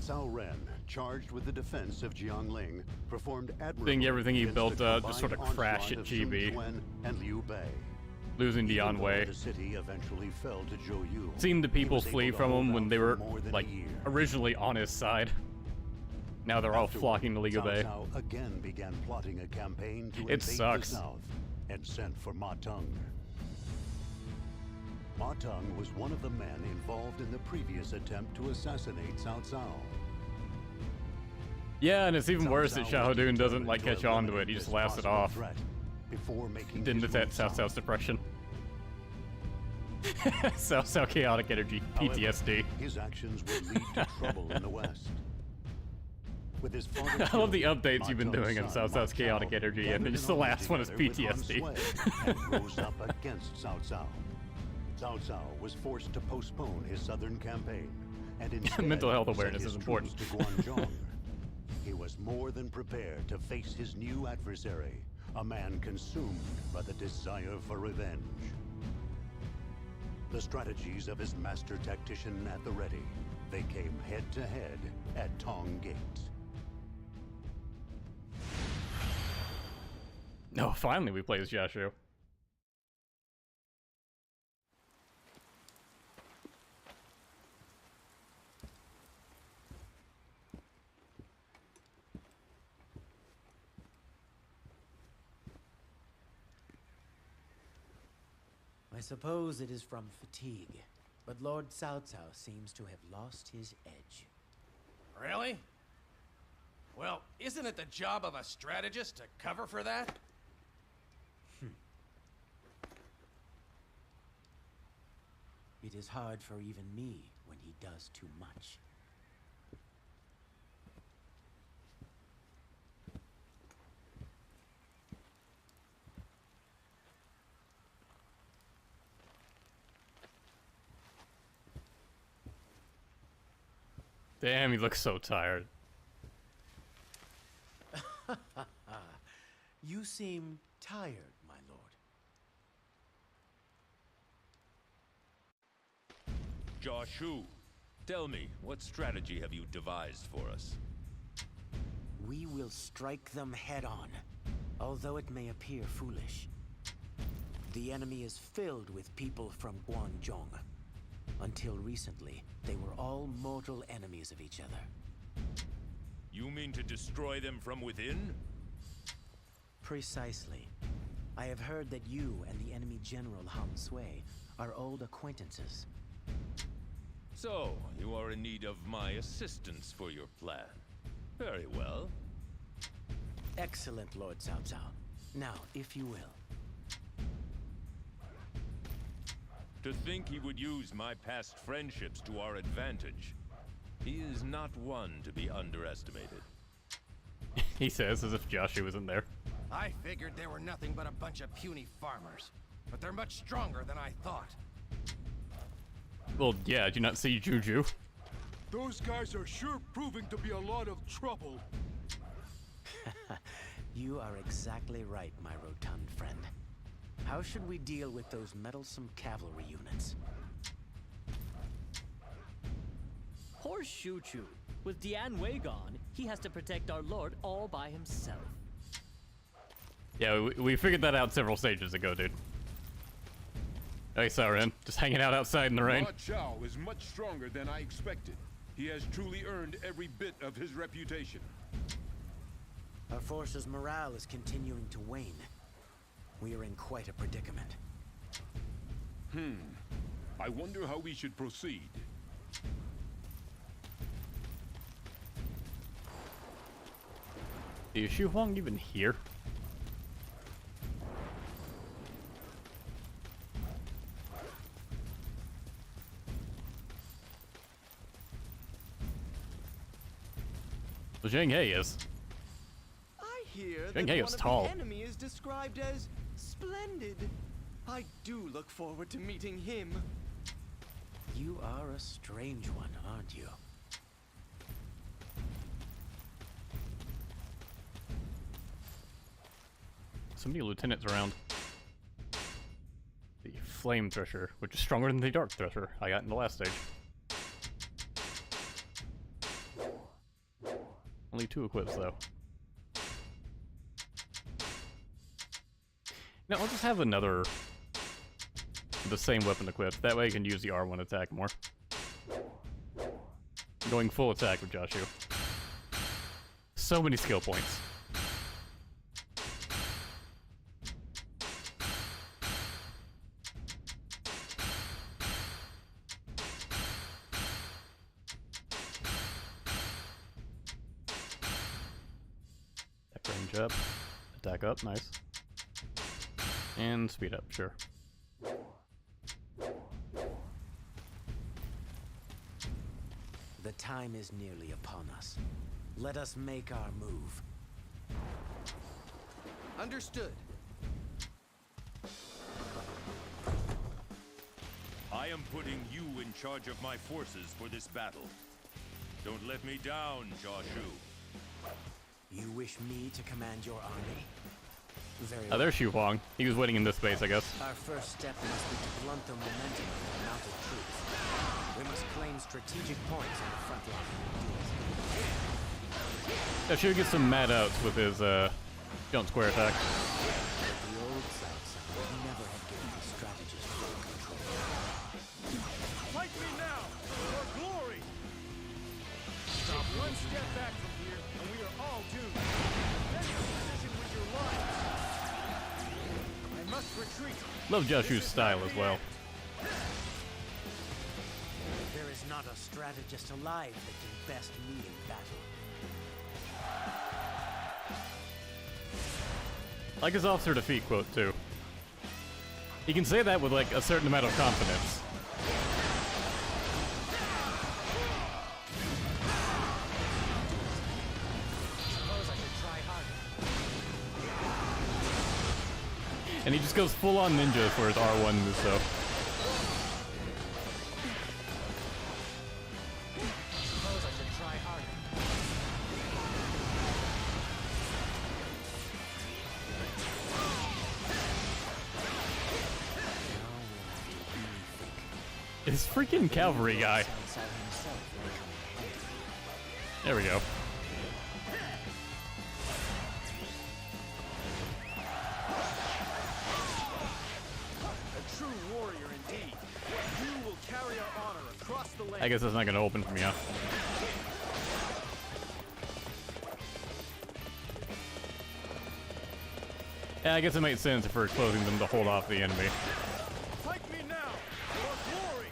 [SPEAKER 5] Cao Ren, charged with the defense of Jiangling, performed admirably.
[SPEAKER 1] Seeing everything he
[SPEAKER 5] against
[SPEAKER 1] built
[SPEAKER 5] the
[SPEAKER 1] just sort of
[SPEAKER 5] combined
[SPEAKER 1] crash
[SPEAKER 5] onslaught
[SPEAKER 1] at
[SPEAKER 5] of Sun
[SPEAKER 1] Chibi.
[SPEAKER 5] Quan and Liu Bei.
[SPEAKER 1] Losing
[SPEAKER 5] Even though
[SPEAKER 1] Dianwei.
[SPEAKER 5] the city eventually fell to Zhou Yu,
[SPEAKER 1] Seeing the people
[SPEAKER 5] he was
[SPEAKER 1] flee
[SPEAKER 5] able to
[SPEAKER 1] from
[SPEAKER 5] hold
[SPEAKER 1] him when
[SPEAKER 5] out
[SPEAKER 1] they
[SPEAKER 5] for
[SPEAKER 1] were,
[SPEAKER 5] more than a
[SPEAKER 1] like,
[SPEAKER 5] year.
[SPEAKER 1] originally on his side. Now they're all flocking to Liu Bei.
[SPEAKER 5] Cao Cao again began plotting a campaign to
[SPEAKER 1] It
[SPEAKER 5] invade
[SPEAKER 1] sucks.
[SPEAKER 5] the south and sent for Ma Teng. Ma Teng was one of the men involved in the previous attempt to assassinate Cao Cao.
[SPEAKER 1] Yeah, and it's even
[SPEAKER 5] Cao
[SPEAKER 1] worse that
[SPEAKER 5] Cao was
[SPEAKER 1] Xiahou Dun doesn't,
[SPEAKER 5] determined
[SPEAKER 1] like,
[SPEAKER 5] to
[SPEAKER 1] catch on to it.
[SPEAKER 5] eliminate
[SPEAKER 1] He just
[SPEAKER 5] this
[SPEAKER 1] laughs it
[SPEAKER 5] possible
[SPEAKER 1] off.
[SPEAKER 5] threat before making
[SPEAKER 1] Didn't
[SPEAKER 5] his
[SPEAKER 1] that
[SPEAKER 5] move
[SPEAKER 1] Cao
[SPEAKER 5] south.
[SPEAKER 1] Cao's depression. Cao Cao chaotic energy, PTSD.
[SPEAKER 5] His actions would lead to trouble in the west. With his father
[SPEAKER 1] I love the
[SPEAKER 5] killed,
[SPEAKER 1] updates you've been
[SPEAKER 5] Ma
[SPEAKER 1] doing on
[SPEAKER 5] Teng's
[SPEAKER 1] Cao
[SPEAKER 5] son, Ma
[SPEAKER 1] Cao's chaotic
[SPEAKER 5] Chao
[SPEAKER 1] energy, and
[SPEAKER 5] gathered
[SPEAKER 1] then just
[SPEAKER 5] an
[SPEAKER 1] the
[SPEAKER 5] army
[SPEAKER 1] last one is
[SPEAKER 5] together with Han
[SPEAKER 1] PTSD.
[SPEAKER 5] Sui and rose up against Cao Cao. Cao Cao was forced to postpone his southern campaign, and instead
[SPEAKER 1] Mental health
[SPEAKER 5] sent
[SPEAKER 1] awareness
[SPEAKER 5] his
[SPEAKER 1] is important.
[SPEAKER 5] troops to Guanzhong. He was more than prepared to face his new adversary, a man consumed by the desire for revenge. The strategies of his master tactician at the ready, they came head to head at Tong Gate.
[SPEAKER 1] No, finally we play as Xiahou.
[SPEAKER 19] I suppose it is from fatigue, but Lord Cao Cao seems to have lost his edge.
[SPEAKER 2] Really? Well, isn't it the job of a strategist to cover for that?
[SPEAKER 19] It is hard for even me when he does too much.
[SPEAKER 1] Damn, he looks so tired.
[SPEAKER 19] You seem tired, my
[SPEAKER 3] Shu, tell me, what strategy have you devised for us?
[SPEAKER 19] We will strike them head on, although it may appear foolish. The enemy is filled with people from Guandu. Until recently, they were all mortal enemies of each other.
[SPEAKER 3] You mean to destroy them from within?
[SPEAKER 19] Precisely. I have heard that you and the enemy general Han Sui are old acquaintances.
[SPEAKER 3] So, you are in need of my assistance for your plan. Very well.
[SPEAKER 19] Excellent, Lord Cao Cao. Now, if you will.
[SPEAKER 3] To think he would use my past friendships to our advantage. He is not one to be underestimated.
[SPEAKER 1] He says as if Joshua was in there.
[SPEAKER 2] I figured they were nothing but a bunch of puny farmers, but they're much stronger than I thought.
[SPEAKER 1] Well, yeah, did you not see Juju?
[SPEAKER 12] Those guys are sure proving to be a lot of trouble.
[SPEAKER 19] You are exactly right, my rotund friend. How should we deal with those meddlesome cavalry units?
[SPEAKER 4] Poor Shu. With Dian Wei gone, he has to protect our lord all by himself.
[SPEAKER 1] Yeah, we figured that out several stages ago, dude. Hey, Siren, just hanging out outside in the rain.
[SPEAKER 12] Ma Chao is much stronger than I expected. He has truly earned every bit of his reputation.
[SPEAKER 19] Our force's morale is continuing to wane. We are in quite a predicament.
[SPEAKER 12] I wonder how we should proceed.
[SPEAKER 1] Is Xu Huang even here? Well, Zhang He is.
[SPEAKER 18] I hear
[SPEAKER 1] Zhang
[SPEAKER 18] that
[SPEAKER 1] He
[SPEAKER 18] one
[SPEAKER 1] is
[SPEAKER 18] of
[SPEAKER 1] tall.
[SPEAKER 18] the enemy is described as splendid. I do look forward to meeting him.
[SPEAKER 19] You are a strange one, aren't you?
[SPEAKER 1] So many lieutenants around. The Flame Thresher, which is stronger than the Dark Thresher I got in the last stage. Only 2 equips, though. Now, I'll just have the same weapon equipped. That way I can use the R1 attack more. Going full attack with Joshua. So many skill points. Range up, attack up, nice. And speed up, sure.
[SPEAKER 19] The time is nearly upon us. Let us make our move.
[SPEAKER 10] Understood.
[SPEAKER 3] I am putting you in charge of my forces for this battle. Don't let me down, Shu.
[SPEAKER 19] You wish me to command your army? Very
[SPEAKER 1] Oh, there's Xu Huang. He was waiting in this space, I guess.
[SPEAKER 19] Our first step must be to blunt the momentum of the mounted troops. We must claim strategic points on the front line.
[SPEAKER 1] Yeah, should get some mad outs with his jump square attack.
[SPEAKER 19] The old South would never have given the strategist full control.
[SPEAKER 12] Fight me now, for glory! Stop one step back from here, and we are all doomed. Get in position with your lines. I must retreat.
[SPEAKER 1] Love Joshu's style as well.
[SPEAKER 19] There is not a strategist alive that can best me in battle.
[SPEAKER 1] I like his officer defeat quote, too. He can say that with, like, a certain amount of confidence. And he just goes full on ninja for his R1 move, so.
[SPEAKER 19] Suppose I should try harder. Now we'll have to rethink.
[SPEAKER 1] This freaking cavalry guy. There we go.
[SPEAKER 12] A true warrior indeed. You will carry our honor across the land.
[SPEAKER 1] I guess that's not gonna open for me, huh? Yeah, I guess it makes sense if we're closing them to hold off the enemy.
[SPEAKER 12] Fight me now, for glory.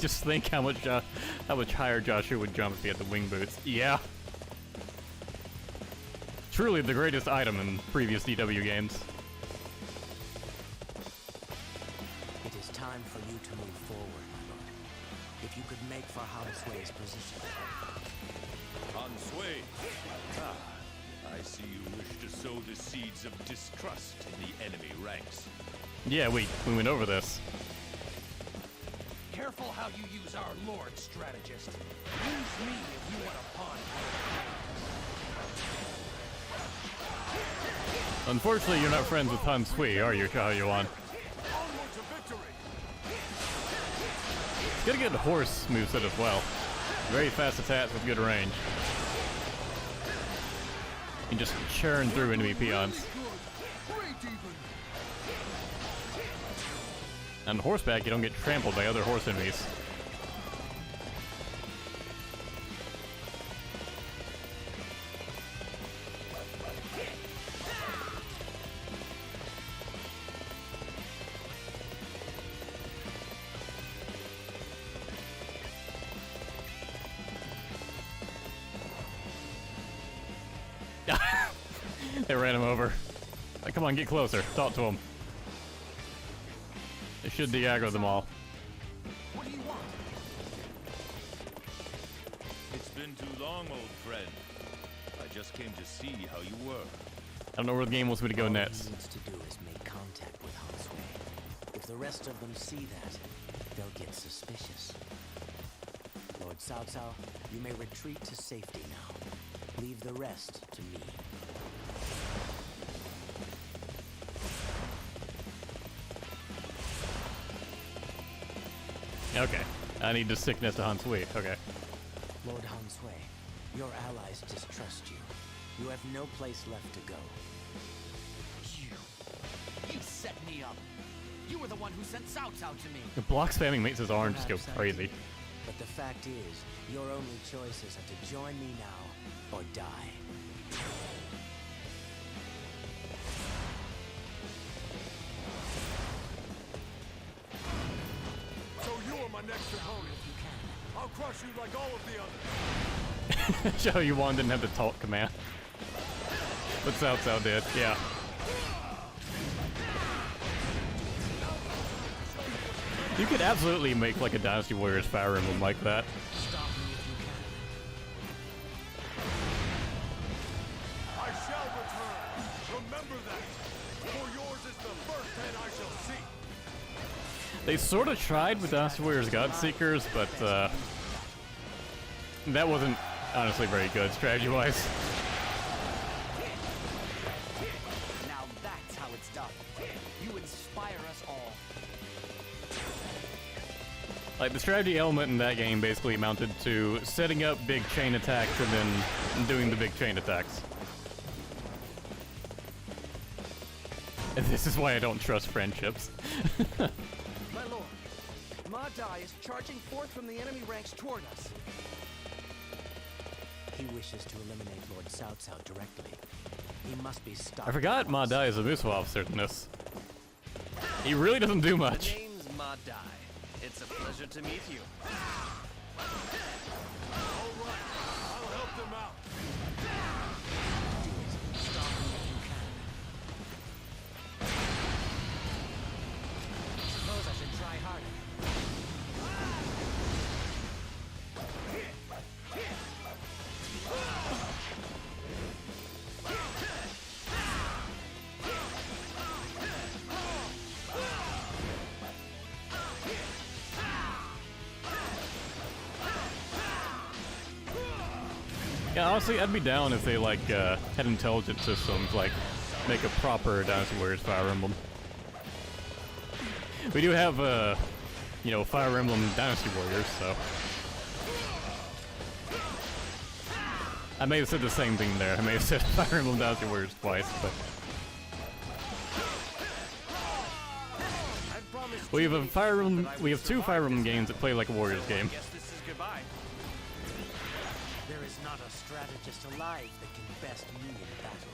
[SPEAKER 1] Just think how much higher Joshua would jump if he had the wing boots. Yeah. Truly the greatest item in previous DW games.
[SPEAKER 19] It is time for you to move forward, my lord. If you could make for Han Sui's position.
[SPEAKER 3] Han Sui! Ah, I see you wish to sow the seeds of distrust in the enemy ranks.
[SPEAKER 1] Yeah, we went over this.
[SPEAKER 2] Careful how you use our Lord, strategist. Use me if you want a pawn.
[SPEAKER 1] Unfortunately, you're not friends with Han Sui, are you, Xiahou Yuan?
[SPEAKER 12] Onward to victory.
[SPEAKER 1] He's got a good horse moveset as well. Very fast attacks with good range. You can just churn through enemy peons. On horseback, you don't get trampled by other horse enemies. They ran him over. Like, come on, get closer. Talk to him. They should de-aggro them all.
[SPEAKER 2] What do you want?
[SPEAKER 3] It's been too long, old friend. I just came to see how you were.
[SPEAKER 1] I don't know where the game wants me to go next.
[SPEAKER 19] All he needs to do is make contact with Han Sui. If the rest of them see that, they'll get suspicious. Lord Cao Cao, you may retreat to safety now. Leave the rest to me.
[SPEAKER 1] Okay. I need to sickness to Han Sui. Okay.
[SPEAKER 19] Lord Han Sui, your allies distrust you. You have no place left to go.
[SPEAKER 11] You set me up. You were the one who sent Cao Cao to me.
[SPEAKER 1] The block spamming makes his arm just go crazy.
[SPEAKER 19] But the fact is, your only choices are to join me now or die.
[SPEAKER 12] So you are my next opponent. I'll crush you like all of the others.
[SPEAKER 1] Xiahou Yuan didn't have the talk command. But Cao Cao did, yeah. You could absolutely make like a Dynasty Warriors Fire Emblem like that.
[SPEAKER 12] I shall return. Remember that. For yours is the first head I shall see.
[SPEAKER 1] They sort of tried with Dynasty Warriors Godseekers, but that wasn't honestly very good strategy-wise.
[SPEAKER 11] Now that's how it's done. You inspire us all.
[SPEAKER 1] Like, the strategy element in that game basically amounted to setting up big chain attacks and then doing the big chain attacks. And this is why I don't trust friendships.
[SPEAKER 18] My lord, Ma Dai is charging forth from the enemy ranks toward us.
[SPEAKER 19] He wishes to eliminate Lord Cao Cao directly. He must be stopped.
[SPEAKER 1] I forgot Ma Dai is a Musu officer in this. He really doesn't do much.
[SPEAKER 11] My name's Ma Dai. It's a pleasure to meet you.
[SPEAKER 12] All right, I'll help them out.
[SPEAKER 11] Suppose I should try harder.
[SPEAKER 1] Yeah, honestly, I'd be down if they, like, had intelligent systems, like, make a proper Dynasty Warriors Fire Emblem. We do have, you know, Fire Emblem Dynasty Warriors, so... I may have said the same thing there. I may have said Fire Emblem Dynasty Warriors twice, but... We have a Fire Emblem, we have 2 Fire Emblem games that play like a Warriors game.
[SPEAKER 19] Guess this is goodbye. There is not a strategist alive that can best me in battle.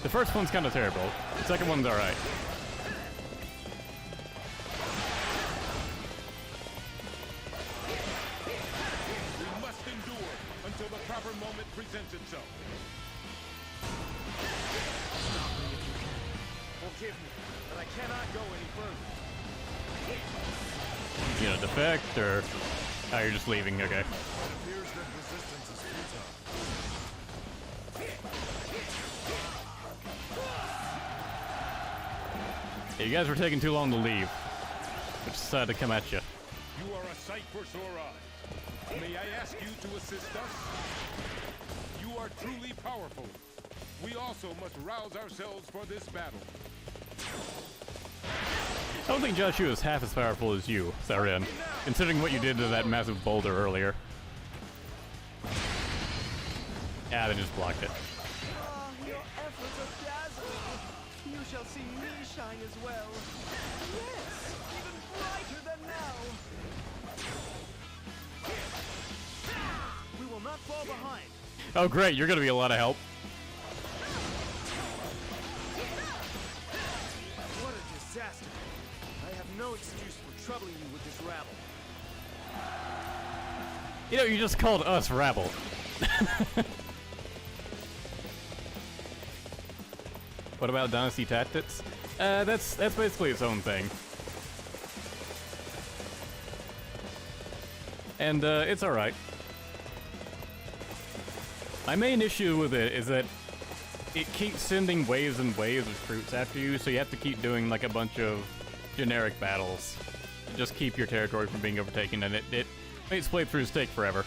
[SPEAKER 1] The first one's kind of terrible. The second one's alright.
[SPEAKER 12] We must endure until the proper moment presents itself.
[SPEAKER 8] Stop me if you can. Forgive me, but I cannot go any further.
[SPEAKER 1] You know, defect, or... Oh, you're just leaving, okay.
[SPEAKER 12] It appears that resistance is futile.
[SPEAKER 1] Yeah, you guys were taking too long to leave. I just decided to come at you.
[SPEAKER 12] You are a sight for sore eyes. May I ask you to assist us? You are truly powerful. We also must rouse ourselves for this battle.
[SPEAKER 1] I don't think Joshua is half as powerful as you, Saren, considering what you did to that massive boulder earlier. Yeah, they just blocked it.
[SPEAKER 18] Ah, your efforts are dazzling. You shall see me shine as well. Yes, even brighter than now. We will not fall behind.
[SPEAKER 1] Oh great, you're gonna be a lot of help.
[SPEAKER 8] What a disaster. I have no excuse for troubling you with this rabble.
[SPEAKER 1] You know, you just called us rabble. What about Dynasty Tactics? That's basically its own thing. And, it's alright. My main issue with it is that it keeps sending waves and waves of troops after you, so you have to keep doing, like, a bunch of generic battles to just keep your territory from being overtaken, and it makes playthroughs take forever.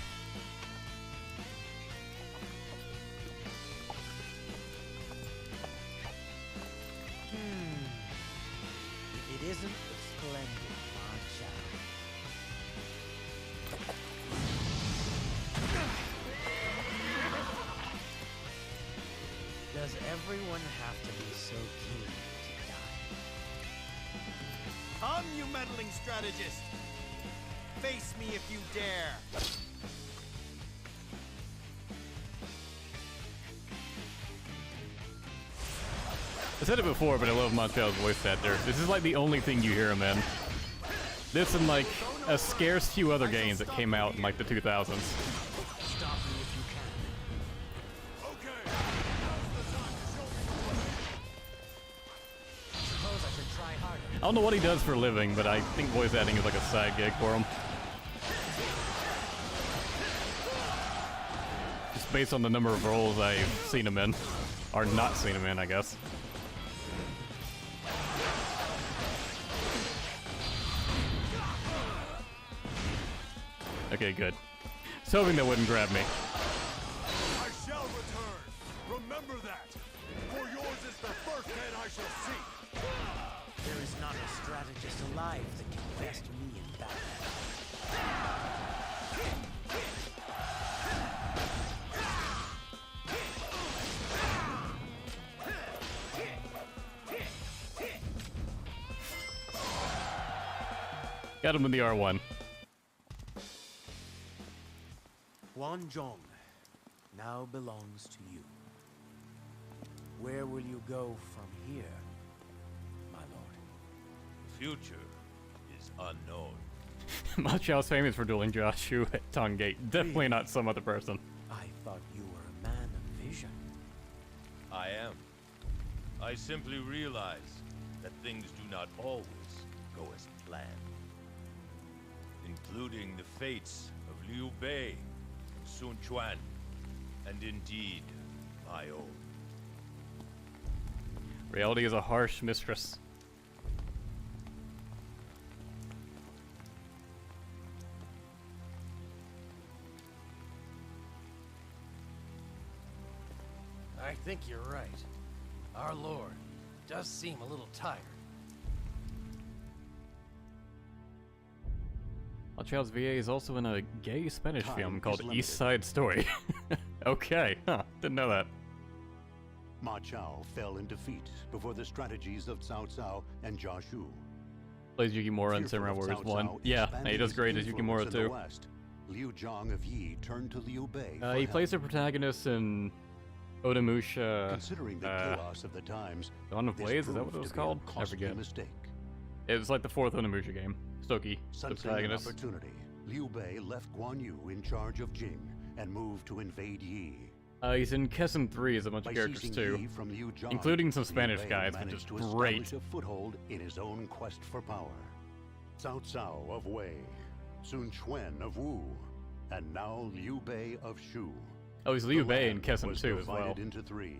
[SPEAKER 19] If it isn't the splendid Fawn Castle. Does everyone have to be so keen to die?
[SPEAKER 8] Come, you meddling strategist! Face me if you dare!
[SPEAKER 1] I said it before, but I love Montreal's voice actor. This is like the only thing you hear him in. This and like a scarce few other games that came out in like the 2000s.
[SPEAKER 8] Stop me if you can.
[SPEAKER 12] Okay, now's the time to show me the way.
[SPEAKER 19] Suppose I should try harder.
[SPEAKER 1] I don't know what he does for a living, but I think voice acting is like a side gig for him. Just based on the number of roles I've seen him in. Or not seen him in, I guess. Okay, good. I was hoping that wouldn't grab me.
[SPEAKER 12] I shall return. Remember that. For yours is the first head I shall see.
[SPEAKER 19] There is not a strategist alive that can best me in battle.
[SPEAKER 1] Got him with the R1.
[SPEAKER 19] Guandu now belongs to you. Where will you go from here, my lord?
[SPEAKER 3] The future is unknown.
[SPEAKER 1] Ma Chao's famous for dueling Joshua at Dong Gate. Definitely not some other person.
[SPEAKER 19] I thought you were a man of vision.
[SPEAKER 3] I am. I simply realize that things do not always go as planned. Including the fates of Liu Bei, Sun Quan, and indeed, my own.
[SPEAKER 1] Reality is a harsh mistress.
[SPEAKER 2] I think you're right. Our lord does seem a little tired.
[SPEAKER 1] Ma Chao's VA is also in a gay Spanish film called East Side Story. Okay, huh, didn't know that.
[SPEAKER 5] Ma Chao fell in defeat before the strategies of Cao Cao and Jia Shu.
[SPEAKER 1] Plays Yukimura in Samurai Warriors 1. Yeah, he does great as Yukimura too.
[SPEAKER 5] Liu Zhang of Yi turned to Liu Bei.
[SPEAKER 1] He plays the protagonist in Onimusha.
[SPEAKER 5] Considering the chaos of the times,
[SPEAKER 1] Dawn of Blaze, is that what it was called? I forget.
[SPEAKER 5] Mistake.
[SPEAKER 1] It was like the 4th Onimusha game. Stoki, the protagonist.
[SPEAKER 5] Opportunity, Liu Bei left Guanyu in charge of Jing and moved to invade Yi.
[SPEAKER 1] He's in Kessen 3 as a bunch of characters too,
[SPEAKER 5] from Liu Zhang,
[SPEAKER 1] including some Spanish
[SPEAKER 5] Liu Bei
[SPEAKER 1] guys, which is
[SPEAKER 5] managed to
[SPEAKER 1] great.
[SPEAKER 5] establish a foothold in his own quest for power. Cao Cao of Wei, Sun Quan of Wu, and now Liu Bei of Shu.
[SPEAKER 1] Oh, he's Liu Bei in Kessen 2 as well.
[SPEAKER 5] Divided into 3.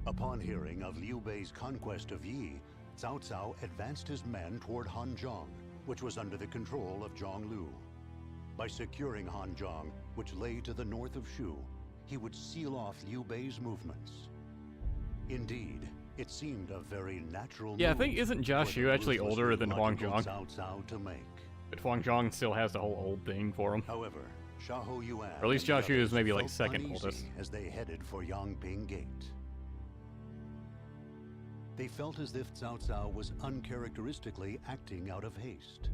[SPEAKER 5] Upon hearing of Liu Bei's conquest of Yi, Cao Cao advanced his men toward Hanzhong, which was under the control of Zhonglu. By securing Hanzhong, which lay to the north of Shu, he would seal off Liu Bei's movements. Indeed, it seemed a very natural
[SPEAKER 1] Yeah, I
[SPEAKER 5] move
[SPEAKER 1] think isn't Jia Shu actually older than Huang Zhong?
[SPEAKER 5] Cao Cao to make.
[SPEAKER 1] But Huang Zhong still has the whole old thing for him.
[SPEAKER 5] However, Xiahou Yuan
[SPEAKER 1] or at least
[SPEAKER 5] and
[SPEAKER 1] Jia
[SPEAKER 5] the
[SPEAKER 1] Shu is
[SPEAKER 5] others
[SPEAKER 1] maybe like
[SPEAKER 5] felt
[SPEAKER 1] second
[SPEAKER 5] uneasy
[SPEAKER 1] oldest.
[SPEAKER 5] as they headed for Yangping Gate. They felt as if Cao Cao was uncharacteristically acting out of haste.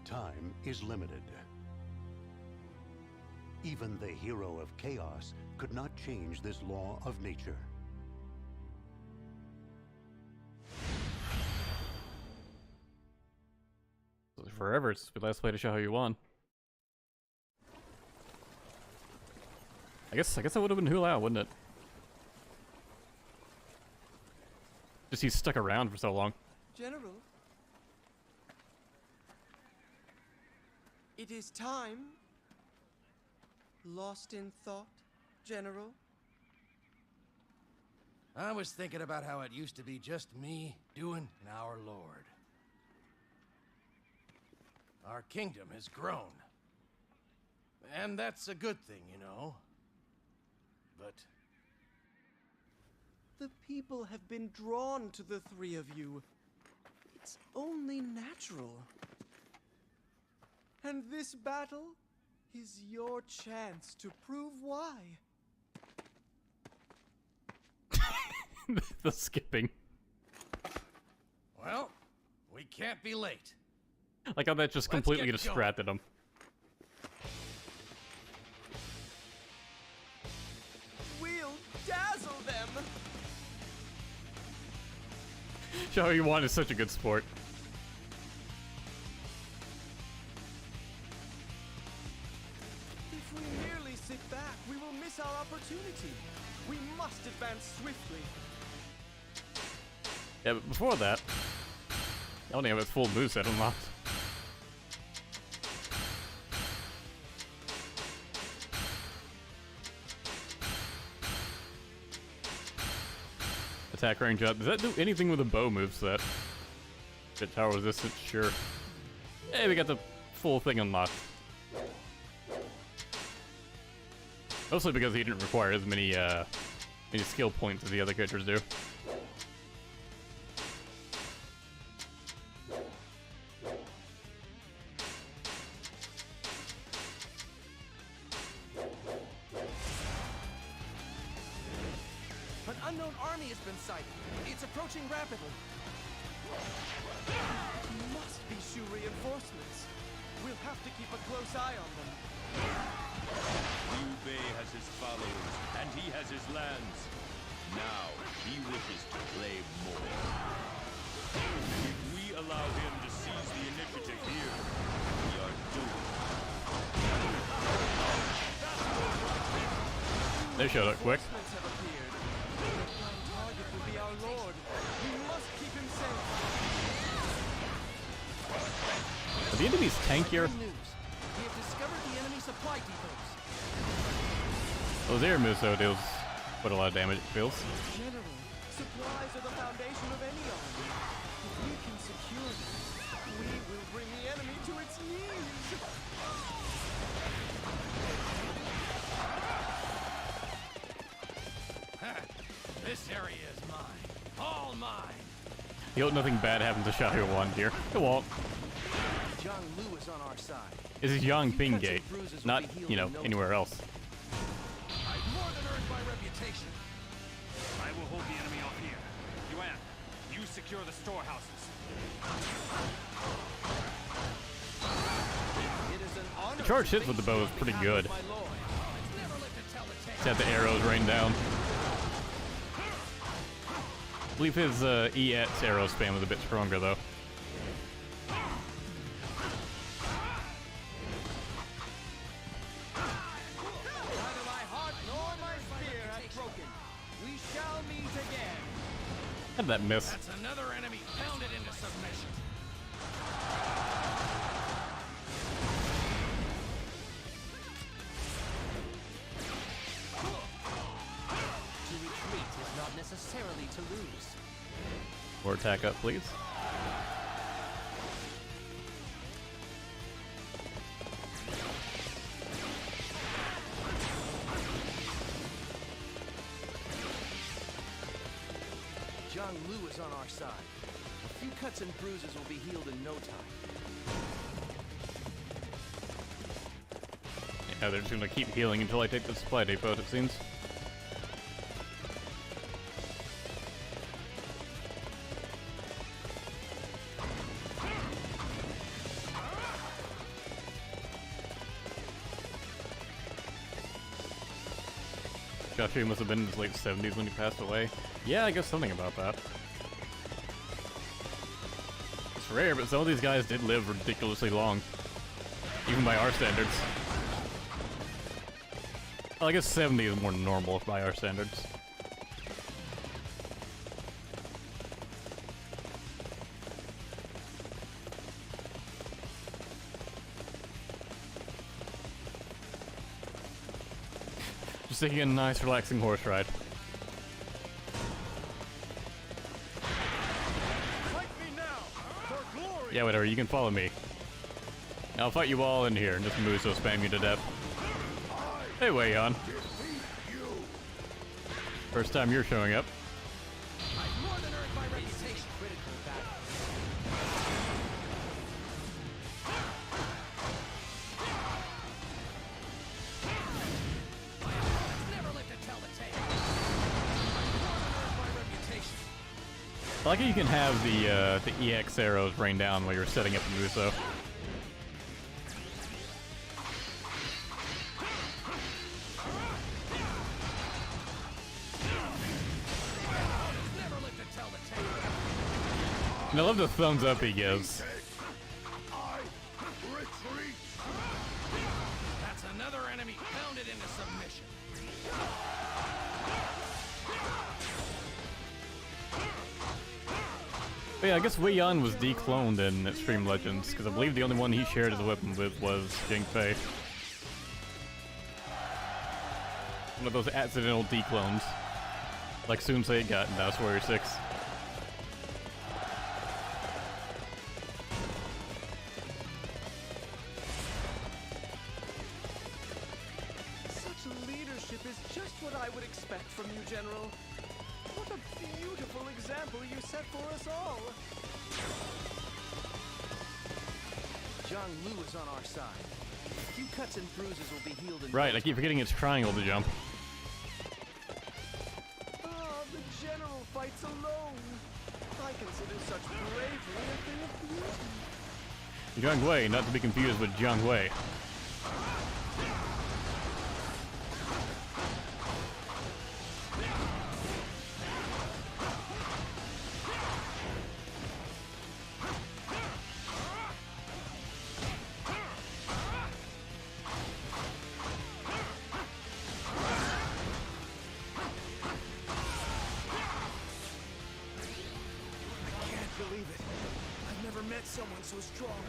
[SPEAKER 5] Time is limited. Even the hero of chaos could not change this law of nature.
[SPEAKER 1] Forever, it's the last play to Xiahou Yuan. I guess that would have been Hulao, wouldn't it? Just he's stuck around for so long.
[SPEAKER 18] General, it is time. Lost in thought, General?
[SPEAKER 2] I was thinking about how it used to be just me doing our lord. Our kingdom has grown. And that's a good thing, you know. But
[SPEAKER 18] The people have been drawn to the three of you. It's only natural. And this battle is your chance to prove why.
[SPEAKER 1] The skipping.
[SPEAKER 2] well, we can't be late.
[SPEAKER 1] Like how that just
[SPEAKER 2] Let's
[SPEAKER 1] completely
[SPEAKER 2] get
[SPEAKER 1] distracted him.
[SPEAKER 18] We'll dazzle them.
[SPEAKER 1] Xiahou Yuan is such a good sport.
[SPEAKER 18] If we merely sit back, we will miss our opportunity. We must advance swiftly.
[SPEAKER 1] Yeah, but before that, I only have its full moveset unlocked. Attack range up. Does that do anything with a bow moveset? Bit tower resistance, sure. Hey, we got the full thing unlocked. Mostly because he didn't require as many skill points as the other characters do.
[SPEAKER 10] An unknown army has been sighted. It's approaching rapidly.
[SPEAKER 18] Must be Shu reinforcements. We'll have to keep a close eye on them.
[SPEAKER 3] Liu Bei has his followers, and he has his lands. Now, he wishes to claim more. If we allow him to seize the initiative here, we are doomed.
[SPEAKER 1] They showed up quick.
[SPEAKER 18] Reinforcements have appeared. The prime target will be our lord. We must keep him safe.
[SPEAKER 1] Are the enemies tankier?
[SPEAKER 10] Good news. We have discovered the enemy supply depots.
[SPEAKER 1] Those air moves though deals quite a lot of damage, it feels.
[SPEAKER 18] General, supplies are the foundation of any army. If we can secure them, we will bring the enemy to its knees.
[SPEAKER 2] This area is mine. All mine.
[SPEAKER 1] You hope nothing bad happens to Xiahou Wan here. It won't.
[SPEAKER 18] Zhang Lu is on our side.
[SPEAKER 1] This is Yangping Gate, not, you know, anywhere else.
[SPEAKER 2] I've more than earned my reputation.
[SPEAKER 9] I will hold the enemy off here. Yuan, you secure the storehouses.
[SPEAKER 1] The charge hits with the bow is pretty good. Just have the arrows rain down. I believe his EX arrow spam was a bit stronger though. How'd that miss?
[SPEAKER 2] That's another enemy pounded into submission.
[SPEAKER 16] To retreat is not necessarily to lose.
[SPEAKER 1] More attack up, please.
[SPEAKER 18] Zhang Lu is on our side. A few cuts and bruises will be healed in no time.
[SPEAKER 1] Yeah, they're just gonna keep healing until I take the supply depot, it seems. Xiahou must have been in his late 70s when he passed away. Yeah, I guess something about that. It's rare, but some of these guys did live ridiculously long. Even by our standards. Well, I guess 70 is more normal by our standards. Just taking a nice, relaxing horse ride. Yeah, whatever, you can follow me. I'll fight you all in here and just Muso spam you to death. Hey, Wei Yan. First time you're showing up.
[SPEAKER 2] I've more than earned my reputation. Critical battle. Never lived to tell the tale. I've more than earned my reputation.
[SPEAKER 1] I like how you can have the EX arrows rain down while you're setting up the Muso. And I love the thumbs up he gives.
[SPEAKER 2] That's another enemy pounded into submission.
[SPEAKER 1] But yeah, I guess Wei Yan was decloned in Extreme Legends, because I believe the only one he shared his weapon with was Jing Fei. One of those accidental declones. Like Sun Ce got in Dynasty Warrior 6.
[SPEAKER 18] Such leadership is just what I would expect from you, General. What a beautiful example you set for us all. Zhang Lu is on our side. A few cuts and bruises will be healed in
[SPEAKER 1] Right, I keep forgetting it's triangle to jump.
[SPEAKER 18] Ah, the General fights alone. I consider such bravery a thing of beauty.
[SPEAKER 1] Zhang Wei, not to be confused with Zhang Wei.
[SPEAKER 2] Someone so strong.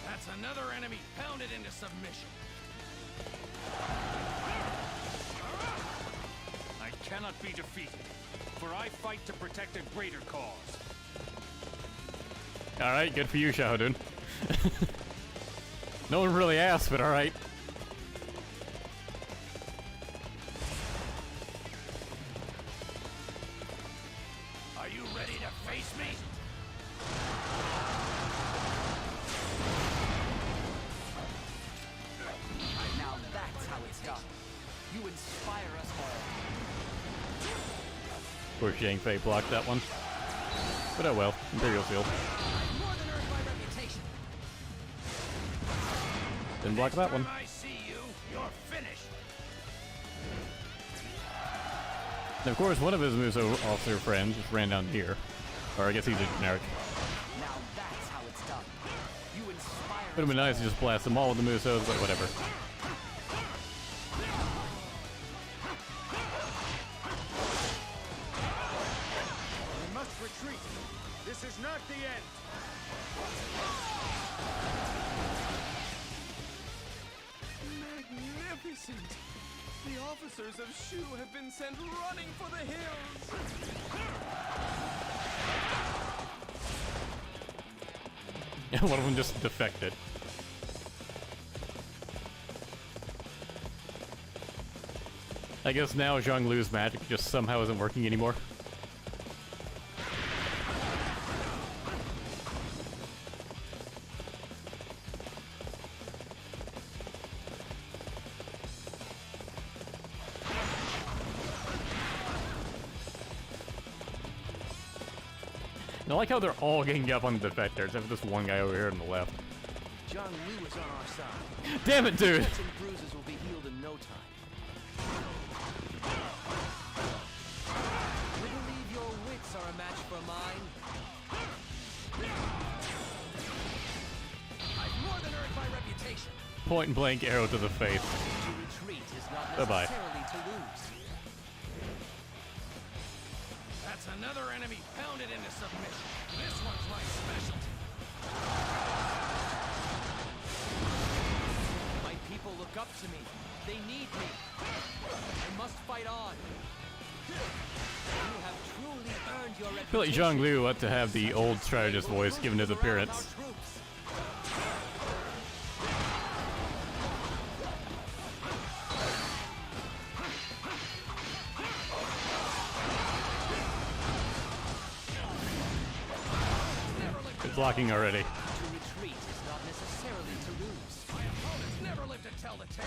[SPEAKER 2] That's another enemy pounded into submission.
[SPEAKER 9] I cannot be defeated, for I fight to protect a greater cause.
[SPEAKER 1] Alright, good for you, Xiahou. No one really asked, but alright.
[SPEAKER 2] Are you ready to face me?
[SPEAKER 11] Now that's how it's done. You inspire us all.
[SPEAKER 1] Poor Shang Fei blocked that one. But oh well, Imperial Seal.
[SPEAKER 11] More than earned my reputation.
[SPEAKER 1] Didn't block that one.
[SPEAKER 2] When I see you, you're finished.
[SPEAKER 1] And of course, one of his Muso officer friends just ran down here. Or I guess he's a generic.
[SPEAKER 11] Now that's how it's done. You inspire
[SPEAKER 1] Would have been nice to just blast them all with the Musos, but whatever.
[SPEAKER 12] We must retreat. This is not the end.
[SPEAKER 18] Magnificent! The officers of Shu have been sent running for the hills!
[SPEAKER 1] One of them just defected. I guess now Zhang Lu's magic just somehow isn't working anymore. I like how they're all ganging up on the defector, except for this one guy over here on the left.
[SPEAKER 4] Zhang Lu is on our side.
[SPEAKER 1] Damn it, dude!
[SPEAKER 4] Cuts and bruises will be healed in no time.
[SPEAKER 16] We believe your wits are a match for mine.
[SPEAKER 11] I've more than earned my reputation.
[SPEAKER 1] Point and blank arrow to the face.
[SPEAKER 11] To retreat is not
[SPEAKER 1] Bye-bye.
[SPEAKER 11] necessarily to lose.
[SPEAKER 2] That's another enemy pounded into submission. This one's my specialty.
[SPEAKER 16] My people look up to me. They need me. I must fight on. You have truly earned your
[SPEAKER 1] I feel like
[SPEAKER 16] reputation.
[SPEAKER 1] Zhang Lu ought to have the old strategist voice given his appearance. It's blocking already.
[SPEAKER 11] To retreat is not necessarily to lose.
[SPEAKER 2] My opponents never live to tell the tale.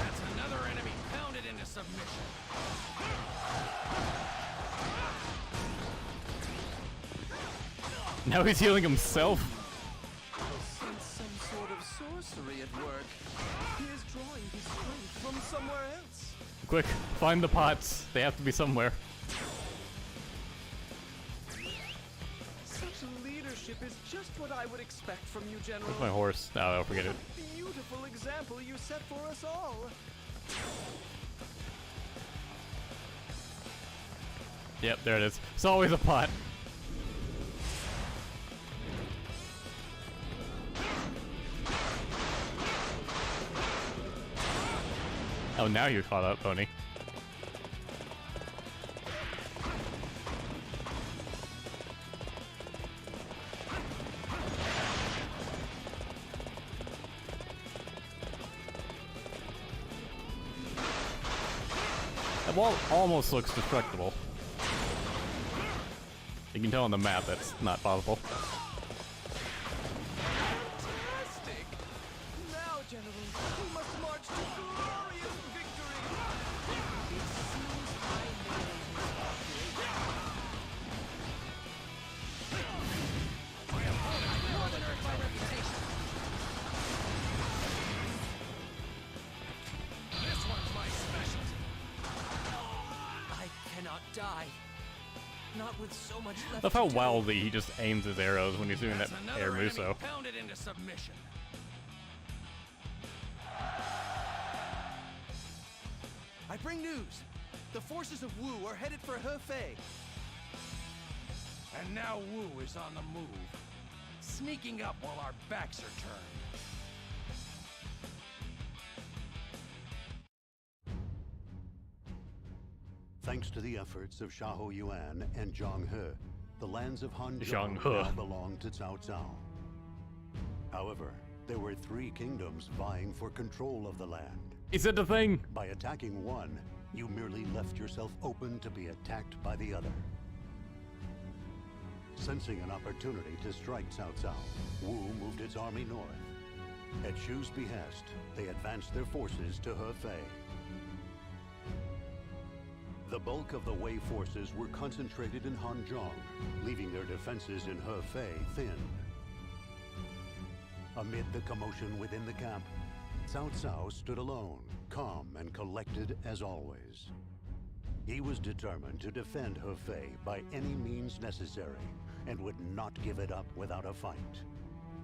[SPEAKER 2] That's another enemy pounded into submission.
[SPEAKER 1] Now he's healing himself.
[SPEAKER 18] I sense some sort of sorcery at work. He is drawing his strength from somewhere else.
[SPEAKER 1] Quick, find the pots. They have to be somewhere.
[SPEAKER 18] Such leadership is just what I would expect from you, General.
[SPEAKER 1] Where's my horse? No, I'll forget it.
[SPEAKER 18] Beautiful example you set for us all.
[SPEAKER 1] Yep, there it is. It's always a pot. Oh, now you caught up, Pony. That wall almost looks destructible. You can tell on the map that's not possible.
[SPEAKER 18] Fantastic! Now, General, we must march to glorious victory!
[SPEAKER 11] It seems I
[SPEAKER 2] My opponents more than earned my reputation. This one's my specialty.
[SPEAKER 16] I cannot die. Not with so much left.
[SPEAKER 1] Love how
[SPEAKER 16] to do.
[SPEAKER 1] wildly he just aims his arrows when he's doing that
[SPEAKER 2] That's another
[SPEAKER 1] air
[SPEAKER 2] enemy
[SPEAKER 1] Muso.
[SPEAKER 2] pounded into submission.
[SPEAKER 10] I bring news. The forces of Wu are headed for Hefei.
[SPEAKER 2] And now Wu is on the move, sneaking up while our backs are turned.
[SPEAKER 5] Thanks to the efforts of Xiahou Yuan and Zhang He, the lands of
[SPEAKER 1] Zhang
[SPEAKER 5] Hanzhong
[SPEAKER 1] He.
[SPEAKER 5] now belong to Cao Cao. However, there were 3 kingdoms vying for control of the land.
[SPEAKER 1] Is it a thing?
[SPEAKER 5] By attacking one, you merely left yourself open to be attacked by the other. Sensing an opportunity to strike Cao Cao, Wu moved its army north. At Shu's behest, they advanced their forces to Hefei. The bulk of the Wei forces were concentrated in Hanzhong, leaving their defenses in Hefei thin. Amid the commotion within the camp, Cao Cao stood alone, calm and collected as always. He was determined to defend Hefei by any means necessary, and would not give it up without a fight.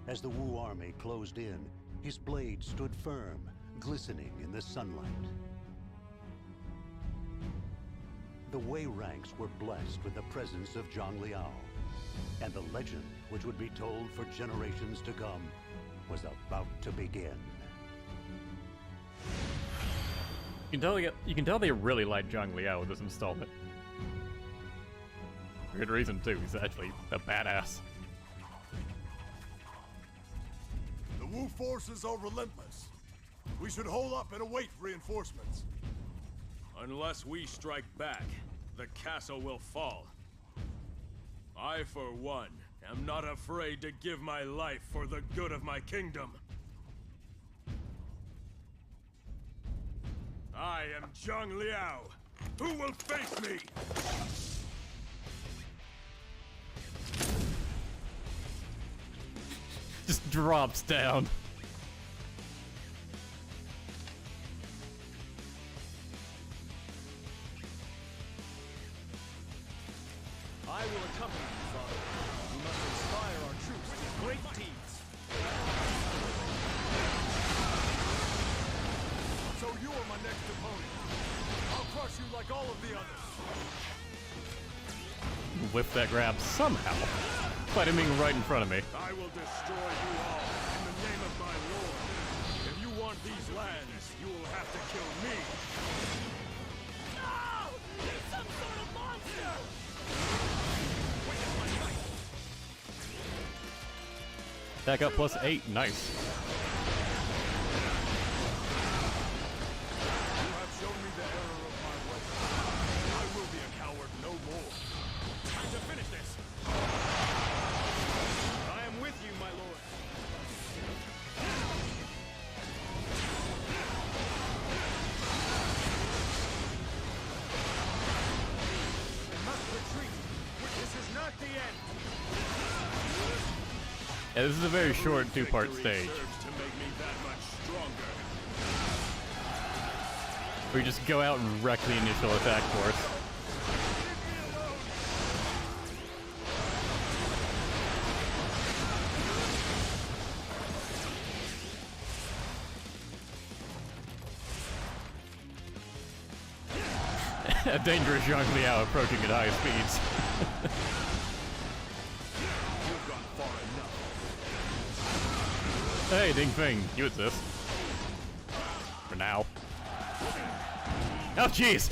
[SPEAKER 5] As the Wu army closed in, his blade stood firm, glistening in the sunlight. The Wei ranks were blessed with the presence of Zhang Liao, and the legend, which would be told for generations to come, was about to begin.
[SPEAKER 1] You can tell they really like Zhang Liao with this installment. For good reason too, he's actually a badass.
[SPEAKER 12] The Wu forces are relentless. We should hold up and await reinforcements.
[SPEAKER 6] Unless we strike back, the castle will fall. I, for one, am not afraid to give my life for the good of my kingdom. I am Zhang Liao. Who will face me?
[SPEAKER 1] Just drops down.
[SPEAKER 8] I will accompany you, Father. We must inspire our troops to great deeds.
[SPEAKER 12] So you are my next opponent. I'll crush you like all of the others.
[SPEAKER 1] Whip that grab somehow. Fight him being right in front of me.
[SPEAKER 6] I will destroy you all in the name of my lord. If you want these lands, you will have to kill me.
[SPEAKER 18] No! He's some sort of monster!
[SPEAKER 1] Back up +8, nice.
[SPEAKER 12] You have shown me the error of my ways. I will be a coward no more.
[SPEAKER 8] Time to finish this. I am with you, my lord. We must retreat. This is not the end.
[SPEAKER 1] Yeah, this is a very short two-part stage.
[SPEAKER 6] To make me that much stronger.
[SPEAKER 1] We just go out and wreck the initial attack force. A dangerous Zhang Liao approaching at high speeds.
[SPEAKER 12] You've gone far enough.
[SPEAKER 1] Hey, Ding Feng, you exist. For now. Oh, jeez!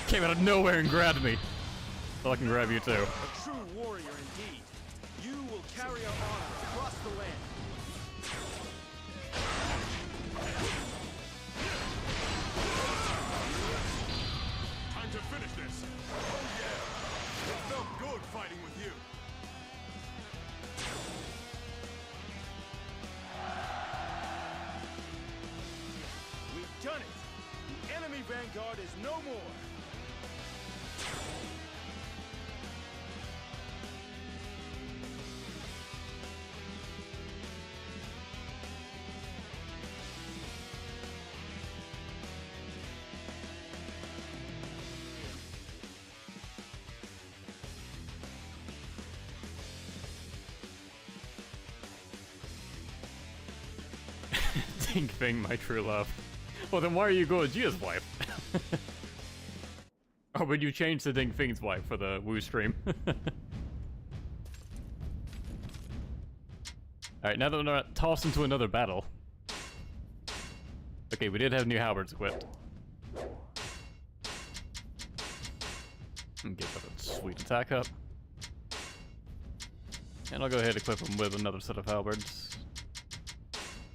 [SPEAKER 1] Came out of nowhere and grabbed me. So I can grab you too.
[SPEAKER 8] A true warrior indeed. You will carry our honor across the land.
[SPEAKER 12] Time to finish this. Oh yeah. It felt good fighting with you.
[SPEAKER 8] We've done it. The enemy vanguard is no more.
[SPEAKER 1] Ding Feng, my true love. Well, then why are you Guojia's wife? Oh, but you changed to Ding Feng's wife for the Wu stream. Alright, now that we're not tossed into another battle. Okay, we did have new halberds equipped. And get that sweet attack up. And I'll go ahead and equip them with another set of halberds.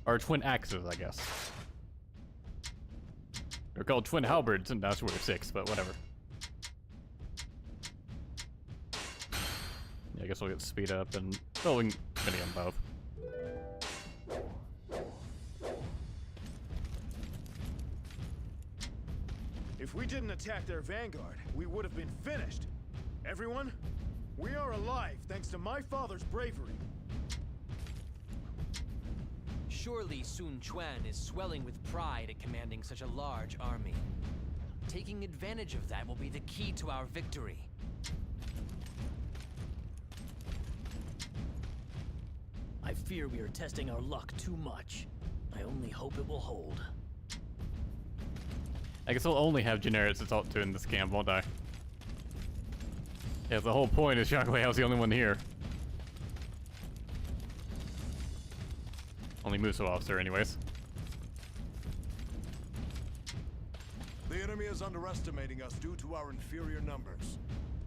[SPEAKER 1] Or twin axes, I guess. They're called twin halberds in Dynasty Warrior 6, but whatever. I guess we'll get speed up and well, we can mini on both.
[SPEAKER 12] If we didn't attack their vanguard, we would have been finished. Everyone, we are alive thanks to my father's bravery.
[SPEAKER 16] Surely Sun Quan is swelling with pride at commanding such a large army. Taking advantage of that will be the key to our victory.
[SPEAKER 4] I fear we are testing our luck too much. I only hope it will hold.
[SPEAKER 1] I guess I'll only have generics to talk to in this camp, won't I? Yeah, the whole point is Zhang Liao's the only one here. Only Muso officer, anyways.
[SPEAKER 12] The enemy is underestimating us due to our inferior numbers.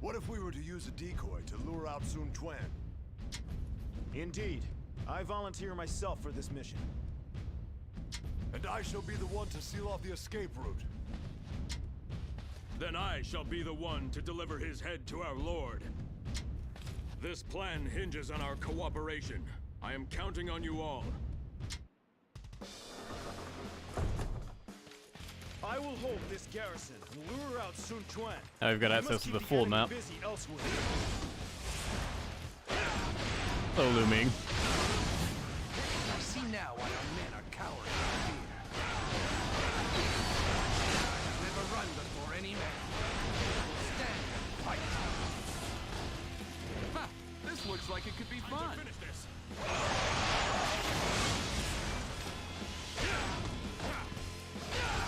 [SPEAKER 12] What if we were to use a decoy to lure out Sun Quan? Indeed. I volunteer myself for this mission. And I shall be the one to seal off the escape route.
[SPEAKER 6] Then I shall be the one to deliver his head to our lord. This plan hinges on our cooperation. I am counting on you all.
[SPEAKER 12] I will hold this garrison and lure out Sun Quan.
[SPEAKER 1] Now we've got access to the full map. Hello, Lu Ming.
[SPEAKER 14] I see now why our men are cowering in fear. I've never run before any man. Stand and fight.
[SPEAKER 11] Ha! This looks like it could be fun.
[SPEAKER 6] Finish this.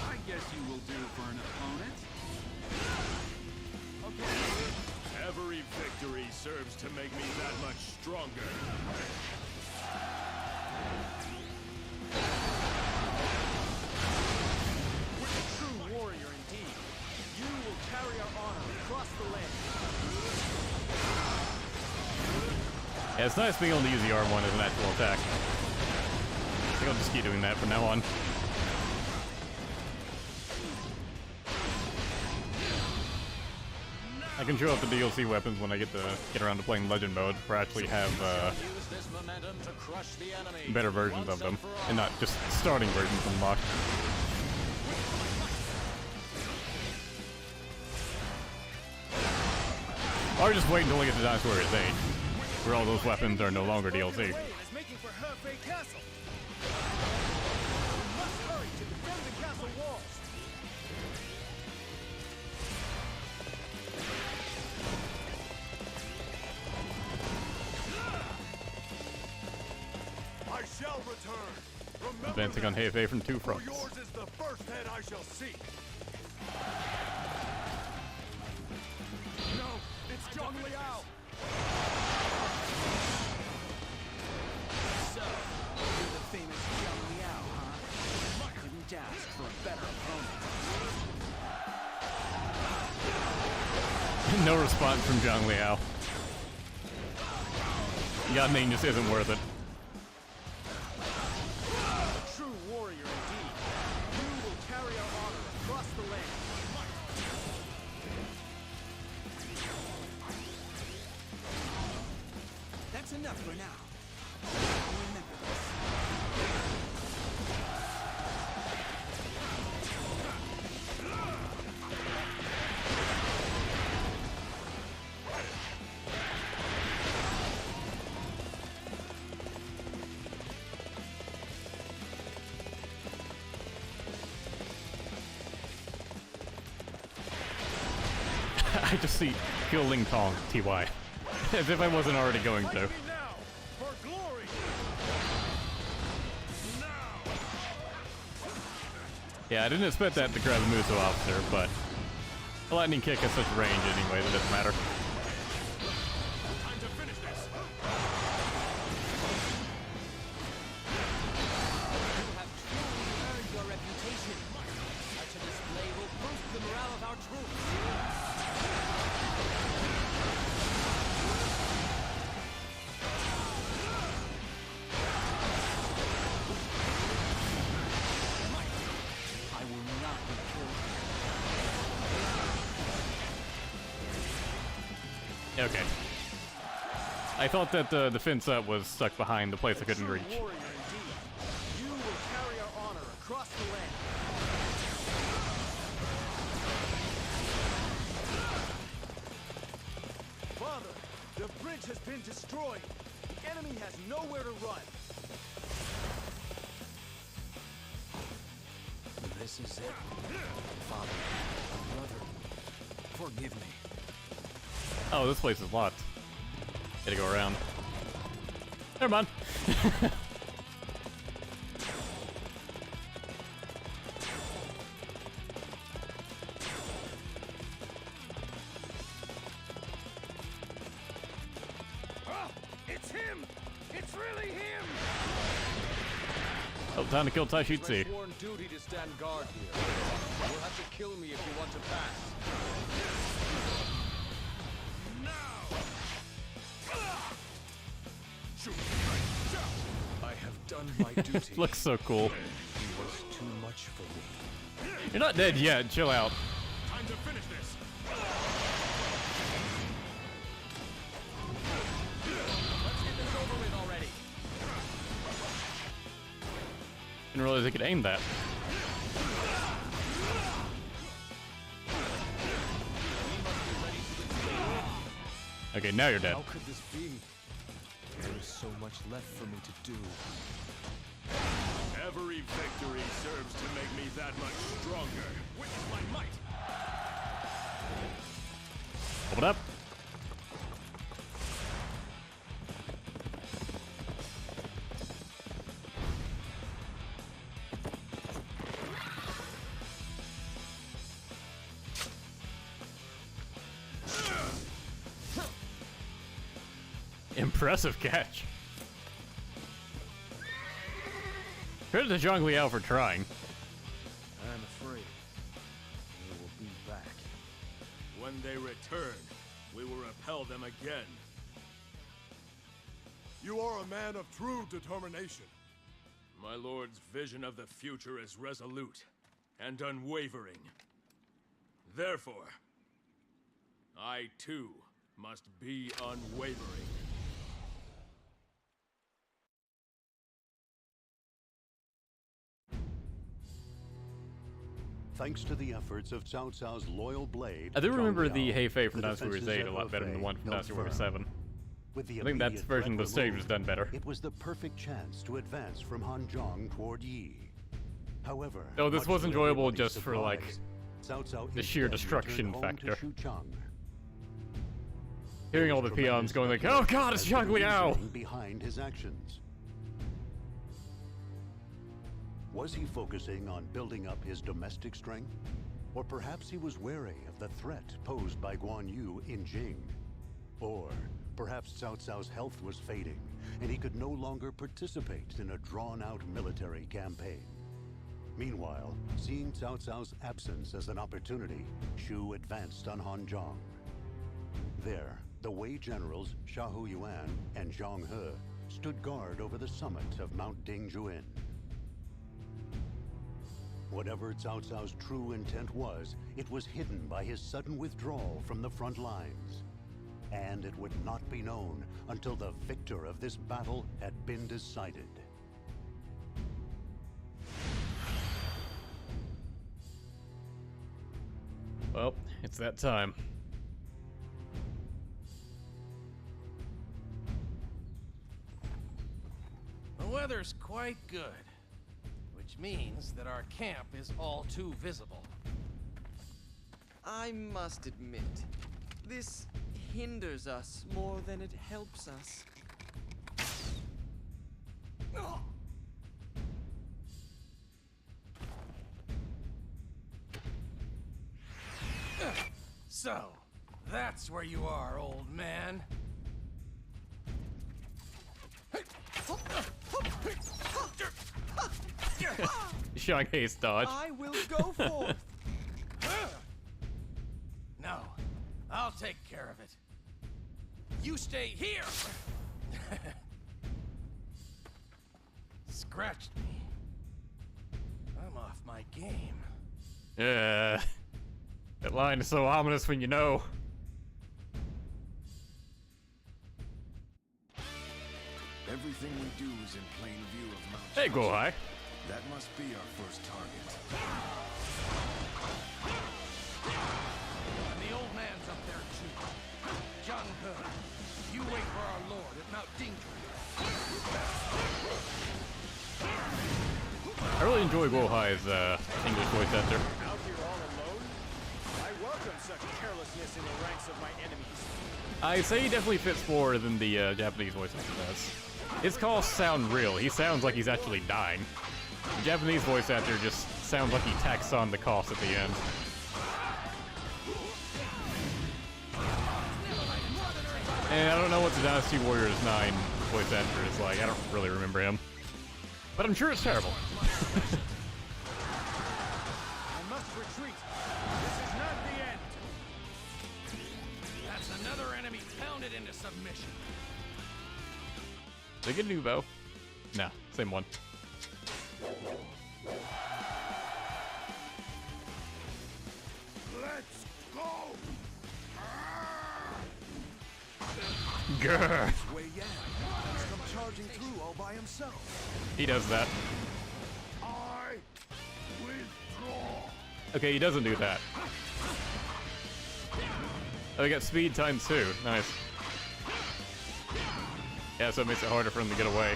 [SPEAKER 11] I guess you will do for an opponent.
[SPEAKER 6] Okay. Every victory serves to make me that much stronger.
[SPEAKER 12] With a true warrior indeed, you will carry our honor across the land.
[SPEAKER 1] Yeah, it's nice being able to use the R1 as an actual attack. I think I'll just keep doing that from now on. I can show off the DLC weapons when I get around to playing Legend mode, where I actually have better versions of them, and not just starting versions unlocked. Or just wait until I get to Dynasty Warriors 8, where all those weapons are no longer DLC.
[SPEAKER 12] Castle. We must hurry to defend the castle walls. I shall return. Remember
[SPEAKER 1] Advancing on Hefei from two fronts.
[SPEAKER 12] yours is the first head I shall seek. No, it's Zhang Liao.
[SPEAKER 11] So, you're the famous Zhang Liao, huh? Couldn't ask for a better opponent.
[SPEAKER 1] No response from Zhang Liao. God name just isn't worth it.
[SPEAKER 12] A true warrior indeed. You will carry our honor across the land.
[SPEAKER 11] That's enough for now. Remember this.
[SPEAKER 1] I just see Kill Ling Tong, TY. As if I wasn't already going to. Yeah, I didn't expect that to grab the Muso officer, but the lightning kick has such range anyway that it doesn't matter.
[SPEAKER 6] Time to finish this.
[SPEAKER 16] You have truly earned your reputation. Such a display will boost the morale of our troops.
[SPEAKER 11] I will not be killed.
[SPEAKER 1] Okay. I thought that the fence up was stuck behind the place I couldn't reach.
[SPEAKER 18] Warrior indeed. You will carry our honor across the land. Father, the bridge has been destroyed. The enemy has nowhere to run.
[SPEAKER 4] This is it. Father, brother, forgive me.
[SPEAKER 1] Oh, this place is locked. Gotta go around. Never mind.
[SPEAKER 8] It's him! It's really him!
[SPEAKER 1] Oh, time to kill Taishitsi.
[SPEAKER 12] My sworn duty to stand guard here. You'll have to kill me if you want to pass.
[SPEAKER 18] I have done my duty.
[SPEAKER 1] Looks so cool.
[SPEAKER 18] He was too much for me.
[SPEAKER 1] You're not dead yet. Chill out.
[SPEAKER 6] Time to finish this.
[SPEAKER 16] Let's get this over with already.
[SPEAKER 1] Didn't realize I could aim that. Okay, now you're dead.
[SPEAKER 18] How could this be? There is so much left for me to do.
[SPEAKER 6] Every victory serves to make me that much stronger. Witness my might.
[SPEAKER 1] Open up. Impressive catch. Credit to Zhang Liao for trying.
[SPEAKER 18] I'm afraid they will be back.
[SPEAKER 6] When they return, we will repel them again.
[SPEAKER 12] You are a man of true determination.
[SPEAKER 6] My lord's vision of the future is resolute and unwavering. Therefore, I too must be unwavering.
[SPEAKER 5] Thanks to the efforts of Cao Cao's loyal blade,
[SPEAKER 1] I do remember
[SPEAKER 5] Zhang
[SPEAKER 1] the
[SPEAKER 5] Liao,
[SPEAKER 1] Heifei from
[SPEAKER 5] the
[SPEAKER 1] Dynasty Warriors
[SPEAKER 5] defenses
[SPEAKER 1] 8 a
[SPEAKER 5] at
[SPEAKER 1] lot better than the
[SPEAKER 5] Hefei
[SPEAKER 1] one from
[SPEAKER 5] held
[SPEAKER 1] Dynasty Warriors
[SPEAKER 5] firm.
[SPEAKER 1] 7.
[SPEAKER 5] With the
[SPEAKER 1] I think that
[SPEAKER 5] immediate
[SPEAKER 1] version of the
[SPEAKER 5] threat
[SPEAKER 1] stage was
[SPEAKER 5] removed,
[SPEAKER 1] done better.
[SPEAKER 5] It was the perfect chance to advance from Hanzhong toward Yi. However,
[SPEAKER 1] Though this
[SPEAKER 5] much
[SPEAKER 1] was
[SPEAKER 5] to
[SPEAKER 1] enjoyable
[SPEAKER 5] everybody's
[SPEAKER 1] just for, like,
[SPEAKER 5] surprise, Cao Cao
[SPEAKER 1] the sheer
[SPEAKER 5] instead
[SPEAKER 1] destruction
[SPEAKER 5] returned home to
[SPEAKER 1] factor.
[SPEAKER 5] Xuchang.
[SPEAKER 1] Hearing all the peons going like, "Oh God, it's Zhang Liao!"
[SPEAKER 5] Behind his actions. Was he focusing on building up his domestic strength? Or perhaps he was wary of the threat posed by Guanyu in Jing? Or perhaps Cao Cao's health was fading, and he could no longer participate in a drawn-out military campaign. Meanwhile, seeing Cao Cao's absence as an opportunity, Shu advanced on Hanzhong. There, the Wei generals Xiahou Yuan and Zhang He stood guard over the summit of Mount Dingjun. Whatever Cao Cao's true intent was, it was hidden by his sudden withdrawal from the front lines. And it would not be known until the victor of this battle had been decided.
[SPEAKER 1] Well, it's that time.
[SPEAKER 2] The weather's quite good, which means that our camp is all too visible.
[SPEAKER 21] I must admit, this hinders us more than it helps us.
[SPEAKER 2] So, that's where you are, old man.
[SPEAKER 1] Zhang He's dodge.
[SPEAKER 21] I will go forth.
[SPEAKER 2] No, I'll take care of it. You stay here. Scratched me. I'm off my game.
[SPEAKER 1] Yeah. That line is so ominous when you know.
[SPEAKER 12] Everything we do is in plain view of Mount
[SPEAKER 1] Hey, go high.
[SPEAKER 12] That must be our first target.
[SPEAKER 2] And the old man's up there too. Jung He, you wait for our lord at Mount Dingjun.
[SPEAKER 1] I really enjoy Go High's English voice actor.
[SPEAKER 12] Out here all alone? I welcome such carelessness in the ranks of my enemies.
[SPEAKER 1] I'd say he definitely fits more than the Japanese voice actor does. His calls sound real. He sounds like he's actually dying. The Japanese voice actor just sounds like he tacks on the cost at the end. And I don't know what the Dynasty Warriors 9 voice actor is like. I don't really remember him. But I'm sure it's terrible.
[SPEAKER 12] I must retreat. This is not the end.
[SPEAKER 2] That's another enemy pounded into submission.
[SPEAKER 1] Did they get a new bow? Nah, same one.
[SPEAKER 12] Let's go.
[SPEAKER 1] Grr.
[SPEAKER 12] Wei Yan has come charging through all by himself.
[SPEAKER 1] He does that.
[SPEAKER 12] I withdraw.
[SPEAKER 1] Okay, he doesn't do that. Oh, he got speed times 2. Nice. Yeah, so it makes it harder for him to get away.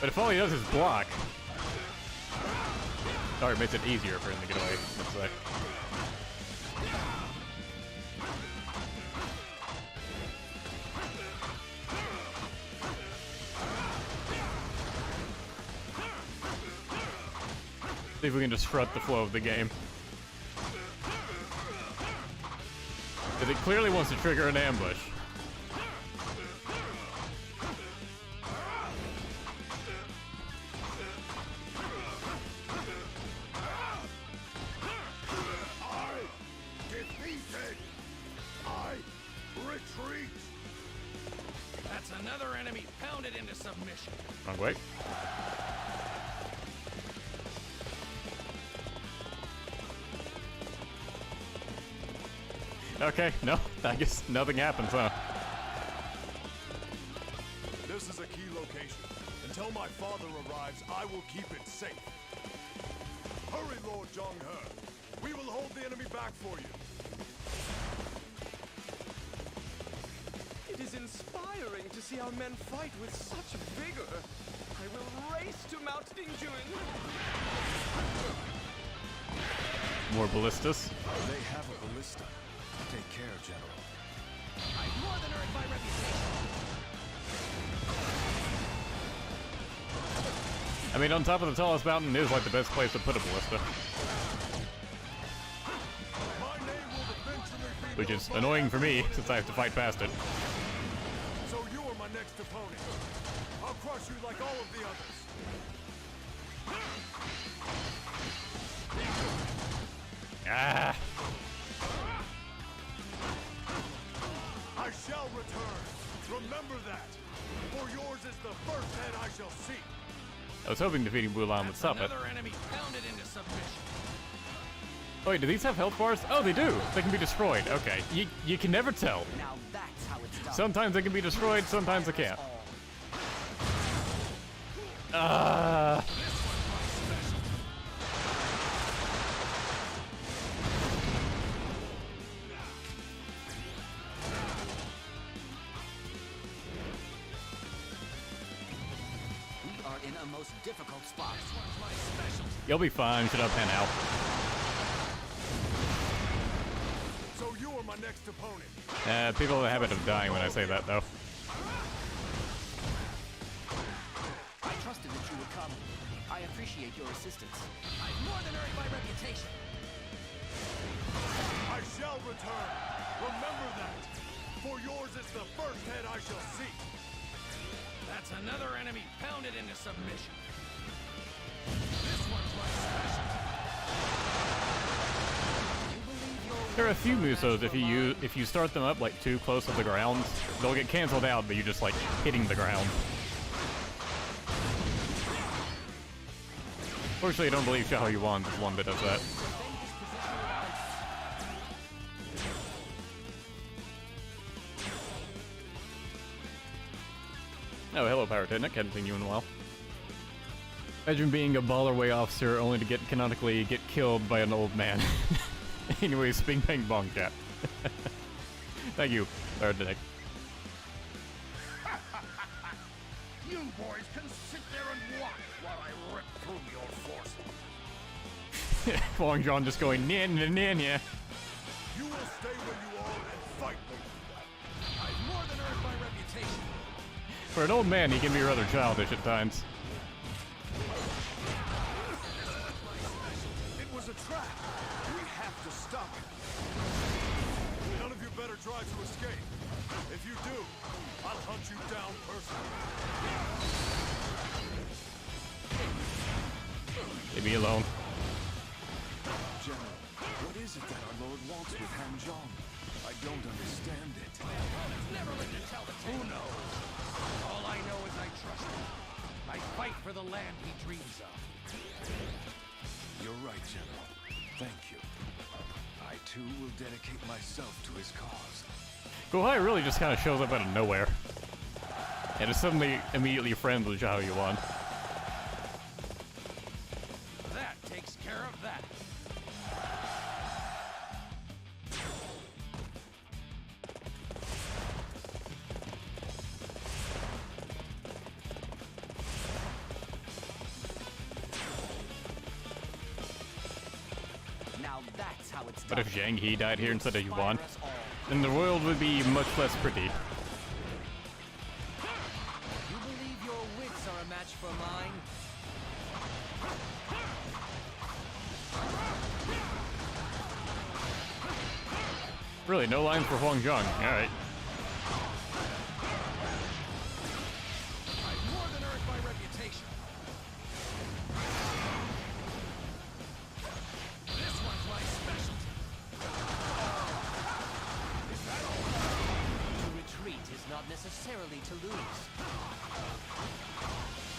[SPEAKER 1] But if all he does is block... Or it makes it easier for him to get away, let's say. See if we can disrupt the flow of the game. Because it clearly wants to trigger an ambush.
[SPEAKER 2] That's another enemy pounded into submission.
[SPEAKER 1] Wrong way. Okay, no, I guess nothing happens, huh?
[SPEAKER 12] This is a key location. Until my father arrives, I will keep it safe. Hurry, Lord Zhong He. We will hold the enemy back for you.
[SPEAKER 18] It is inspiring to see our men fight with such vigor. I will race to Mount Dingjun.
[SPEAKER 1] More ballistas.
[SPEAKER 12] They have a ballista. Take care, General.
[SPEAKER 2] I've more than earned my reputation.
[SPEAKER 1] I mean, on top of the tallest mountain is like the best place to put a ballista. Which is annoying for me, since I have to fight past it.
[SPEAKER 12] So you are my next opponent. I'll crush you like all of the others.
[SPEAKER 1] Ah!
[SPEAKER 12] I shall return. Remember that. For yours is the first head I shall see.
[SPEAKER 1] I was hoping defeating Wulan would stop it.
[SPEAKER 2] Another enemy pounded into submission.
[SPEAKER 1] Wait, do these have health bars? Oh, they do! They can be destroyed. Okay. You can never tell.
[SPEAKER 20] Now that's how it's done.
[SPEAKER 1] Sometimes they can be destroyed, sometimes they can't.
[SPEAKER 20] We are in a most difficult spot.
[SPEAKER 1] You'll be fine. Shut up, Pen out.
[SPEAKER 12] So you are my next opponent.
[SPEAKER 1] People have a habit of dying when I say that, though.
[SPEAKER 20] I trusted that you would come. I appreciate your assistance.
[SPEAKER 2] I've more than earned my reputation.
[SPEAKER 12] I shall return. Remember that. For yours is the first head I shall see.
[SPEAKER 2] That's another enemy pounded into submission. This one's my specialty.
[SPEAKER 1] There are a few Musos, if you start them up like too close to the ground, they'll get canceled out, but you're just like hitting the ground. Fortunately, I don't believe Xiao Yuan is one that does that. Oh, hello, Pyrotechnic. Hadn't seen you in a while. Imagine being a ballerway officer only to canonically get killed by an old man. Anyways, bing bang bong chat. Thank you, Pyrotechnic.
[SPEAKER 7] You boys can sit there and watch while I rip through your forces.
[SPEAKER 1] Wong John just going, nah, nah, nah, nah.
[SPEAKER 12] You will stay where you are and fight me.
[SPEAKER 2] I've more than earned my reputation.
[SPEAKER 1] For an old man, he can be rather childish at times.
[SPEAKER 12] It was a trap. We have to stop it. None of you better try to escape. If you do, I'll hunt you down personally.
[SPEAKER 1] Leave me alone.
[SPEAKER 12] General, what is it that our Lord wants with Han Zhong? I don't understand it.
[SPEAKER 2] It's never like to tell the tale. Who knows? All I know is I trust him. I fight for the land he dreams of.
[SPEAKER 12] You're right, General. Thank you. I too will dedicate myself to his cause.
[SPEAKER 1] Guhai really just kind of shows up out of nowhere. And is suddenly immediately friends with Zhao Yuan.
[SPEAKER 2] That takes care of that.
[SPEAKER 16] Now that's how it's
[SPEAKER 1] But
[SPEAKER 16] done.
[SPEAKER 1] if Zhang He died here instead of Yuan, then the world would be much less pretty.
[SPEAKER 16] You believe your wits are a match for mine?
[SPEAKER 1] Really, no lines for Huang Zhang. Alright.
[SPEAKER 2] I've more than earned my reputation. This one's my specialty.
[SPEAKER 16] To retreat is not necessarily to lose.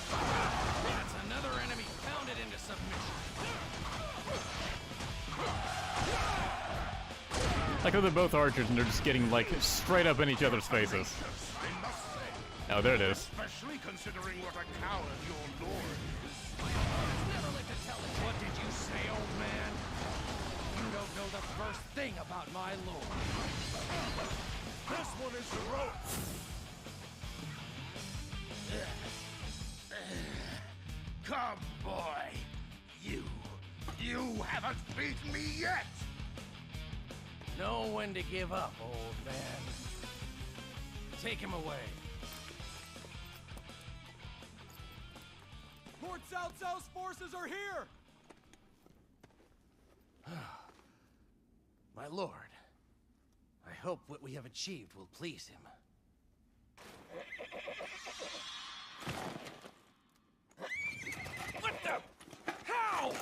[SPEAKER 2] That's another enemy pounded into submission.
[SPEAKER 1] Like how they're both archers and they're just getting like straight up in each other's faces. Oh, there it is.
[SPEAKER 7] Especially considering what a coward your lord is.
[SPEAKER 2] It's never like to tell it. What did you say, old man? You don't know the first thing about my lord.
[SPEAKER 12] This one is heroic.
[SPEAKER 7] Come, boy. You haven't beaten me yet.
[SPEAKER 2] Know when to give up, old man. Take him away.
[SPEAKER 8] Lord Cao Cao's forces are here!
[SPEAKER 2] My lord, I hope what we have achieved will please him.
[SPEAKER 7] What the? How?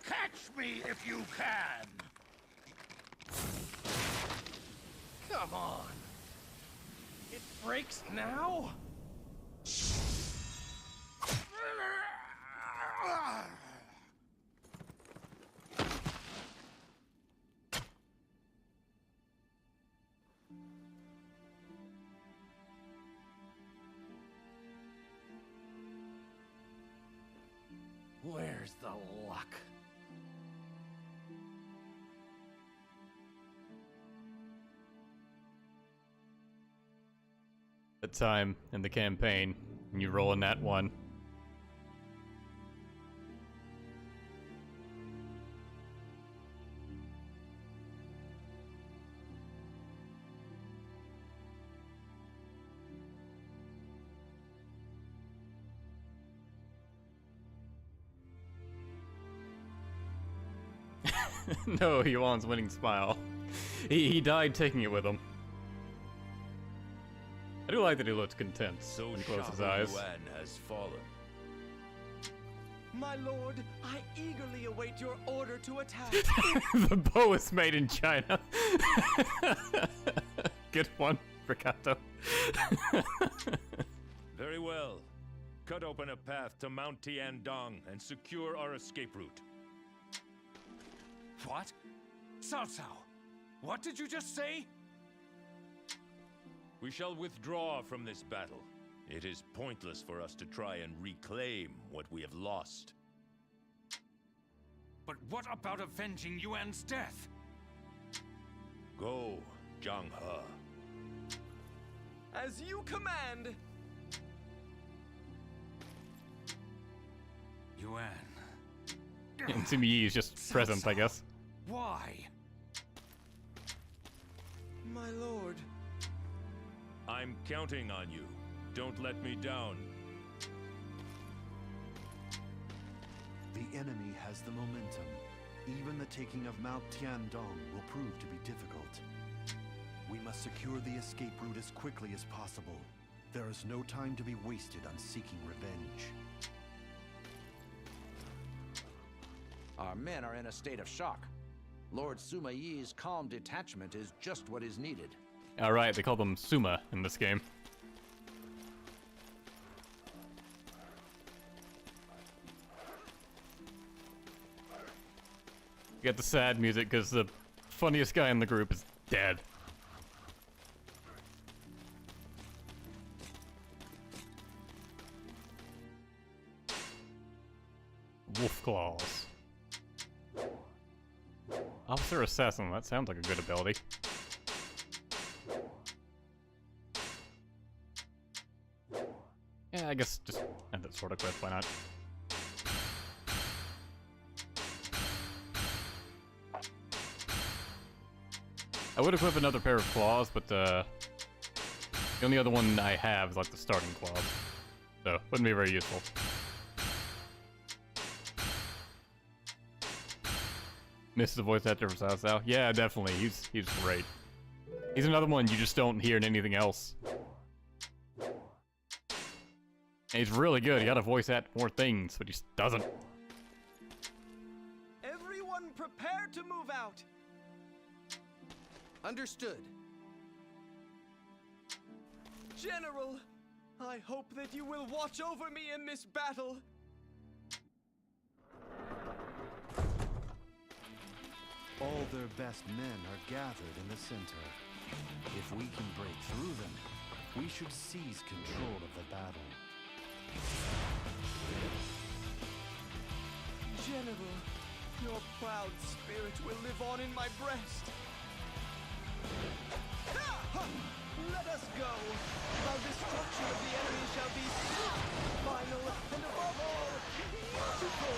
[SPEAKER 7] Catch me if you can.
[SPEAKER 2] Come on. It breaks now? Where's the luck?
[SPEAKER 1] The time in the campaign, and you roll in that one. No, Yuan's winning smile. He died taking it with him. I do like that he looks content
[SPEAKER 3] So
[SPEAKER 1] when he closes his
[SPEAKER 3] Shu
[SPEAKER 1] eyes.
[SPEAKER 3] Yuan has fallen.
[SPEAKER 18] My lord, I eagerly await your order to attack.
[SPEAKER 1] The bow is made in China. Good one, Ricato.
[SPEAKER 3] Very well. Cut open a path to Mount Tiandong and secure our escape route.
[SPEAKER 2] What? Cao Cao, what did you just say?
[SPEAKER 3] We shall withdraw from this battle. It is pointless for us to try and reclaim what we have lost.
[SPEAKER 9] But what about avenging Yuan's death?
[SPEAKER 3] Go, Zhang He.
[SPEAKER 21] As you command!
[SPEAKER 9] Yuan.
[SPEAKER 1] And Chibi is just present, I guess.
[SPEAKER 9] Why?
[SPEAKER 21] My lord.
[SPEAKER 3] I'm counting on you. Don't let me down.
[SPEAKER 13] The enemy has the momentum. Even the taking of Mount Tiandong will prove to be difficult. We must secure the escape route as quickly as possible. There is no time to be wasted on seeking revenge.
[SPEAKER 15] Our men are in a state of shock. Lord Sima Yi's calm detachment is just what is needed.
[SPEAKER 1] Alright, they call them Suma in this game. You get the sad music because the funniest guy in the group is dead. Wolf Claws. Officer Assassin, that sounds like a good ability. Yeah, I guess just have that sort of quest, why not? I would equip another pair of claws, but the only other one I have is like the starting claws. So, wouldn't be very useful. Miss the voice actor for Cao Cao. Yeah, definitely. He's great. He's another one you just don't hear in anything else. And he's really good. He got to voice act more things, but he just doesn't.
[SPEAKER 21] Everyone prepare to move out!
[SPEAKER 10] Understood.
[SPEAKER 21] General, I hope that you will watch over me in this battle.
[SPEAKER 13] All their best men are gathered in the center. If we can break through them, we should seize control of the battle.
[SPEAKER 21] General, your proud spirit will live on in my breast. Let us go! Our destruction of the enemy shall be swift, final, and above all, beautiful!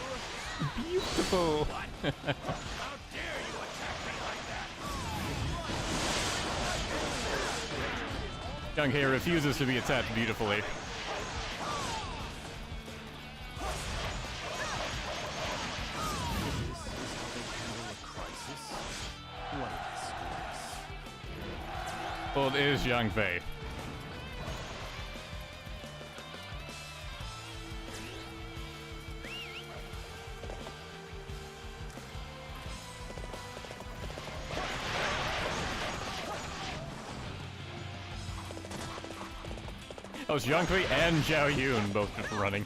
[SPEAKER 1] Beautiful!
[SPEAKER 7] What? How dare you attack me like that?
[SPEAKER 1] Young Hei refuses to be attacked beautifully. Well, it is Zhang Fei. Oh, it's Zhang Fei and Zhao Yun both just running.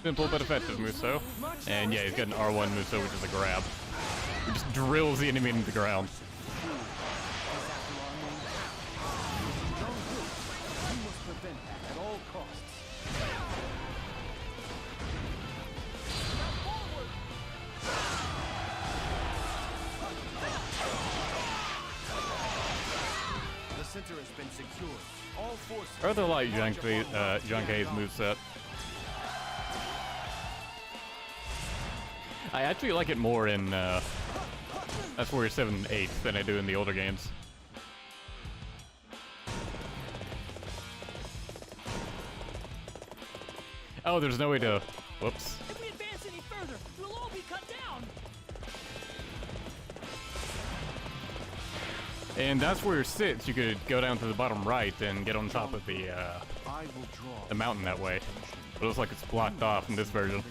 [SPEAKER 1] Simple but effective Muso. And yeah, he's got an R1 Muso, which is a grab. He just drills the enemy into the ground.
[SPEAKER 12] The center has been secured. All forces.
[SPEAKER 1] I rather like Zhang Hei's moveset. I actually like it more in That's Warrior 7 and 8 than I do in the older games. Oh, there's no way to... Whoops.
[SPEAKER 4] If we advance any further, we'll all be cut down.
[SPEAKER 1] And that's where it sits. You could go down to the bottom right and get on top of the mountain that way. But it looks like it's blocked off in this version.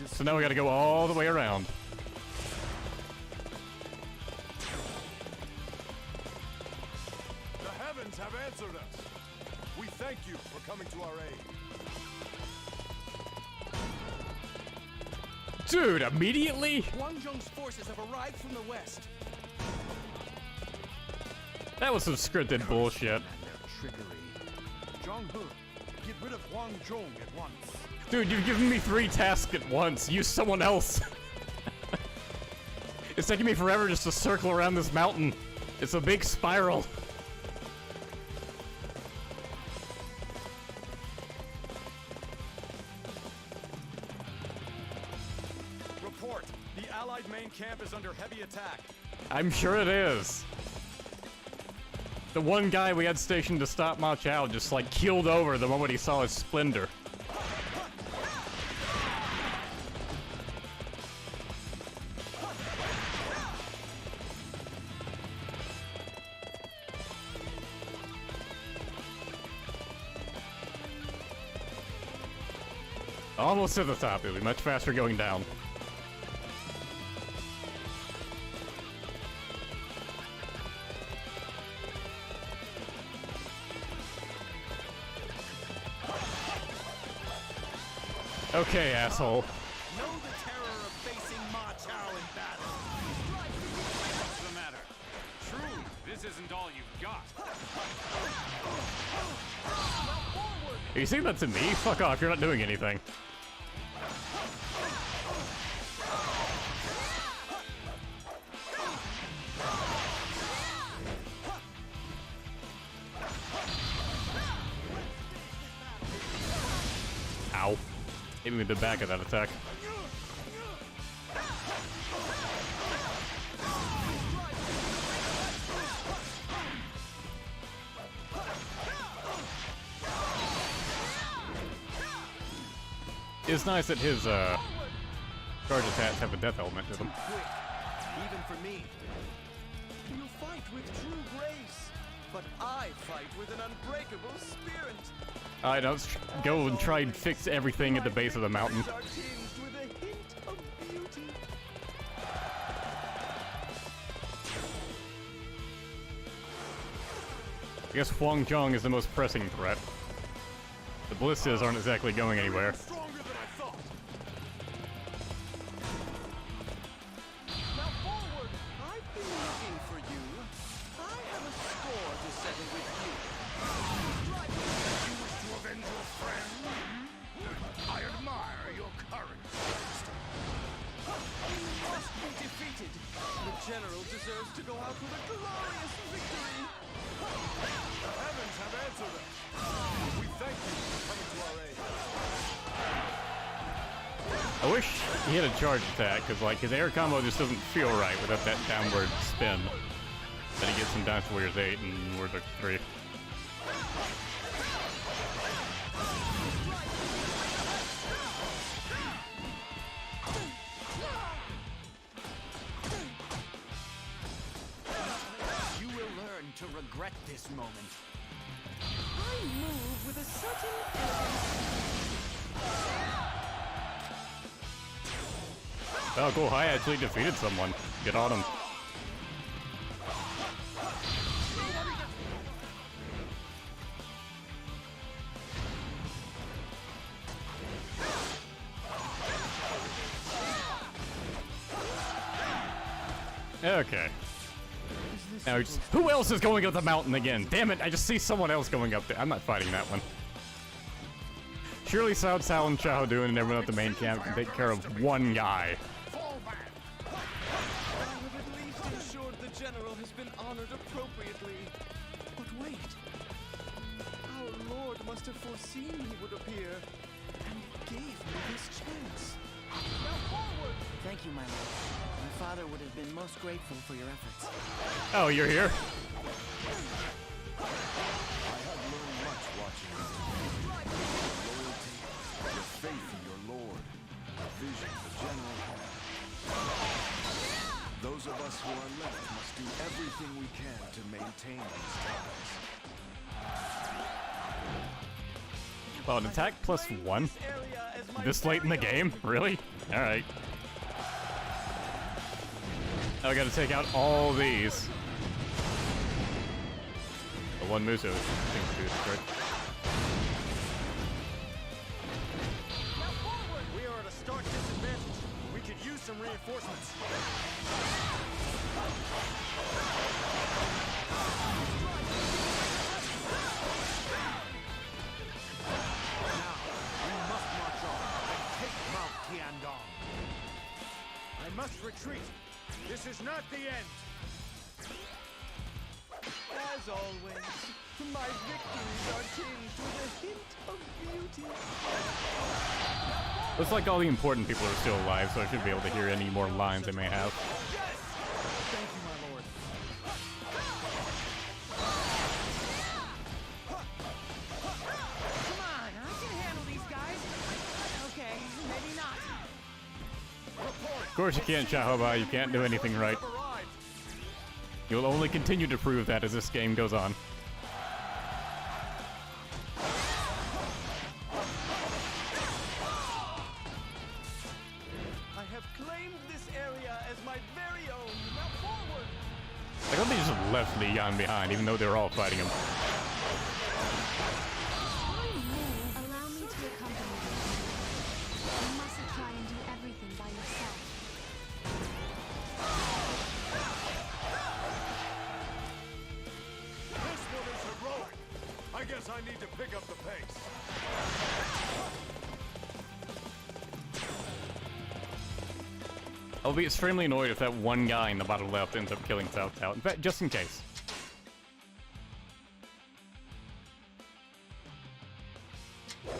[SPEAKER 1] So now we gotta go all the way around.
[SPEAKER 12] The heavens have answered us. We thank you for coming to our aid.
[SPEAKER 1] Dude, immediately?
[SPEAKER 2] Wang Zhong's forces have arrived from the west.
[SPEAKER 1] That was some scripted bullshit.
[SPEAKER 12] Trickery. Zhonghe, get rid of Huang Zhong at once.
[SPEAKER 1] Dude, you've given me 3 tasks at once. Use someone else. It's taking me forever just to circle around this mountain. It's a big spiral.
[SPEAKER 12] Report. The Allied main camp is under heavy attack.
[SPEAKER 1] I'm sure it is. The one guy we had stationed to stop Ma Chao just like keeled over the moment he saw his splendor. Almost to the top, it'll be much faster going down. Okay, asshole.
[SPEAKER 12] Know the terror of facing Ma Chao in battle.
[SPEAKER 9] What's the matter? Truly, this isn't all you've got.
[SPEAKER 1] Are you saying that to me? Fuck off, you're not doing anything. Ow. Hit me with the back of that attack. It's nice that his charge attacks have a death element to them.
[SPEAKER 21] Quick, even for me. You fight with true grace, but I fight with an unbreakable spirit.
[SPEAKER 1] Alright, now let's go and try and fix everything at the base of the mountain.
[SPEAKER 21] Are tinged with a hint of beauty.
[SPEAKER 1] I guess Huang Zhong is the most pressing threat. The ballistas aren't exactly going anywhere.
[SPEAKER 21] Now forward! I've been looking for you. I have a score to settle with you.
[SPEAKER 7] You wish to avenge your friend? I admire your courage.
[SPEAKER 21] You must be defeated. The general deserves to go out with a glorious victory.
[SPEAKER 12] The heavens have answered us. We thank you for coming to our aid.
[SPEAKER 1] I wish he had a charge attack, because like his air combo just doesn't feel right without that downward spin that he gets in Dynasty Warriors 8 and Warriors 3.
[SPEAKER 21] You will learn to regret this moment. I move with a certain
[SPEAKER 1] Oh, cool. I actually defeated someone. Get on him. Okay. Now, who else is going up the mountain again? Damn it, I just see someone else going up there. I'm not fighting that one. Surely Cao Cao and Xiahou Dun and everyone at the main camp can take care of one guy.
[SPEAKER 21] I have at least ensured the general has been honored appropriately. But wait. Our lord must have foreseen he would appear and gave me this chance. Now forward!
[SPEAKER 19] Thank you, my lord. My father would have been most grateful for your efforts.
[SPEAKER 1] Oh, you're here?
[SPEAKER 12] I have learned much watching you. Loyalty, your faith in your lord, the vision the general had. Those of us who are left must do everything we can to maintain these ties.
[SPEAKER 1] Well, an attack plus 1? This late in the game? Really? Alright. Now I gotta take out all these. The one Muso seems to do the trick.
[SPEAKER 12] We are at a stark disadvantage. We can some reinforcements. I must retreat. This is not the end.
[SPEAKER 18] As always, my victories are tinged with a hint of beauty.
[SPEAKER 1] Looks like all the important people are still alive, so I should be able to hear any more lines I may have.
[SPEAKER 12] Thank you, my lord.
[SPEAKER 18] Come on, I can handle these guys. Okay, maybe not.
[SPEAKER 1] Of course you can't, Shahoba. You can't do anything right. You'll only continue to prove that as this game goes on.
[SPEAKER 18] I have claimed this area as my very own. Now forward!
[SPEAKER 1] I don't think they just left Li Yan behind, even though they were all fighting him.
[SPEAKER 17] Allow me to accompany you. You mustn't try and do everything by yourself.
[SPEAKER 12] This one is heroic. I guess I need to pick up the pace.
[SPEAKER 1] I'll be extremely annoyed if that one guy in the bottom left ends up killing Cao Cao. In fact, just in case.
[SPEAKER 16] You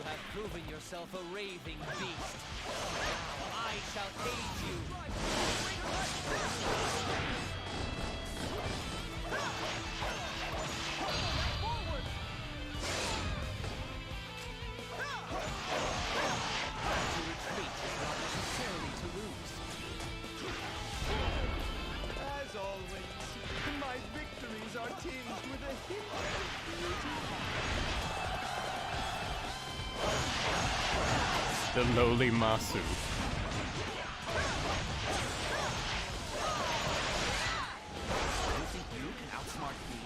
[SPEAKER 16] have proven yourself a raving beast. Now I shall aid you.
[SPEAKER 18] As always, my victories are tinged with a hint of beauty.
[SPEAKER 1] The lowly Masu.
[SPEAKER 14] You think you can outsmart me?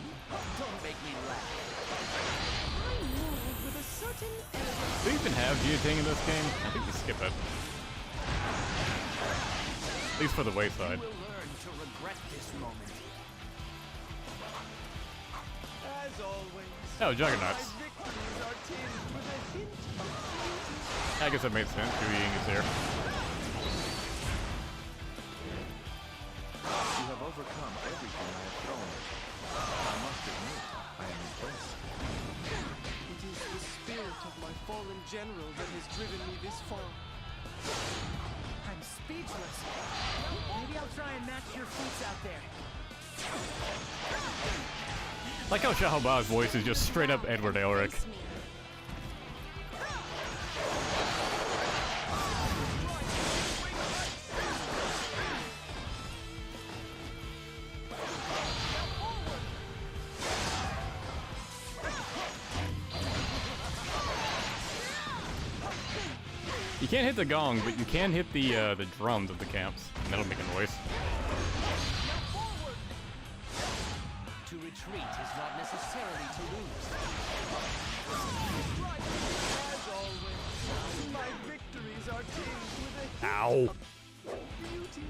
[SPEAKER 14] Don't make me laugh.
[SPEAKER 18] I move with a certain elegance.
[SPEAKER 1] Do we even have geoting in this game? I think we skip it. At least for the wayside.
[SPEAKER 14] You will learn to regret this moment.
[SPEAKER 18] As always,
[SPEAKER 1] Oh, Juggernauts.
[SPEAKER 18] my victories are tinged with a hint of beauty.
[SPEAKER 1] I guess that made sense. Shu Ying is here.
[SPEAKER 22] You have overcome everything I have thrown at you. I must admit, I am impressed.
[SPEAKER 18] It is the spirit of my fallen general that has driven me this far. I'm speechless. Maybe I'll try and match your feats out there.
[SPEAKER 1] Like how Shahoba's voice is just straight up Edward Elric. You can't hit the gong, but you can hit the drums of the camps, and that'll make a noise.
[SPEAKER 16] To retreat is not necessarily to lose.
[SPEAKER 18] As always, my victories are tinged with a hint
[SPEAKER 1] Ow.
[SPEAKER 18] of beauty.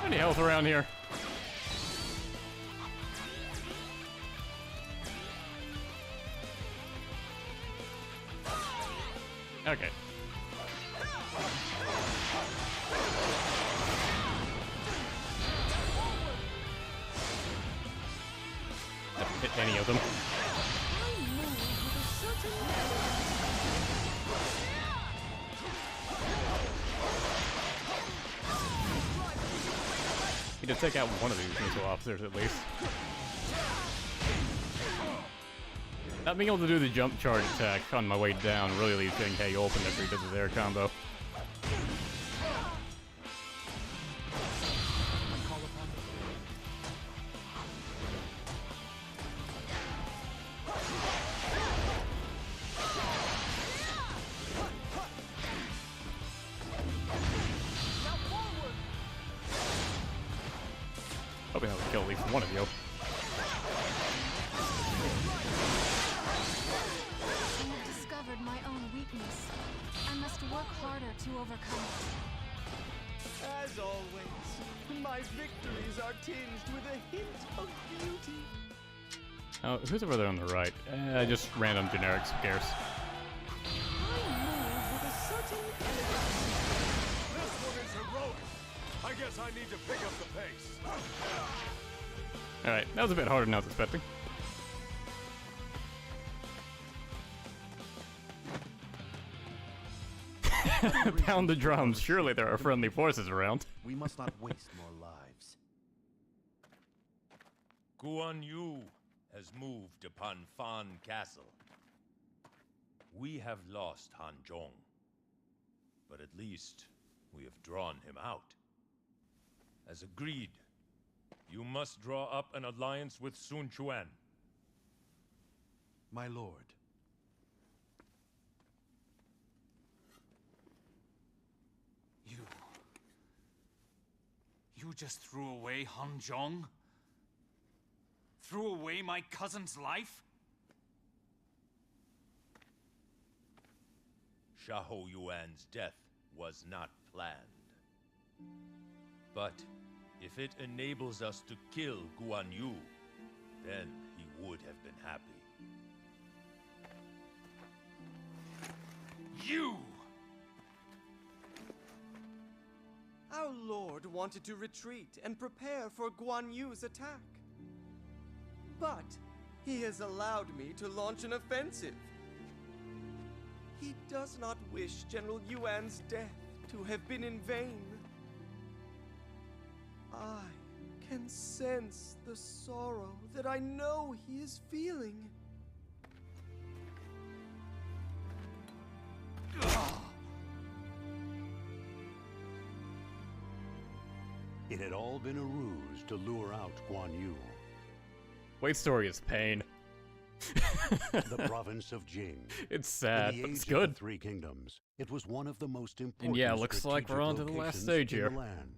[SPEAKER 1] Any health around here? Okay. Haven't hit any of them. Need to take out one of these missile officers at least. Not being able to do the jump charge attack on my way down really leaves getting K open after he does his air combo. Hoping I would kill at least one of you.
[SPEAKER 17] I have discovered my own weakness. I must work work harder to overcome it.
[SPEAKER 21] As always, my victories are tinged with a hint of beauty.
[SPEAKER 1] Oh, who's over there on the right? Just random generic scarce.
[SPEAKER 21] With a certain elegance.
[SPEAKER 12] This one is heroic. I guess I need to pick up the pace.
[SPEAKER 1] Alright, that was a bit harder than I was expecting. Pound the drums. Surely there are friendly forces around.
[SPEAKER 13] We must not waste more lives.
[SPEAKER 3] Guandu has moved upon Fawn Castle. We have lost Hanzhong, but at least we have drawn him out. As agreed, you must draw up an alliance with Sun Quan.
[SPEAKER 13] My lord.
[SPEAKER 9] You just threw away Hanzhong? Threw away my cousin's life?
[SPEAKER 3] Xiahou Yuan's death was not planned. But if it enables us to kill Guanyu, then he would have been happy.
[SPEAKER 9] You!
[SPEAKER 21] Our lord wanted to retreat and prepare for Guan Yu's attack. But he has allowed me to launch an offensive. He does not wish General Yuan's death to have been in vain. I can sense the sorrow that I know he is feeling.
[SPEAKER 5] It had all been a ruse to lure out Guan Yu.
[SPEAKER 1] Wade's story is pain.
[SPEAKER 5] The province of Jing.
[SPEAKER 1] It's sad,
[SPEAKER 5] In the
[SPEAKER 1] but it's
[SPEAKER 5] age of
[SPEAKER 1] good.
[SPEAKER 5] the Three Kingdoms, it was one of the most important.
[SPEAKER 1] And yeah, looks like we're on to the last stage
[SPEAKER 5] strategic
[SPEAKER 1] here.
[SPEAKER 5] locations in the land.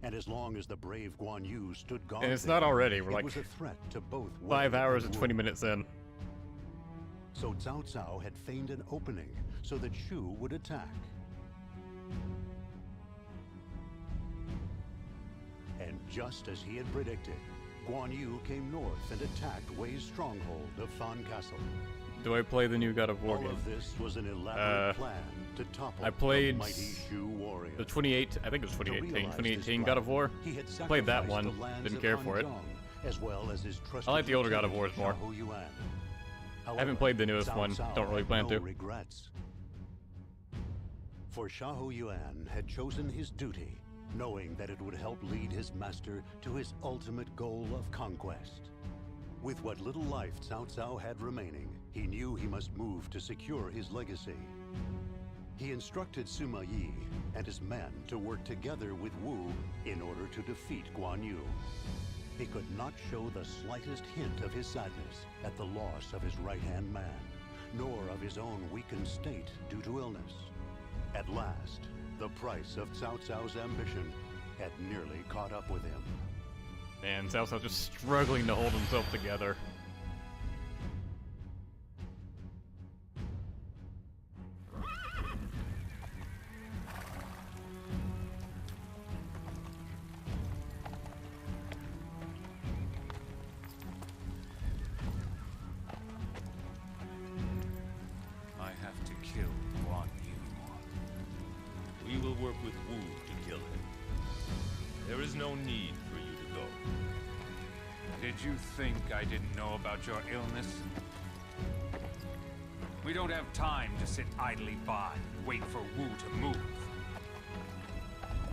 [SPEAKER 5] And as long as the brave Guan Yu stood guard,
[SPEAKER 1] And it's
[SPEAKER 5] there,
[SPEAKER 1] not already. We're
[SPEAKER 5] it
[SPEAKER 1] like
[SPEAKER 5] was a threat to both
[SPEAKER 1] 5
[SPEAKER 5] will
[SPEAKER 1] hours
[SPEAKER 5] and
[SPEAKER 1] and 20
[SPEAKER 5] wood.
[SPEAKER 1] minutes in.
[SPEAKER 5] So Cao Cao had feigned an opening so that Shu would attack. And just as he had predicted, Guan Yu came north and attacked Wei's stronghold of Fawn Castle.
[SPEAKER 1] Do I play the new God of War
[SPEAKER 5] All
[SPEAKER 1] game?
[SPEAKER 5] of this was an elaborate plan to topple
[SPEAKER 1] I played
[SPEAKER 5] the mighty Shu warrior.
[SPEAKER 1] the 28, I think it was
[SPEAKER 5] To
[SPEAKER 1] 2018,
[SPEAKER 5] realize
[SPEAKER 1] 2018
[SPEAKER 5] this
[SPEAKER 1] God of
[SPEAKER 5] plan,
[SPEAKER 1] War.
[SPEAKER 5] he had
[SPEAKER 1] Played that
[SPEAKER 5] sacrificed
[SPEAKER 1] one,
[SPEAKER 5] the lands
[SPEAKER 1] didn't
[SPEAKER 5] of
[SPEAKER 1] care for it.
[SPEAKER 5] Hanzhong, as well as his trusted
[SPEAKER 1] I like the older God of
[SPEAKER 5] lieutenant,
[SPEAKER 1] Wars more.
[SPEAKER 5] Xiahou Yuan.
[SPEAKER 1] I haven't played the newest
[SPEAKER 5] Cao
[SPEAKER 1] one,
[SPEAKER 5] Cao
[SPEAKER 1] don't really
[SPEAKER 5] had
[SPEAKER 1] plan
[SPEAKER 5] no
[SPEAKER 1] to.
[SPEAKER 5] regrets. For Xiahou Yuan had chosen his duty, knowing that it would help lead his master to his ultimate goal of conquest. With what little life Cao Cao had remaining, he knew he must move to secure his legacy. He instructed Sima Yi and his men to work together with Wu in order to defeat Guan Yu. He could not show the slightest hint of his sadness at the loss of his right-hand man, nor of his own weakened state due to illness. At last, the price of Cao Cao's ambition had nearly caught up with him.
[SPEAKER 1] Man, Cao Cao just struggling to hold himself together.
[SPEAKER 9] I have to kill Guan Yu.
[SPEAKER 3] We will work with Wu to kill him. There is no need for you to go.
[SPEAKER 9] Did you think I didn't know about your illness? We don't have time to sit idly by and wait for Wu to move.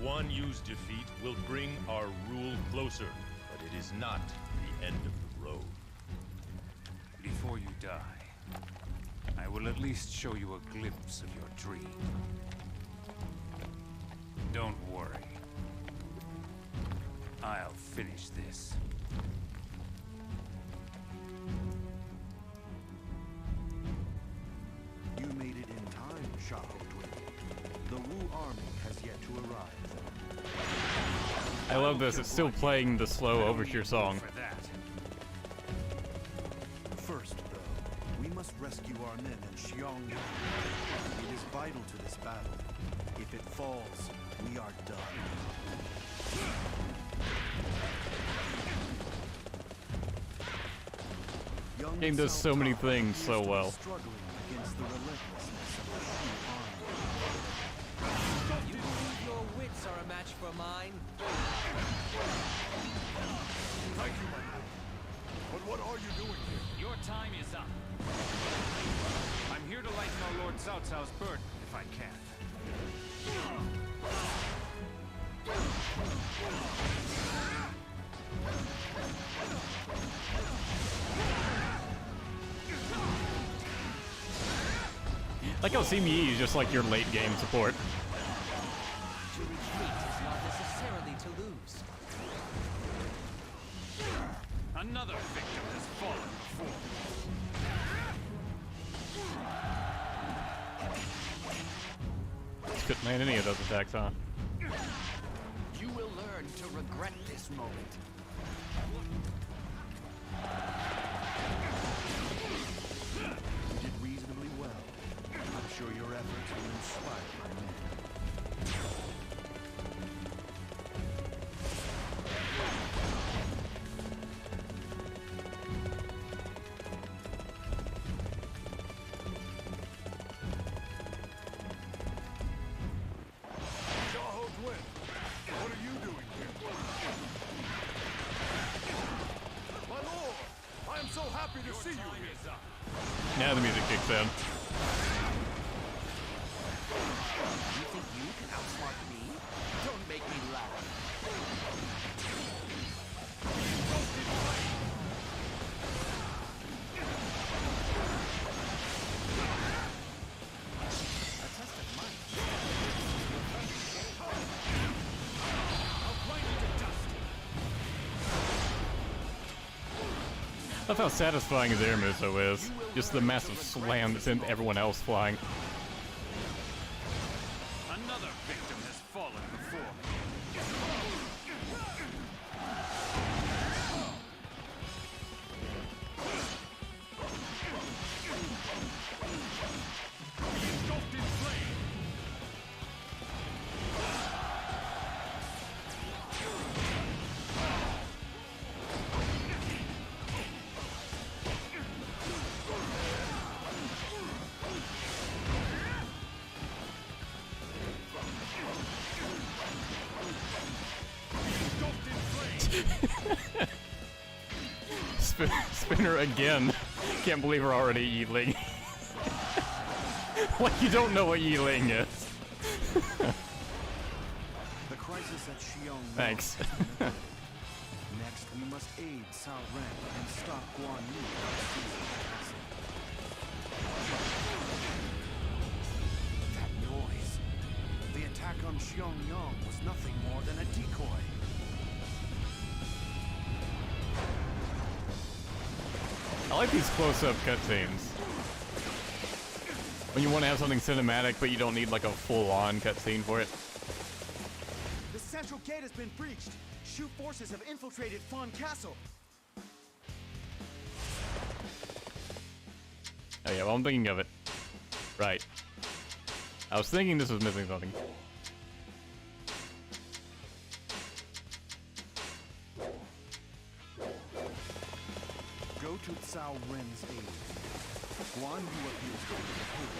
[SPEAKER 3] Guan Yu's defeat will bring our rule closer, but it is not the end of the road.
[SPEAKER 9] Before you die, I will at least show you a glimpse of your dream. Don't worry. I'll finish this.
[SPEAKER 13] You made it in time, Xiahou Twin. The Wu army has yet to arrive.
[SPEAKER 1] I love this, it's still playing the slow Overture song.
[SPEAKER 9] For that.
[SPEAKER 13] First, though, we must rescue our men in Xiongyan. It is vital to this this battle. If it falls, we are done.
[SPEAKER 1] Game does so many things so well.
[SPEAKER 13] Struggling against the relentlessness of the Shu army.
[SPEAKER 16] You believe your wits are a match for mine?
[SPEAKER 12] Thank you, my lord. But what are you doing here?
[SPEAKER 9] Your time is up. I'm here to lighten our Lord Cao Cao's burden, if I can.
[SPEAKER 1] Like how Simi is just like your late game support.
[SPEAKER 16] To retreat is not necessarily to lose.
[SPEAKER 9] Another victim has fallen before me.
[SPEAKER 1] Couldn't land any of those attacks, huh?
[SPEAKER 14] You will learn to regret this moment.
[SPEAKER 13] You did reasonably well. I'm sure your efforts will inspire my men.
[SPEAKER 12] What are you doing here? My lord! I am so happy to see you here.
[SPEAKER 1] Now the music kicks in.
[SPEAKER 14] You think you can outsmart me? Don't make me laugh. A test of might.
[SPEAKER 1] I love how satisfying his air move though is. Just the massive slam that sends everyone else flying.
[SPEAKER 9] Another victim has fallen before me. Engulfed in flame.
[SPEAKER 1] Spinner again. Can't believe we're already Yiling. Like you don't know what Yiling is.
[SPEAKER 13] The crisis at Xiong.
[SPEAKER 1] Thanks.
[SPEAKER 13] Next, we must aid Cao Ren and stop Guandu from seizing the castle. That noise. The attack on Xiangyang was nothing more than a decoy.
[SPEAKER 1] I like these close-up cutscenes. When you want to have something cinematic, but you don't need like a full-on cutscene for it.
[SPEAKER 18] The central gate has been breached. Shu forces have infiltrated Fawn Castle.
[SPEAKER 1] Oh yeah, well I'm thinking of it. Right. I was thinking this was missing something.
[SPEAKER 13] Go to Cao Ren's aid. Guandu appears to be the hope.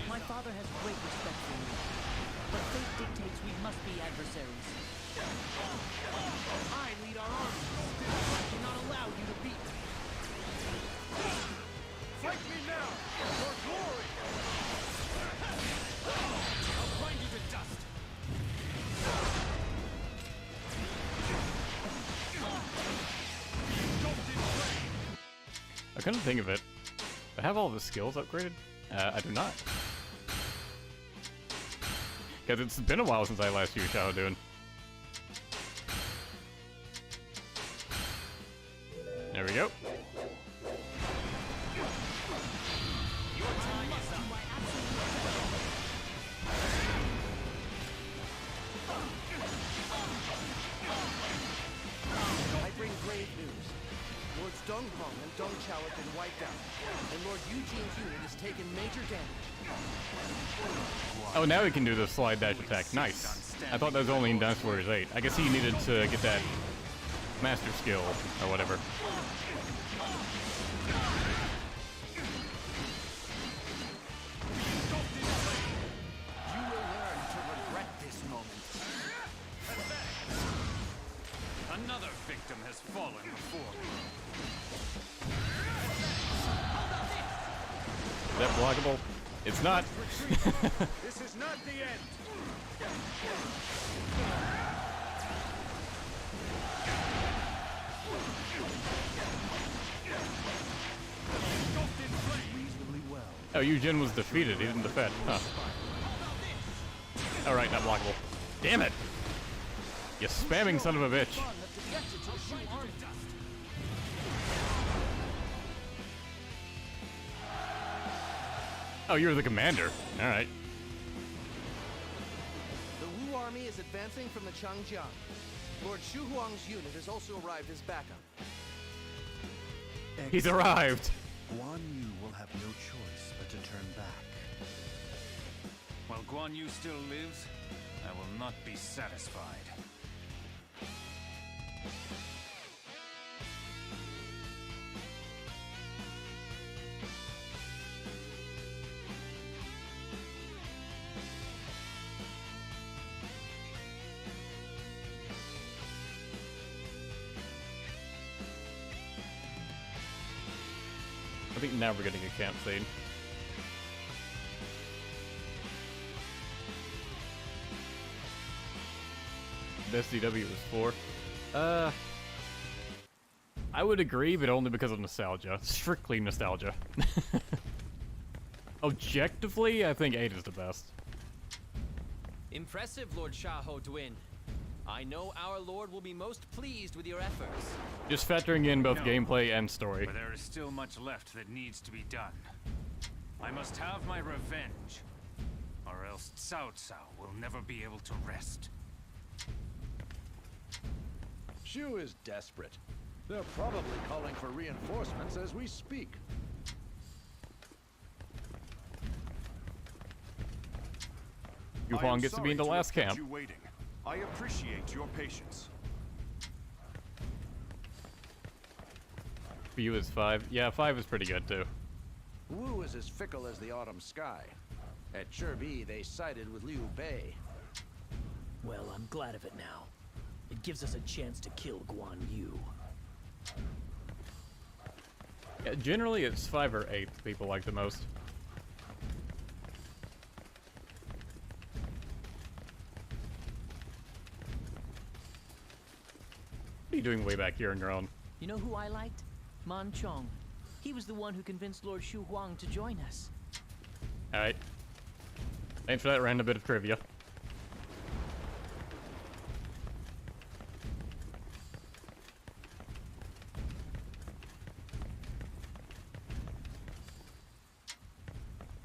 [SPEAKER 6] My father has great respect for you, but fate dictates we must be adversaries. I lead our army. I cannot allow you to beat me.
[SPEAKER 12] Fight me now! For glory!
[SPEAKER 9] I'll grind you to dust.
[SPEAKER 1] I couldn't think of it. I have all the skills upgraded? I do not. Because it's been a while since I last used Shadow Dune. There we go.
[SPEAKER 18] I bring grave news. Lords Dong Zhuo and
[SPEAKER 10] Dong Zhuo have been wiped out, and Lord Eugene's unit has taken major damage.
[SPEAKER 1] Oh, now he can do the slide dash attack. Nice. I thought that was only in Dynasty Warriors 8. I guess he needed to get that master skill or whatever.
[SPEAKER 15] You will learn to regret this moment.
[SPEAKER 9] Another victim has fallen before me.
[SPEAKER 1] Is that blockable? It's not.
[SPEAKER 12] This is not the end.
[SPEAKER 1] Oh, Eugen was defeated. He didn't defend. Huh. Alright, not blockable. Damn it! You spamming son of a bitch. Oh, you're the commander. Alright.
[SPEAKER 10] The Wu army is advancing from the Changjiang. Lord Shu Huang's unit has also arrived as backup.
[SPEAKER 1] He's arrived!
[SPEAKER 13] Guanyu will have no choice but to turn back.
[SPEAKER 9] While Guanyu still lives, I will not be satisfied.
[SPEAKER 1] I think now we're getting a camp scene. SDW was 4. I would agree, but only because of nostalgia. Strictly nostalgia. Objectively, I think 8 is the best.
[SPEAKER 16] Impressive, Lord Xiahou Duin. I know our lord will be most pleased with your efforts.
[SPEAKER 1] Just factoring in both gameplay and story.
[SPEAKER 9] But there is still much left that needs to be done. I must have my revenge, or else Cao Cao will never be able to rest.
[SPEAKER 15] Shu is desperate. They're probably calling for reinforcements as we speak.
[SPEAKER 1] Yu Huang gets to be in the last camp.
[SPEAKER 12] You waiting. I appreciate your patience.
[SPEAKER 1] For you is 5. Yeah, 5 is pretty good too.
[SPEAKER 15] Wu is as fickle as the autumn sky. At Chibi, they sided with Liu Bei.
[SPEAKER 4] Well, I'm glad of it now. It gives us a chance to kill Guanyu.
[SPEAKER 1] Yeah, generally it's 5 or 8 people like the most. What are you doing way back here on your own?
[SPEAKER 6] You know who I liked? Man Chong. He was the one who convinced Lord Shu Huang to join us.
[SPEAKER 1] Alright. Thanks for that random bit of trivia.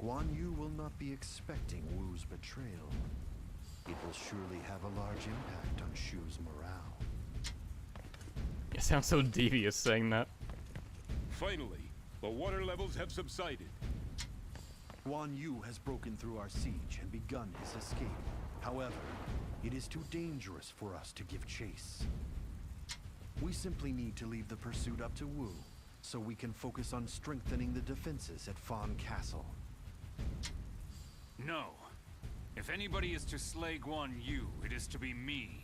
[SPEAKER 13] Guanyu will not be expecting Wu's betrayal. It will surely have a large impact on Shu's morale.
[SPEAKER 1] It sounds so devious saying that.
[SPEAKER 12] Finally, the water levels have subsided.
[SPEAKER 13] Guanyu has broken through our siege and begun his escape. However, it is too dangerous for us to give chase. We simply need to leave the pursuit up to Wu, so we can focus on strengthening the defenses at Fawn Castle.
[SPEAKER 9] No. If anybody is to slay Guanyu, it is to be me.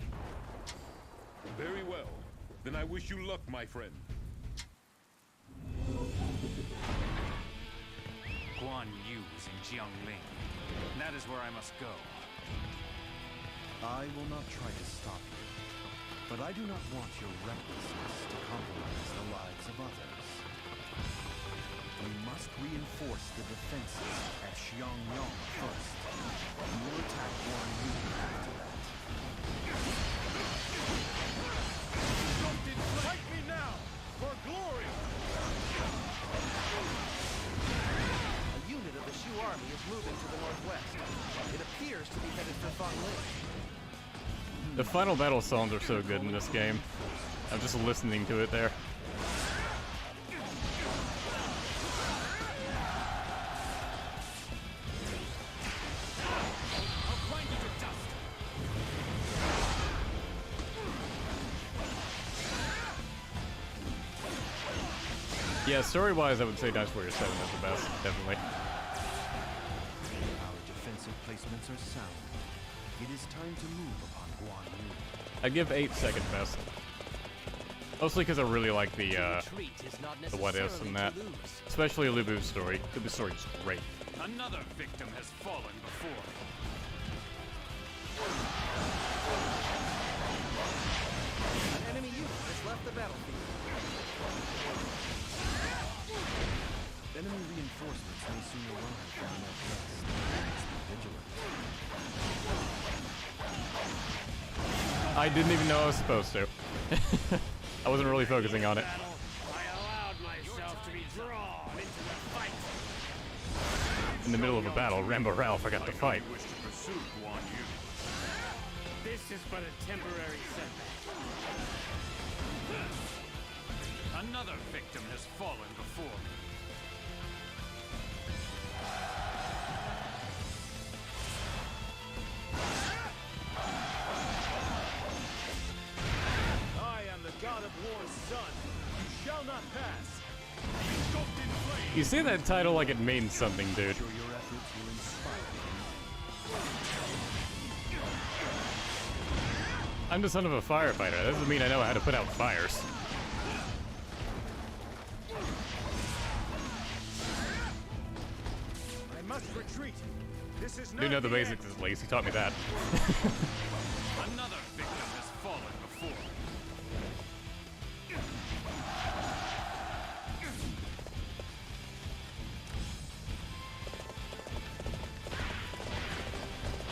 [SPEAKER 12] Very well. Then I wish you luck, my friend.
[SPEAKER 9] Guanyu is in Jiangling. That is where I must go.
[SPEAKER 13] I will not try to stop you, but I do not want your recklessness to compromise the lives of others. We must reinforce the defenses at Xiangyang first. We will attack Guanyu after that.
[SPEAKER 12] Fight me now, for glory!
[SPEAKER 10] A unit of the Shu army is moving to the northwest. It appears to be headed for Fangling.
[SPEAKER 1] The final battle songs are so good in this game. I'm just listening to it there. Yeah, story-wise, I would say Dynasty Warriors 7 is the best, definitely.
[SPEAKER 13] Our defensive placements are sound. It is time to move upon Guandu.
[SPEAKER 1] I'd give 8 second best. Mostly because I really like the what ifs and that. Especially Lu Bu's story. Lu Bu's story is great.
[SPEAKER 9] Another victim has fallen before.
[SPEAKER 10] An enemy unit has left the battlefield.
[SPEAKER 13] Enemy reinforcements may soon arrive from the northwest. Be vigilant.
[SPEAKER 1] I didn't even know I was supposed to. I wasn't really focusing on it.
[SPEAKER 9] I allowed myself to be drawn into the fight.
[SPEAKER 1] In the middle of a battle, Rambo Ralph, I got to fight.
[SPEAKER 9] This is but a temporary setback. Another victim has fallen before me.
[SPEAKER 12] I am the god of war's son. You shall not pass.
[SPEAKER 1] You say that title like it means something, dude.
[SPEAKER 13] Sure your efforts will inspire
[SPEAKER 1] I'm the son of a firefighter. That doesn't mean I know how to put out fires.
[SPEAKER 12] I must retreat. This is
[SPEAKER 1] I
[SPEAKER 12] not
[SPEAKER 1] do know the
[SPEAKER 12] the end.
[SPEAKER 1] basics, at least. He taught me that.
[SPEAKER 9] Another victim has fallen before me.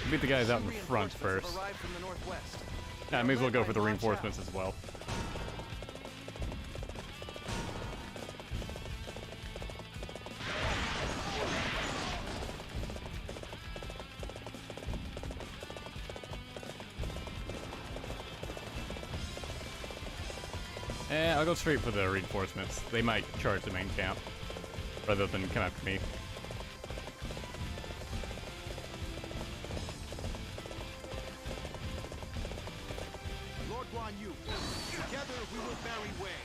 [SPEAKER 1] Beat the guys out in front first.
[SPEAKER 10] Arrived from the northwest.
[SPEAKER 1] Yeah, I may as well go for the reinforcements as well. I'll go straight for the reinforcements. They might charge the main camp rather than come after me.
[SPEAKER 12] Lord Guanyu, together we will bury way.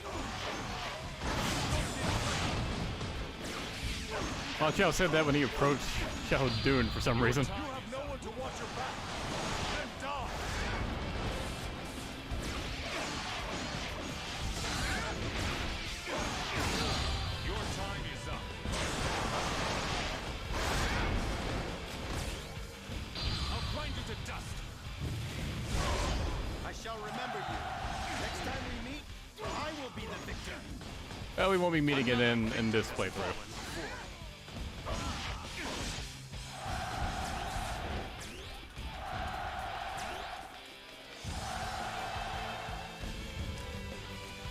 [SPEAKER 1] Well, Chow said that when he approached Xiahou Dun for some reason.
[SPEAKER 12] You have no one to watch your back. Then die.
[SPEAKER 9] Your time is up.
[SPEAKER 12] I'll grind you to dust. I shall remember you. Next time we meet, I will be the victor.
[SPEAKER 1] Well, we won't be meeting it in this playthrough.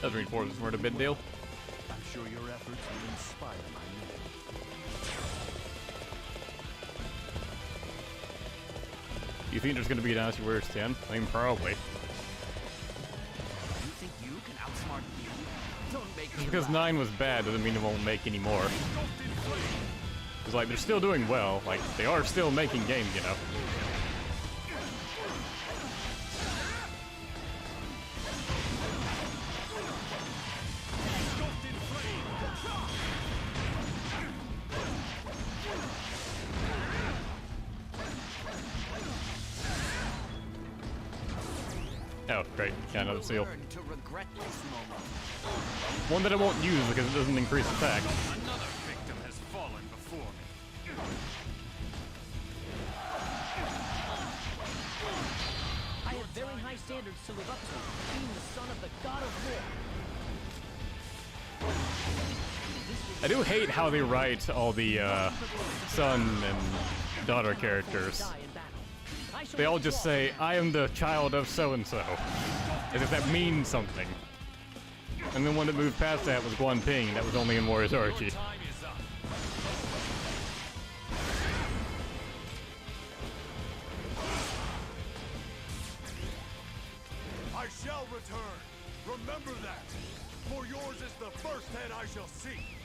[SPEAKER 1] Those reinforcements weren't a big deal.
[SPEAKER 13] I'm sure your efforts will inspire my men.
[SPEAKER 1] You think there's gonna be a Dynasty Warriors 10? I mean, probably.
[SPEAKER 6] You think you can outsmart me? Don't make
[SPEAKER 1] Just
[SPEAKER 6] me
[SPEAKER 1] because
[SPEAKER 6] laugh.
[SPEAKER 1] 9 was bad doesn't mean it won't make any more. It's like, they're still doing well. Like, they are still making games, you know? Oh, great. Yeah, another seal.
[SPEAKER 6] Learn to regret this moment.
[SPEAKER 1] One that I won't use because it doesn't increase attack.
[SPEAKER 9] Another victim has fallen before me.
[SPEAKER 6] I have very high standards to live up to, being the son of the god of war.
[SPEAKER 1] I do hate how they write all the son and daughter characters. They all just say, I am the child of so-and-so, as if that means something. And then one that moved past that was Guan Ping, that was only in Warriors Orgy.
[SPEAKER 12] I shall return. Remember that. For yours is the first head I shall see.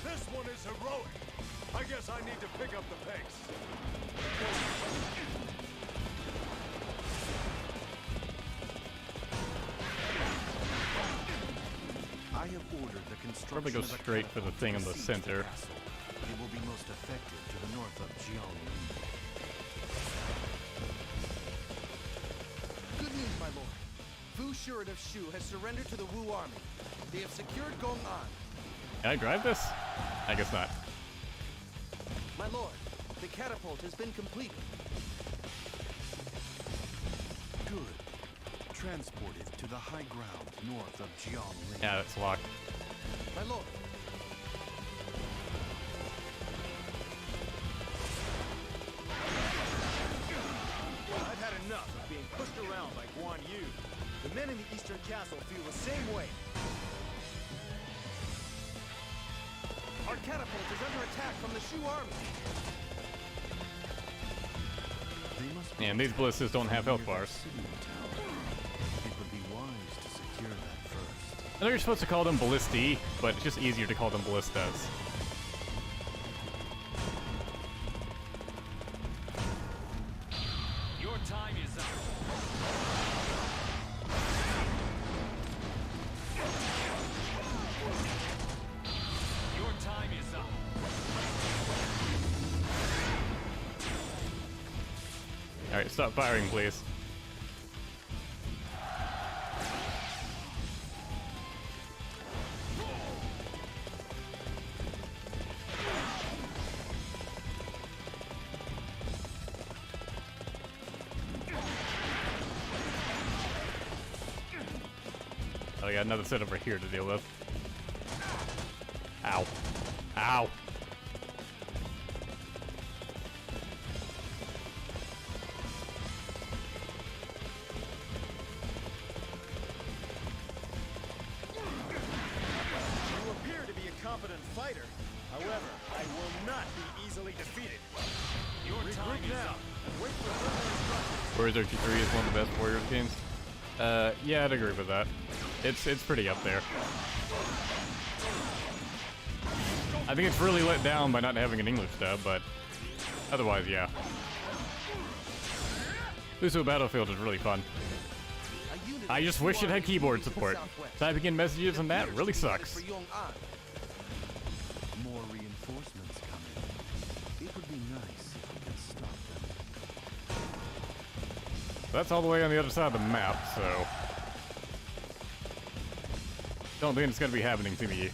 [SPEAKER 12] This one is heroic. I guess I need to pick up the pace.
[SPEAKER 13] ordered the construction
[SPEAKER 1] Probably go
[SPEAKER 13] of a
[SPEAKER 1] straight for the
[SPEAKER 13] catapult
[SPEAKER 1] thing
[SPEAKER 13] to
[SPEAKER 1] in the
[SPEAKER 13] besiege
[SPEAKER 1] center.
[SPEAKER 13] castle. It will be most effective to the north of Jiangling.
[SPEAKER 10] Good news, my lord. Fu Shiren of Shu has surrendered to the Wu army. They have secured Gong'an.
[SPEAKER 1] Can I drive this? I guess not.
[SPEAKER 10] My lord, the catapult has been completed.
[SPEAKER 13] Good. Transport it to the high ground north of Jiangling.
[SPEAKER 1] Yeah, that's locked.
[SPEAKER 10] My lord.
[SPEAKER 12] I've had enough of being pushed around by Guandu. The men in the eastern castle feel the same way.
[SPEAKER 10] Our catapult is under attack from the Shu army.
[SPEAKER 1] And these ballistas don't have health bars.
[SPEAKER 13] It would be wise to secure that first.
[SPEAKER 1] I know you're supposed to call them ballisti, but it's just easier to call them ballistas.
[SPEAKER 9] Your time is up. Your time is up.
[SPEAKER 1] Alright, stop firing, please. Oh, I got another set over here to deal with. Ow. Ow.
[SPEAKER 12] You appear to be a competent fighter. However, I will not be easily defeated.
[SPEAKER 9] Your time is up.
[SPEAKER 12] Wait for further instructions.
[SPEAKER 1] Warriors Archie 3 is one of the best Warriors games. Yeah, I'd agree with that. It's pretty up there. I think it's really let down by not having an English dub, but otherwise, yeah. Luso Battlefield is really fun. I just wish it had keyboard support. Typing in messages and that really sucks.
[SPEAKER 13] More reinforcements coming. It would be nice if we could stop them.
[SPEAKER 1] That's all the way on the other side of the map, so don't think it's gonna be happening to me.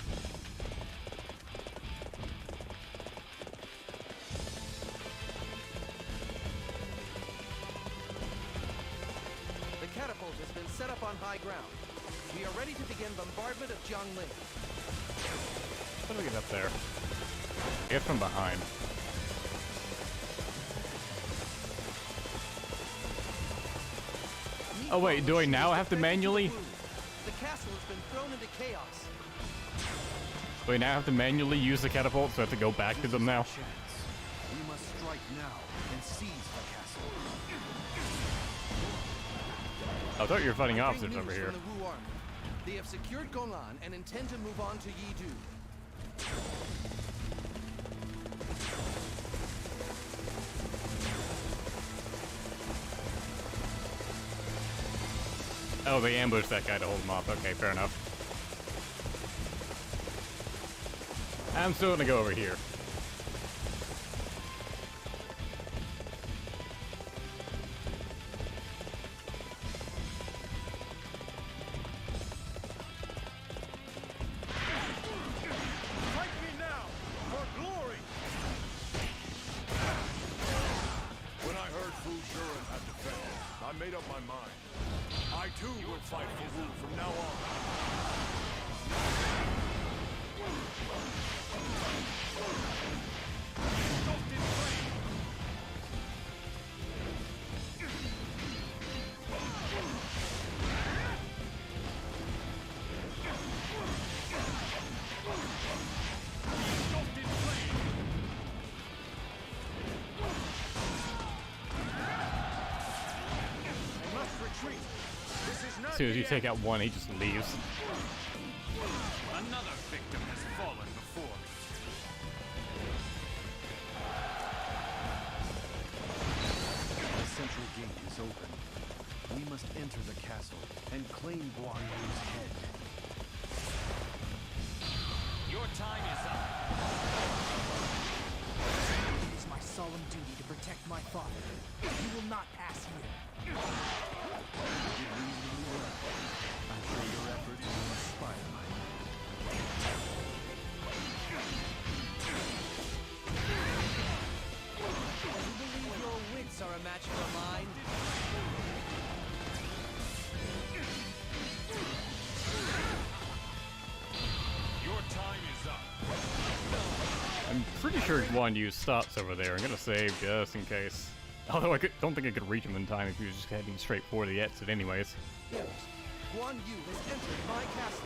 [SPEAKER 10] The catapult has been set up on high ground. We are ready to begin bombardment of Jiangling.
[SPEAKER 1] How do we get up there? I guess from behind. Oh wait, do I now have to manually?
[SPEAKER 10] The castle has been thrown into chaos.
[SPEAKER 1] Do I now have to manually use the catapult, so I have to go back to them now?
[SPEAKER 13] We must strike now and seize the castle.
[SPEAKER 1] I thought you were fighting
[SPEAKER 10] I bring
[SPEAKER 1] officers
[SPEAKER 10] news
[SPEAKER 1] over here.
[SPEAKER 10] from the Wu army. They have secured Gong'an and intend to move on to Yidu.
[SPEAKER 1] Oh, they ambushed that guy to hold him off. Okay, fair enough. I'm still gonna go over here.
[SPEAKER 12] Fight me now for glory! When I heard Fu Shiren had defended, I made up my mind. I too will fight for Wu from now on. I must retreat. This is not
[SPEAKER 1] As soon as you
[SPEAKER 12] the
[SPEAKER 1] take out one, he just leaves.
[SPEAKER 9] Another victim has fallen before me.
[SPEAKER 13] The central gate is open. We must enter the castle and claim Guandu's head.
[SPEAKER 8] father. You will not pass here.
[SPEAKER 13] I'm sure your efforts will inspire my men.
[SPEAKER 16] You believe your wits are a match for mine?
[SPEAKER 9] Your time is up.
[SPEAKER 1] I'm pretty sure Guandu stops over there. I'm gonna save just in case. Although I don't think I could reach him in time if he was just heading straight for the exit anyways.
[SPEAKER 10] Guandu has entered my castle.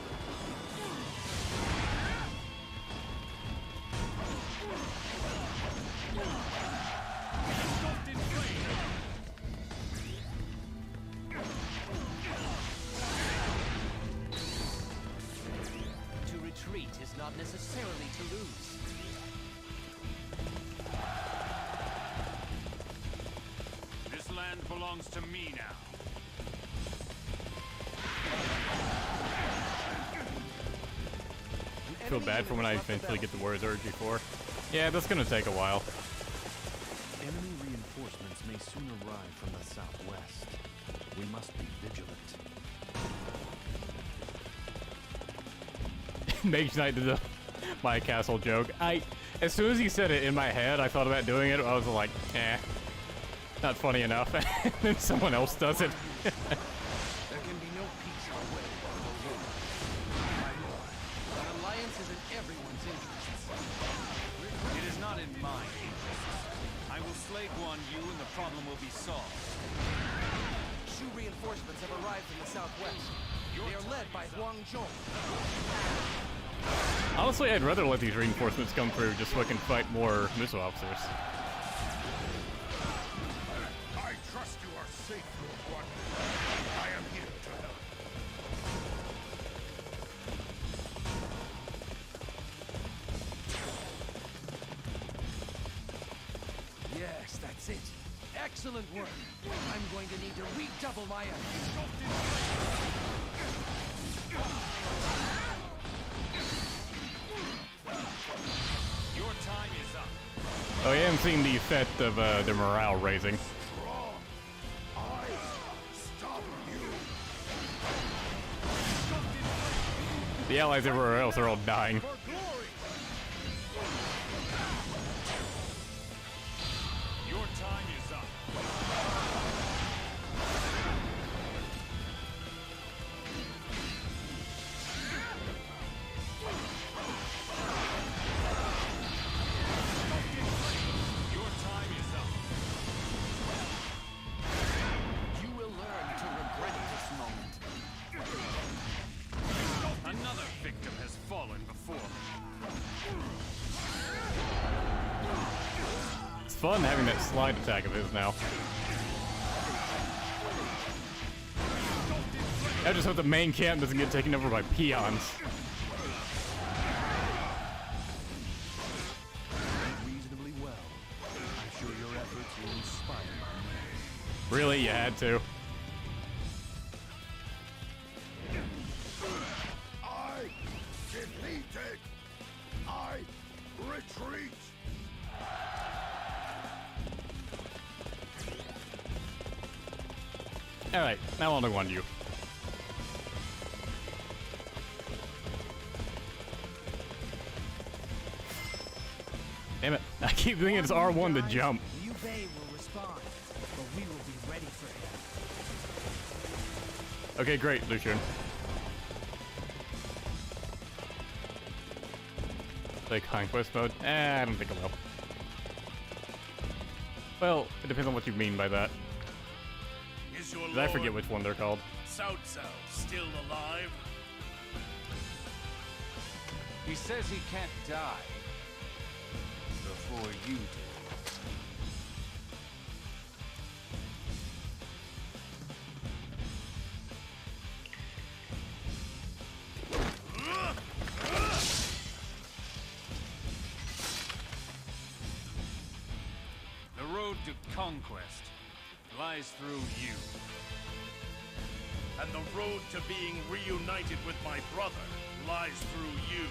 [SPEAKER 16] To retreat is not necessarily to lose.
[SPEAKER 9] This land belongs to me now.
[SPEAKER 1] Feel bad for when I eventually get the Warrior's Urge before. Yeah, that's gonna take a while.
[SPEAKER 13] Enemy reinforcements may soon arrive from the southwest. We must be vigilant.
[SPEAKER 1] Mage Knight did my castle joke. As soon as he said it in my head, I thought about doing it. I was like, eh, not funny enough. And then someone else does it.
[SPEAKER 14] There can be no peace away from the war. My lord, an alliance is in everyone's interests.
[SPEAKER 9] It is not in my interests. I will slay Guandu and the problem will be solved.
[SPEAKER 10] Shu reinforcements have arrived from the southwest. They are led by Dong Zhuo.
[SPEAKER 1] Honestly, I'd rather let these reinforcements come through just so I can fight more missile officers.
[SPEAKER 7] I trust you are safe, Lord Guandu. I am here to help.
[SPEAKER 2] Yes, that's it. Excellent work. I'm going to need to redouble my efforts.
[SPEAKER 9] Your time is up.
[SPEAKER 1] Oh, yeah, I'm seeing the effect of their morale raising. The allies everywhere else are all dying.
[SPEAKER 9] Your time is up. Your time is up.
[SPEAKER 14] You will learn to regret this moment.
[SPEAKER 9] Another victim has fallen before me.
[SPEAKER 1] It's fun having that slide attack of his now. I just hope the main camp doesn't get taken over by peons.
[SPEAKER 13] Reasonably well. I'm sure your efforts will inspire my men.
[SPEAKER 1] Really, you had to.
[SPEAKER 7] I defeated. I retreat.
[SPEAKER 1] Alright, now on to Guandu. Damn it, I keep thinking it's R1 to jump.
[SPEAKER 8] Liu Bei will respond, but we will be ready for him.
[SPEAKER 1] Okay, great, Lucian. Play conquest mode? I don't think I will. Well, it depends on what you mean by that.
[SPEAKER 7] Is your
[SPEAKER 1] Did I forget which one they're called?
[SPEAKER 7] Cao Cao still alive?
[SPEAKER 9] He says he can't die before you do. The road to conquest lies through you.
[SPEAKER 7] And the road to being reunited with my brother lies through you.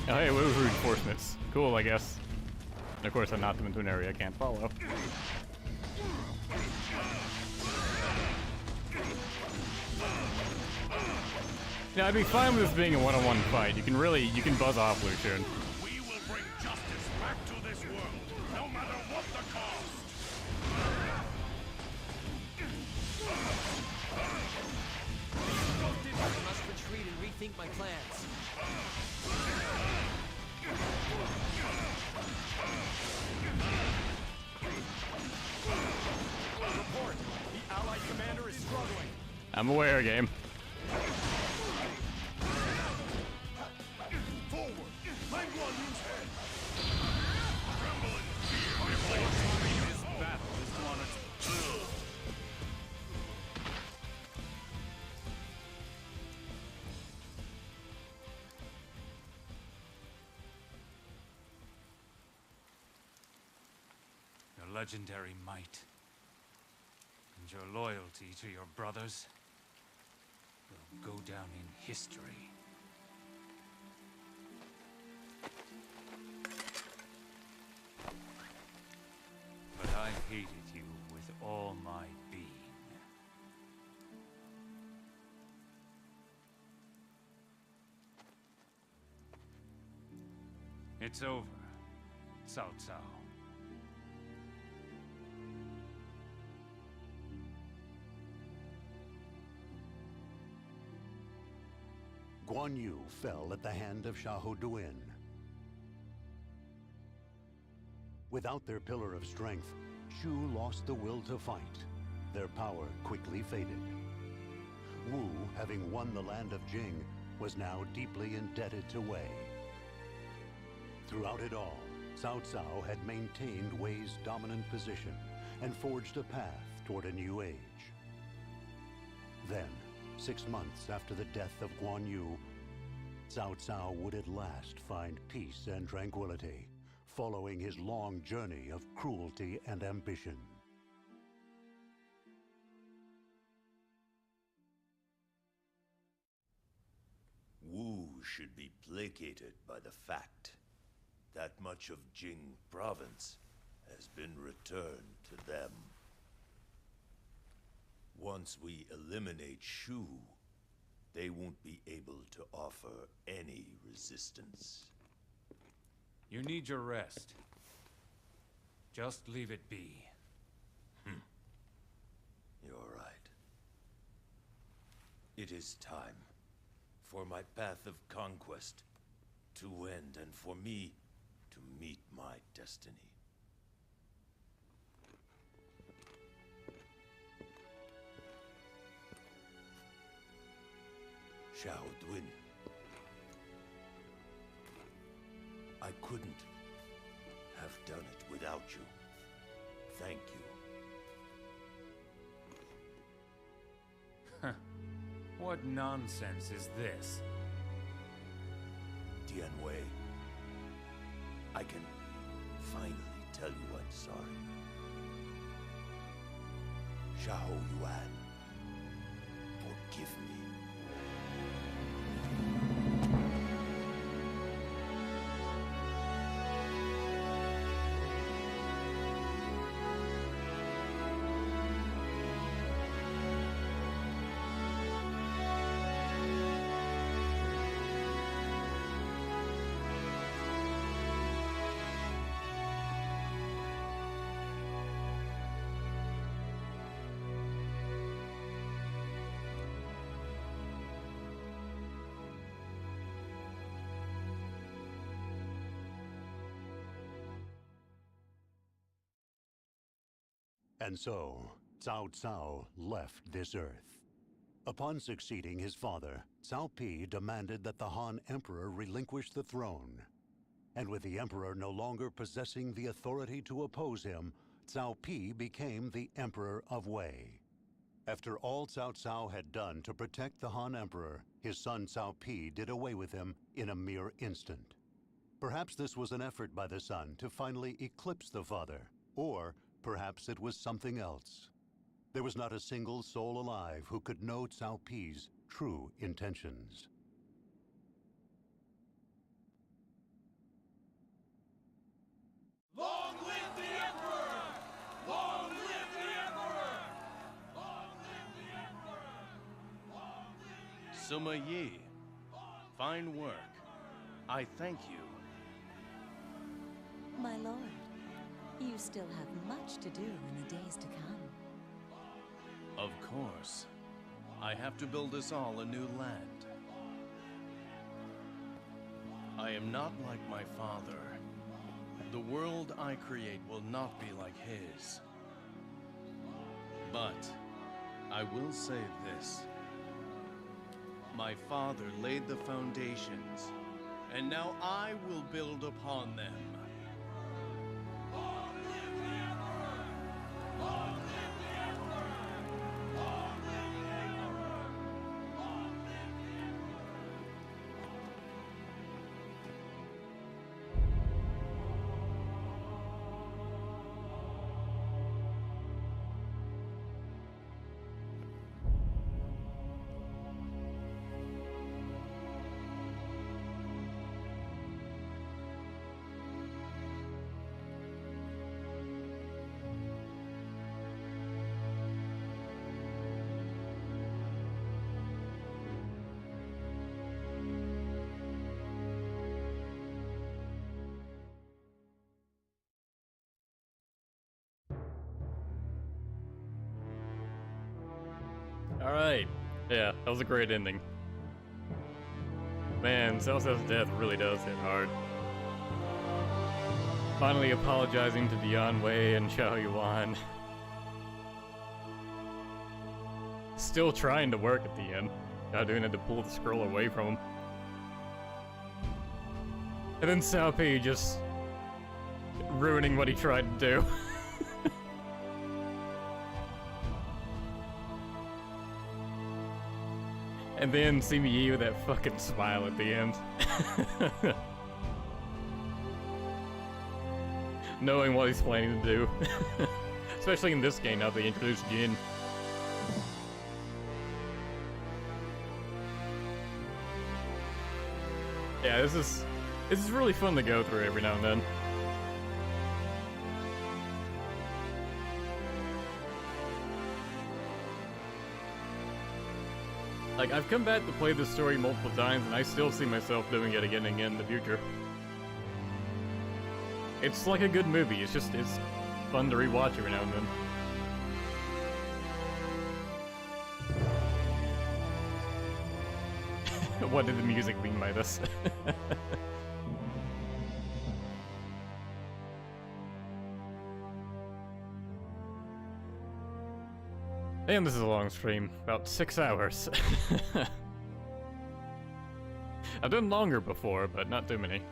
[SPEAKER 1] Oh, hey, what was reinforcements? Cool, I guess. And of course, I knocked them into an area I can't follow. Yeah, I'd be fine with this being a one-on-one fight. You can buzz off Lucian.
[SPEAKER 7] We will bring justice back to this world, no matter what the cost.
[SPEAKER 16] I must retreat and rethink my plans.
[SPEAKER 12] Report. The Allied commander is struggling.
[SPEAKER 1] I'm aware, game.
[SPEAKER 12] Forward. Find Guandu's head.
[SPEAKER 7] Tremble in fear, my blade.
[SPEAKER 9] This battle is one of... Your legendary might and your loyalty to your brothers will go down in history. But I hated you with all my being. It's over, Cao Cao.
[SPEAKER 5] Guanyu fell at the hand of Xiahou Duin. Without their pillar of strength, Shu lost the will to fight. Their power quickly faded. Wu, having won the land of Jing, was now deeply indebted to Wei. Throughout it all, Cao Cao had maintained Wei's dominant position and forged a path toward a new age. Then, 6 months after the death of Guanyu, Cao Cao would at last find peace and tranquility, following his long journey of cruelty and ambition.
[SPEAKER 11] Wu should be placated by the fact that much of Jing Province has been returned to them. Once we eliminate Shu, they won't be able to offer any resistance.
[SPEAKER 9] You need your rest. Just leave it be.
[SPEAKER 11] You're right. It is time for my path of conquest to end and for me to meet my destiny. Xiahou Duin. I couldn't have done it without you. Thank you.
[SPEAKER 9] What nonsense is this?
[SPEAKER 11] Tianwei, I can finally tell you I'm sorry. Xiahou Yuan, forgive me.
[SPEAKER 5] And so, Cao Cao left this earth. Upon succeeding his father, Cao Pi demanded that the Han Emperor relinquish the throne. And with the Emperor no longer possessing the authority to oppose him, Cao Pi became the Emperor of Wei. After all Cao Cao had done to protect the Han Emperor, his son Cao Pi did away with him in a mere instant. Perhaps this was an effort by the son to finally eclipse the father, or perhaps it was something else. There was not a single soul alive who could know Cao Pi's true intentions.
[SPEAKER 19] Sima Yi. Fine work. I thank you.
[SPEAKER 6] My lord, you still have much to do in the days to come.
[SPEAKER 19] Of course. I have to build us all a new land. I am not like my father. The world I create will not be like his. But I will say this. My father laid the foundations, and now I will build upon them.
[SPEAKER 1] Alright. Yeah, that was a great ending. Man, Cao Cao's death really does hit hard. Finally apologizing to Dian Wei and Xiao Yuan. Still trying to work at the end. Xiao doing it to pull the scroll away from him. And then Cao Pi just ruining what he tried to do. And then Sima Yi with that fucking smile at the end. Knowing what he's planning to do. Especially in this game now they introduced Jin. Yeah, this is really fun to go through every now and then. Like, I've come back to play this story multiple times, and I still see myself doing it again and again in the future. It's like a good movie, it's fun to rewatch every now and then. What did the music mean by this? And this is a long stream, about 6 hours. I've done longer before, but not too many.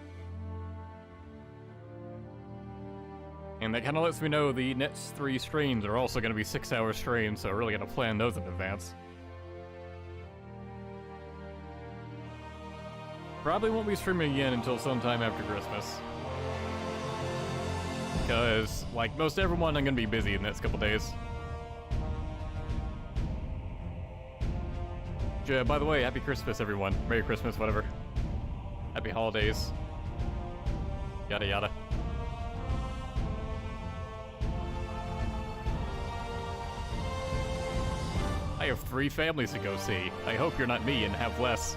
[SPEAKER 1] And that kind of lets me know the next 3 streams are also going to be 6-hour streams, so I really got to plan those in advance. Probably won't be streaming again until sometime after Christmas. Because, like most everyone, I'm going to be busy in the next couple days. By the way, Happy Christmas, everyone. Merry Christmas, whatever. Happy holidays. Yada yada. I have 3 families to go see. I hope you're not me and have less.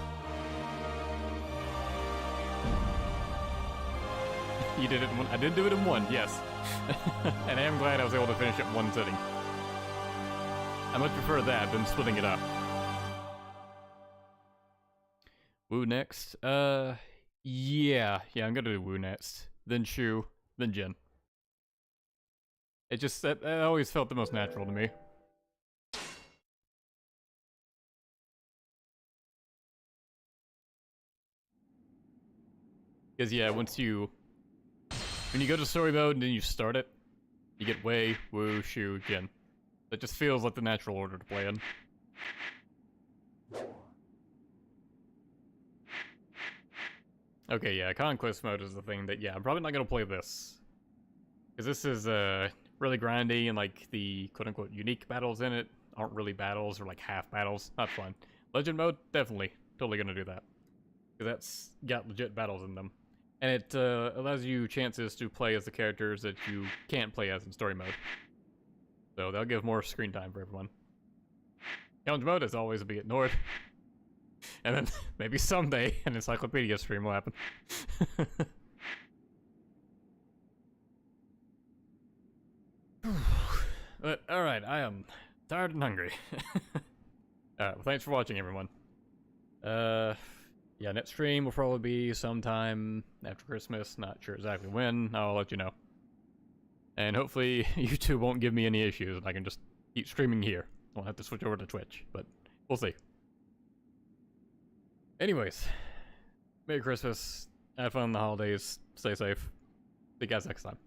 [SPEAKER 1] You did it in one. I did do it in one, yes. And I am glad I was able to finish it in one sitting. I much prefer that than splitting it up. Wu next? Yeah, I'm gonna do Wu next. Then Shu, then Jin. It just, that always felt the most natural to me. Because yeah, when you go to story mode and then you start it, you get Wei, Wu, Shu, Jin. That just feels like the natural order to play in. Okay, yeah, conquest mode is the thing that, yeah, I'm probably not gonna play this. Because this is, really grindy, and, like, the quote-unquote unique battles in it aren't really battles, or, like, half battles. Not fun. Legend mode? Definitely. Totally gonna do that. Because that's got legit battles in them. And it, allows you chances to play as the characters that you can't play as in story mode. So that'll give more screen time for everyone. Challenge mode, as always, will be ignored. And then maybe someday an encyclopedia stream will happen. But alright, I am tired and hungry. Well, thanks for watching, everyone. Yeah, next stream will probably be sometime after Christmas. Not sure exactly when. I'll let you know. And hopefully YouTube won't give me any issues and I can just keep streaming here. I won't have to switch over to Twitch, but we'll see. Anyways, Merry Christmas. Have fun in the holidays. Stay safe. See you guys next time.